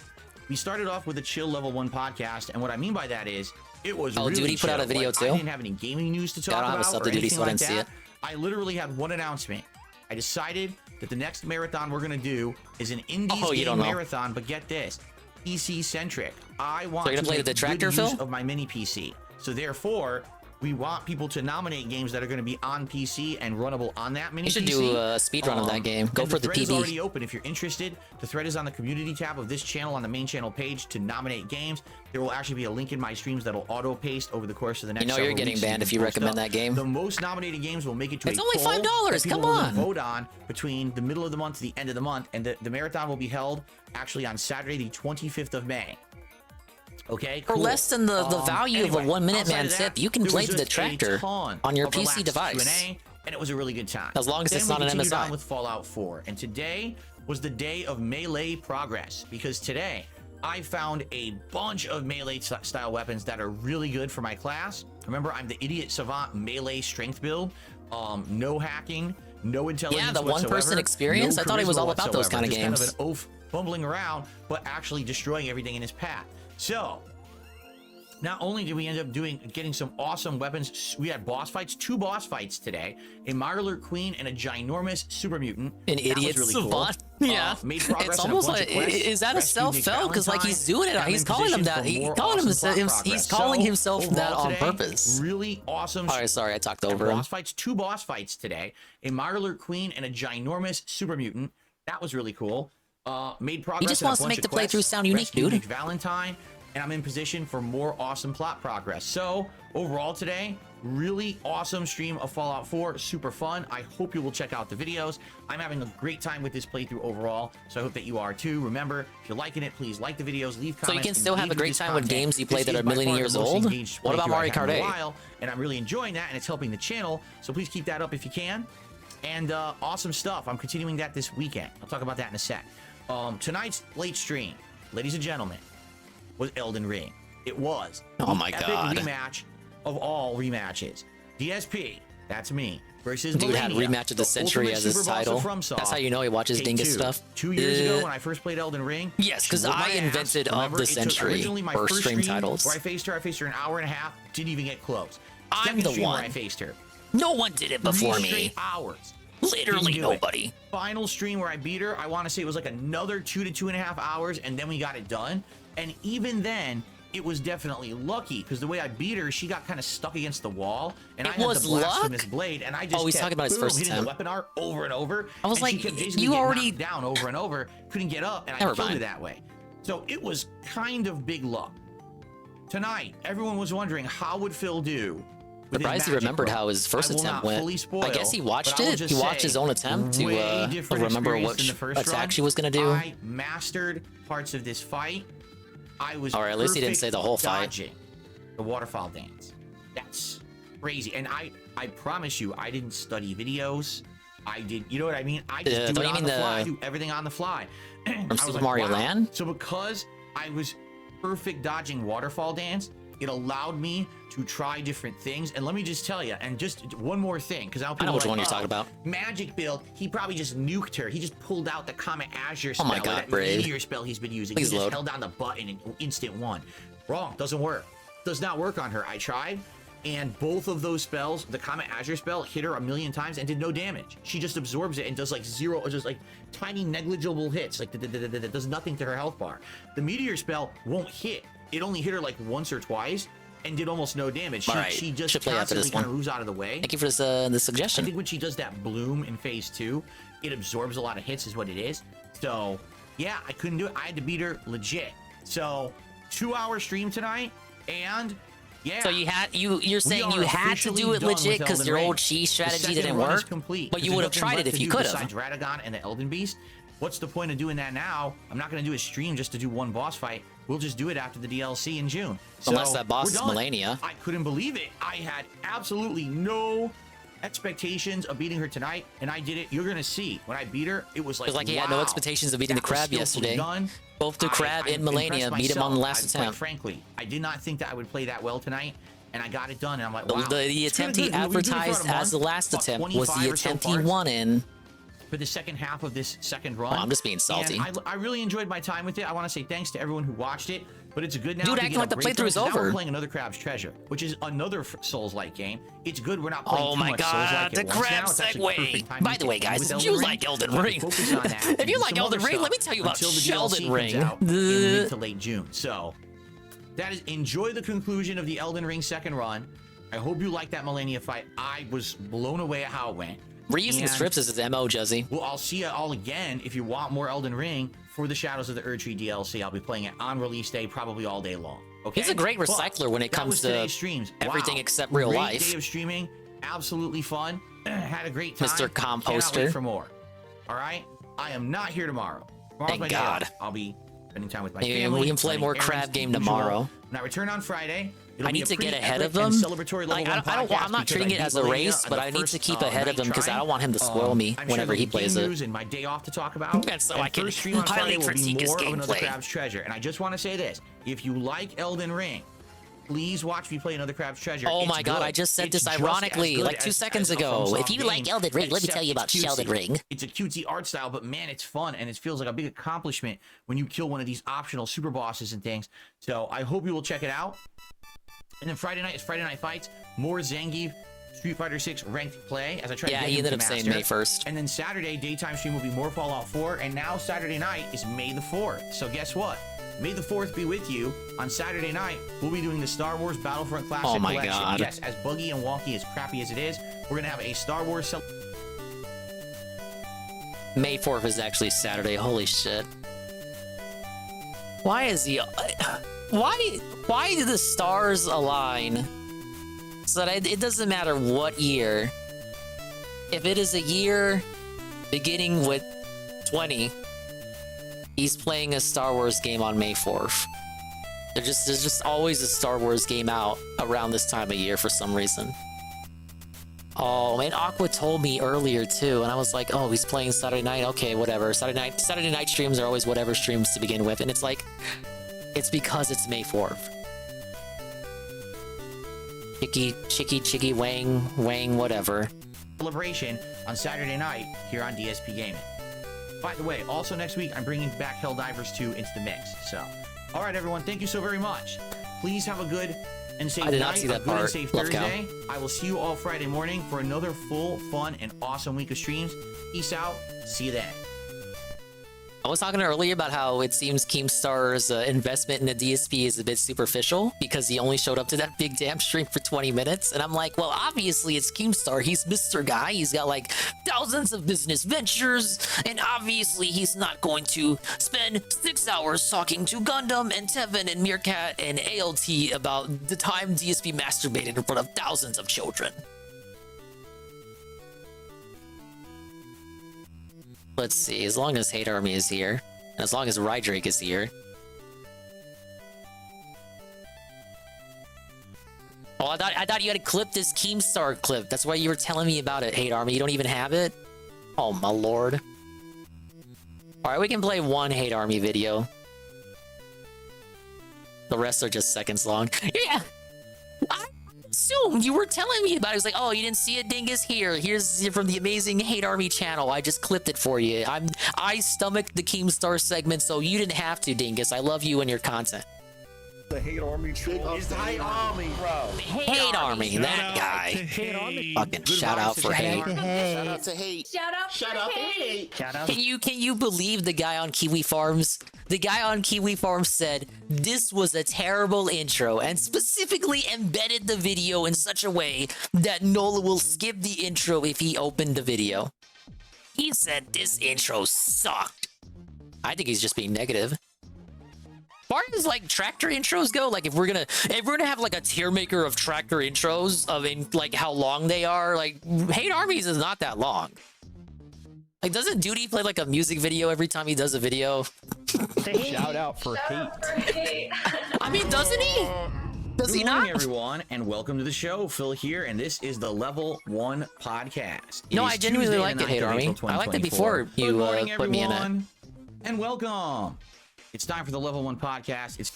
we started off with a chill level 1 podcast, and what I mean by that is it was really Duty put out a video too. I didn't have any gaming news to talk about. I don't have a sub to Duty, so I didn't see it. I literally had one announcement. I decided that the next marathon we're gonna do is an indies game marathon, but get this, PC centric. I want to play the detractor use of my mini PC, so therefore we want people to nominate games that are going to be on PC and runnable on that mini PC. You should do a speedrun of that game. Go for the PB. The thread is already open if you're interested. The thread is on the community tab of this channel on the main channel page to nominate games. There will actually be a link in my streams that'll auto paste over the course of the next several weeks. You're getting banned if you recommend that game. The most nominated games will make it to it's only $5. Come on. Vote on between the middle of the month to the end of the month, and the marathon will be held actually on Saturday, the 25th of May. Okay, cool. For less than the value of a 1 minute man tip, you can play the detractor on your PC device. Q&A, and it was a really good time. As long as it's not an MSI. On with Fallout 4, and today was the day of melee progress, because today I found a bunch of melee style weapons that are really good for my class. Remember, I'm the idiot savant melee strength build. No hacking, no intelligence. Yeah, the one-person experience. I thought it was all about those kind of games. Kind of an oaf bumbling around, but actually destroying everything in his path. So, not only did we end up getting some awesome weapons, we had boss fights, 2 boss fights today, a Mirror Queen and a ginormous super mutant. An idiot really savant. Cool. Yeah, made progress. It's almost like, is that a self-fel? Because like he's doing it, he's calling him that. He's calling himself that on purpose. Really awesome. All right, sorry, I talked over him. Boss fights, 2 boss fights today, a Mirror Queen and a ginormous super mutant. That was really cool. Made progress. He just wants to make the playthrough sound unique, dude. Valentine, and I'm in position for more awesome plot progress. So overall today, really awesome stream of Fallout 4, super fun. I hope you will check out the videos. I'm having a great time with this playthrough overall, so I hope that you are too. Remember, if you're liking it, please like the videos, leave comments. So you can still have a great time with games you play that are a million years old? What about Mario Kart 8? And I'm really enjoying that, and it's helping the channel, so please keep that up if you can. And awesome stuff. I'm continuing that this weekend. I'll talk about that in a sec. Tonight's late stream, ladies and gentlemen, was Elden Ring. It was oh my epic god rematch of all rematches. DSP, that's me, versus Dude Malenia, had rematch of the century as his title. That's how you know he watches Dingus stuff. 2 years ago when I first played Elden Ring. Yes, because I invented of the century first stream titles. Where I faced her an hour and a half, didn't even get close. I'm the one. Where I faced her. No one did it before 3 me. straight hours. Literally nobody. Final stream where I beat her, I want to say it was like another 2 to 2.5 hours, and then we got it done. And even then, it was definitely lucky, because the way I beat her, she got kind of stuck against the wall, and I had the blasphemous blade, and I just he's talking about his first hitting attempt. the weapon art over and over. I was like, you already down over and over, couldn't get up, and I killed her that way. So it was kind of big luck. tonight, everyone was wondering how would Phil do. Surprised he remembered how his first attempt went. Spoil, I guess he watched it. He watched his own attempt to remember what attack she was gonna do. I mastered parts of this fight. I was or at least he didn't say the whole fight. The waterfall dance. That's crazy. And I promise you, I didn't study videos. I did. You know what I mean? I just do it on the fly. I do everything on the fly. From Super Mario Land. So because I was perfect dodging waterfall dance, it allowed me to try different things. And let me just tell you, and just one more thing, because I know which one you're talking about. Magic build, he probably just nuked her. He just pulled out the Comet Azure spell. Oh my God, that Brave. meteor spell he's been using. Please he just load. held down the button and instant won. Wrong, doesn't work. Does not work on her. I tried, and both of those spells, the Comet Azure spell hit her 1,000,000 times and did no damage. She just absorbs it and does like zero, just like tiny negligible hits, like does nothing to her health bar. The meteor spell won't hit. It only hit her like once or twice and did almost no damage. She just constantly kind of moves out of the way. Thank you for the suggestion. I think when she does that bloom in phase 2, it absorbs a lot of hits is what it is. So yeah, I couldn't do it. I had to beat her legit. So 2-hour stream tonight, and yeah. So you're saying you had to do it legit because your old cheese strategy didn't work, but you would have tried it if you could have. Besides Radagon and the Elden Beast, what's the point of doing that now? I'm not going to do a stream just to do one boss fight. We'll just do it after the DLC in June. Unless that boss is Malenia. I couldn't believe it. I had absolutely no expectations of beating her tonight, and I did it. You're going to see. When I beat her, it was like, he had no expectations of beating the crab yesterday. Both the crab and Malenia beat him on the last attempt. Frankly, I did not think that I would play that well tonight, and I got it done, and I'm like, wow. The attempt he advertised as the last attempt was the attempt he won in. For the second half of this second run. Oh, I'm just being salty. And I really enjoyed my time with it. I want to say thanks to everyone who watched it, but it's good now. Dude, acting like the playthrough is over. We're playing another Crab's Treasure, which is another Souls-like game. It's good we're not playing oh too my much God, Souls-like the crab segue. By the way, guys, if you like Elden Ring, if you like Elden Ring, let me tell you about Sheldon Ring. In mid to late June. So that is, enjoy the conclusion of the Elden Ring second run. I hope you like that Malenia fight. I was blown away at how it went. Reusing strips is his MO, Juzzy. Well, I'll see you all again if you want more Elden Ring for the Shadows of the Erdtree DLC. I'll be playing it on release day, probably all day long. Okay. He's a great recycler when it comes to streams. Everything except real life. Great day of streaming, absolutely fun. Had a great time. Mr. Composter. Cannot wait for more. All right, I am not here tomorrow. Thank God. I'll be spending time with my family. We can play more crab game tomorrow. When I return on Friday. I need to get ahead of them. Like, I'm not treating it as a race, but I need to keep ahead of them because I don't want him to spoil me whenever he plays it. And my day off to talk about. And so I can highly critique his gameplay. Crab's Treasure. And I just want to say this: if you like Elden Ring, please watch me play another Crab's Treasure. Oh my God, I just said this ironically like 2 seconds ago. If you like Elden Ring, let me tell you about Sheldon Ring. It's a cutesy art style, but man, it's fun, and it feels like a big accomplishment when you kill one of these optional super bosses and things. So I hope you will check it out. And then Friday night is Friday Night Fights. More Zangief Street Fighter 6 ranked play as I try to get he ended up saying May 1st. And then Saturday daytime stream will be more Fallout 4, and now Saturday night is May the 4th. So guess what? May the 4th be with you. On Saturday night, we'll be doing the Star Wars Battlefront Classic Collection. God. Yes, as buggy and wonky, as crappy as it is, we're gonna have a Star Wars May 4th is actually Saturday. Holy shit. Why is he... Why do the stars align so that it doesn't matter what year? If it is a year beginning with 20, he's playing a Star Wars game on May 4th. There's just always a Star Wars game out around this time of year for some reason. Oh, man, Aqua told me earlier too, and I was like, oh, he's playing Saturday night? Okay, whatever. Saturday night streams are always whatever streams to begin with, and it's like, it's because it's May 4th. Chicky, wang, whatever. Celebration on Saturday night here on DSP Gaming. By the way, also next week, I'm bringing back Helldivers 2 into the mix. So, all right, everyone, thank you so very much. Please have a good and safe night, a good and safe Thursday. I will see you all Friday morning for another full, fun, and awesome week of streams. Peace out. See you then. I was talking earlier about how it seems Keemstar's investment in the DSP is a bit superficial because he only showed up to that big damn stream for 20 minutes. And I'm like, well, obviously it's Keemstar. He's Mr. Guy. He's got like thousands of business ventures. And obviously he's not going to spend 6 hours talking to Gundam and Tevin and Meerkat and ALT about the time DSP masturbated in front of thousands of children. Let's see, as long as Hate Army is here, and as long as Rydrake is here. Oh, I thought you had clipped this Keemstar clip. That's why you were telling me about it, Hate Army. You don't even have it? Oh, my lord. Alright, we can play one Hate Army video. The rest are just seconds long. Yeah! I assumed you were telling me about it. It was like, oh, you didn't see it, Dingus? Here's from the amazing Hate Army channel. I just clipped it for you. I stomached the Keemstar segment, so you didn't have to, Dingus. I love you and your content. The Hate Army troll. It's the Hate Army, bro. Hate Army, that guy. Hate Army. Fucking shout out for hate. Shout out to hate. Shout out for hate. Shout out. Can you believe the guy on Kiwi Farms? The guy on Kiwi Farms said this was a terrible intro and specifically embedded the video in such a way that Nola will skip the intro if he opened the video. He said this intro sucked. I think he's just being negative. As far as like tractor intros go, like if we're gonna have like a tier maker of tractor intros of in like how long they are, like Hate Armies is not that long. Like doesn't Duty play like a music video every time he does a video? Shout out for hate. I mean, doesn't he? Does he not? Good morning, everyone, and welcome to the show. Phil here, and this is the Level 1 podcast. No, I genuinely like it, Hate Army. I liked it before you put me in it. And welcome. It's time for the Level 1 podcast.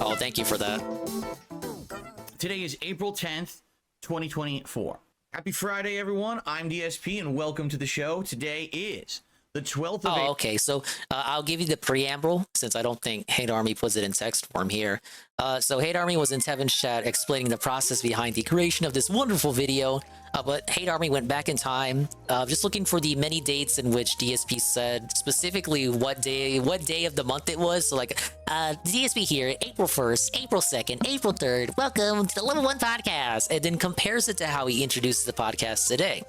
Oh, thank you for that. Today is April 10th, 2024. Happy Friday, everyone. I'm DSP, and welcome to the show. Today is the 12th of April. Oh, okay. So I'll give you the preamble since I don't think Hate Army puts it in text form here. So Hate Army was in Tevin's chat explaining the process behind the creation of this wonderful video. But Hate Army went back in time, just looking for the many dates in which DSP said specifically what day of the month it was. So like, DSP here, April 1st, April 2nd, April 3rd, welcome to the Level 1 podcast, and then compares it to how he introduces the podcast today.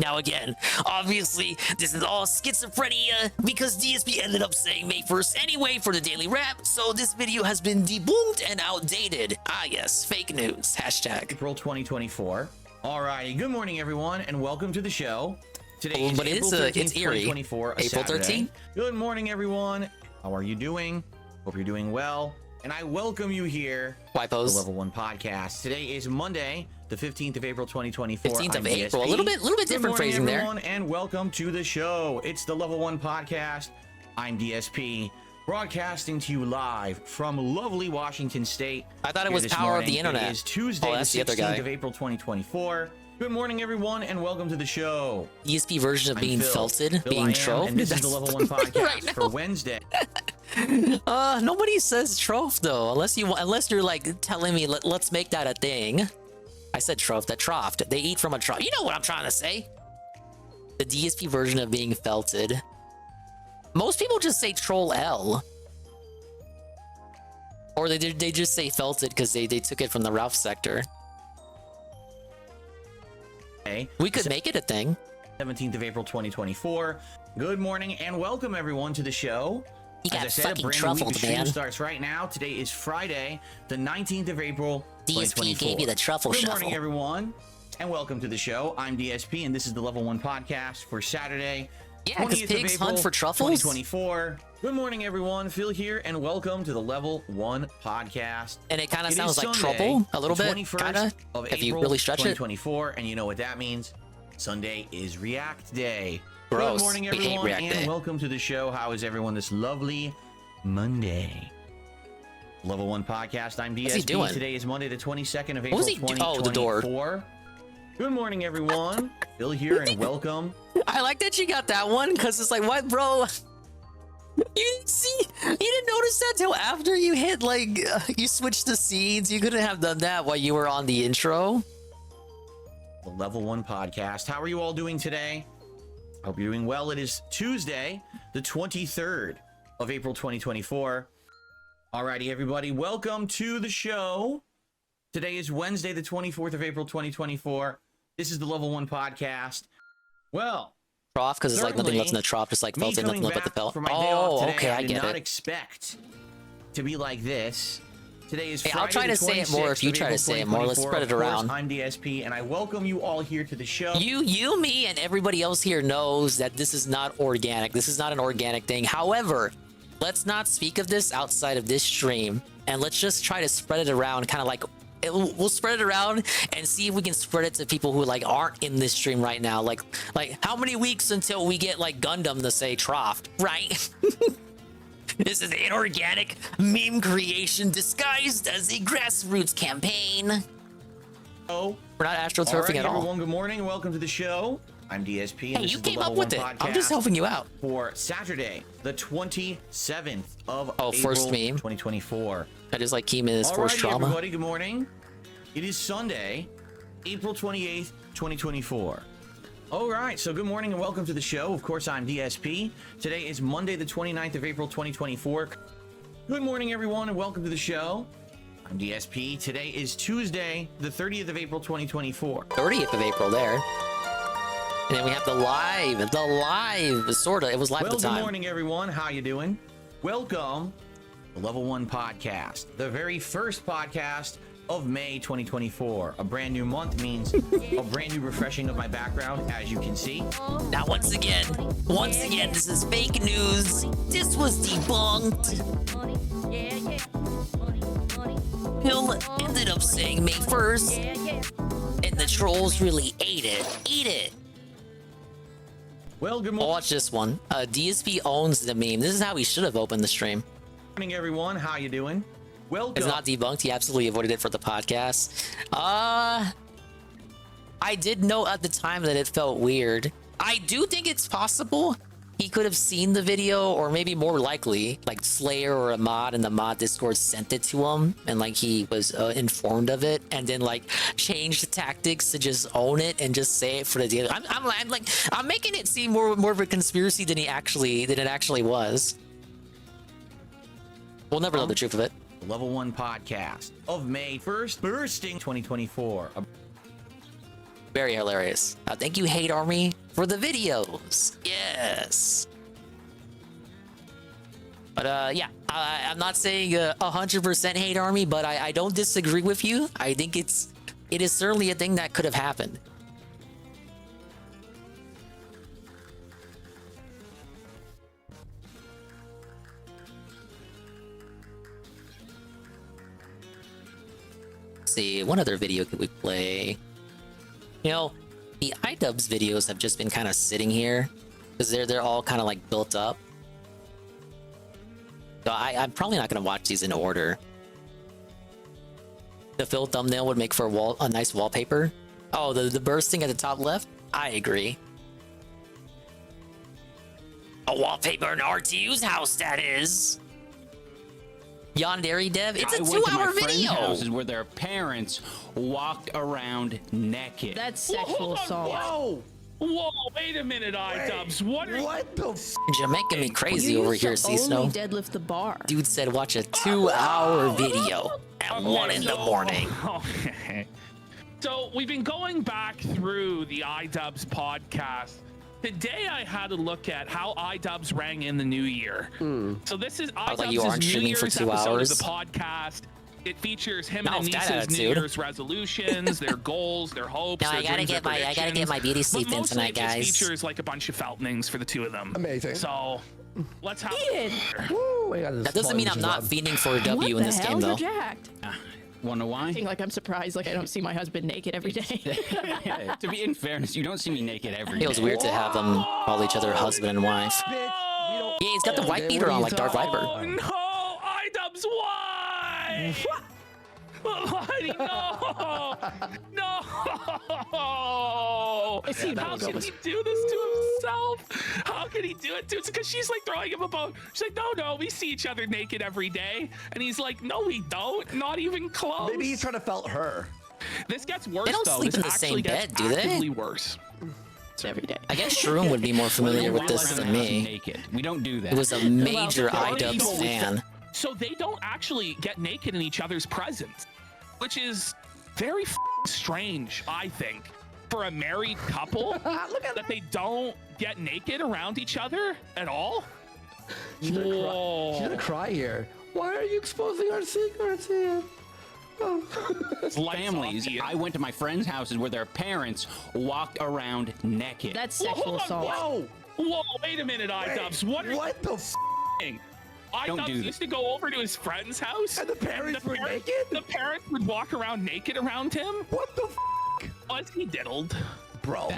Now again, obviously, this is all schizophrenia because DSP ended up saying May 1st anyway for the daily wrap, so this video has been debunked and outdated. Ah yes, fake news, hashtag. April 2024. Alrighty, good morning everyone, and welcome to the show. Today is April 13th, it's eerie. 2024, April 13th? Good morning everyone. How are you doing? Hope you're doing well. And I welcome you here to the Level 1 podcast. Today is Monday, the 15th of April, 2024. 15th of April, a little bit different phrasing there. Good morning everyone, and welcome to the show. It's the Level 1 podcast. I'm DSP. Broadcasting to you live from lovely Washington State. I thought it was Power of the Internet. It is Tuesday, the 16th of April, 2024. Good morning, everyone, and welcome to the show. ESP version of being felted, being trolled. And this is the Level 1 podcast for Wednesday. Nobody says troph though, unless you're like telling me let's make that a thing. I said troph, that troughed. They eat from a trough. You know what I'm trying to say? The DSP version of being felted. Most people just say troll L. Or they just say felted because they took it from the Ralph sector. Okay. We could make it a thing. 17th of April, 2024. Good morning and welcome everyone to the show. You got As I said, fucking a brand truffled, new week of man. stream starts right now. Today is Friday, the 19th of April, 2024. DSP gave you the truffle Good shuffle. morning, everyone, and welcome to the show. I'm DSP, and this is the Level 1 podcast for Saturday, Yeah, because 20th pigs of April, hunt for truffles. 2024. Good morning, everyone. Phil here, and welcome to the Level 1 podcast. And it kind of It sounds is like Sunday, trouble a little the bit, 21st kind of, of if you April, really stretch it. 2024, and you know what that means. Sunday is React Day. Gross. Good morning, We hate everyone, React and Day. welcome to the show. How is everyone this lovely Monday? Level 1 podcast. I'm DSP. What's he doing? Today is Monday, the 22nd of What April, was he 2024. oh, the door. Good morning, everyone. Phil here, and welcome. I like that you got that one because it's like, what, bro? You didn't notice that till after you hit like you switched the scenes. You couldn't have done that while you were on the intro. The Level 1 podcast. How are you all doing today? Hope you're doing well. It is Tuesday, the 23rd of April 2024. Alrighty, everybody, welcome to the show. Today is Wednesday, the 24th of April 2024. This is the Level 1 podcast. Well, trough, because it's like nothing left in the trough, just like felt in nothing but the belt. Oh, okay, I get it. I did not expect to be like this. Today is Hey, Friday, I'll try to say it more if you try to say it more. Let's spread it around. I'm DSP, and I welcome you all here to the show. You, me, and everybody else here knows that this is not organic. This is not an organic thing. However, let's not speak of this outside of this stream, and let's just try to spread it around, kind of like we'll spread it around and see if we can spread it to people who like aren't in this stream right now. Like how many weeks until we get like Gundam to say trough, right? This is inorganic meme creation disguised as a grassroots campaign. Oh, we're not astroturfing at all. Everyone, good morning and welcome to the show. I'm DSP. And hey, you came up with it. I'm just helping you out. For Saturday, the 27th of April, first meme 2024. That is like Kima's first trauma. Everybody, good morning. It is Sunday, April 28th, 2024. All right, so good morning and welcome to the show. Of course, I'm DSP. Today is Monday, the 29th of April, 2024. Good morning, everyone, and welcome to the show. I'm DSP. Today is Tuesday, the 30th of April, 2024. 30th of April there. And then we have the live, sorta. It was live at the time. Good morning, everyone. How you doing? Welcome to the Level 1 podcast, the very first podcast of May 2024. A brand new month means a brand new refreshing of my background, as you can see. Now, once again, this is fake news. This was debunked. Bill ended up saying May 1st, and the trolls really ate it. Eat it. Well, good morning. Watch this one. DSP owns the meme. This is how he should have opened the stream. Good morning, everyone. How you doing? Welcome. It's not debunked. He absolutely avoided it for the podcast. I did know at the time that it felt weird. I do think it's possible he could have seen the video, or maybe more likely, like Slayer or a mod in the mod Discord sent it to him, and like he was informed of it, and then like changed tactics to just own it and just say it for the deal. I'm making it seem more of a conspiracy than it actually was. We'll never know the truth of it. Level 1 podcast of May 1st, Burstin 2024. Very hilarious. Thank you, Hate Army, for the videos. Yes. But yeah, I'm not saying 100% Hate Army, but I don't disagree with you. I think it is certainly a thing that could have happened. See, what other video could we play? You know, the iDubbbz videos have just been kind of sitting here because they're all kind of like built up. So I'm probably not gonna watch these in order. The fill thumbnail would make for a nice wallpaper. Oh, the bursting at the top left? I agree. A wallpaper in RTU's house, that is. Yandere Dev, it's a 2-hour video. Houses where their parents walked around naked. That's sexual assault. Whoa, wait a minute, iDubbbz. What the f? You're making me crazy over here, C-Snow. Only deadlift the bar. Dude said watch a 2-hour video at 1 in the morning. Okay. So we've been going back through the iDubbbz podcast. Today I had a look at how iDubbbz rang in the new year. So this is iDubbbz's New Year's episode of the podcast. It features him and Anissa's New Year's resolutions, their goals, their hopes. No, I gotta get my beauty sleep in tonight, guys. It features like a bunch of feltnings for the two of them. Amazing. So let's have. That doesn't mean I'm not fiending for a W in this game, though. Jacked? Wanna why? Like I'm surprised, like I don't see my husband naked every day. To be in fairness, you don't see me naked every day. It was weird to have them call each other husband and wife. Yeah, he's got the white beater on like Darth Viper. Oh no, iDubbbz, why? No! How can he do this to himself? How can he do it to us? Because she's like throwing him a bone. She's like, no, we see each other naked every day. And he's like, no, we don't. Not even close. Maybe he's trying to felt her. This gets worse, they don't though. sleep This in the same bed, do they? actively worse. every day. I guess Shroom would be more familiar with this than me. Naked. We don't do that. He was a major iDubbbz fan. So they don't actually get naked in each other's presence, which is very strange, I think, for a married couple. Look at that they don't get naked around each other at all. She's gonna cry here. Why are you exposing our secrets here? Families. I went to my friends' houses where their parents walked around naked. That's sexual assault. Whoa, wait a minute, iDubbbz. What the Don't do iDubbbz that. used to go over to his friend's house, and the parents were naked. The parents would walk around naked around him. What the Was he diddled? Bro.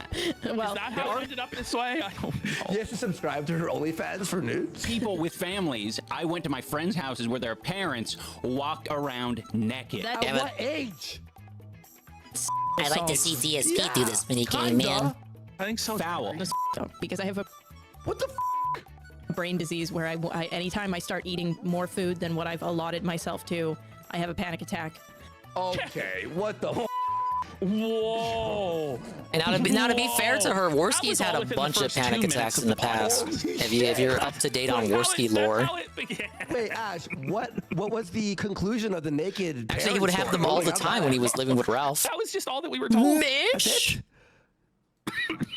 Well, is that how it ended up this way? I don't know. You have to subscribe to her OnlyFans for nudes. People with families. I went to my friends' houses where their parents walked around naked. At what age? I'd like to see DSP do this mini game, man. I think so. Foul. Because I have a what the brain disease where I anytime I start eating more food than what I've allotted myself to, I have a panic attack. Okay, what the Whoa! And now to be fair to her, Worski's had a bunch of panic attacks in the past. If you're up to date on Worski lore. Wait, Ash, what was the conclusion of the naked? Actually, he would have them all the time when he was living with Ralph. That was just all that we were told. Mish!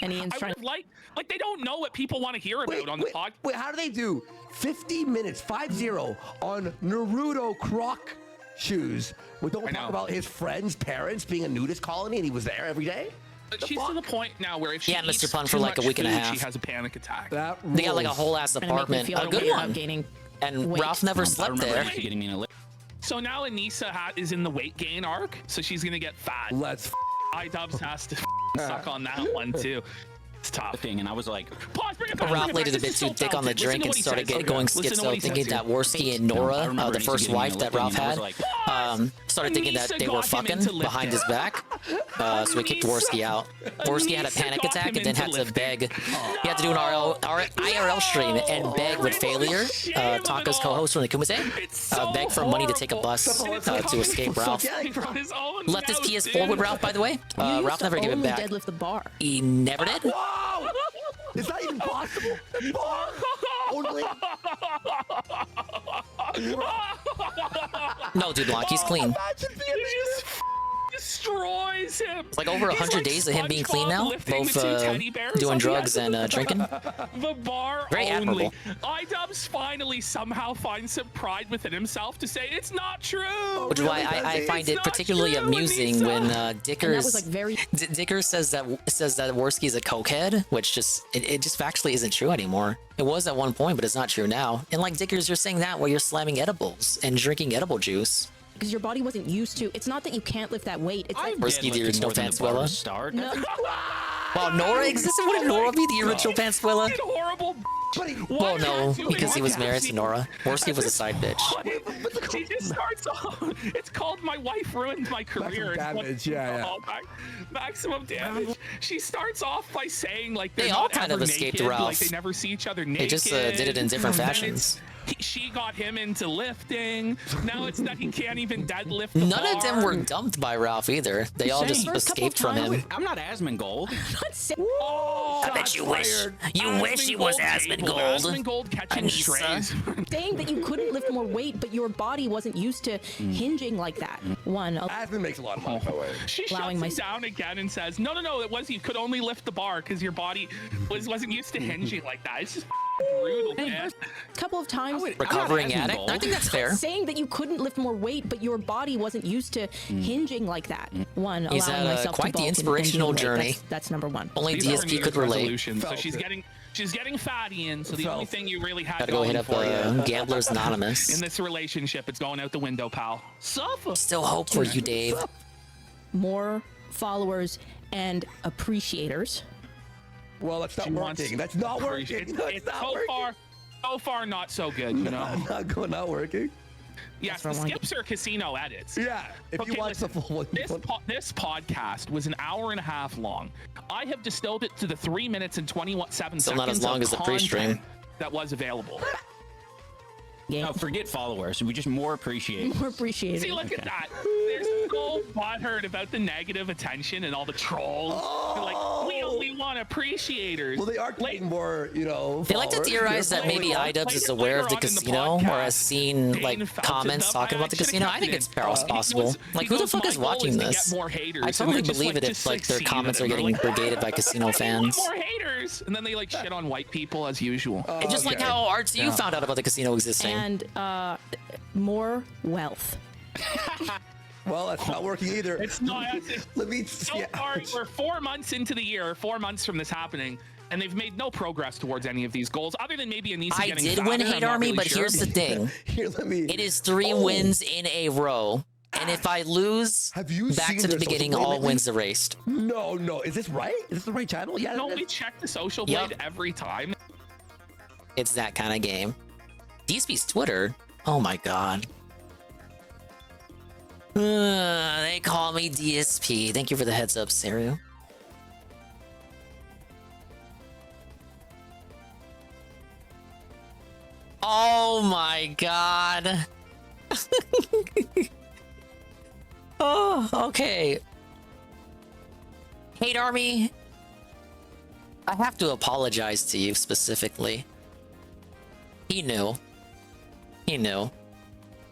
And Ian's trying to like they don't know what people want to hear about on the podcast. Wait, how do they do 50 minutes, 5-0 on Naruto Croc shoes? We don't talk about his friend's parents being a nudist colony and he was there every day? But she's to the point now where if she Yeah, eats Mr. Pun too for like a much week and a food, half. she has a panic attack. They got like a whole ass apartment, a good one. And Ralph never slept there. So now Anissa is in the weight gain arc, so she's gonna get fat. Let's iDubbbz has to suck on that one too. It's tough. And I was like, pause, bring it back, Ralph bring it laid back. it a bit This is too so thick on the talented. Listen drink to and what he started says. going Listen to schizo, what he thinking says that here. Worsky and Nora, the Anissa first giving me wife a that lip Ralph and I was had, like, started thinking that Anissa they were got him fucking into behind his back. So he kicked Worsky out. Worsky had a Anissa panic got attack him and then had into to beg. He had to do an IRL stream and beg with failure. Taka's co-host from the Kumase begged for money to take a bus to escape Ralph. Left his PS4 with Ralph, by the way. Ralph never gave it back. Deadlift the bar. He never did. Whoa! Is that even possible? Only. No, dude, Blanc, he's clean. Destroys him. It's like over 100 days of him being clean now, both doing drugs and drinking. The bar Very only. admirable. iDubbbz finally somehow finds some pride within himself to say it's not true. Which is why I find it particularly amusing when Dickers was, like, very Dickers says that Worski's a cokehead, which it just factually isn't true anymore. It was at one point, but it's not true now. And like Dickers, you're saying that while you're slamming edibles and drinking edible juice. Because your body wasn't used to. It's not that you can't lift that weight. It's like Worski, the original Pantswilla. No. Wow, Nora existed? Wouldn't Nora be the original Pantswilla? Horrible. Well, no, because he was married to Nora. Worski was a side bitch. She just starts off. It's called "My Wife Ruined My Career." Damage, yeah. Maximum damage. She starts off by saying like They they're all not kind ever of escaped naked, Ralph. Like they never see each other naked. They just did it in different Then fashions. she got him into lifting. Now it's that he can't even deadlift. The None of them bar. were dumped by Ralph either. They all just escaped from him. I'm not Asmongold. I bet you wish. You wish he was Asmongold. Asmongold catching strays. saying that you couldn't lift more weight, but your body wasn't used to hinging like that. Asmon makes a lot of money, by the way. She shuts him down again and says, "No, it was you could only lift the bar because your body wasn't used to hinging like that." It's just brutal, man. A couple of times. Recovering addict? I think that's fair. Saying that you couldn't lift more weight, but your body wasn't used to hinging like that. He's allowing had myself quite to the bulk inspirational and gain weight. journey. That's number one. Only These are DSP New could Year's relate. resolutions, So she's getting fatty in. So the only thing you really had Gotta go hit going up for you Gamblers Anonymous. in this relationship, it's going out the window, pal. Suffer. Still hope for you, Dave. More followers and appreciators. Well, that's not working. That's not working. It's so far not so good, you know. Not working. Yes, the skips are casino edits. Yeah, if you watch the full one. This podcast was an hour and a half long. I have distilled it to the 3 minutes and 27 Still seconds not as long of as the pre-stream. content that was available. No, forget followers. We just more appreciate. More appreciated. See, look at that. They're so butthurt about the negative attention and all the trolls. They're like, we only want appreciators. Well, they are getting more, you know. They like to theorize that maybe iDubbbz is aware of the casino or has seen like comments talking about the casino. I think it's possible. Like, who the fuck is watching this? I totally believe it if like their comments are getting brigaded by casino fans. More haters, and then they like shit on white people as usual. It's just like how RTU found out about the casino existing. And more wealth. Well, that's not working either. It's not. Let me. We're 4 months into the year, 4 months from this happening, and they've made no progress towards any of these goals, other than maybe Anissa getting I did win Hate Army, but here's the thing. It is 3 wins in a row. And if I lose, back to the beginning, all wins erased. No, is this right? Is this the right channel? Yeah. Don't we check the social blade every time? It's that kind of game. DSP's Twitter? Oh my god. They call me DSP. Thank you for the heads up, Serio. Oh my god. Oh, okay. Hate Army, I have to apologize to you specifically. He knew. He knew.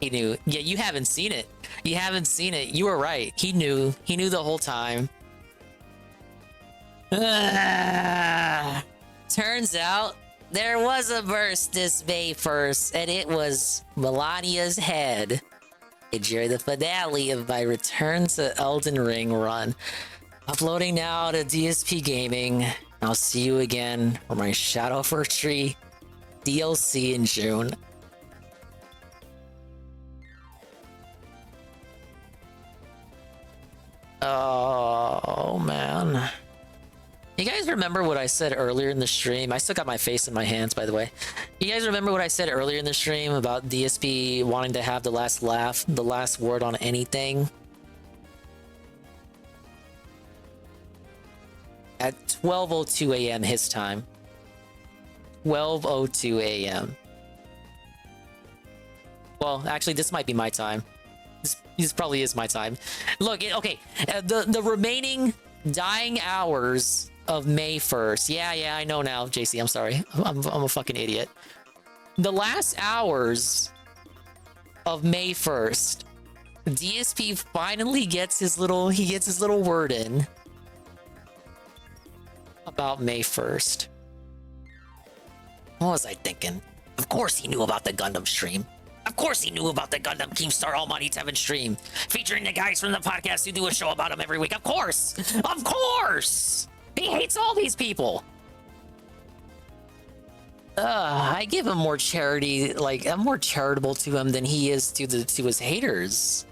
He knew. Yeah, you haven't seen it. You haven't seen it. You were right. He knew. He knew the whole time. Turns out there was a burst this May 1st, and it was Malenia's head. Enjoy the finale of my Return to Elden Ring run. Uploading now to DSP Gaming. I'll see you again for my Shadow for Tree DLC in June. Oh, man. You guys remember what I said earlier in the stream? I still got my face in my hands, by the way. You guys remember what I said earlier in the stream about DSP wanting to have the last laugh, the last word on anything? At 12:02 a.m. his time. 12:02 a.m. Well, actually, this might be my time. This probably is my time. Look, okay, the remaining dying hours of May 1st. Yeah, I know now, JC. I'm sorry. I'm a fucking idiot. The last hours of May 1st, DSP finally gets his little word in about May 1st. What was I thinking? Of course he knew about the Gundam stream. Of course he knew about the Gundam Keemstar Almighty Tevin stream, featuring the guys from the podcast who do a show about him every week. Of course! Of course! He hates all these people! I give him more charity, like, I'm more charitable to him than he is to his haters.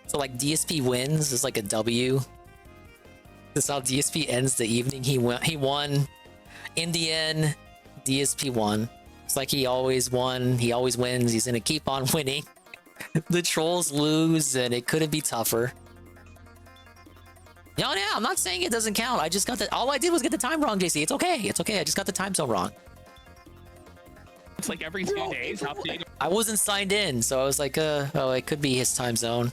So, like, DSP wins is like a W. This is how DSP ends the evening. He won. In the end, DSP won. It's like he always won. He always wins. He's gonna keep on winning. The trolls lose, and it couldn't be tougher. No, I'm not saying it doesn't count. I just got the. All I did was get the time wrong, JC. It's okay. It's okay. I just got the time zone wrong. It's like every 2 days. I wasn't signed in, so I was like, oh, it could be his time zone,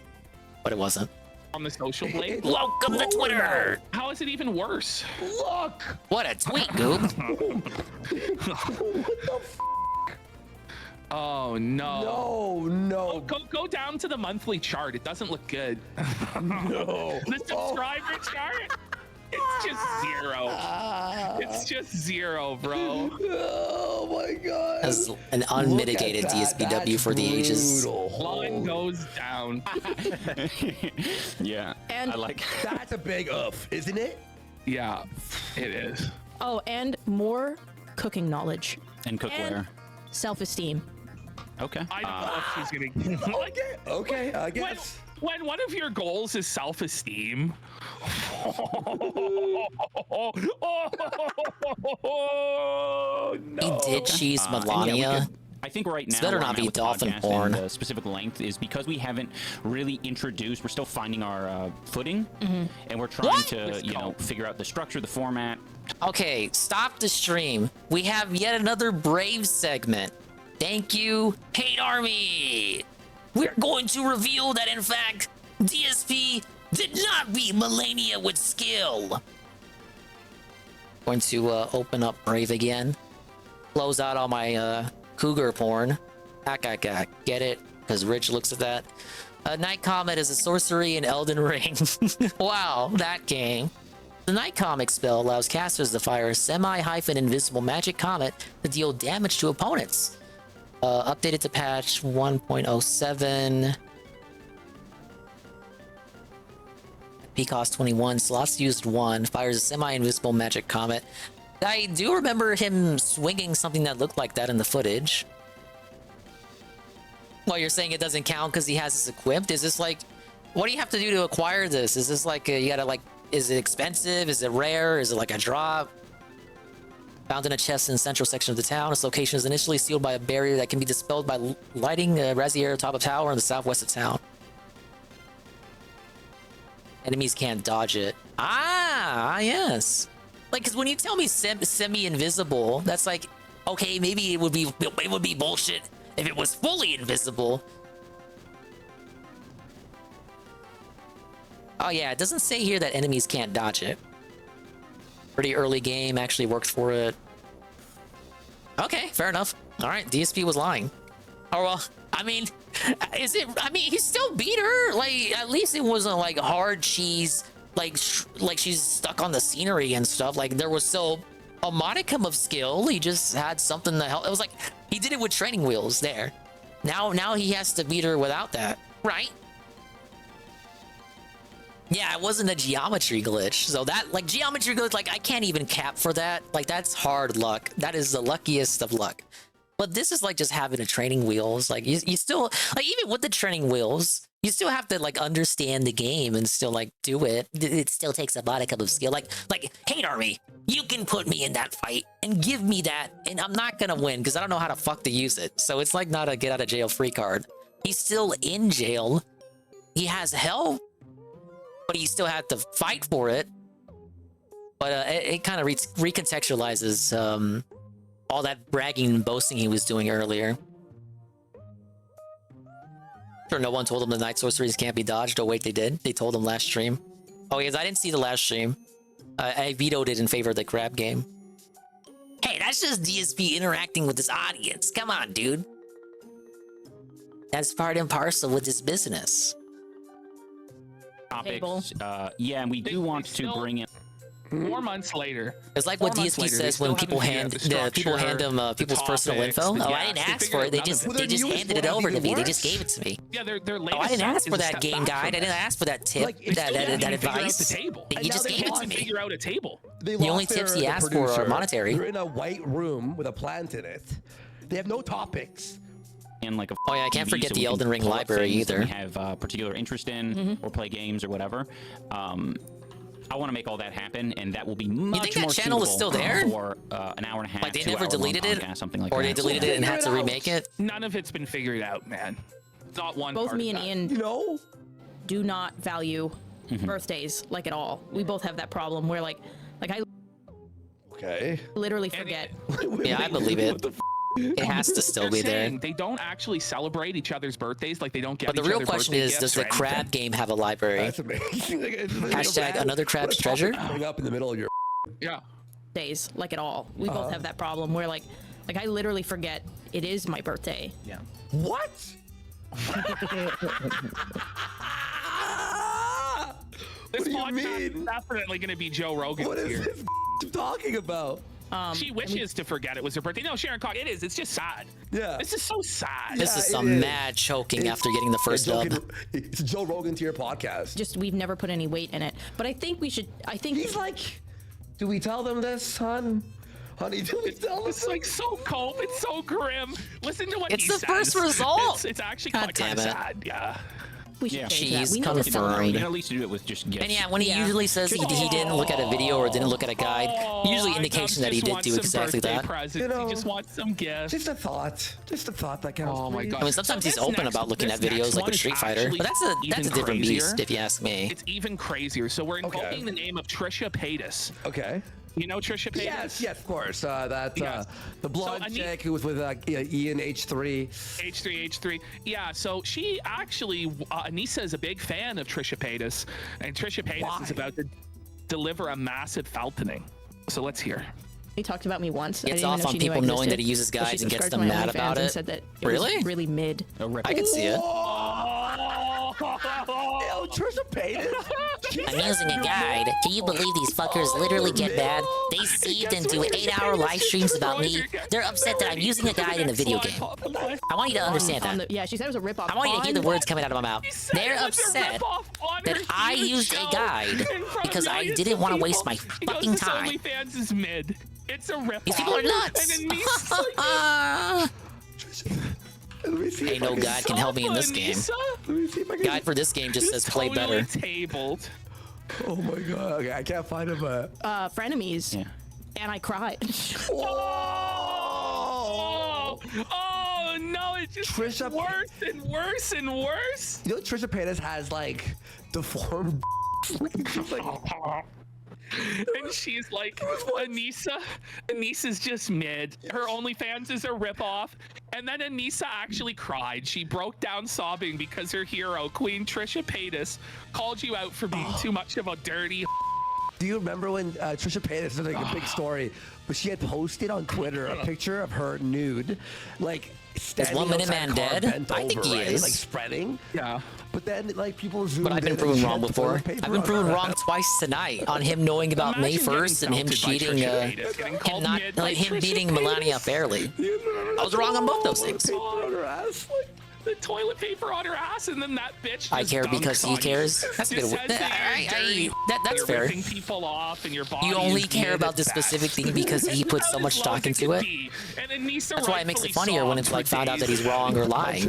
but it wasn't. On the social blade. Welcome to Twitter. How is it even worse? Look. What a tweet, Goop. What the f? Oh no. No. Go down to the monthly chart. It doesn't look good. No. The subscriber chart. It's just zero. It's just zero, bro. Oh my god. As an unmitigated DSPW for the ages. Line goes down. Yeah. And I like. That's a big oof, isn't it? Yeah, it is. Oh, and more cooking knowledge. And cookware. Self-esteem. Okay. I don't know if she's gonna. Okay, I guess. When one of your goals is self-esteem. He did cheese Malenia. I think right now, This better not be dolphin porn. The specific length is because we haven't really introduced. We're still finding our footing, and we're trying to, figure out the structure, the format. Okay, stop the stream. We have yet another Brave segment. Thank you, Hate Army. We're going to reveal that, in fact, DSP Did not beat Malenia with skill. Going to open up Brave again. Close out all my cougar porn. Get it? Because Rich looks at that. Night Comet is a sorcery in Elden Ring. Wow, that game. The Night Comet spell allows casters to fire a semi-invisible magic comet to deal damage to opponents. Updated to patch 1.07. P cost 21, slots used 1, fires a semi-invisible magic comet. I do remember him swinging something that looked like that in the footage. Well, you're saying it doesn't count because he has this equipped? Is this like, what do you have to do to acquire this? Is this like, you gotta like, is it expensive? Is it rare? Is it like a drop? Found in a chest in the central section of the town. Its location is initially sealed by a barrier that can be dispelled by lighting a brazier atop a tower in the southwest of town. Enemies can't dodge it. Ah, yes. Like, because when you tell me semi-invisible, that's like, okay, maybe it would be bullshit if it was fully invisible. Oh yeah, it doesn't say here that enemies can't dodge it. Pretty early game, actually worked for it. Okay, fair enough. All right, DSP was lying. Oh well, I mean, is it? I mean, he still beat her. Like, at least it wasn't like hard cheese. Like she's stuck on the scenery and stuff. Like, there was still a modicum of skill. He just had something to help. It was like he did it with training wheels there. Now he has to beat her without that, right? Yeah, it wasn't a geometry glitch. So that, like, geometry glitch, like, I can't even cap for that. Like, that's hard luck. That is the luckiest of luck. But this is like just having a training wheels. Like, you still, like, even with the training wheels, you still have to, like, understand the game and still, like, do it. It still takes a modicum of skill. Like, hatearmy, you can put me in that fight and give me that, and I'm not gonna win because I don't know how to fuck to use it. So it's like not a get out of jail free card. He's still in jail. He has help, but he still had to fight for it. But it kind of recontextualizes all that bragging and boasting he was doing earlier. Sure, no one told him the night sorceries can't be dodged. Oh wait, they did. They told him last stream. Oh yes, I didn't see the last stream. I vetoed it in favor of the crab game. Hey, that's just DSP interacting with his audience. Come on, dude. That's part and parcel with his business. Topics. Yeah, and we do want to bring in 4 months later. It's like what DSP says when people hand him people's personal info. Oh, I didn't ask for it. They just handed it over to me. They just gave it to me. Yeah, their oh, I didn't ask for that game guide. I didn't ask for that tip, that advice. You just gave it to me. Figure out a table. The only tips he asked for are monetary. They're in a white room with a plant in it. They have no topics. In like a oh yeah, I can't forget the Elden Ring library either. We have particular interest in or play games or whatever. I want to make all that happen, and that will be much you think that more channel is still there for an hour and a half. Like they never deleted it, something like or that. they deleted it and had to remake it. None of it's been figured out, man. Not one. Both me and Ian, do not value Mm-hmm. birthdays like at all. We both have that problem where like I literally forget. Yeah, I believe it. It has to still be there. They don't actually celebrate each other's birthdays. Like they don't get. But the real question is, does the crab game have a library? That's amazing. Hashtag another crab's treasure. Bring up in the middle of your. Yeah. Days like at all. We both have that problem where like I literally forget it is my birthday. Yeah. What? This podcast is definitely going to be Joe Rogan. What is here. this talking about? She wishes to forget it was her birthday. No, Sharon Cock, it is. It's just sad. Yeah. This is so sad. This is some mad choking after getting the first dub. It's Joe Rogan to your podcast. Just we've never put any weight in it. But I think we should. I think he's like, do we tell them this, hon? Honey, do we tell them? It's like so cold. It's so grim. Listen to what it's he the says. first result. It's actually God quite damn it. sad. Yeah. We should She's You confirmed. can at least do it with just gifts. And yeah, when he usually says he didn't look at a video or didn't look at a guide, usually indication that he did do exactly that. You know, he just wants some gifts. Just a thought. Just a thought that counts. Oh my god. I mean, sometimes he's open about looking at videos like with Street Fighter, but that's a different beast if you ask me. It's even crazier. So we're invoking the name of Trisha Paytas. Okay. You know Trisha Paytas? Yes, of course. The blonde chick who was with Ian H3. H3. Yeah, so she actually, Anissa is a big fan of Trisha Paytas, and Trisha Paytas is about to deliver a massive feltoning. So let's hear. He talked about me once. Gets off on people knowing that he uses guides and gets them mad about it. Said that really? Was really mid. I can see it. Yo, Trisha Paytas. I'm using a guide. Can you believe these fuckers literally get mad? They seethe and do 8-hour live streams about me. They're upset that I'm using a guide in a video game. I want you to understand that. Yeah, she said it was a ripoff. I want you to hear the words coming out of my mouth. They're upset that I used a guide because I didn't want to waste my fucking time. OnlyFans is mid. It's a ripoff. These people are nuts. Ain't no guide can help me in this game. Guide for this game just says play better. Tabled. Oh my god. Okay, I can't find him. Frenemies. Yeah. And I cried. Oh no, it just gets worse and worse and worse. You know Trisha Paytas has like deformed and she's like, Anissa's just mid. Her OnlyFans is a ripoff. And then Anissa actually cried. She broke down sobbing because her hero, Queen Trisha Paytas, called you out for being too much of a dirty. Do you remember when Trisha Paytas was like a big story, but she had posted on Twitter a picture of her nude, like is 1 Minute Man dead? I think he is. Like spreading. Yeah. But then like people zoomed But I've been proven wrong before. I've been proven wrong twice tonight on him knowing about May 1st and him cheating, him beating Malenia fairly. I was wrong on both those things. The toilet paper on her ass, and then that bitch. I care because he cares. That's a good word. That's fair. People off and your body you only care about this specific thing because he put so much stock into it. That's why it makes it funnier when it's like found out that he's wrong or lying.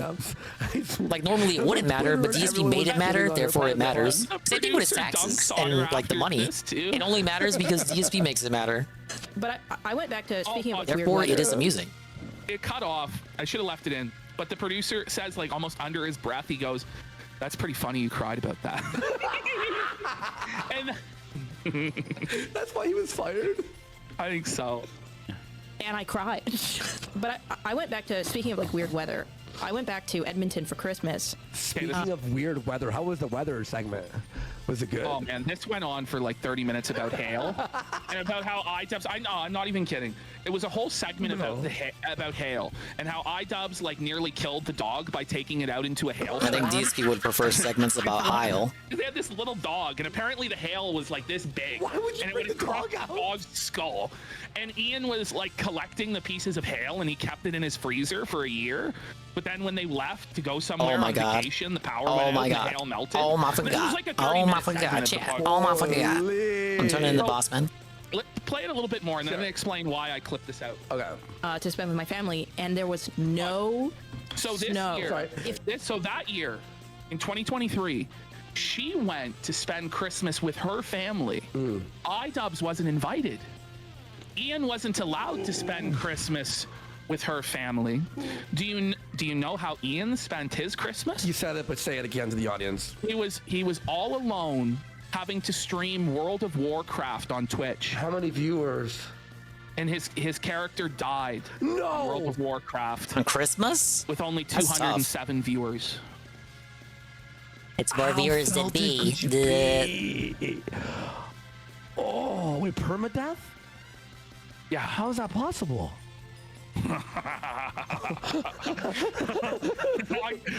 Like normally it wouldn't matter, but DSP made it matter, therefore it matters. Same thing with his taxes and like the money. It only matters because DSP makes it matter. But I went back to speaking of therefore it is amusing. It cut off. I should have left it in. But the producer says, like, almost under his breath, he goes, "That's pretty funny you cried about that." And that's why he was fired? I think so. And I cried. But I went back to, speaking of, like, weird weather, I went back to Edmonton for Christmas. Speaking of weird weather, how was the weather segment? Was it good? Oh, man, this went on for, like, 30 minutes about hail. And about how iDubbbz... I'm not even kidding. It was a whole segment about hail and how iDubbbz like nearly killed the dog by taking it out into a hail. I think DSP would prefer segments about hail. They had this little dog, and apparently the hail was like this big. Why would you and bring it would crush the dog's skull. And Ian was like collecting the pieces of hail, and he kept it in his freezer for a year. But then when they left to go somewhere on vacation, the power went out and the hail melted. Oh my god! Oh my god! Oh my fucking god! I'm turning into the boss man. Play it a little bit more, and then I'm gonna explain why I clipped this out. Okay. To spend with my family, and there was no so this snow. Year, so that year, in 2023, she went to spend Christmas with her family. iDubbbz wasn't invited. Ian wasn't allowed to spend Christmas with her family. Do you know how Ian spent his Christmas? You said it, but say it again to the audience. He was all alone, having to stream World of Warcraft on Twitch. How many viewers? And his character died. No! World of Warcraft. On Christmas? With only 207 viewers. It's more viewers than me. Oh, wait, permadeath? Yeah. How is that possible?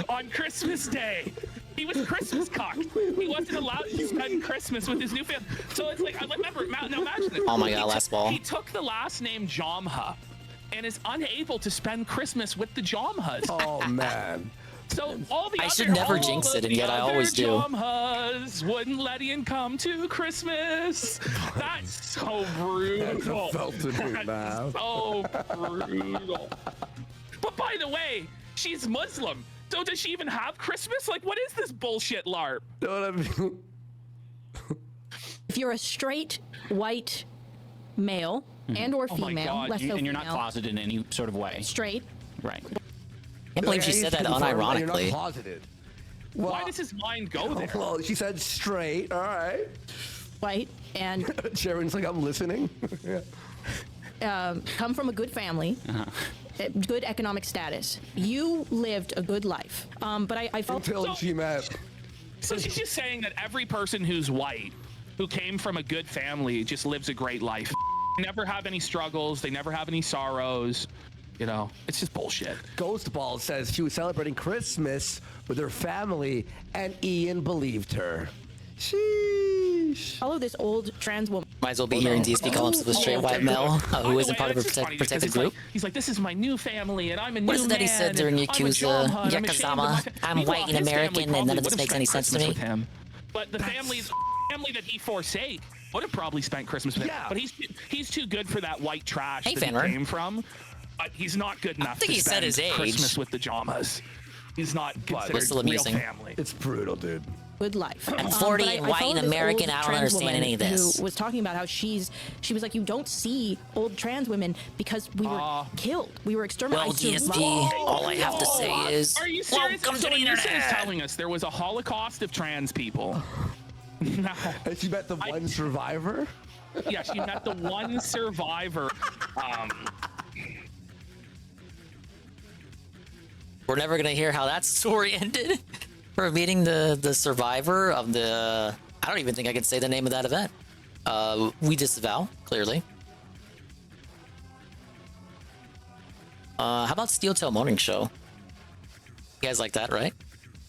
on Christmas Day. He was Christmas cocked. He wasn't allowed to spend Christmas with his new family. So it's like, I remember, now imagine this. Oh my god, last ball. He took the last name Jomha and is unable to spend Christmas with the Jomhas. Oh man. So all the I should never jinx it, and yet I always do. Jomhas wouldn't let Ian come to Christmas. That's so brutal. That's so brutal. But by the way, she's Muslim. So does she even have Christmas? Like, what is this bullshit LARP? You know what I mean? If you're a straight white male and or female, less so and you're not female, closeted in any sort of way. straight. Right. I can't believe she said that unironically. You're not closeted. Why does his mind go there? Well, she said straight. All right. white, and Sharon's like, I'm listening. come from a good family, good economic status. You lived a good life. But I felt until she met. So she's just saying that every person who's white, who came from a good family, just lives a great life. They never have any struggles. They never have any sorrows. You know, it's just bullshit. Ghostball says she was celebrating Christmas with her family, and Ian believed her. Sheesh. Follow this old trans woman. Might as well be hearing DSP call himself a straight white male who isn't part of a protected group. He's like, this is my new family, and I'm a new man. What is it that he said during Yakuza? Yakuzama? I'm white and American, and none of this makes any sense to me. But the family that he forsake would have probably spent Christmas with him. But he's too good for that white trash that he came from. But he's not good enough to spend Christmas with the Jamas. He's not considered real family. It's brutal, dude. Good life. I'm 40 and white and American. I don't understand any of this. Who was talking about how she was like, you don't see old trans women because we were killed. We were exterminated. Well, DSP, all I have to say is, are you serious? welcome to the This is internet. telling us there was a Holocaust of trans people. No. And she met the one survivor? Yeah, she met the one survivor. We're never gonna hear how that story ended. For meeting the survivor of the, I don't even think I can say the name of that event. We disavow, clearly. How about Steel Toe Morning Show? You guys like that, right?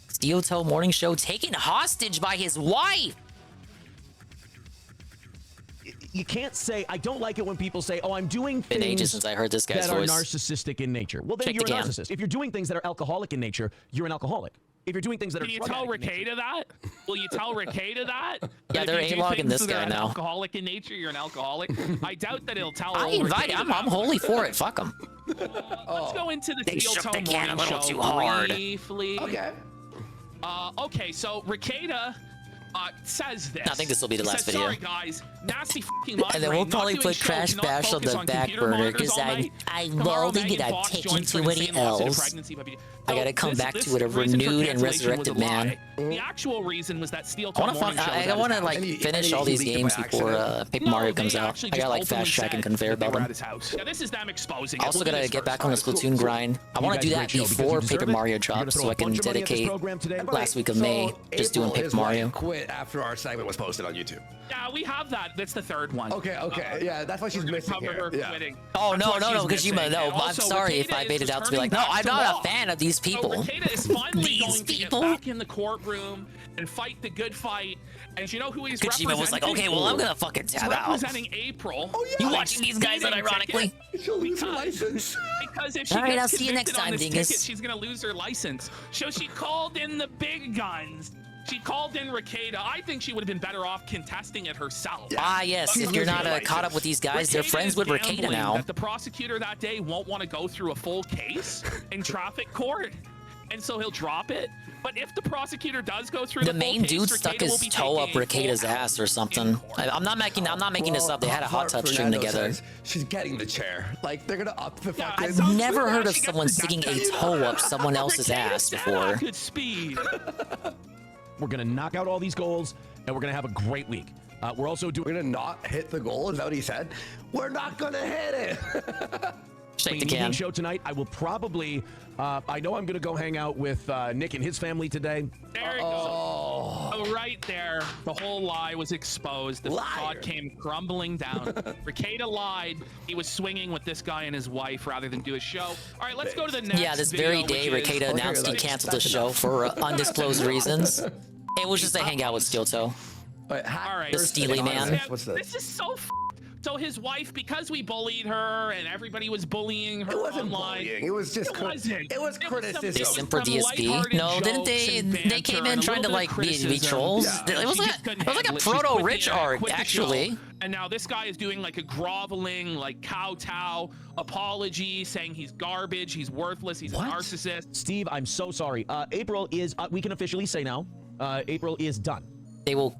Steel Toe Morning Show taken hostage by his wife. You can't say, I don't like it when people say, oh, I'm doing things been ages since I heard this guy's that voice. are narcissistic in nature. Well, then you're a narcissist. If you're doing things that are alcoholic in nature, you're an alcoholic. If you're doing things that Can you tell Ricada that? Will you tell Ricada that? Yeah, they're A-logging this guy now. Alcoholic in nature, you're an alcoholic. I doubt that he'll tell. I invite him. I'm wholly for it. Fuck him. Let's go into the They Steel shook Toe the can a Morning little Show too hard. briefly. Okay. Okay, so Ricada says this. I think this will be the last video. Sorry guys, nasty fucking And then we'll probably put Crash Bash on the back burner because I'm loading and I'm taking too many L's. I gotta come back to it a renewed and resurrected man. The actual reason was that Steel Toe Morning Show. I want to like finish all these games before Paper Mario comes out. I gotta like fast track and conveyor belt them. Yeah, this is them exposing. I also gotta get back on the Splatoon grind. I want to do that before Paper Mario drops so I can dedicate last week of May just doing Paper Mario. Quit after our segment was posted on YouTube. Yeah, we have that. That's the third one. Okay. Yeah, that's why she's missing here. Yeah. Oh no, Kojima, no. I'm sorry if I made it out to be like, no, I'm not a fan of these people. Ricada is finally going to get back in the courtroom and fight the good fight. And you know who he's representing? Kojima was like, okay, well, I'm gonna fucking tab out. Representing April. Oh, yeah. You watching these guys unironically? She'll lose her license. Because if she Alright, gets I'll see you next time, Dingus. ticket, she's gonna lose her license. So she called in the big guns. She called in Ricada. I think she would have been better off contesting it herself. Yes, if you're not caught up with these guys, they're friends with Ricada now. That the prosecutor that day won't want to go through a full case in traffic court, and so he'll drop it. But if the prosecutor does go through the main dude stuck his toe up Ricada's ass or something. I'm not making this up. They had a hot tub stream together. She's getting the chair. Like they're gonna up the fucking. I've never heard of someone sticking a toe up someone else's ass before. Good speed. We're gonna knock out all these goals, and we're gonna have a great week. We're also doing. We're gonna not hit the goal. Is that what he said? We're not gonna hit it. Shake the evening can. show tonight. I will probably. I know I'm gonna go hang out with Nick and his family today. There you go. Oh, right there. The whole lie was exposed. The facade came crumbling down. Ricada lied. He was swinging with this guy and his wife rather than do a show. All right, let's go to the next. Yeah, this very day, Ricada announced he canceled the show for undisclosed reasons. It was just a hangout with Steel Toe. All right. The Steely Man. What's this? This is so So his wife, because we bullied her and everybody was bullying her online. It was just it was criticism. They simp for DSP. No, didn't they? They came in trying to like be trolls. Yeah. It was like a proto Rich arc actually. And now this guy is doing like a groveling, like kowtow apology, saying he's garbage, he's worthless, he's a narcissist. Steve, I'm so sorry. April is. We can officially say now. April is done. They were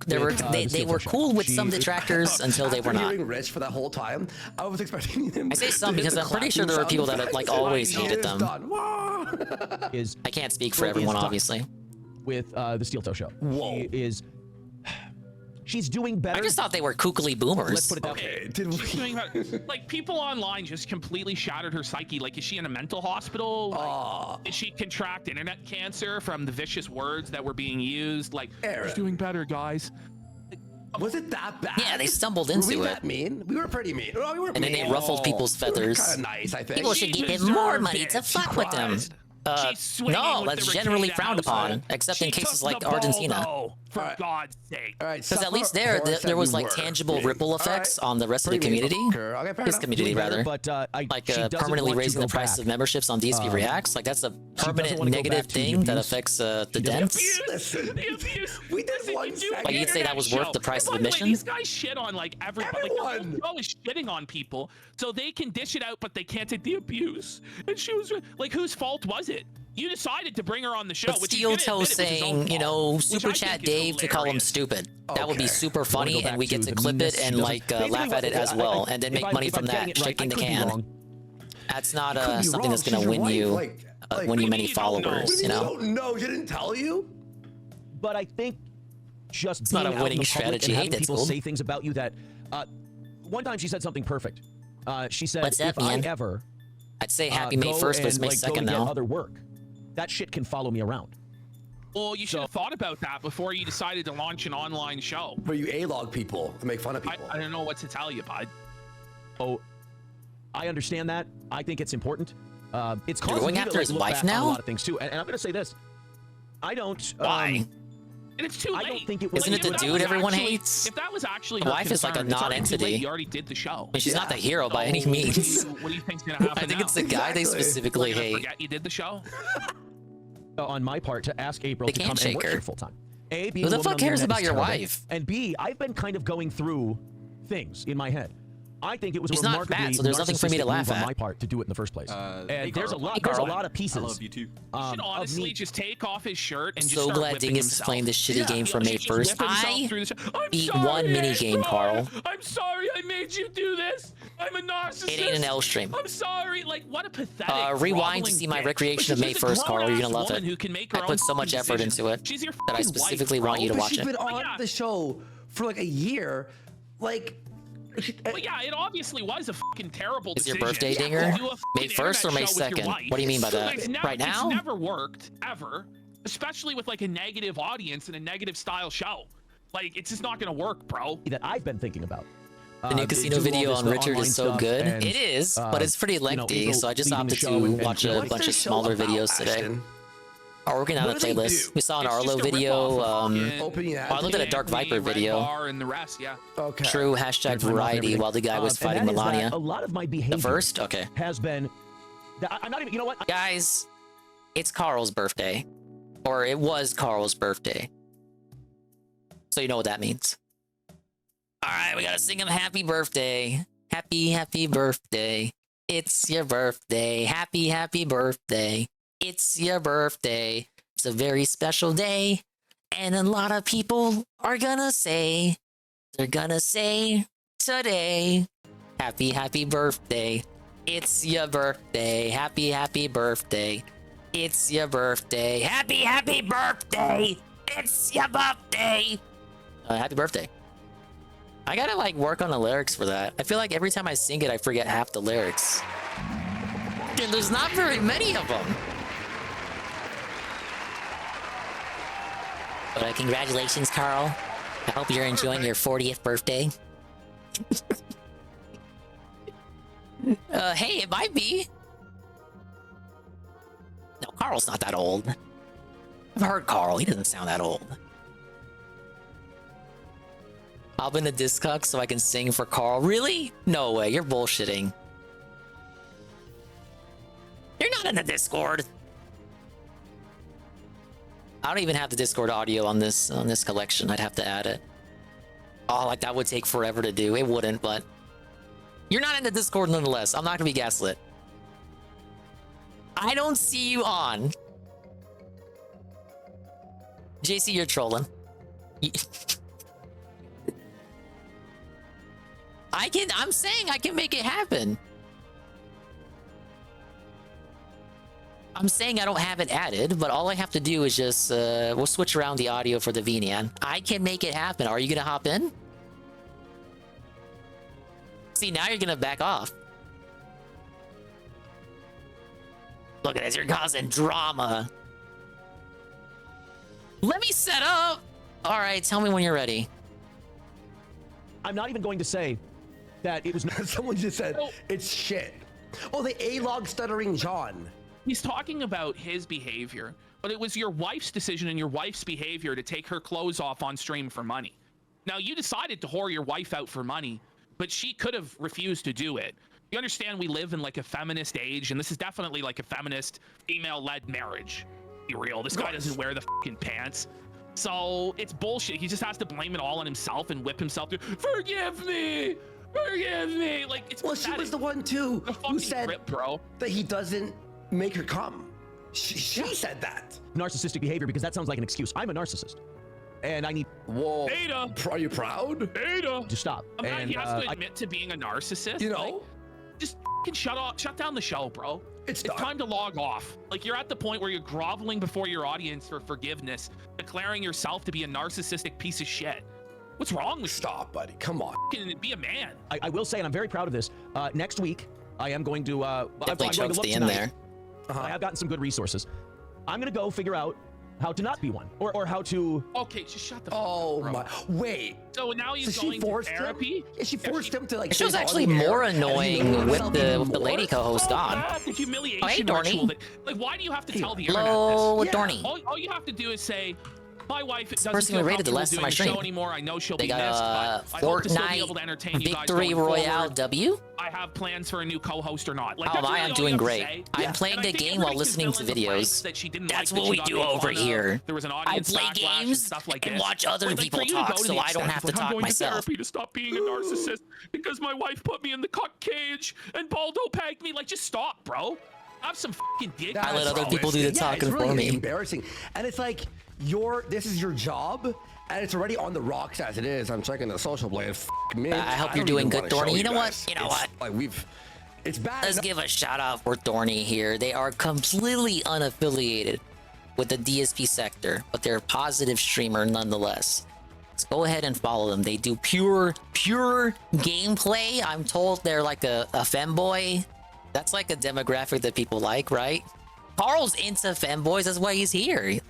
cool with some detractors until they were not. Hearing Rich for that whole time, I was expecting him. I say some because I'm pretty sure there are people that like always hated them. I can't speak for everyone, obviously. With the Steel Toe show, he is She's doing better. I just thought they were kookly boomers. Let's put it that way. She's doing like people online just completely shattered her psyche. Like, is she in a mental hospital? Like, did she contract internet cancer from the vicious words that were being used? Like, she's doing better, guys. Was it that bad? Yeah, they stumbled into were we it. That mean? We were pretty mean. Oh, we were And then they ruffled people's feathers. Kind of nice, I think. People should give him more money to fuck with them. No, that's generally frowned upon, except in cases like Argentina. For God's sake. All right, because at least there was like tangible ripple effects on the rest of the community. His community, rather. But like permanently raising the price of memberships on DSP Reacts. Like that's a permanent negative thing that affects the dents. We did one second. Like you'd say that was worth the price of admission. These guys shit on like everybody. Like, the show is shitting on people, so they can dish it out, but they can't take the abuse. And she was like, whose fault was it? You decided to bring her on the show. But Steel Toe saying, you know, super chat Dave to call him stupid. That would be super funny, and we get to clip it and like laugh at it as well, and then make money from that, shaking the can. That's not something that's gonna win you many followers, you know. No, she didn't tell you. But I think just it's being not a winning strategy. And having people say things about you that. One time she said something perfect. She said, "What's up, if man? I ever, I'd say Happy May 1st, but it's May 2nd now. Other work. That shit can follow me around." Well, you should have thought about that before you decided to launch an online show. Where you A-log people to make fun of people. I don't know what to tell you, bud. Oh, I understand that. I think it's important. It's You're going after his wife now? A lot of things too, and I'm going to say this. I don't. Why? And it's too late. I don't think it was. Isn't it the dude everyone hates? If that was actually the wife is like a non-entity. You already did the show. I mean, she's not the hero by any means. What do you think's gonna happen? I think it's the guy they specifically hate. Forget you did the show. On my part, to ask April to come and work here full time. A, be who a the woman fuck on the cares internet about is your terrible. wife? And B, I've been kind of going through things in my head. I think it was She's a not remarkably fat, so there's nothing for me to narcissistic laugh move on at. my part to do it in the first place. And hey, there's a lot, Carl. there's a lot of pieces. I love you too. You should honestly just take off his shirt and I'm just so start glad whipping Dingus is himself. playing this shitty game for May 1st. I beat one mini game, Carl. I'm sorry I made you do this. I'm a narcissist. It ain't an L stream. I'm sorry. Like, what a pathetic. Rewind to see my recreation of May 1st, Carl. You're gonna love it. I put so much effort into it that I specifically want you to watch She's it. been on the show for like a year. Like, well, yeah, it obviously was a fucking terrible Is decision. your birthday, Dinger? To do a May 1st or May 2nd? What do you mean by that? Right now? It's never worked, ever. Especially with like a negative audience and a negative style show. Like, it's just not gonna work, bro. That I've been thinking about. The new casino video on Richard is so good. It is, but it's pretty lengthy, so I just opted to watch a bunch of smaller videos today. Oh, working on a playlist. We saw an Arlo video. I looked at a Dark Viper video. And the rest, yeah. Okay. True hashtag variety while the guy was fighting Malenia. A lot of my behavior. The first? Okay. Has been. I'm not even. You know what? Guys, it's Carl's birthday. Or it was Carl's birthday. So you know what that means. Alright, we gotta sing him happy birthday. Happy birthday. It's your birthday. Happy birthday. It's your birthday. It's a very special day. And a lot of people are gonna say, they're gonna say today, happy birthday. It's your birthday. Happy birthday. It's your birthday. Happy birthday. It's your birthday. Happy birthday. I gotta like work on the lyrics for that. I feel like every time I sing it, I forget half the lyrics. And there's not very many of them. But congratulations, Carl. I hope you're enjoying your 40th birthday. Hey, it might be. No, Carl's not that old. I've heard Carl. He doesn't sound that old. Hop in the Discog so I can sing for Carl. Really? No way. You're bullshitting. You're not in the Discord. I don't even have the Discord audio on this collection. I'd have to add it. Oh, like that would take forever to do. It wouldn't, but you're not in the Discord nonetheless. I'm not gonna be gaslit. I don't see you on. JC, you're trolling. I'm saying I can make it happen. I'm saying I don't have it added, but all I have to do is just we'll switch around the audio for the VNAN. I can make it happen. Are you gonna hop in? See, now you're gonna back off. Look at this, you're causing drama. Let me set up. All right, tell me when you're ready. I'm not even going to say that it was. Someone just said it's shit. Oh, the A-log stuttering John. He's talking about his behavior, but it was your wife's decision and your wife's behavior to take her clothes off on stream for money. Now, you decided to whore your wife out for money, but she could have refused to do it. You understand we live in like a feminist age, and this is definitely like a feminist female-led marriage. Be real, this guy doesn't wear the fucking pants. So it's bullshit. He just has to blame it all on himself and whip himself to forgive me. Forgive me. Like, it's well, she was the one too who said bro, that he doesn't make her come. She said that. Narcissistic behavior, because that sounds like an excuse. I'm a narcissist, and I need. Whoa. Ada. Are you proud? Ada. Just stop. I'm not, and, he has to admit to being a narcissist. You know. Like, just fucking shut down the show, bro. It's time to log off. Like, you're at the point where you're groveling before your audience for forgiveness, declaring yourself to be a narcissistic piece of shit. What's wrong with you? Stop, buddy. Come on. Be a man. I will say, and I'm very proud of this. Next week, I am going to. Definitely chunks the end there. I have gotten some good resources. I'm gonna go figure out how to not be one, or how to. Okay, just shut the fuck up, bro. My. Wait. So now he's going to therapy? Yeah, she forced him to like. She was actually more annoying with the lady co-host on. The humiliation. Oh, hey, Dorney. Like, why do you have to tell the Hello, internet this? Dorney. All you have to do is say, my wife doesn't person feel who rated the comfortable last doing time I the show streamed. anymore. I know she'll They be got missed, but I hope to still be able to Fortnite entertain you guys Victory going Royale forward. W. I have plans for a new co-host or not. Like, Oh that's my, really I'm all doing you have to great. say. I'm playing the game while listening to videos. That's what we do over here. There was an I audience play backlash and games stuff like and this. watch other Like, people for you to talk, go to so the I don't extent have of, to like, I'm talk going myself. To therapy to stop being a narcissist because my wife put me in the cuck cage and Baldo pegged me. Like, just stop, bro. Have some fucking dignity. I let other people do the talking it's really for me. Embarrassing, and it's like this is your job, and it's already on the rocks as it is. I'm checking the social blade. Me. I hope you're doing good, Dorney. You know what? You know what? Like it's bad. Let's give a shout out for Dorney here. They are completely unaffiliated with the DSP sector, but they're a positive streamer nonetheless. Let's go ahead and follow them. They do pure gameplay. I'm told they're like a femboy. That's like a demographic that people like, right? Carl's into femboys. That's why he's here.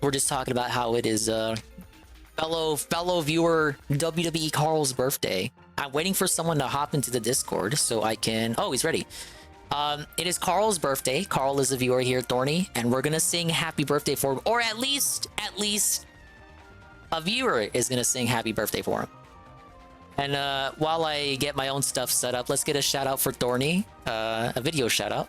We're just talking about how it is fellow viewer WWE Carl's birthday. I'm waiting for someone to hop into the Discord so I can. Oh, he's ready. It is Carl's birthday. Carl is a viewer here at Thorny, and we're gonna sing happy birthday for him, or at least a viewer is gonna sing happy birthday for him. And while I get my own stuff set up, let's get a shout out for Thorny, a video shout out.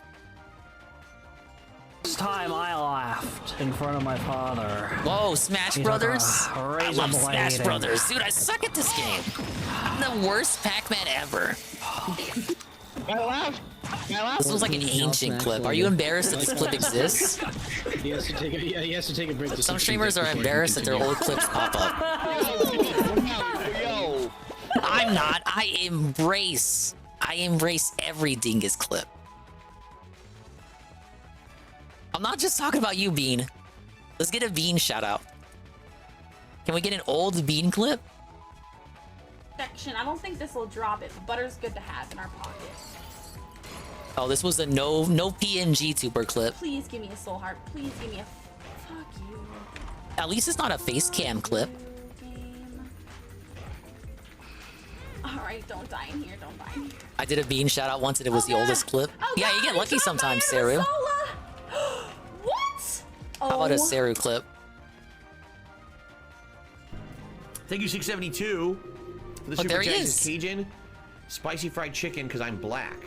This time I laughed in front of my father. Whoa, Smash Brothers! I love Smash Brothers, dude. I suck at this game. I'm the worst Pac-Man ever. I laughed. This was like an ancient clip. Are you embarrassed that this clip exists? He has to take it. Yeah, he has to take a break. Some streamers are embarrassed that their old clips pop up. I'm not. I embrace every Dingus clip. I'm not just talking about you, Bean. Let's get a Bean shout out. Can we get an old Bean clip? I don't think this will drop it, but butter's good to have in our pocket. Oh, this was a no PNG tuber clip. Please give me a soul heart. Please give me a fuck you. At least it's not a face cam clip. Alright, don't die in here, don't die in here. I did a Bean shout out once and it was the oldest clip. Yeah, you get lucky sometimes, Saru. What? How about a Saru clip? Thank you, 672. The super there he chat is. is Cajun spicy fried chicken because I'm black.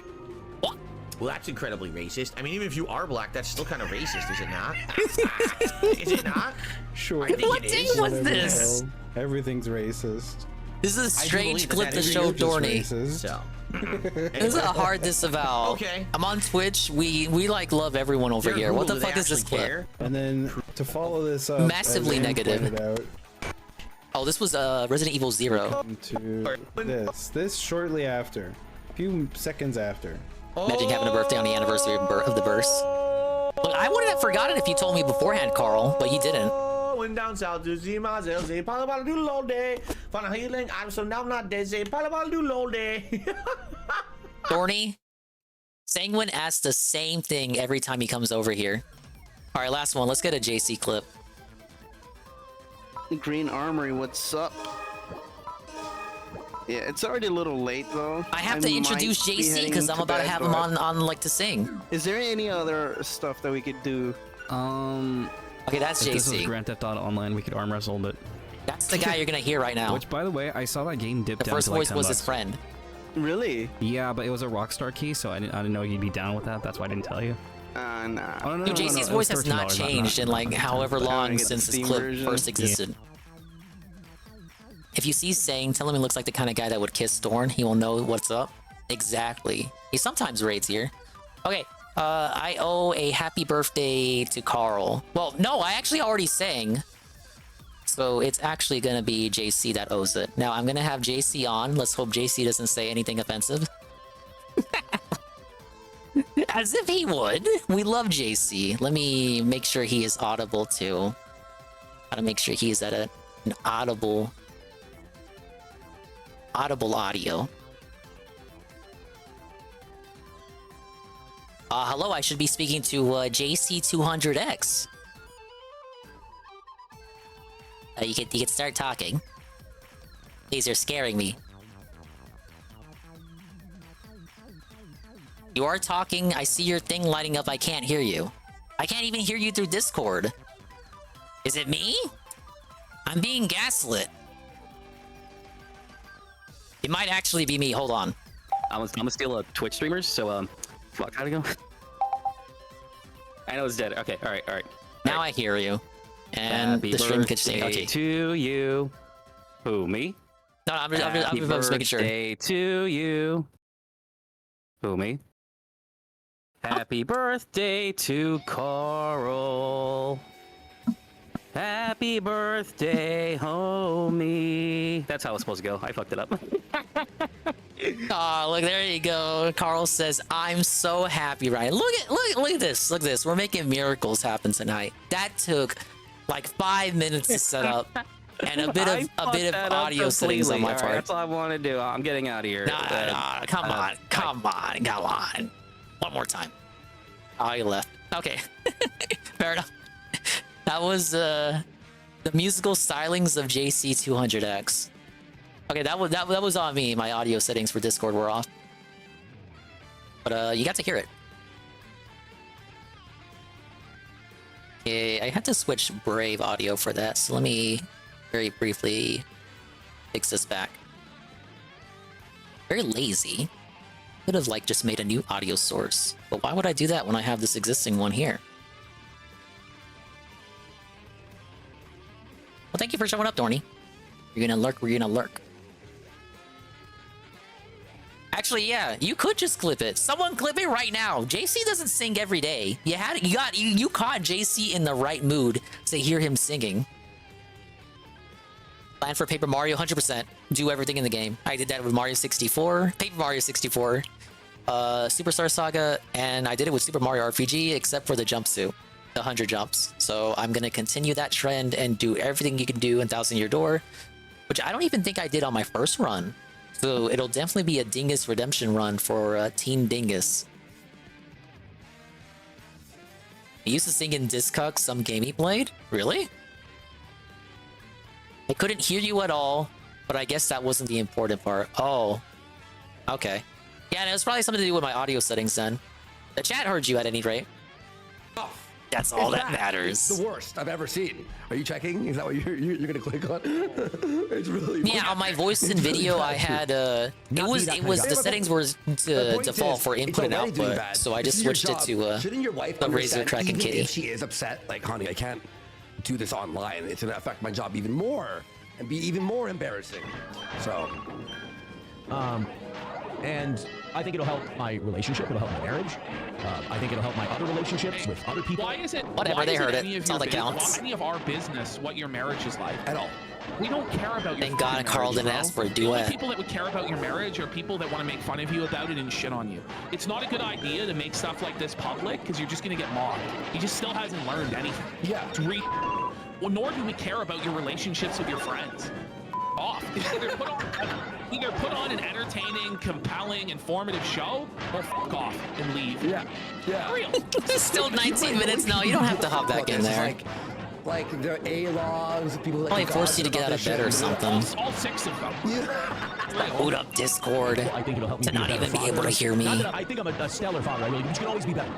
What? Well, that's incredibly racist. I mean, even if you are black, that's still kind of racist, is it not? Is it not? Sure. I think What it day is. was this? Everything's racist. This is a strange believe clip that to every show you're just Dorney. So. This is a hard disavow. Okay. I'm on Twitch. We like love everyone over here. What the fuck is this clip? And then to follow this up, Massively as Ann negative. pointed out, Oh, this was Resident Evil 0. to this shortly after, a few seconds after, Imagine having a birthday on the anniversary of the burst. Look, I wouldn't have forgotten if you told me beforehand, Carl, but you didn't. Went down south to see myself, say, Palabala do low day. Found a healing, I'm so now not dead, say, Palabala do low day. Thorny, Sanguine asks the same thing every time he comes over here. All right, last one. Let's get a JC clip. Green Armory, what's up? Yeah, it's already a little late though. I have to introduce JC because I'm about to have him on like to sing. Is there any other stuff that we could do? Okay, that's if this was JC. Grand Theft Auto Online, we could arm wrestle, but that's the guy you're gonna hear right now. Which, by the way, I saw that game dip The down first to like voice was his $10. friend. Really? Yeah, but it was a Rockstar key, so I didn't know you'd be down with that. That's why I didn't tell you. Nah. Oh, no, Dude, JC's voice has not changed in like however long since this clip first existed. If you see Sang, tell him he looks like the kind of guy that would kiss Thorn. He will know what's up. Exactly. He sometimes raids here. Okay, I owe a happy birthday to Carl. Well, no, I actually already sang. So it's actually gonna be JC that owes it. Now I'm gonna have JC on. Let's hope JC doesn't say anything offensive. As if he would. We love JC. Let me make sure he is audible too. Gotta make sure he is at an audible audio. Hello, I should be speaking to JC200X. You can start talking. These are scaring me. You are talking. I see your thing lighting up. I can't hear you. I can't even hear you through Discord. Is it me? I'm being gaslit. It might actually be me. Hold on. I'm gonna steal a Twitch streamers, so fuck, how'd it go? I know it's dead. Okay, all right. Now I hear you. And the stream could stay. Okay. To you. Who, me? No, I'm just making sure. Happy birthday to you. Who, me? Happy birthday to Carl. Happy birthday, homie. That's how it's supposed to go. I fucked it up. Oh, look, there you go. Carl says, I'm so happy, right? Look at this. Look at this. We're making miracles happen tonight. That took like 5 minutes to set up. And a bit of audio settings on my part. That's all I want to do. I'm getting out of here. Nah, come on. One more time. Oh, he left. Okay. Fair enough. That was the musical stylings of JC200X. Okay, that was on me. My audio settings for Discord were off. But you got to hear it. Okay, I had to switch Brave audio for that, so let me very briefly fix this back. Very lazy. Could have like just made a new audio source, but why would I do that when I have this existing one here? Well, thank you for showing up, Dorney. You're gonna lurk, we're gonna lurk. Actually, yeah, you could just clip it. Someone clip it right now. JC doesn't sing every day. You caught JC in the right mood to hear him singing. Plan for Paper Mario 100%. Do everything in the game. I did that with Mario 64, Paper Mario 64, Superstar Saga, and I did it with Super Mario RPG, except for the jumpsuit, the 100 jumps. So I'm gonna continue that trend and do everything you can do in Thousand Year Door, which I don't even think I did on my first run. So it'll definitely be a Dingus redemption run for Team Dingus. I used to sing in Discog some game he played? Really? I couldn't hear you at all, but I guess that wasn't the important part. Oh. Okay. Yeah, and it was probably something to do with my audio settings then. The chat heard you at any rate. Oh, that's all that matters. It's the worst I've ever seen. Are you checking? Is that what you're gonna click on? It's really yeah. On my voice and video, I had it was the settings were to default for input and output, so I just switched it to shouldn't your wife the Razor Crack and Kitty. If she is upset, like, honey, I can't do this online. It's gonna affect my job even more and be even more embarrassing. So, and I think it'll help my relationship. It'll help my marriage. I think it'll help my other relationships with other people. Why is it? Whatever, they heard it. It's all that counts. Any of our business what your marriage is like at all? We don't care about your Thank God fucking Carl marriage, didn't bro. ask for a The only duet. people that would care about your marriage are people that want to make fun of you about it and shit on you. It's not a good idea to make stuff like this public because you're just going to get mocked. He just still hasn't learned anything. Yeah. It's well, nor do we care about your relationships with your friends. Off. Either put on an entertaining, compelling, informative show, or fuck off and leave. Yeah. Yeah. Real. There's still 19 minutes now. You don't have to hop back in there. Like the A-logs, people that Probably force you to get out of bed or something. All 6 of them. Boot up Discord I think it'll help me to be a not better even be father. able to hear me. Not that I think I'm a stellar father. I really, but you can always be better.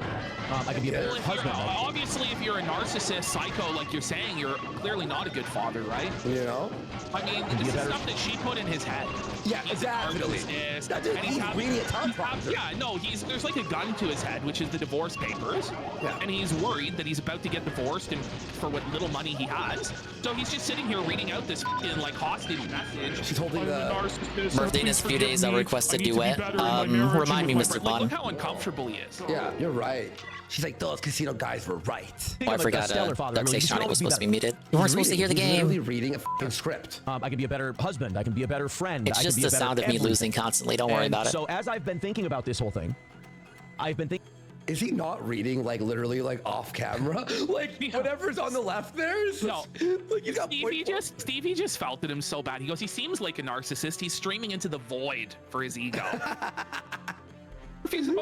I can be a better Well, husband. obviously, if you're a narcissist, psycho, like you're saying, you're clearly not a good father, right? You know? I mean, this is stuff that she put in his head. Yeah, he's exactly. A narcissist, That dude, and he's really a tough father. Yeah, no, there's like a gun to his head, which is the divorce papers. Yeah. And he's worried that he's about to get divorced and for what little money he has. So he's just sitting here reading out this fucking like hostage message. She's holding the Birthday in a few days, I'll request a duet. Remind me, Mr. Bond. Look how uncomfortable he is. Yeah, you're right. She's like, those casino guys were right. Oh, I forgot Dark Sage Shawnee was supposed to be muted. You weren't supposed to hear the He's game. literally reading a fucking script. I can be a better husband. I can be a better friend. It's I just can be the a better sound of me everything. losing constantly. Don't worry about it. So as I've been thinking about this whole thing, I've been thinking. Is he not reading like literally like off camera? Like whatever's on the left there is No. like he's got Stevie just felt at him so bad. He goes, he seems like a narcissist. He's streaming into the void for his ego.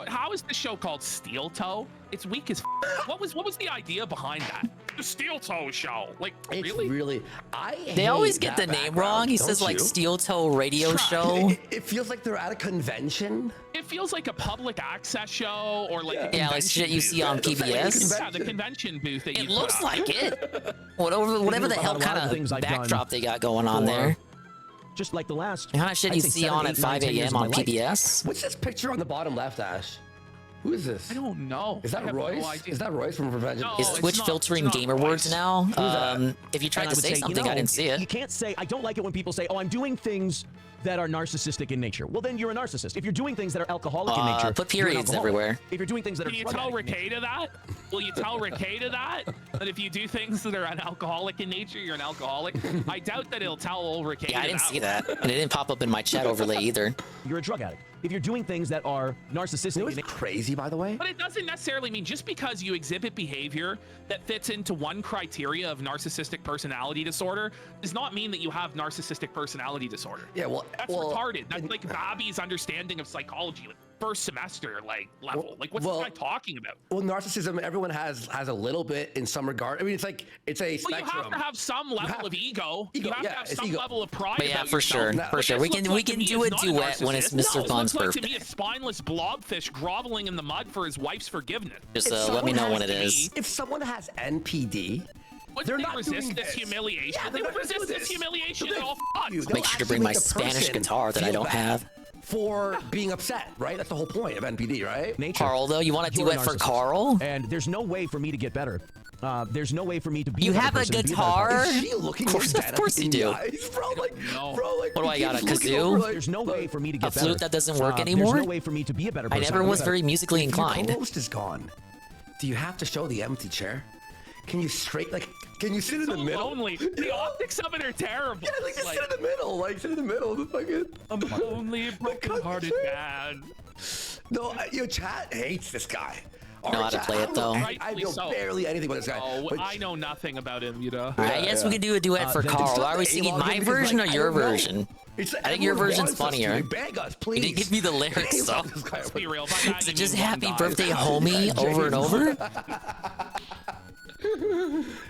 How is the show called Steel Toe? It's weak as What was the idea behind that? The Steel Toe show. Like, It's really? They always get the name wrong. He says like Steel Toe Radio Show. It feels like they're at a convention. It feels like a public access show or like a Yeah, like shit you see on PBS. Yeah, the convention booth that It you looks put like it. Whatever the hell kind of backdrop they got going on there. Just like the last. The kind of shit you see on at 5 a.m. on PBS. What's this picture on the bottom left, Ash? Who is this? I don't know. Is that Royce? Is that Royce from Revenge? Is Twitch filtering gamer words now? If you tried to say something, I didn't see it. You can't say. I don't like it when people say, "Oh, I'm doing things that are narcissistic in nature." Well, then you're a narcissist. If you're doing things that are alcoholic in nature, put you're an periods alcoholic. everywhere. If you're doing things that Can are you drug tell addict in nature- Ricada that? Will you tell Ricada that? That if you do things that are an alcoholic in nature, you're an alcoholic? I doubt that it'll tell old Ricada. Yeah, I didn't see that. And it didn't pop up in my chat overlay either. You're a drug addict. If you're doing things that are narcissistic, You know what's crazy, by the way? But it doesn't necessarily mean just because you exhibit behavior that fits into one criteria of narcissistic personality disorder does not mean that you have narcissistic personality disorder. Yeah, well, That's retarded. That's like Bobby's understanding of psychology, like first semester level. Like what's this guy talking about? Well, narcissism, everyone has a little bit in some regard. I mean, it's a spectrum. Well, you have to have some level of ego. You have to have it's some ego. level of pride. But yeah, about for sure, yourself. for sure. We can do a duet when it's Mr. Fun's Looks like to birthday. me a spineless blobfish groveling in the mud for his wife's forgiveness. Just let me know when it is. If someone has NPD, they're not resist this humiliation. Yeah, they they're would not gonna resist do this this. humiliation They'll at all costs. Make sure to bring my Spanish guitar that I don't have. For being upset, right? That's the whole point of NPD, right? Carl, though, you want to You're a duet for narcissist. Carl? And there's no way for me to get better. There's no way for me to be. You a better have a person, be better guitar? person. Is she looking Of course- dead of course in you the do. eyes, bro? Like, What do I got, a he keeps looking over, kazoo? like, There's no way for me to get A better. flute that doesn't work There's anymore? no way for me to be a better I person. never I'm was better. very musically inclined. Your co-host is gone. Do you have to show the empty chair? Can you can you sit in the middle? Lonely. The optics of it are terrible. Yeah, like just sit in the middle. Like sit in the middle. The fucking. I'm a lonely, broken-hearted man. No, your chat hates this guy. Know how to play it, though. I know barely anything about this guy. Oh, but I know nothing about him, you know. I guess we can do a duet for then Carl. it's not Are we the singing A-log my because, version or like, I your don't know. version? It's I think your everyone version's wants us to. funnier. Beg us, You please. didn't give me the lyrics, though. Let's be real. By that, Is you it just mean one happy guy. birthday, homie, over and over?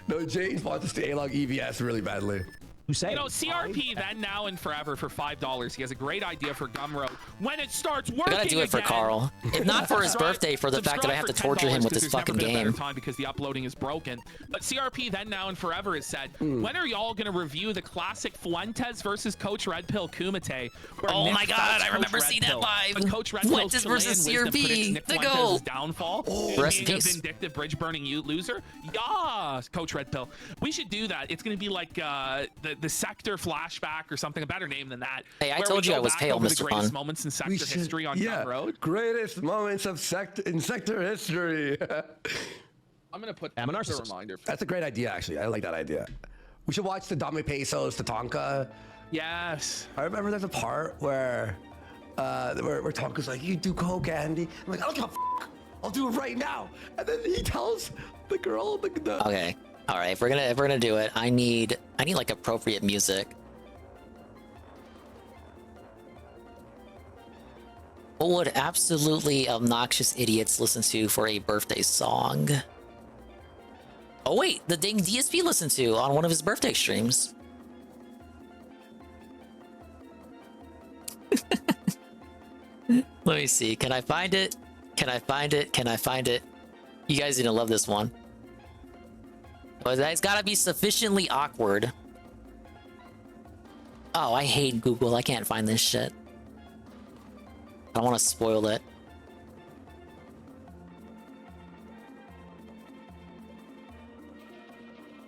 No, James wants us to A-log EVS really badly. You say? You know, CRP then, now, and forever for $5. He has a great idea for Gumroad. When it starts working I gotta do it for again, Carl. If not for his birthday, for the fact that I have to torture him with this fucking game. Time because the uploading is broken. But CRP then, now, and forever has said, when are y'all gonna review the classic Fuentes versus Coach Red Pill Kumite? where Oh Nick my God, fights I Coach remember Red seeing that Pill. live. But Coach Red Fuentes Pill's versus Chilean wisdom CRP. predicts Nick The Fuentes' goat. downfall. Rest in being a peace. vindictive bridge burning loser. Yes, Coach Red Pill. We should do that. It's gonna be like the Sector flashback or something, a better name than that. Hey, I where told we you go I was back pale, over Mr. the greatest Fun. moments in Sector history on Gun Road. Greatest moments of sector history. I'm gonna put I'm a a narcissist. reminder. That's a great idea, actually. I like that idea. We should watch the Dame Pesos, Tatanka. Yes. I remember there's a part where Tonka's like, you do coke, Andy. I'm like, I don't give a f***. I'll do it right now. And then he tells the girl, the Okay. All right. If we're gonna do it, I need like appropriate music. What would absolutely obnoxious idiots listen to for a birthday song? Oh wait, the dang DSP listened to on one of his birthday streams. Let me see. Can I find it? Can I find it? Can I find it? You guys are gonna love this one. But it's gotta be sufficiently awkward. Oh, I hate Google. I can't find this shit. I don't want to spoil it.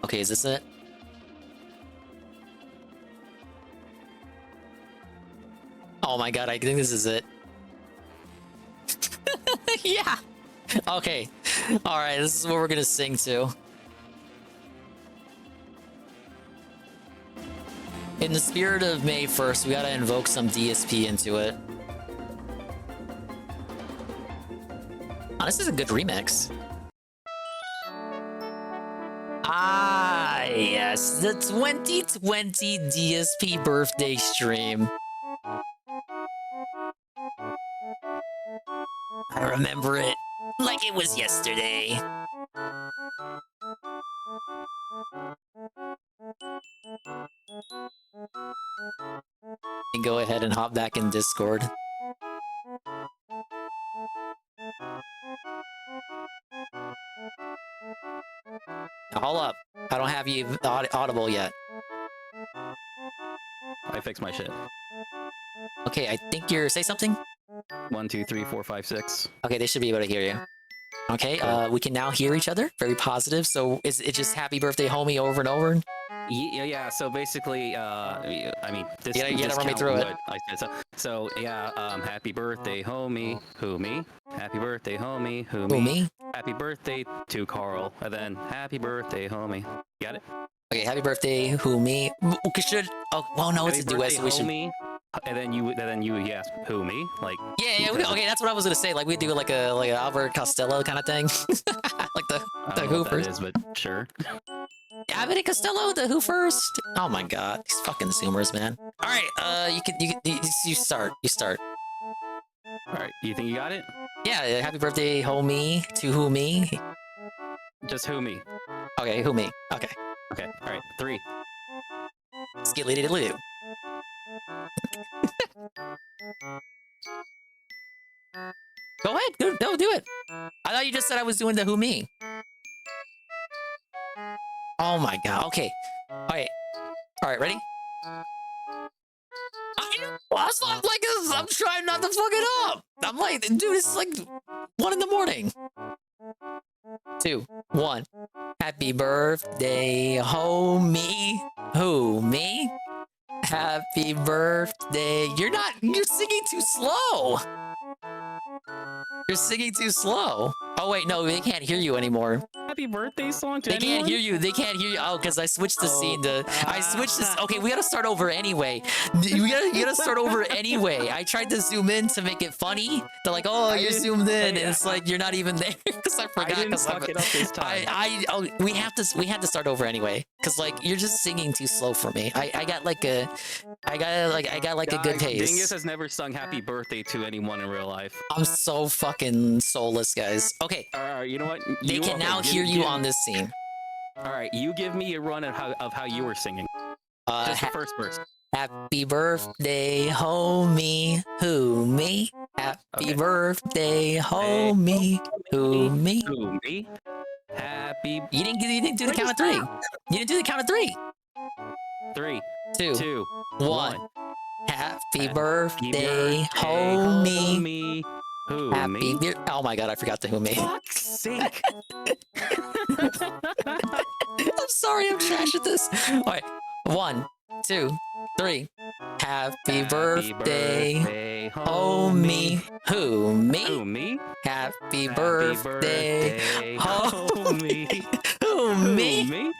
Okay, is this it? Oh my god, I think this is it. Yeah. Okay. All right, this is what we're gonna sing to. In the spirit of May 1st, we gotta invoke some DSP into it. Oh, this is a good remix. Ah, yes, the 2020 DSP birthday stream. I remember it like it was yesterday. And go ahead and hop back in Discord. Now, hold up. I don't have you audible yet. I fixed my shit. Okay, I think you're... Say something? 1, 2, 3, 4, 5, 6. Okay, they should be able to hear you. Okay, we can now hear each other. Very positive. So is it just happy birthday, homie, over and over? Yeah, so basically, I mean, this you gotta run me through it. I said so yeah, happy birthday, homie, who me? Happy birthday, homie, who me? Happy birthday to Carl, and then happy birthday, homie. Got it? Okay, happy birthday, who me? Should well, no, it's a duet, so we should. Homie, and then you yes, who me? Like yeah, okay, that's what I was gonna say. Like we do like an Albert Costello kind of thing, like the Who first. Is, but sure. Abbott and Costello, the Who first. Oh my god, these fucking Zoomers, man. All right, you start. All right, you think you got it? Yeah, happy birthday, homie, to who me? Just who me. Okay, who me? Okay. Okay. All right, 3. Skilly-diddly-doo. Go ahead, no, do it. I thought you just said I was doing the who me. Oh my god. Okay. All right, ready? I'm trying not to fuck it up. I'm like, dude, it's like 1 in the morning. 2, 1. Happy birthday, homie. Who, me? Happy birthday. You're singing too slow. You're singing too slow. Oh wait, no, they can't hear you anymore. Happy birthday song to They can't hear you. They can't hear you. Oh, because I switched the scene to. I switched this. Okay, we gotta start over anyway. You gotta start over anyway. I tried to zoom in to make it funny. They're like, oh, you're zoomed in, and it's like you're not even there because I forgot. I didn't fuck it up this time. We had to start over anyway because like you're just singing too slow for me. I got a good pace. Dingus has never sung happy birthday to anyone in real life. I'm so fucking soulless, guys. Okay. You know what? They can now hear you on this scene. All right, you give me a run of how you were singing. Just the first verse. Happy birthday, homie. Who, me? Happy birthday, homie. Who, me? Who, me? Happy. You didn't do the count of 3. You didn't do the count of 3. 3, 2, 1. Happy birthday, homie. Who, Happy me? Oh my god, I forgot the who me. Fuck's sake. I'm sorry, I'm trash at this. All right, 1, 2, 3. Happy birthday, homie. Who, me? Who, me? Happy birthday, homie. Who, me? Me?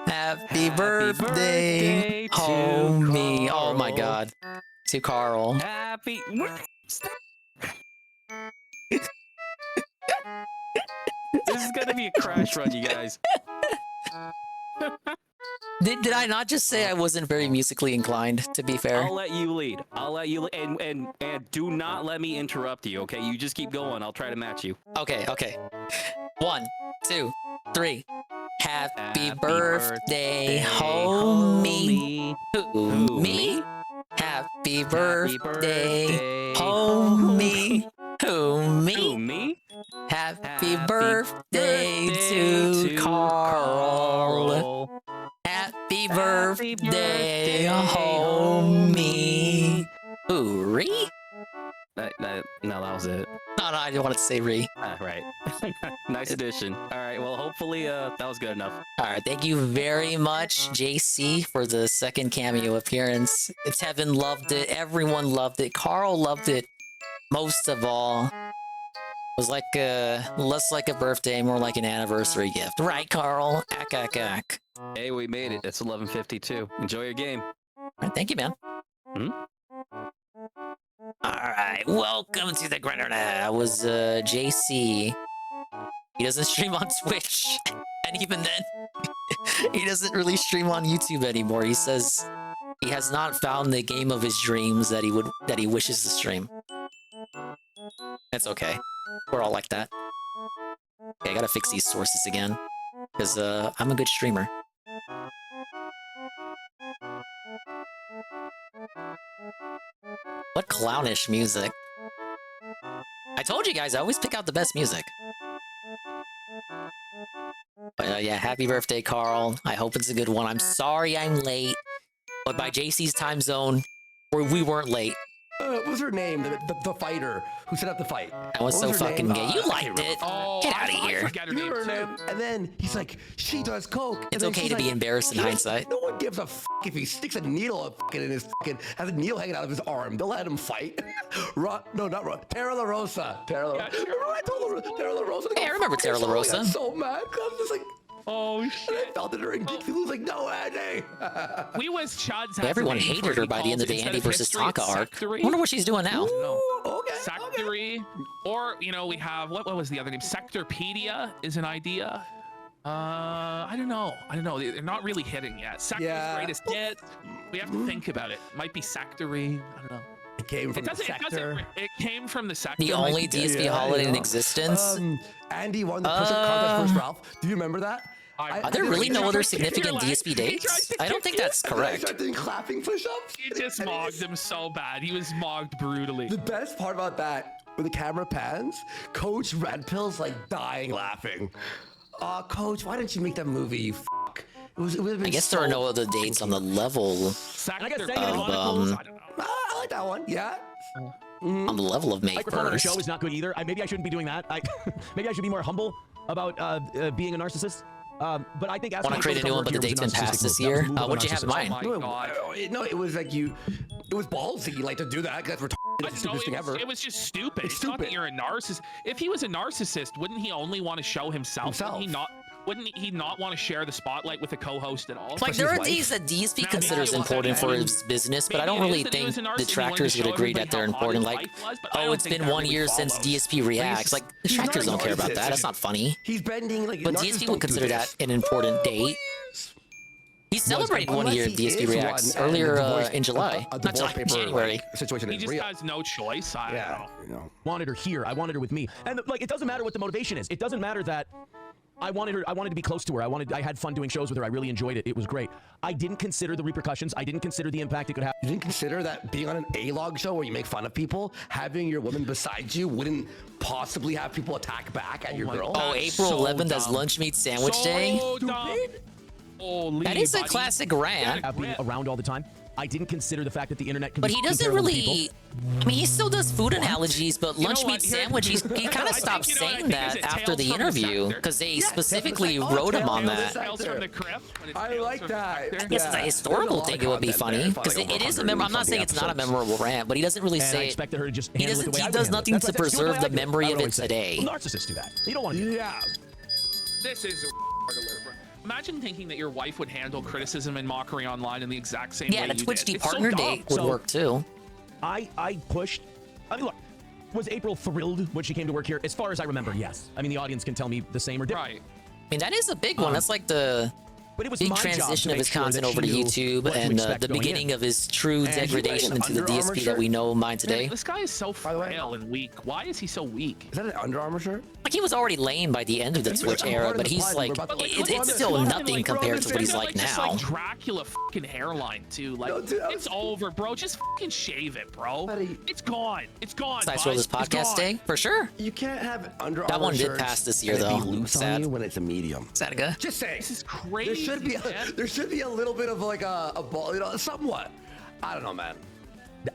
Happy Happy birthday, homie. Oh my god. To Carl. Happy. Stop. This is gonna be a crash run, you guys. Did I not just say I wasn't very musically inclined, to be fair? I'll let you lead. I'll let you and do not let me interrupt you, okay? You just keep going. I'll try to match you. Okay. 1, 2, 3. Happy birthday, homie. Who, me? Happy birthday, homie. Who, me? Happy birthday to Carl. Happy birthday, homie. Who, Ree? No, that was it. No, I didn't want to say Ree. Right. Nice addition. All right, well, hopefully that was good enough. All right, thank you very much, JC, for the second cameo appearance. Tevin loved it. Everyone loved it. Carl loved it most of all. It was like less like a birthday, more like an anniversary gift. Right, Carl? Ack. Hey, we made it. It's 11:52. Enjoy your game. All right, thank you, man. All right, welcome to the Grinder. That was JC. He doesn't stream on Twitch, and even then, he doesn't really stream on YouTube anymore. He says he has not found the game of his dreams that he wishes to stream. It's okay. We're all like that. Okay, I gotta fix these sources again, because I'm a good streamer. What clownish music. I told you guys, I always pick out the best music. But yeah, happy birthday, Carl. I hope it's a good one. I'm sorry I'm late, but by JC's time zone, we weren't late. What was her name? The fighter who set up the fight. That was so fucking gay. You liked it. Get out of here. You remember her name? And then he's like, she does coke. It's okay to be embarrassed in hindsight. No one gives a fuck if he sticks a needle in his fucking, has a needle hanging out of his arm. They'll let him fight. No, not Ron. Tara La Rosa. Remember I told her Tara La Rosa? Hey, I remember Tara La Rosa. I got so mad. I was just like, oh shit! I felt it during Geek. He was like, "No, Andy." We was Chad's. Everyone hated her by the end of the Andy versus Taka arc. I wonder what she's doing now. Okay. Sectory, or we have what was the other name? Sectorpedia is an idea. I don't know. They're not really hitting yet. Sector's greatest hit. We have to think about it. Might be Sectory. I don't know. It came from the sector. It came from the sector. The only DSP holiday in existence. Andy won the push-up contest versus Ralph. Do you remember that? Are there really no other significant DSP dates? I don't think that's correct. I started doing clapping push-ups. He just mogged him so bad. He was mogged brutally. The best part about that, when the camera pans, Coach Red Pill's like dying laughing. Coach, why didn't you make that movie, you fuck? I guess there are no other dates on the level I like that one, yeah. On the level of May 1st. Microphone on the show is not good either. Maybe I shouldn't be doing that. Maybe I should be more humble about being a narcissist. But I think want to create a new one, but the date's been passed this year. What'd you have in mind? No, it was like it was ballsy, like to do that. That's the stupidest thing ever. It was just stupid. It's not that you're a narcissist. If he was a narcissist, wouldn't he only want to show himself? Wouldn't he not want to share the spotlight with a co-host at all? Like, there are days that DSP considers important for his business, but I don't really think detractors would agree that they're important. Like, oh, it's been 1 year since DSP reacts. Like, detractors don't care about that. That's not funny. He's bending like. But DSP would consider that an important date. He celebrated 1 year DSP reacts earlier in July. Not July, January. Situation he just has no choice. I don't know. Wanted her here. I wanted her with me. And like, it doesn't matter what the motivation is. It doesn't matter that I wanted to be close to her. I had fun doing shows with her. I really enjoyed it. It was great. I didn't consider the repercussions. I didn't consider the impact it could have. You didn't consider that being on an A-log show where you make fun of people, having your woman beside you wouldn't possibly have people attack back at your girl? Oh, April 11th as lunch meat sandwich day? That is a classic rant. Being around all the time. I didn't consider the fact that the internet can But be he doesn't really. I mean, he still does food analogies, but lunch meat sandwich, he kind of stopped saying that after the interview because they specifically wrote him on that. I like that. I guess it's a historical thing. It would be funny because it is a memorable. I'm not saying it's not a memorable rant, but he doesn't really say it. Expected her to just He does nothing to preserve the memory of it today. Narcissists do that. You don't want to. Yeah. This is Imagine thinking that your wife would handle criticism and mockery online in the exact same way Yeah, the you Twitch did. It's partner so dumb. date would work too. I pushed. I mean, look, was April thrilled when she came to work here? As far as I remember, yes. I mean, the audience can tell me the same or different. Right. I mean, that is a big one. That's like the but it was big my job transition to of his make sure content that over to she knew YouTube what to and expect the going beginning in. of his true And degradation into the Under Armour DSP that shirt? we know mine today. This guy is so frail and weak. Why is he so weak? Is that an Under Armour shirt? Like he was already lame by the end of the Twitch era, but he's like, it's still nothing compared to what he's like Just now. like Dracula fucking hairline too. Like it's over, bro. Just fucking shave it, bro. It's gone. It's gone. Nice roll this bud. It's podcast gone. day for sure. You can't have Under Armour That one did shirts pass this year and it though. be loose on Sad. you when it's a medium. Sadiga. Just saying. This is crazy. There should be a little bit of like a ball, you know, somewhat. I don't know, man.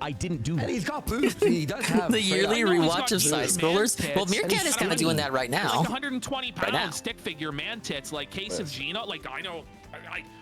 I didn't do that. And he's got boost. He does have The yearly rewatch of side scrollers. Well, Meerkat is kind of doing that right Like now. 120 pound now. stick figure man tits, like Case of Gina. Like I know.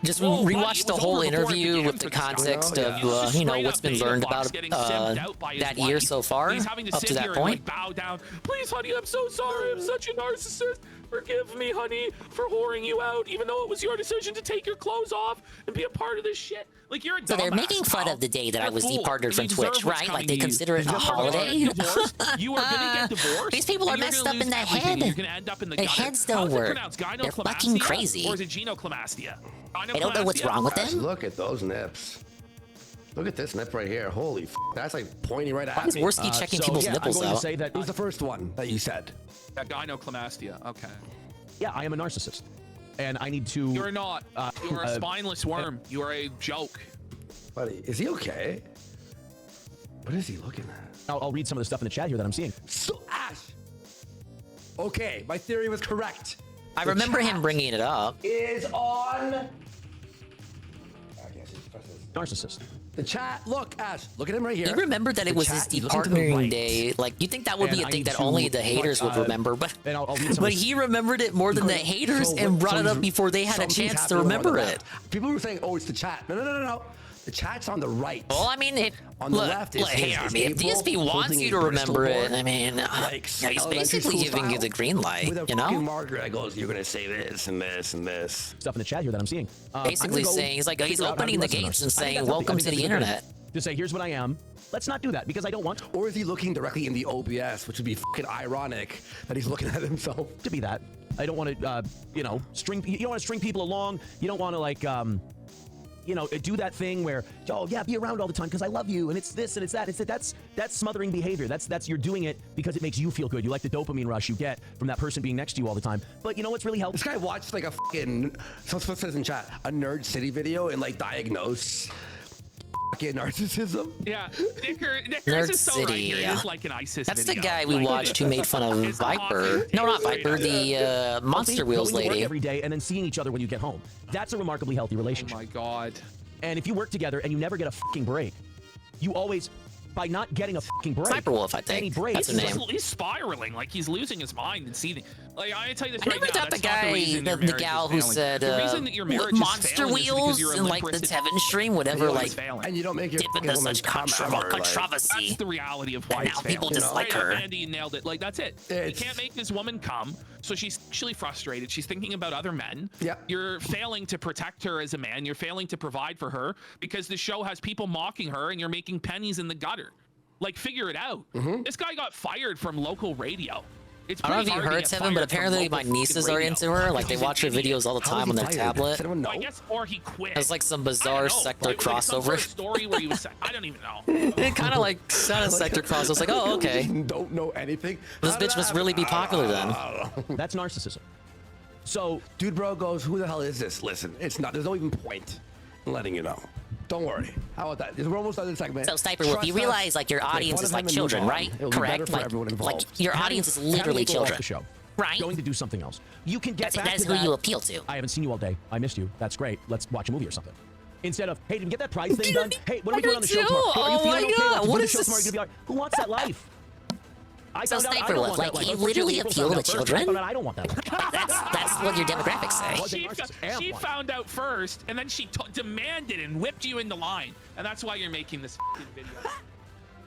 Just Whoa, buddy, rewatch it the was whole over before it interview began with the for this guy. context Yeah. of He's just you know straight what's up been beta learned box about getting simmed out by his that year wife. so far He's having to up sit to that here point. and like bow down. Please, honey, I'm so sorry. I'm such a narcissist. Forgive me, honey, for whoring you out, even though it was your decision to take your clothes off and be a part of this shit. Like you're a So they're dumbass, making fun pal. of the day that You're I a was fool, departed and from you deserve Twitch, what's right? coming Like they to you. consider it a You are holiday. gonna get divorced. You are gonna get divorced. These people are and you're messed gonna up in lose the everything. head. You're gonna end up in the Their gutter. heads don't How's it work. pronounced? They're fucking Gynecomastia crazy. Or is it genoclamastia? I don't know what's wrong with Gosh, them. look at those nips. Look at this nip right here. Holy f, that's like pointing right Why at is me. Worski checking people's nipples I'm going out? to say that Who's the first one that you said? Gynecomastia. Okay. yeah, I am a narcissist, and I need to. You're not. You're a spineless worm. You are a joke. Buddy, is he okay? What is he looking at? I'll read some of the stuff in the chat here that I'm seeing. So Ash. Okay, my theory was correct. I remember him bringing it up. Is on. Narcissist. The chat. Look, Ash. Look at him right here. He remembered that it The was his chat, he's looking to the departmentering right. day. Like, you think that would be And a I thing need that to only the point, haters would remember, but And I'll read some but of this. he remembered it more than the haters and brought it up before they had a Something's chance to happening on the remember it. left. People were saying, "Oh, it's the chat." No. The chat's on the right. Well, I mean, on the look, left is hey, his Army, if April DSP wants holding you a to crystal remember board, it, I mean, like he's elementary basically school giving you style, the green light, with a you know? fucking marker that goes, "You're gonna say this and this and this." Stuff in the chat here that I'm seeing. Basically saying, he's like, he's opening the gates and saying, welcome to the internet. To say, here's what I am. Let's not do that because I don't want. Or is he looking directly in the OBS, which would be fucking ironic that he's looking at himself? To be that. I don't want to, you know, string. You don't want to string people along. You don't want to like, you know, do that thing where, oh yeah, be around all the time because I love you and it's this and it's that. That's smothering behavior. That's you're doing it because it makes you feel good. You like the dopamine rush you get from that person being next to you all the time. But you know what's really helpful? This guy watched like a fucking, someone says in chat, a Nerd City video and like diagnose fucking narcissism. Yeah, Nickers Nerd is so City, right here. It yeah. is like an ISIS That's video. the guy we watched who made fun of Viper. No, not Viper, the Monster Wheels Going to work lady. every day and then seeing each other when you get home. That's a remarkably healthy relationship. Oh my god. And if you work together and you never get a fucking break, you always, by not getting a fucking break, Sniper Wolf, I think. any break, That's his name. He's spiraling, like he's losing his mind and seething. Like I tell you this I right never now, thought the that's not guy, reason your the marriage gal is who failing. said The reason that your marriage is Monster failing is because Wheels you're a and like the limp-wristed- Tevin stream, whatever, You're like failing. And you don't make your dip fucking into woman such come ever, like- controversy. That's the reality of why And it's now people failing. dislike Right, her. Andy, you nailed it. Like that's it. You can't make this woman come, so she's actually frustrated. She's thinking about other men. Yeah. You're failing to protect her as a man. You're failing to provide for her because the show has people mocking her, and you're making pennies in the gutter. Like, figure it out. This guy got fired from local radio. It's I don't know if pretty you hard to heard get Tevin, fired but from apparently local my fucking nieces are radio. into her. Like, they He's an watch her idiot. videos all the time on their tablet. I guess, or he quit. It's like some I bizarre don't know. sector Like some sort crossover. of story where he was. I don't even know. It kind of like sounded sector crossover. I was like, oh, okay. Don't know anything. This bitch must really be popular then. That's narcissism. So, dude, bro goes, who the hell is this? Listen, it's not. There's no even point in letting you know. Don't worry. How about that? We're almost done this segment. So, Sniper Wolf, you realize like your audience is like children, right? Correct? Like your audience is literally children. The show. Right. Going to do something else. You can get back That's to who that. you appeal to. I haven't seen you all day. I missed you. That's great. Let's watch a movie or something. Instead of, hey, did we get that prize thing done? Hey, what are we doing on the show tomorrow? Hey, are you feeling okay? Let's do the show tomorrow. You're gonna be like, who wants that life? I So found out I Sniper don't Wolf, want like that life. you Unfortunately, literally April appeal found to out first. children. I found out I don't want that life. That's what your demographics say. She found out first, and then she demanded and whipped you into line, and that's why you're making this fucking video.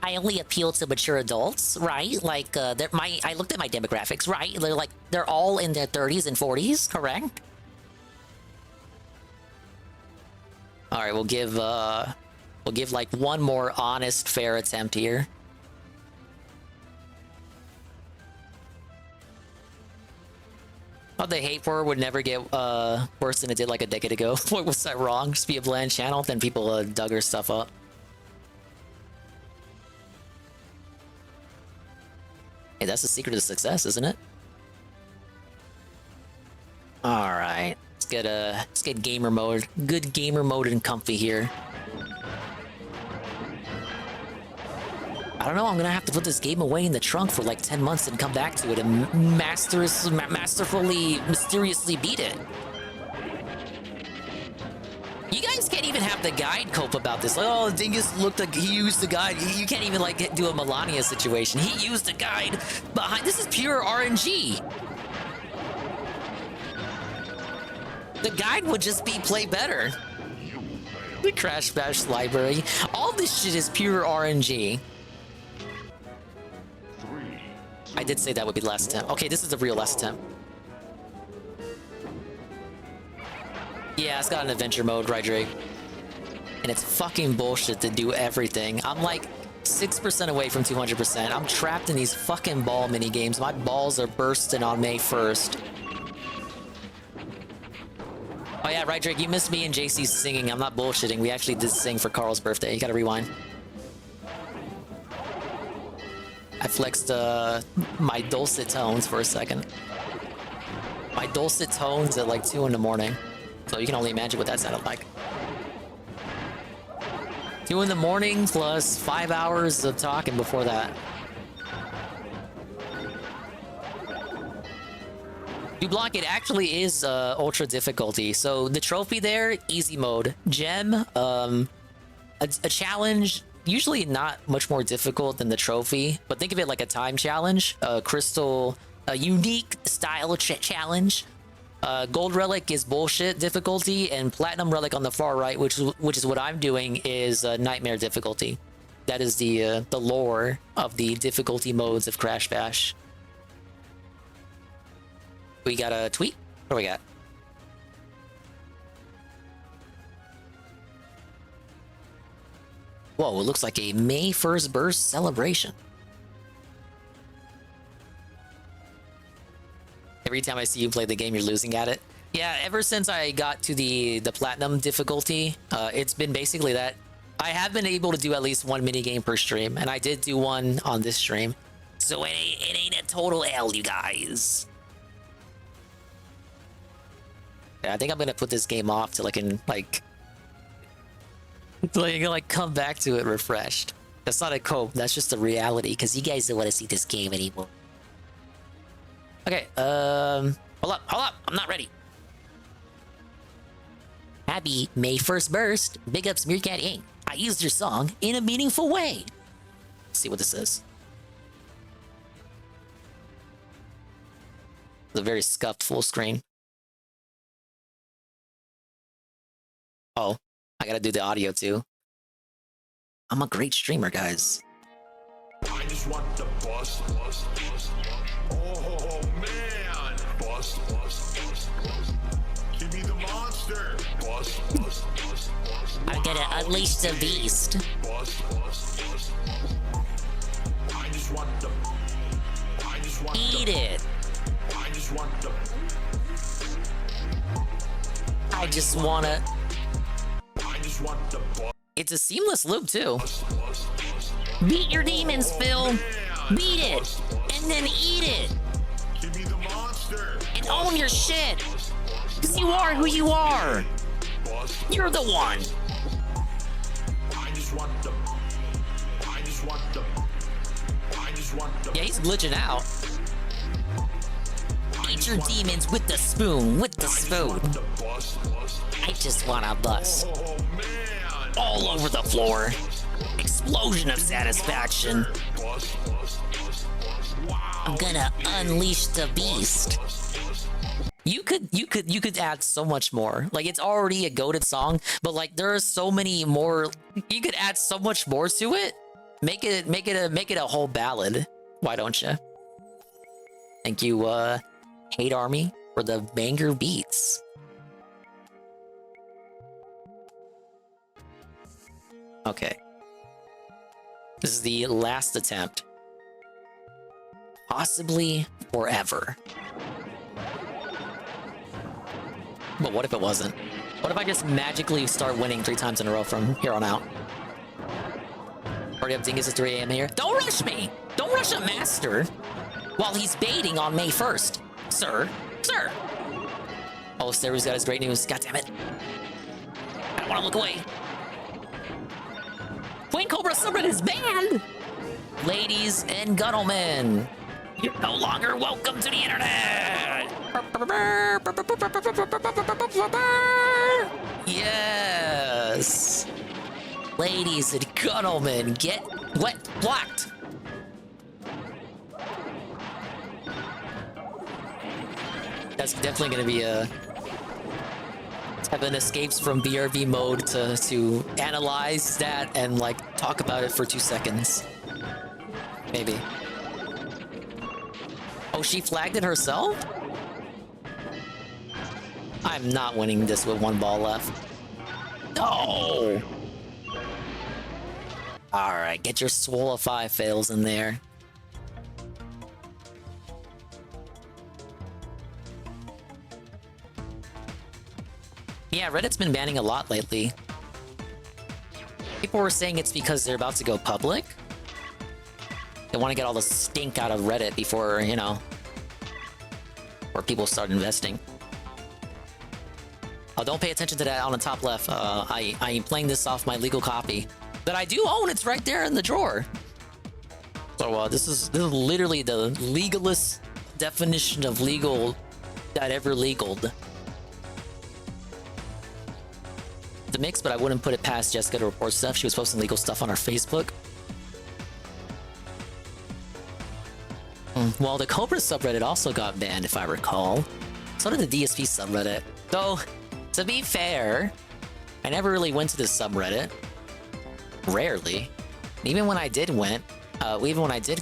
I only appeal to mature adults, right? Like, I looked at my demographics, right? They're all in their 30s and 40s, correct? All right, we'll give like one more honest, fair attempt here. Oh, the hate for would never get worse than it did like a decade ago. What was that wrong? Just be a bland channel, then people dug her stuff up. Hey, that's the secret of success, isn't it? All right, let's get gamer mode. Good gamer mode and comfy here. I don't know, I'm gonna have to put this game away in the trunk for like 10 months and come back to it and masterfully, mysteriously beat it. You guys can't even have the guide cope about this. Like, oh, Dingus looked like he used the guide. You can't even like do a Malenia situation. He used the guide behind. This is pure RNG. The guide would just be play better. The Crash Bash library. All this shit is pure RNG. I did say that would be the last attempt. Okay, this is the real last attempt. Yeah, it's got an adventure mode, right, Drake? And it's fucking bullshit to do everything. I'm like 6% away from 200%. I'm trapped in these fucking ball mini games. My balls are bursting on May 1st. Oh yeah, right, Drake, you missed me and JC singing. I'm not bullshitting. We actually did sing for Carl's birthday. You gotta rewind. I flexed my dulcet tones for a second. My dulcet tones at like 2 in the morning. So you can only imagine what that sounded like. 2 in the morning plus 5 hours of talking before that. You block it actually is ultra difficulty. So the trophy there, easy mode. Gem, a challenge, usually not much more difficult than the trophy, but think of it like a time challenge, a crystal, a unique style challenge. Gold relic is bullshit difficulty, and platinum relic on the far right, which is what I'm doing, is nightmare difficulty. That is the lore of the difficulty modes of Crash Bash. We got a tweet? What do we got? Whoa, it looks like a May 1st burst celebration. Every time I see you play the game, you're losing at it. Yeah, ever since I got to the platinum difficulty, it's been basically that. I have been able to do at least one minigame per stream, and I did do one on this stream. So it ain't a total L, you guys. Yeah, I think I'm gonna put this game off till I can like come back to it refreshed. That's not a cope, that's just a reality, because you guys don't want to see this game anymore. Okay, hold up, I'm not ready. Happy May 1st burst, big ups Meerkat Inc. I used your song in a meaningful way. Let's see what this is. It's a very scuffed full screen. Oh, I gotta do the audio too. I'm a great streamer, guys. I just want the bust. Oh man, bust. Give me the monster. Bust. I'm gonna unleash the beast. I just want the. Eat it. I just want the. I just wanna. I just want the. It's a seamless loop too. Beat your demons, Phil. Beat it, and then eat it. Give me the monster. And own your shit. Because you are who you are. You're the one. I just want the. I just want the. I just want the. Yeah, he's glitching out. Eat your demons with the spoon, I just wanna bust. All over the floor. Explosion of satisfaction. I'm gonna unleash the beast. You could add so much more. Like, it's already a goated song, but like there are so many more. You could add so much more to it. Make it a whole ballad. Why don't you? Thank you, hatearmy, for the banger beats. Okay. This is the last attempt. Possibly forever. But what if it wasn't? What if I just magically start winning 3 times in a row from here on out? Already up Dingus at 3 a.m. here. Don't rush me! Don't rush a master while he's baiting on May 1st. Sir. Sir! Oh, Saru's got his great news. God damn it. I don't want to look away. Queen Cobra subreddit is banned! Ladies and gentlemen, you're no longer welcome to the internet! Yes! Ladies and gentlemen, get wet blacked! That's definitely gonna be a Evan escapes from BRB mode to analyze that and like talk about it for 2 seconds. Maybe. Oh, she flagged it herself? I'm not winning this with 1 ball left. No! Alright, get your swole of 5 fails in there. Yeah, Reddit's been banning a lot lately. People were saying it's because they're about to go public. They want to get all the stink out of Reddit before, you know, where people start investing. Oh, don't pay attention to that on the top left. I am playing this off my legal copy that I do own. It's right there in the drawer. So this is literally the legalist definition of legal that ever legaled. The mix, but I wouldn't put it past Jessica to report stuff. She was posting legal stuff on our Facebook. Well, the Cobra subreddit also got banned, if I recall. So did the DSP subreddit. Though, to be fair, I never really went to this subreddit. Rarely. Even when I did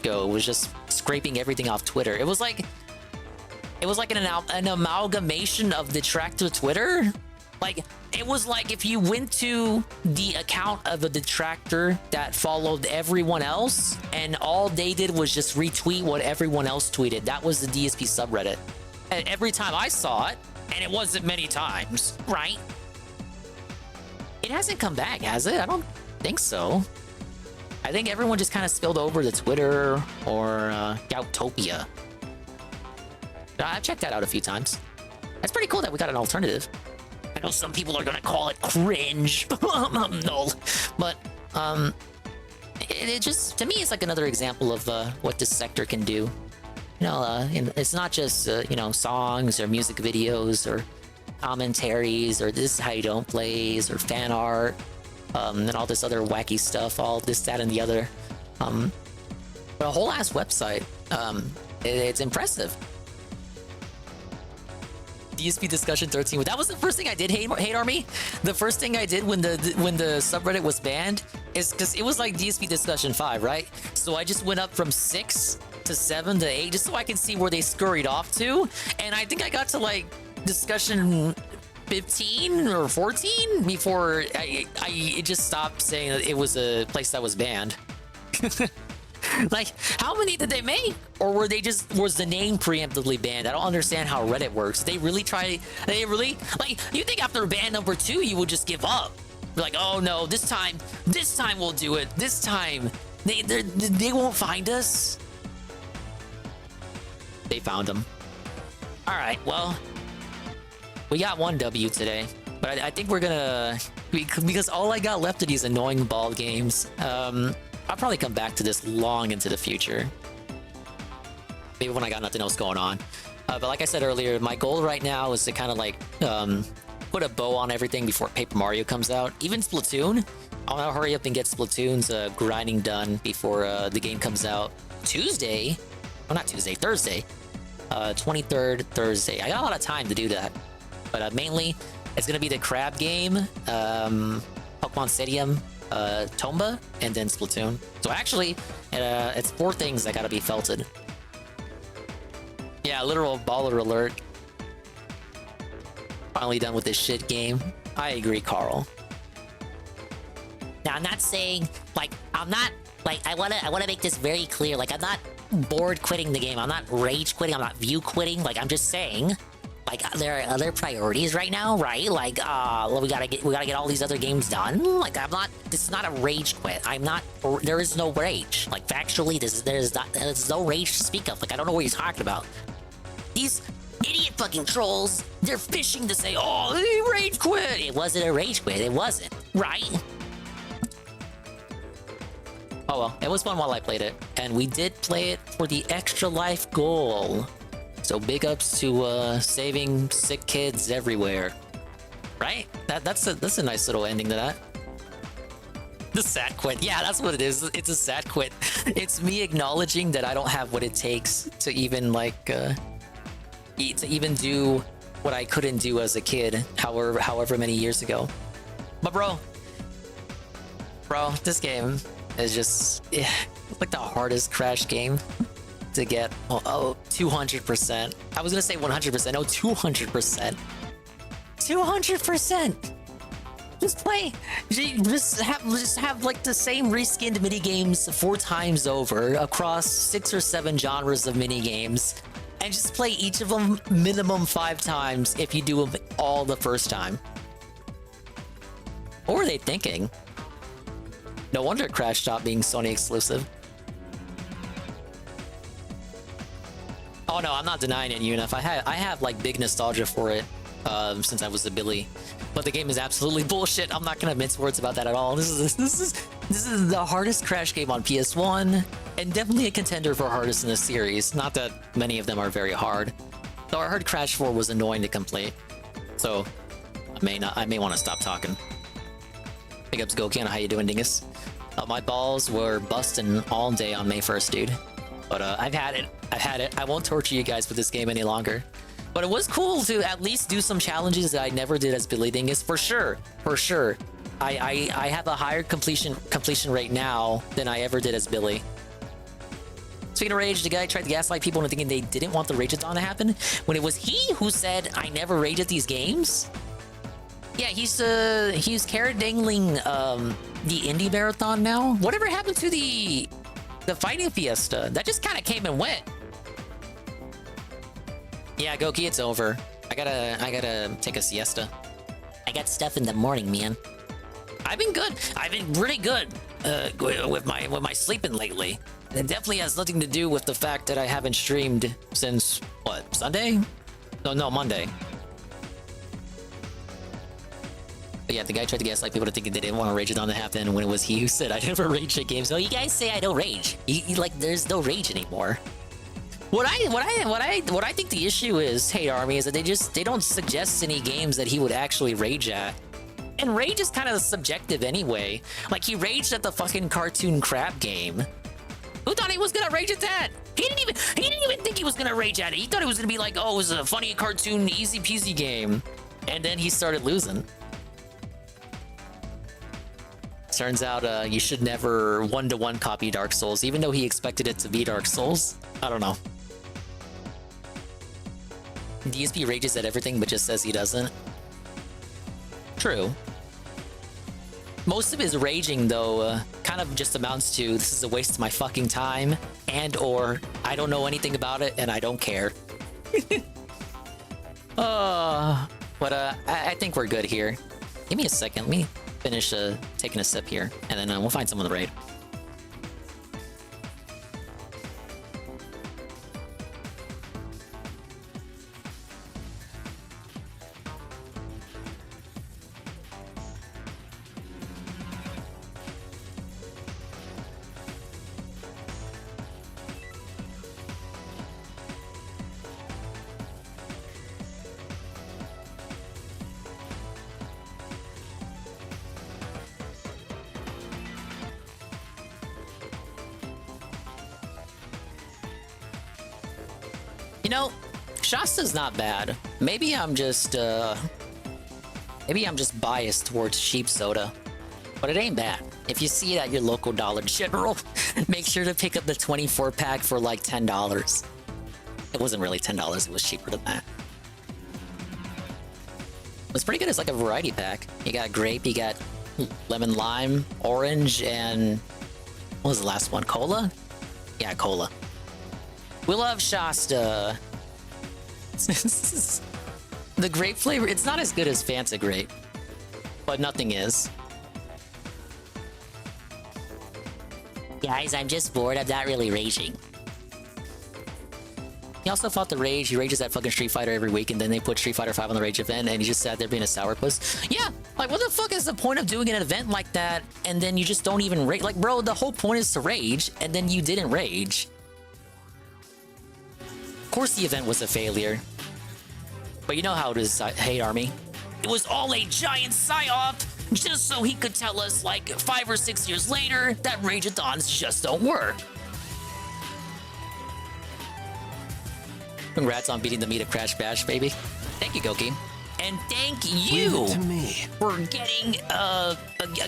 go, it was just scraping everything off Twitter. It was like an amalgamation of detractor Twitter. Like, it was like if you went to the account of a detractor that followed everyone else, and all they did was just retweet what everyone else tweeted. That was the DSP subreddit. And every time I saw it, and it wasn't many times, right? It hasn't come back, has it? I don't think so. I think everyone just kind of spilled over to Twitter or Goutopia. I've checked that out a few times. That's pretty cool that we got an alternative. I know some people are gonna call it cringe. No, but it just, to me, it's like another example of what this sector can do. You know, it's not just you know, songs or music videos or commentaries or this is how you don't plays or fan art and all this other wacky stuff, all this, that, and the other. But a whole ass website. It's impressive. DSP discussion 13. That was the first thing I did, hate army. The first thing I did when the subreddit was banned is because it was like DSP discussion 5, right? So I just went up from 6 to 7 to 8 just so I can see where they scurried off to, and I think I got to like discussion 15 or 14 before it just stopped saying that it was a place that was banned. Like, how many did they make? Or was the name preemptively banned? I don't understand how Reddit works. They really, like, you think after ban number 2, you would just give up. Be like, oh no, this time we'll do it. This time, they won't find us. They found them. All right, well, we got 1 W today. But I think we're gonna, because all I got left of these annoying ball games, I'll probably come back to this long into the future. Maybe when I got nothing else going on. But like I said earlier, my goal right now is to kind of like put a bow on everything before Paper Mario comes out. Even Splatoon, I want to hurry up and get Splatoon's grinding done before the game comes out. Tuesday, well, not Tuesday, Thursday. 23rd Thursday. I got a lot of time to do that. But mainly, it's going to be the crab game, Pokemon Stadium, Tomba, and then Splatoon. So actually, it's 4 things that gotta be felted. Yeah, literal baller alert. Finally done with this shit game. I agree, Carl. Now, I'm not saying, like, I'm not, like, I wanna make this very clear. Like, I'm not bored quitting the game. I'm not rage quitting. I'm not view quitting. Like, I'm just saying, like, there are other priorities right now, right? Like, we gotta get all these other games done. Like, this is not a rage quit. There is no rage. Like, factually, there's no rage to speak of. Like, I don't know what you're talking about. These idiot fucking trolls, they're fishing to say, oh, they rage quit. It wasn't a rage quit. It wasn't, right? Oh well, it was fun while I played it. And we did play it for the extra life goal. So big ups to saving sick kids everywhere. Right? That's a nice little ending to that. The sad quit. Yeah, that's what it is. It's a sad quit. It's me acknowledging that I don't have what it takes to even like to even do what I couldn't do as a kid, however many years ago. But bro, this game is just like the hardest Crash game to get. 200%. I was gonna say 100%. No, 200%. 200%. Just play. Just have like the same reskinned mini games 4 times over across 6 or 7 genres of mini games, and just play each of them minimum 5 times if you do them all the first time. What were they thinking? No wonder Crash stopped being Sony exclusive. Oh no, I'm not denying it, Unif. I have like big nostalgia for it since I was a Billy, but the game is absolutely bullshit. I'm not gonna mince words about that at all. This is the hardest Crash game on PS1, and definitely a contender for hardest in the series. Not that many of them are very hard. Though I heard Crash 4 was annoying to complete, so I may want to stop talking. Big ups, Gokian. How you doing, Dingus? My balls were busting all day on May 1st, dude. But I've had it. I won't torture you guys with this game any longer. But it was cool to at least do some challenges that I never did as Billy Dingus. For sure. I have a higher completion rate now than I ever did as Billy. Speaking of rage, the guy tried to gaslight people into thinking they didn't want the Rage-a-thon to happen when it was he who said, I never rage at these games. Yeah, he's carrot dangling the indie marathon now. Whatever happened to the fighting fiesta? That just kind of came and went. Yeah, Goki, it's over. I gotta take a siesta. I got stuff in the morning, man. I've been good. I've been really good with my sleeping lately. It definitely has nothing to do with the fact that I haven't streamed since what, Sunday? No, Monday. But yeah, the guy tried to gaslight people to think they didn't want to Rage-a-thon to happen when it was he who said I never rage at games. So you guys say I don't rage. Like there's no rage anymore. What I think the issue is, hatearmy, is that they don't suggest any games that he would actually rage at. And rage is kind of subjective anyway. Like he raged at the fucking cartoon crab game. Who thought he was gonna rage at that? He didn't even think he was gonna rage at it. He thought it was gonna be like, oh, it was a funny cartoon, easy peasy game. And then he started losing. Turns out you should never one-to-one copy Dark Souls, even though he expected it to be Dark Souls. I don't know. DSP rages at everything but just says he doesn't. True. Most of his raging, though, kind of just amounts to, this is a waste of my fucking time, and or, I don't know anything about it and I don't care. But I think we're good here. Give me a second, let me finish taking a sip here, and then we'll find someone to raid. You know, Shasta's not bad. Maybe I'm just biased towards cheap soda, but it ain't bad. If you see it at your local Dollar General, make sure to pick up the 24-pack for like $10. It wasn't really $10, it was cheaper than that. It was pretty good. It's like a variety pack. You got grape, you got lemon, lime, orange, and what was the last one? Cola? Yeah, cola. We love Shasta. The grape flavor, it's not as good as Fanta grape, but nothing is. Guys, I'm just bored. I'm not really raging. He also fought the rage. He rages at fucking Street Fighter every week, and then they put Street Fighter 5 on the rage event, and he just sat there being a sourpuss. Yeah, like what the fuck is the point of doing an event like that, and then you just don't even rage? Like, bro, the whole point is to rage, and then you didn't rage. Of course the event was a failure. But you know how it is, Hate Army. It was all a giant psyop, just so he could tell us, like, 5 or 6 years later, that Rage-a-thons just don't work. Congrats on beating the meat of Crash Bash, baby. Thank you, Goki. And thank you for getting a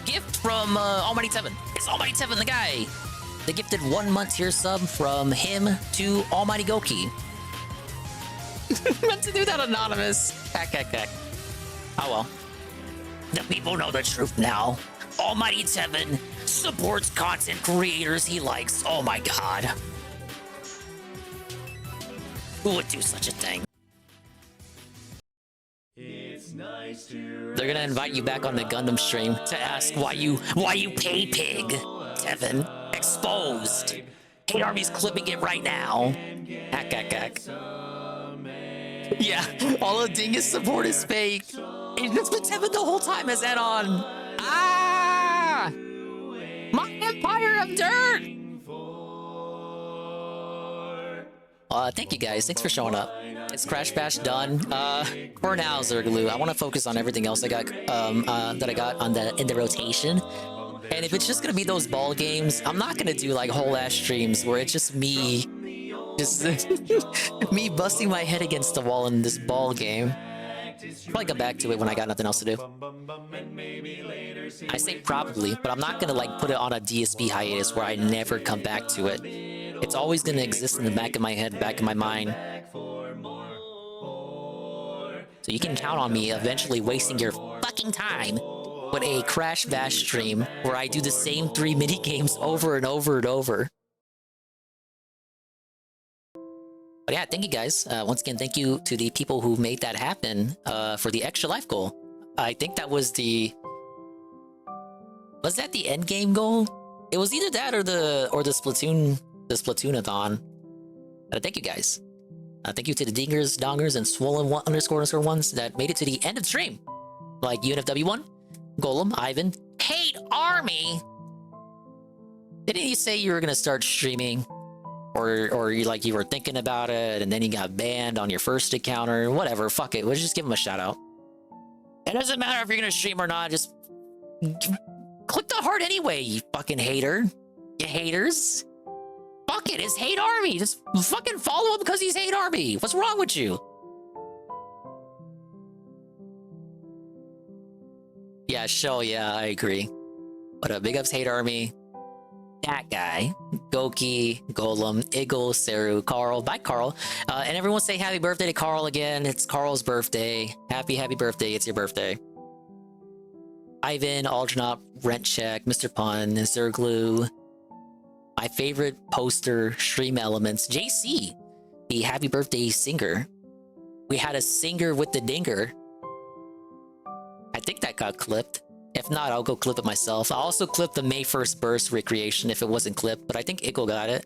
gift from Almighty Tevin. It's Almighty Tevin, the guy. They gifted 1 month tier sub from him to Almighty Goki. Meant to do that anonymous. Heck. Oh well. The people know the truth now. Almighty Tevin supports content creators he likes. Oh my god. Who would do such a thing? They're gonna invite you back on the Gundam stream to ask why you pay pig. Tevin, exposed. Hate Army's clipping it right now. Heck. Yeah, all of Dingus support is fake. It's been Tevin the whole time, as add-on. Ah! My empire of dirt! Thank you guys. Thanks for showing up. It's Crash Bash done. For now, Zergloo, I want to focus on everything else I got that I got on in the rotation. And if it's just gonna be those ball games, I'm not gonna do like whole ass streams where it's just me, me busting my head against the wall in this ball game. Probably come back to it when I got nothing else to do. I say probably, but I'm not gonna like put it on a DSP hiatus where I never come back to it. It's always gonna exist in the back of my head, back of my mind. So you can count on me eventually wasting your fucking time with a Crash Bash stream where I do the same 3 mini games over and over and over. But yeah, thank you guys. Once again, thank you to the people who made that happen for the extra life goal. I think that was the... Was that the end game goal? It was either that or the Splatoon-a-thon. Thank you guys. Thank you to the Dingers, Dongers, and Swollen__ones that made it to the end of the stream. Like UNFW1, Golem, Ivan, Hate Army! Didn't you say you were gonna start streaming? Or you were thinking about it, and then you got banned on your first account, or whatever, fuck it, we'll just give him a shout out. It doesn't matter if you're gonna stream or not, just click the heart anyway, you fucking hater. You haters. Fuck it, it's Hate Army. Just fucking follow him because he's Hate Army. What's wrong with you? Yeah, sure, yeah, I agree. But big ups Hate Army. That guy. Goki, Golem, Iggle, Seru, Carl. Bye, Carl. And everyone say happy birthday to Carl again. It's Carl's birthday. Happy birthday. It's your birthday. Ivan, Algernaut, Rent Check, Mr. Pun, Zergloo. My favorite poster stream elements, JC, the happy birthday singer. We had a singer with the dinger. I think that got clipped. If not, I'll go clip it myself. I'll also clip the May 1st burst recreation if it wasn't clipped, but I think Iggle got it.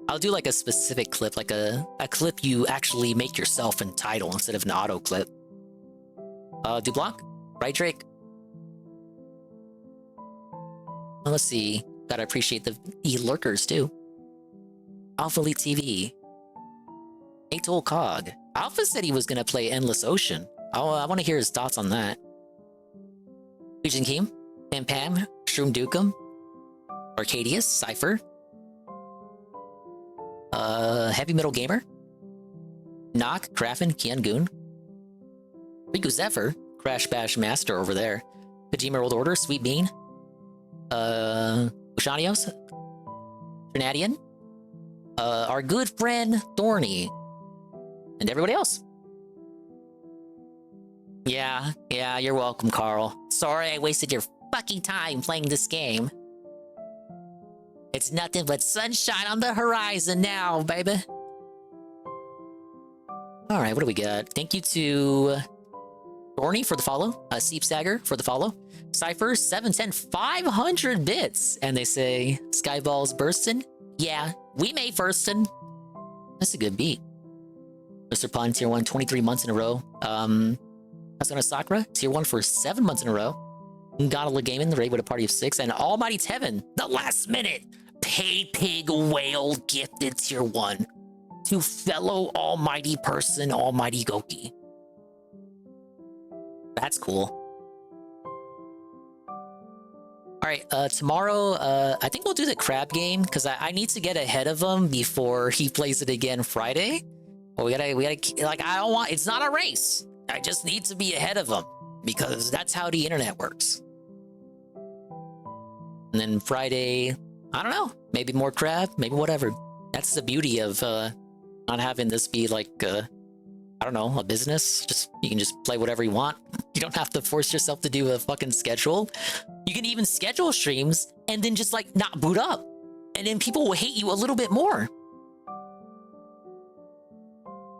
I'll do like a specific clip, like a clip you actually make yourself and title instead of an auto clip. Dublock? Right, Drake? Well, let's see. Gotta appreciate the lurkers too. Alpha Elite TV. Atoll Cog. Alpha said he was gonna play Endless Ocean. I want to hear his thoughts on that. Legion Keem, Pam Pam, Shroom Dukem, Arcadius, Cypher, Heavy Metal Gamer, Knock, Krafen, Kian Goon, Riku Zephyr, Crash Bash Master over there, Kojima World Order, Sweet Bean, Ushanios, Trinadian, our good friend Thorny, and everybody else. Yeah, you're welcome, Carl. Sorry I wasted your fucking time playing this game. It's nothing but sunshine on the horizon now, baby. Alright, what do we got? Thank you to Dorney for the follow, Seepstagger for the follow, Cypher 710 500 bits, and they say Skyballs Burstin. Yeah, we made Burstin. That's a good beat. Mr. Pun tier 1 23 months in a row. Asuna Sakura tier 1 for 7 months in a row. Godala Gaming, the raid with a party of 6, and Almighty Tevin, the last minute Paid Pig Whale gifted tier 1 to fellow Almighty person Almighty Goki. That's cool. Alright, tomorrow, I think we'll do the crab game, because I need to get ahead of him before he plays it again Friday. Well, we gotta, like, I don't want, it's not a race. I just need to be ahead of him, because that's how the internet works. And then Friday, I don't know, maybe more crab, maybe whatever. That's the beauty of not having this be like, I don't know, a business. You can just play whatever you want. You don't have to force yourself to do a fucking schedule. You can even schedule streams and then just like not boot up. And then people will hate you a little bit more.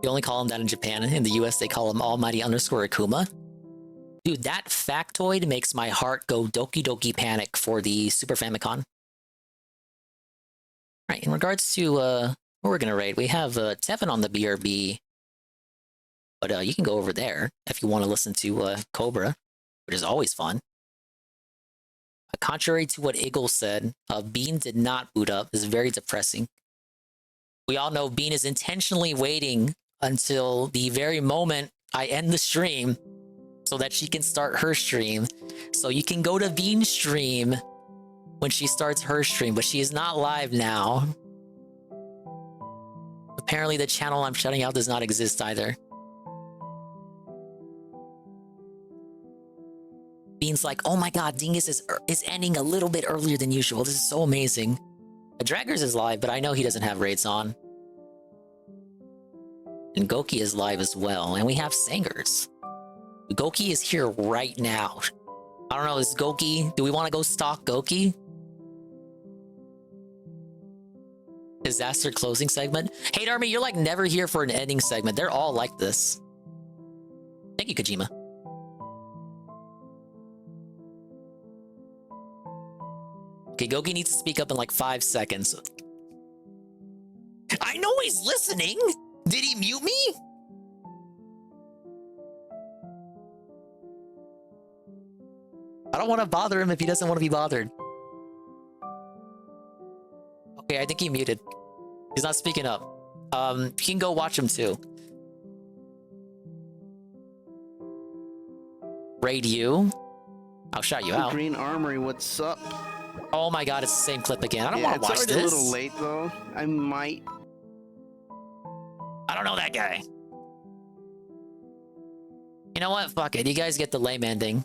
You only call him that in Japan. In the US, they call him Almighty _Akuma. Dude, that factoid makes my heart go doki doki panic for the Super Famicom. Right, in regards to what we're gonna raid, we have Tevin on the BRB. But you can go over there if you want to listen to Cobra, which is always fun. Contrary to what Eagle said, Bean did not boot up. It's very depressing. We all know Bean is intentionally waiting until the very moment I end the stream so that she can start her stream. So you can go to Bean's stream when she starts her stream, but she is not live now. Apparently the channel I'm shutting out does not exist either. Bean's like, oh my god, Dingus is ending a little bit earlier than usual. This is so amazing. Draggers is live, but I know he doesn't have raids on. And Goki is live as well, and we have Sangers. Goki is here right now. I don't know, is Goki... Do we want to go stalk Goki? Disaster closing segment? Hate Army, you're like never here for an ending segment. They're all like this. Thank you, Kojima. Okay, Goki needs to speak up in like 5 seconds. I know he's listening! Did he mute me? I don't want to bother him if he doesn't want to be bothered. Okay, I think he muted. He's not speaking up. You can go watch him too. Raid you. I'll shout you out. Green Armory, what's up? Oh my god, it's the same clip again. I don't want to watch this. It's already a little late though. I might. I don't know that guy. You know what? Fuck it. You guys get the lame ending.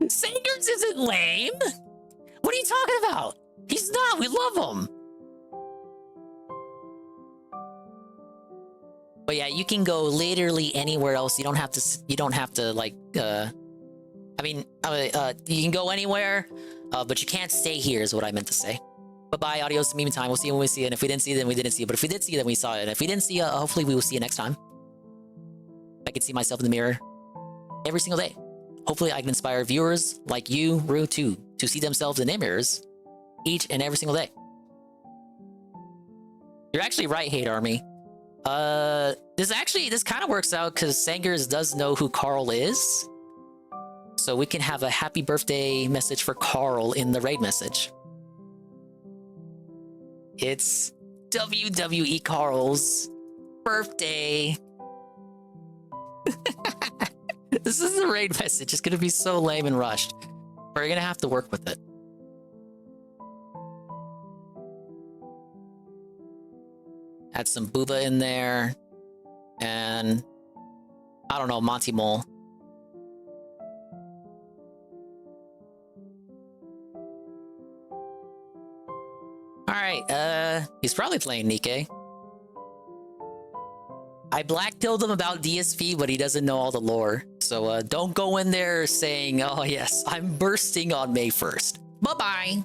Sangers isn't lame. What are you talking about? He's not. We love him. But yeah, you can go literally anywhere else. You don't have to. You don't have to like. I mean, you can go anywhere, but you can't stay here. Is what I meant to say. Bye-bye, adios, meme time. We'll see you when we see it. And if we didn't see it, then we didn't see it. But if we did see it, then we saw it. And if we didn't see it, hopefully we will see it next time. I can see myself in the mirror every single day. Hopefully I can inspire viewers like you, Rue, too, to see themselves in their mirrors each and every single day. You're actually right, Hate Army. This kind of works out because Sangers does know who Carl is. So we can have a happy birthday message for Carl in the raid message. It's WWE Carl's birthday. This is the raid message. It's gonna be so lame and rushed. We're gonna have to work with it. Add some Booba in there. And I don't know, Monty Mole. Alright, he's probably playing Nikkei. I black-pilled him about DSP, but he doesn't know all the lore. So don't go in there saying, oh yes, I'm bursting on May 1st. Bye-bye.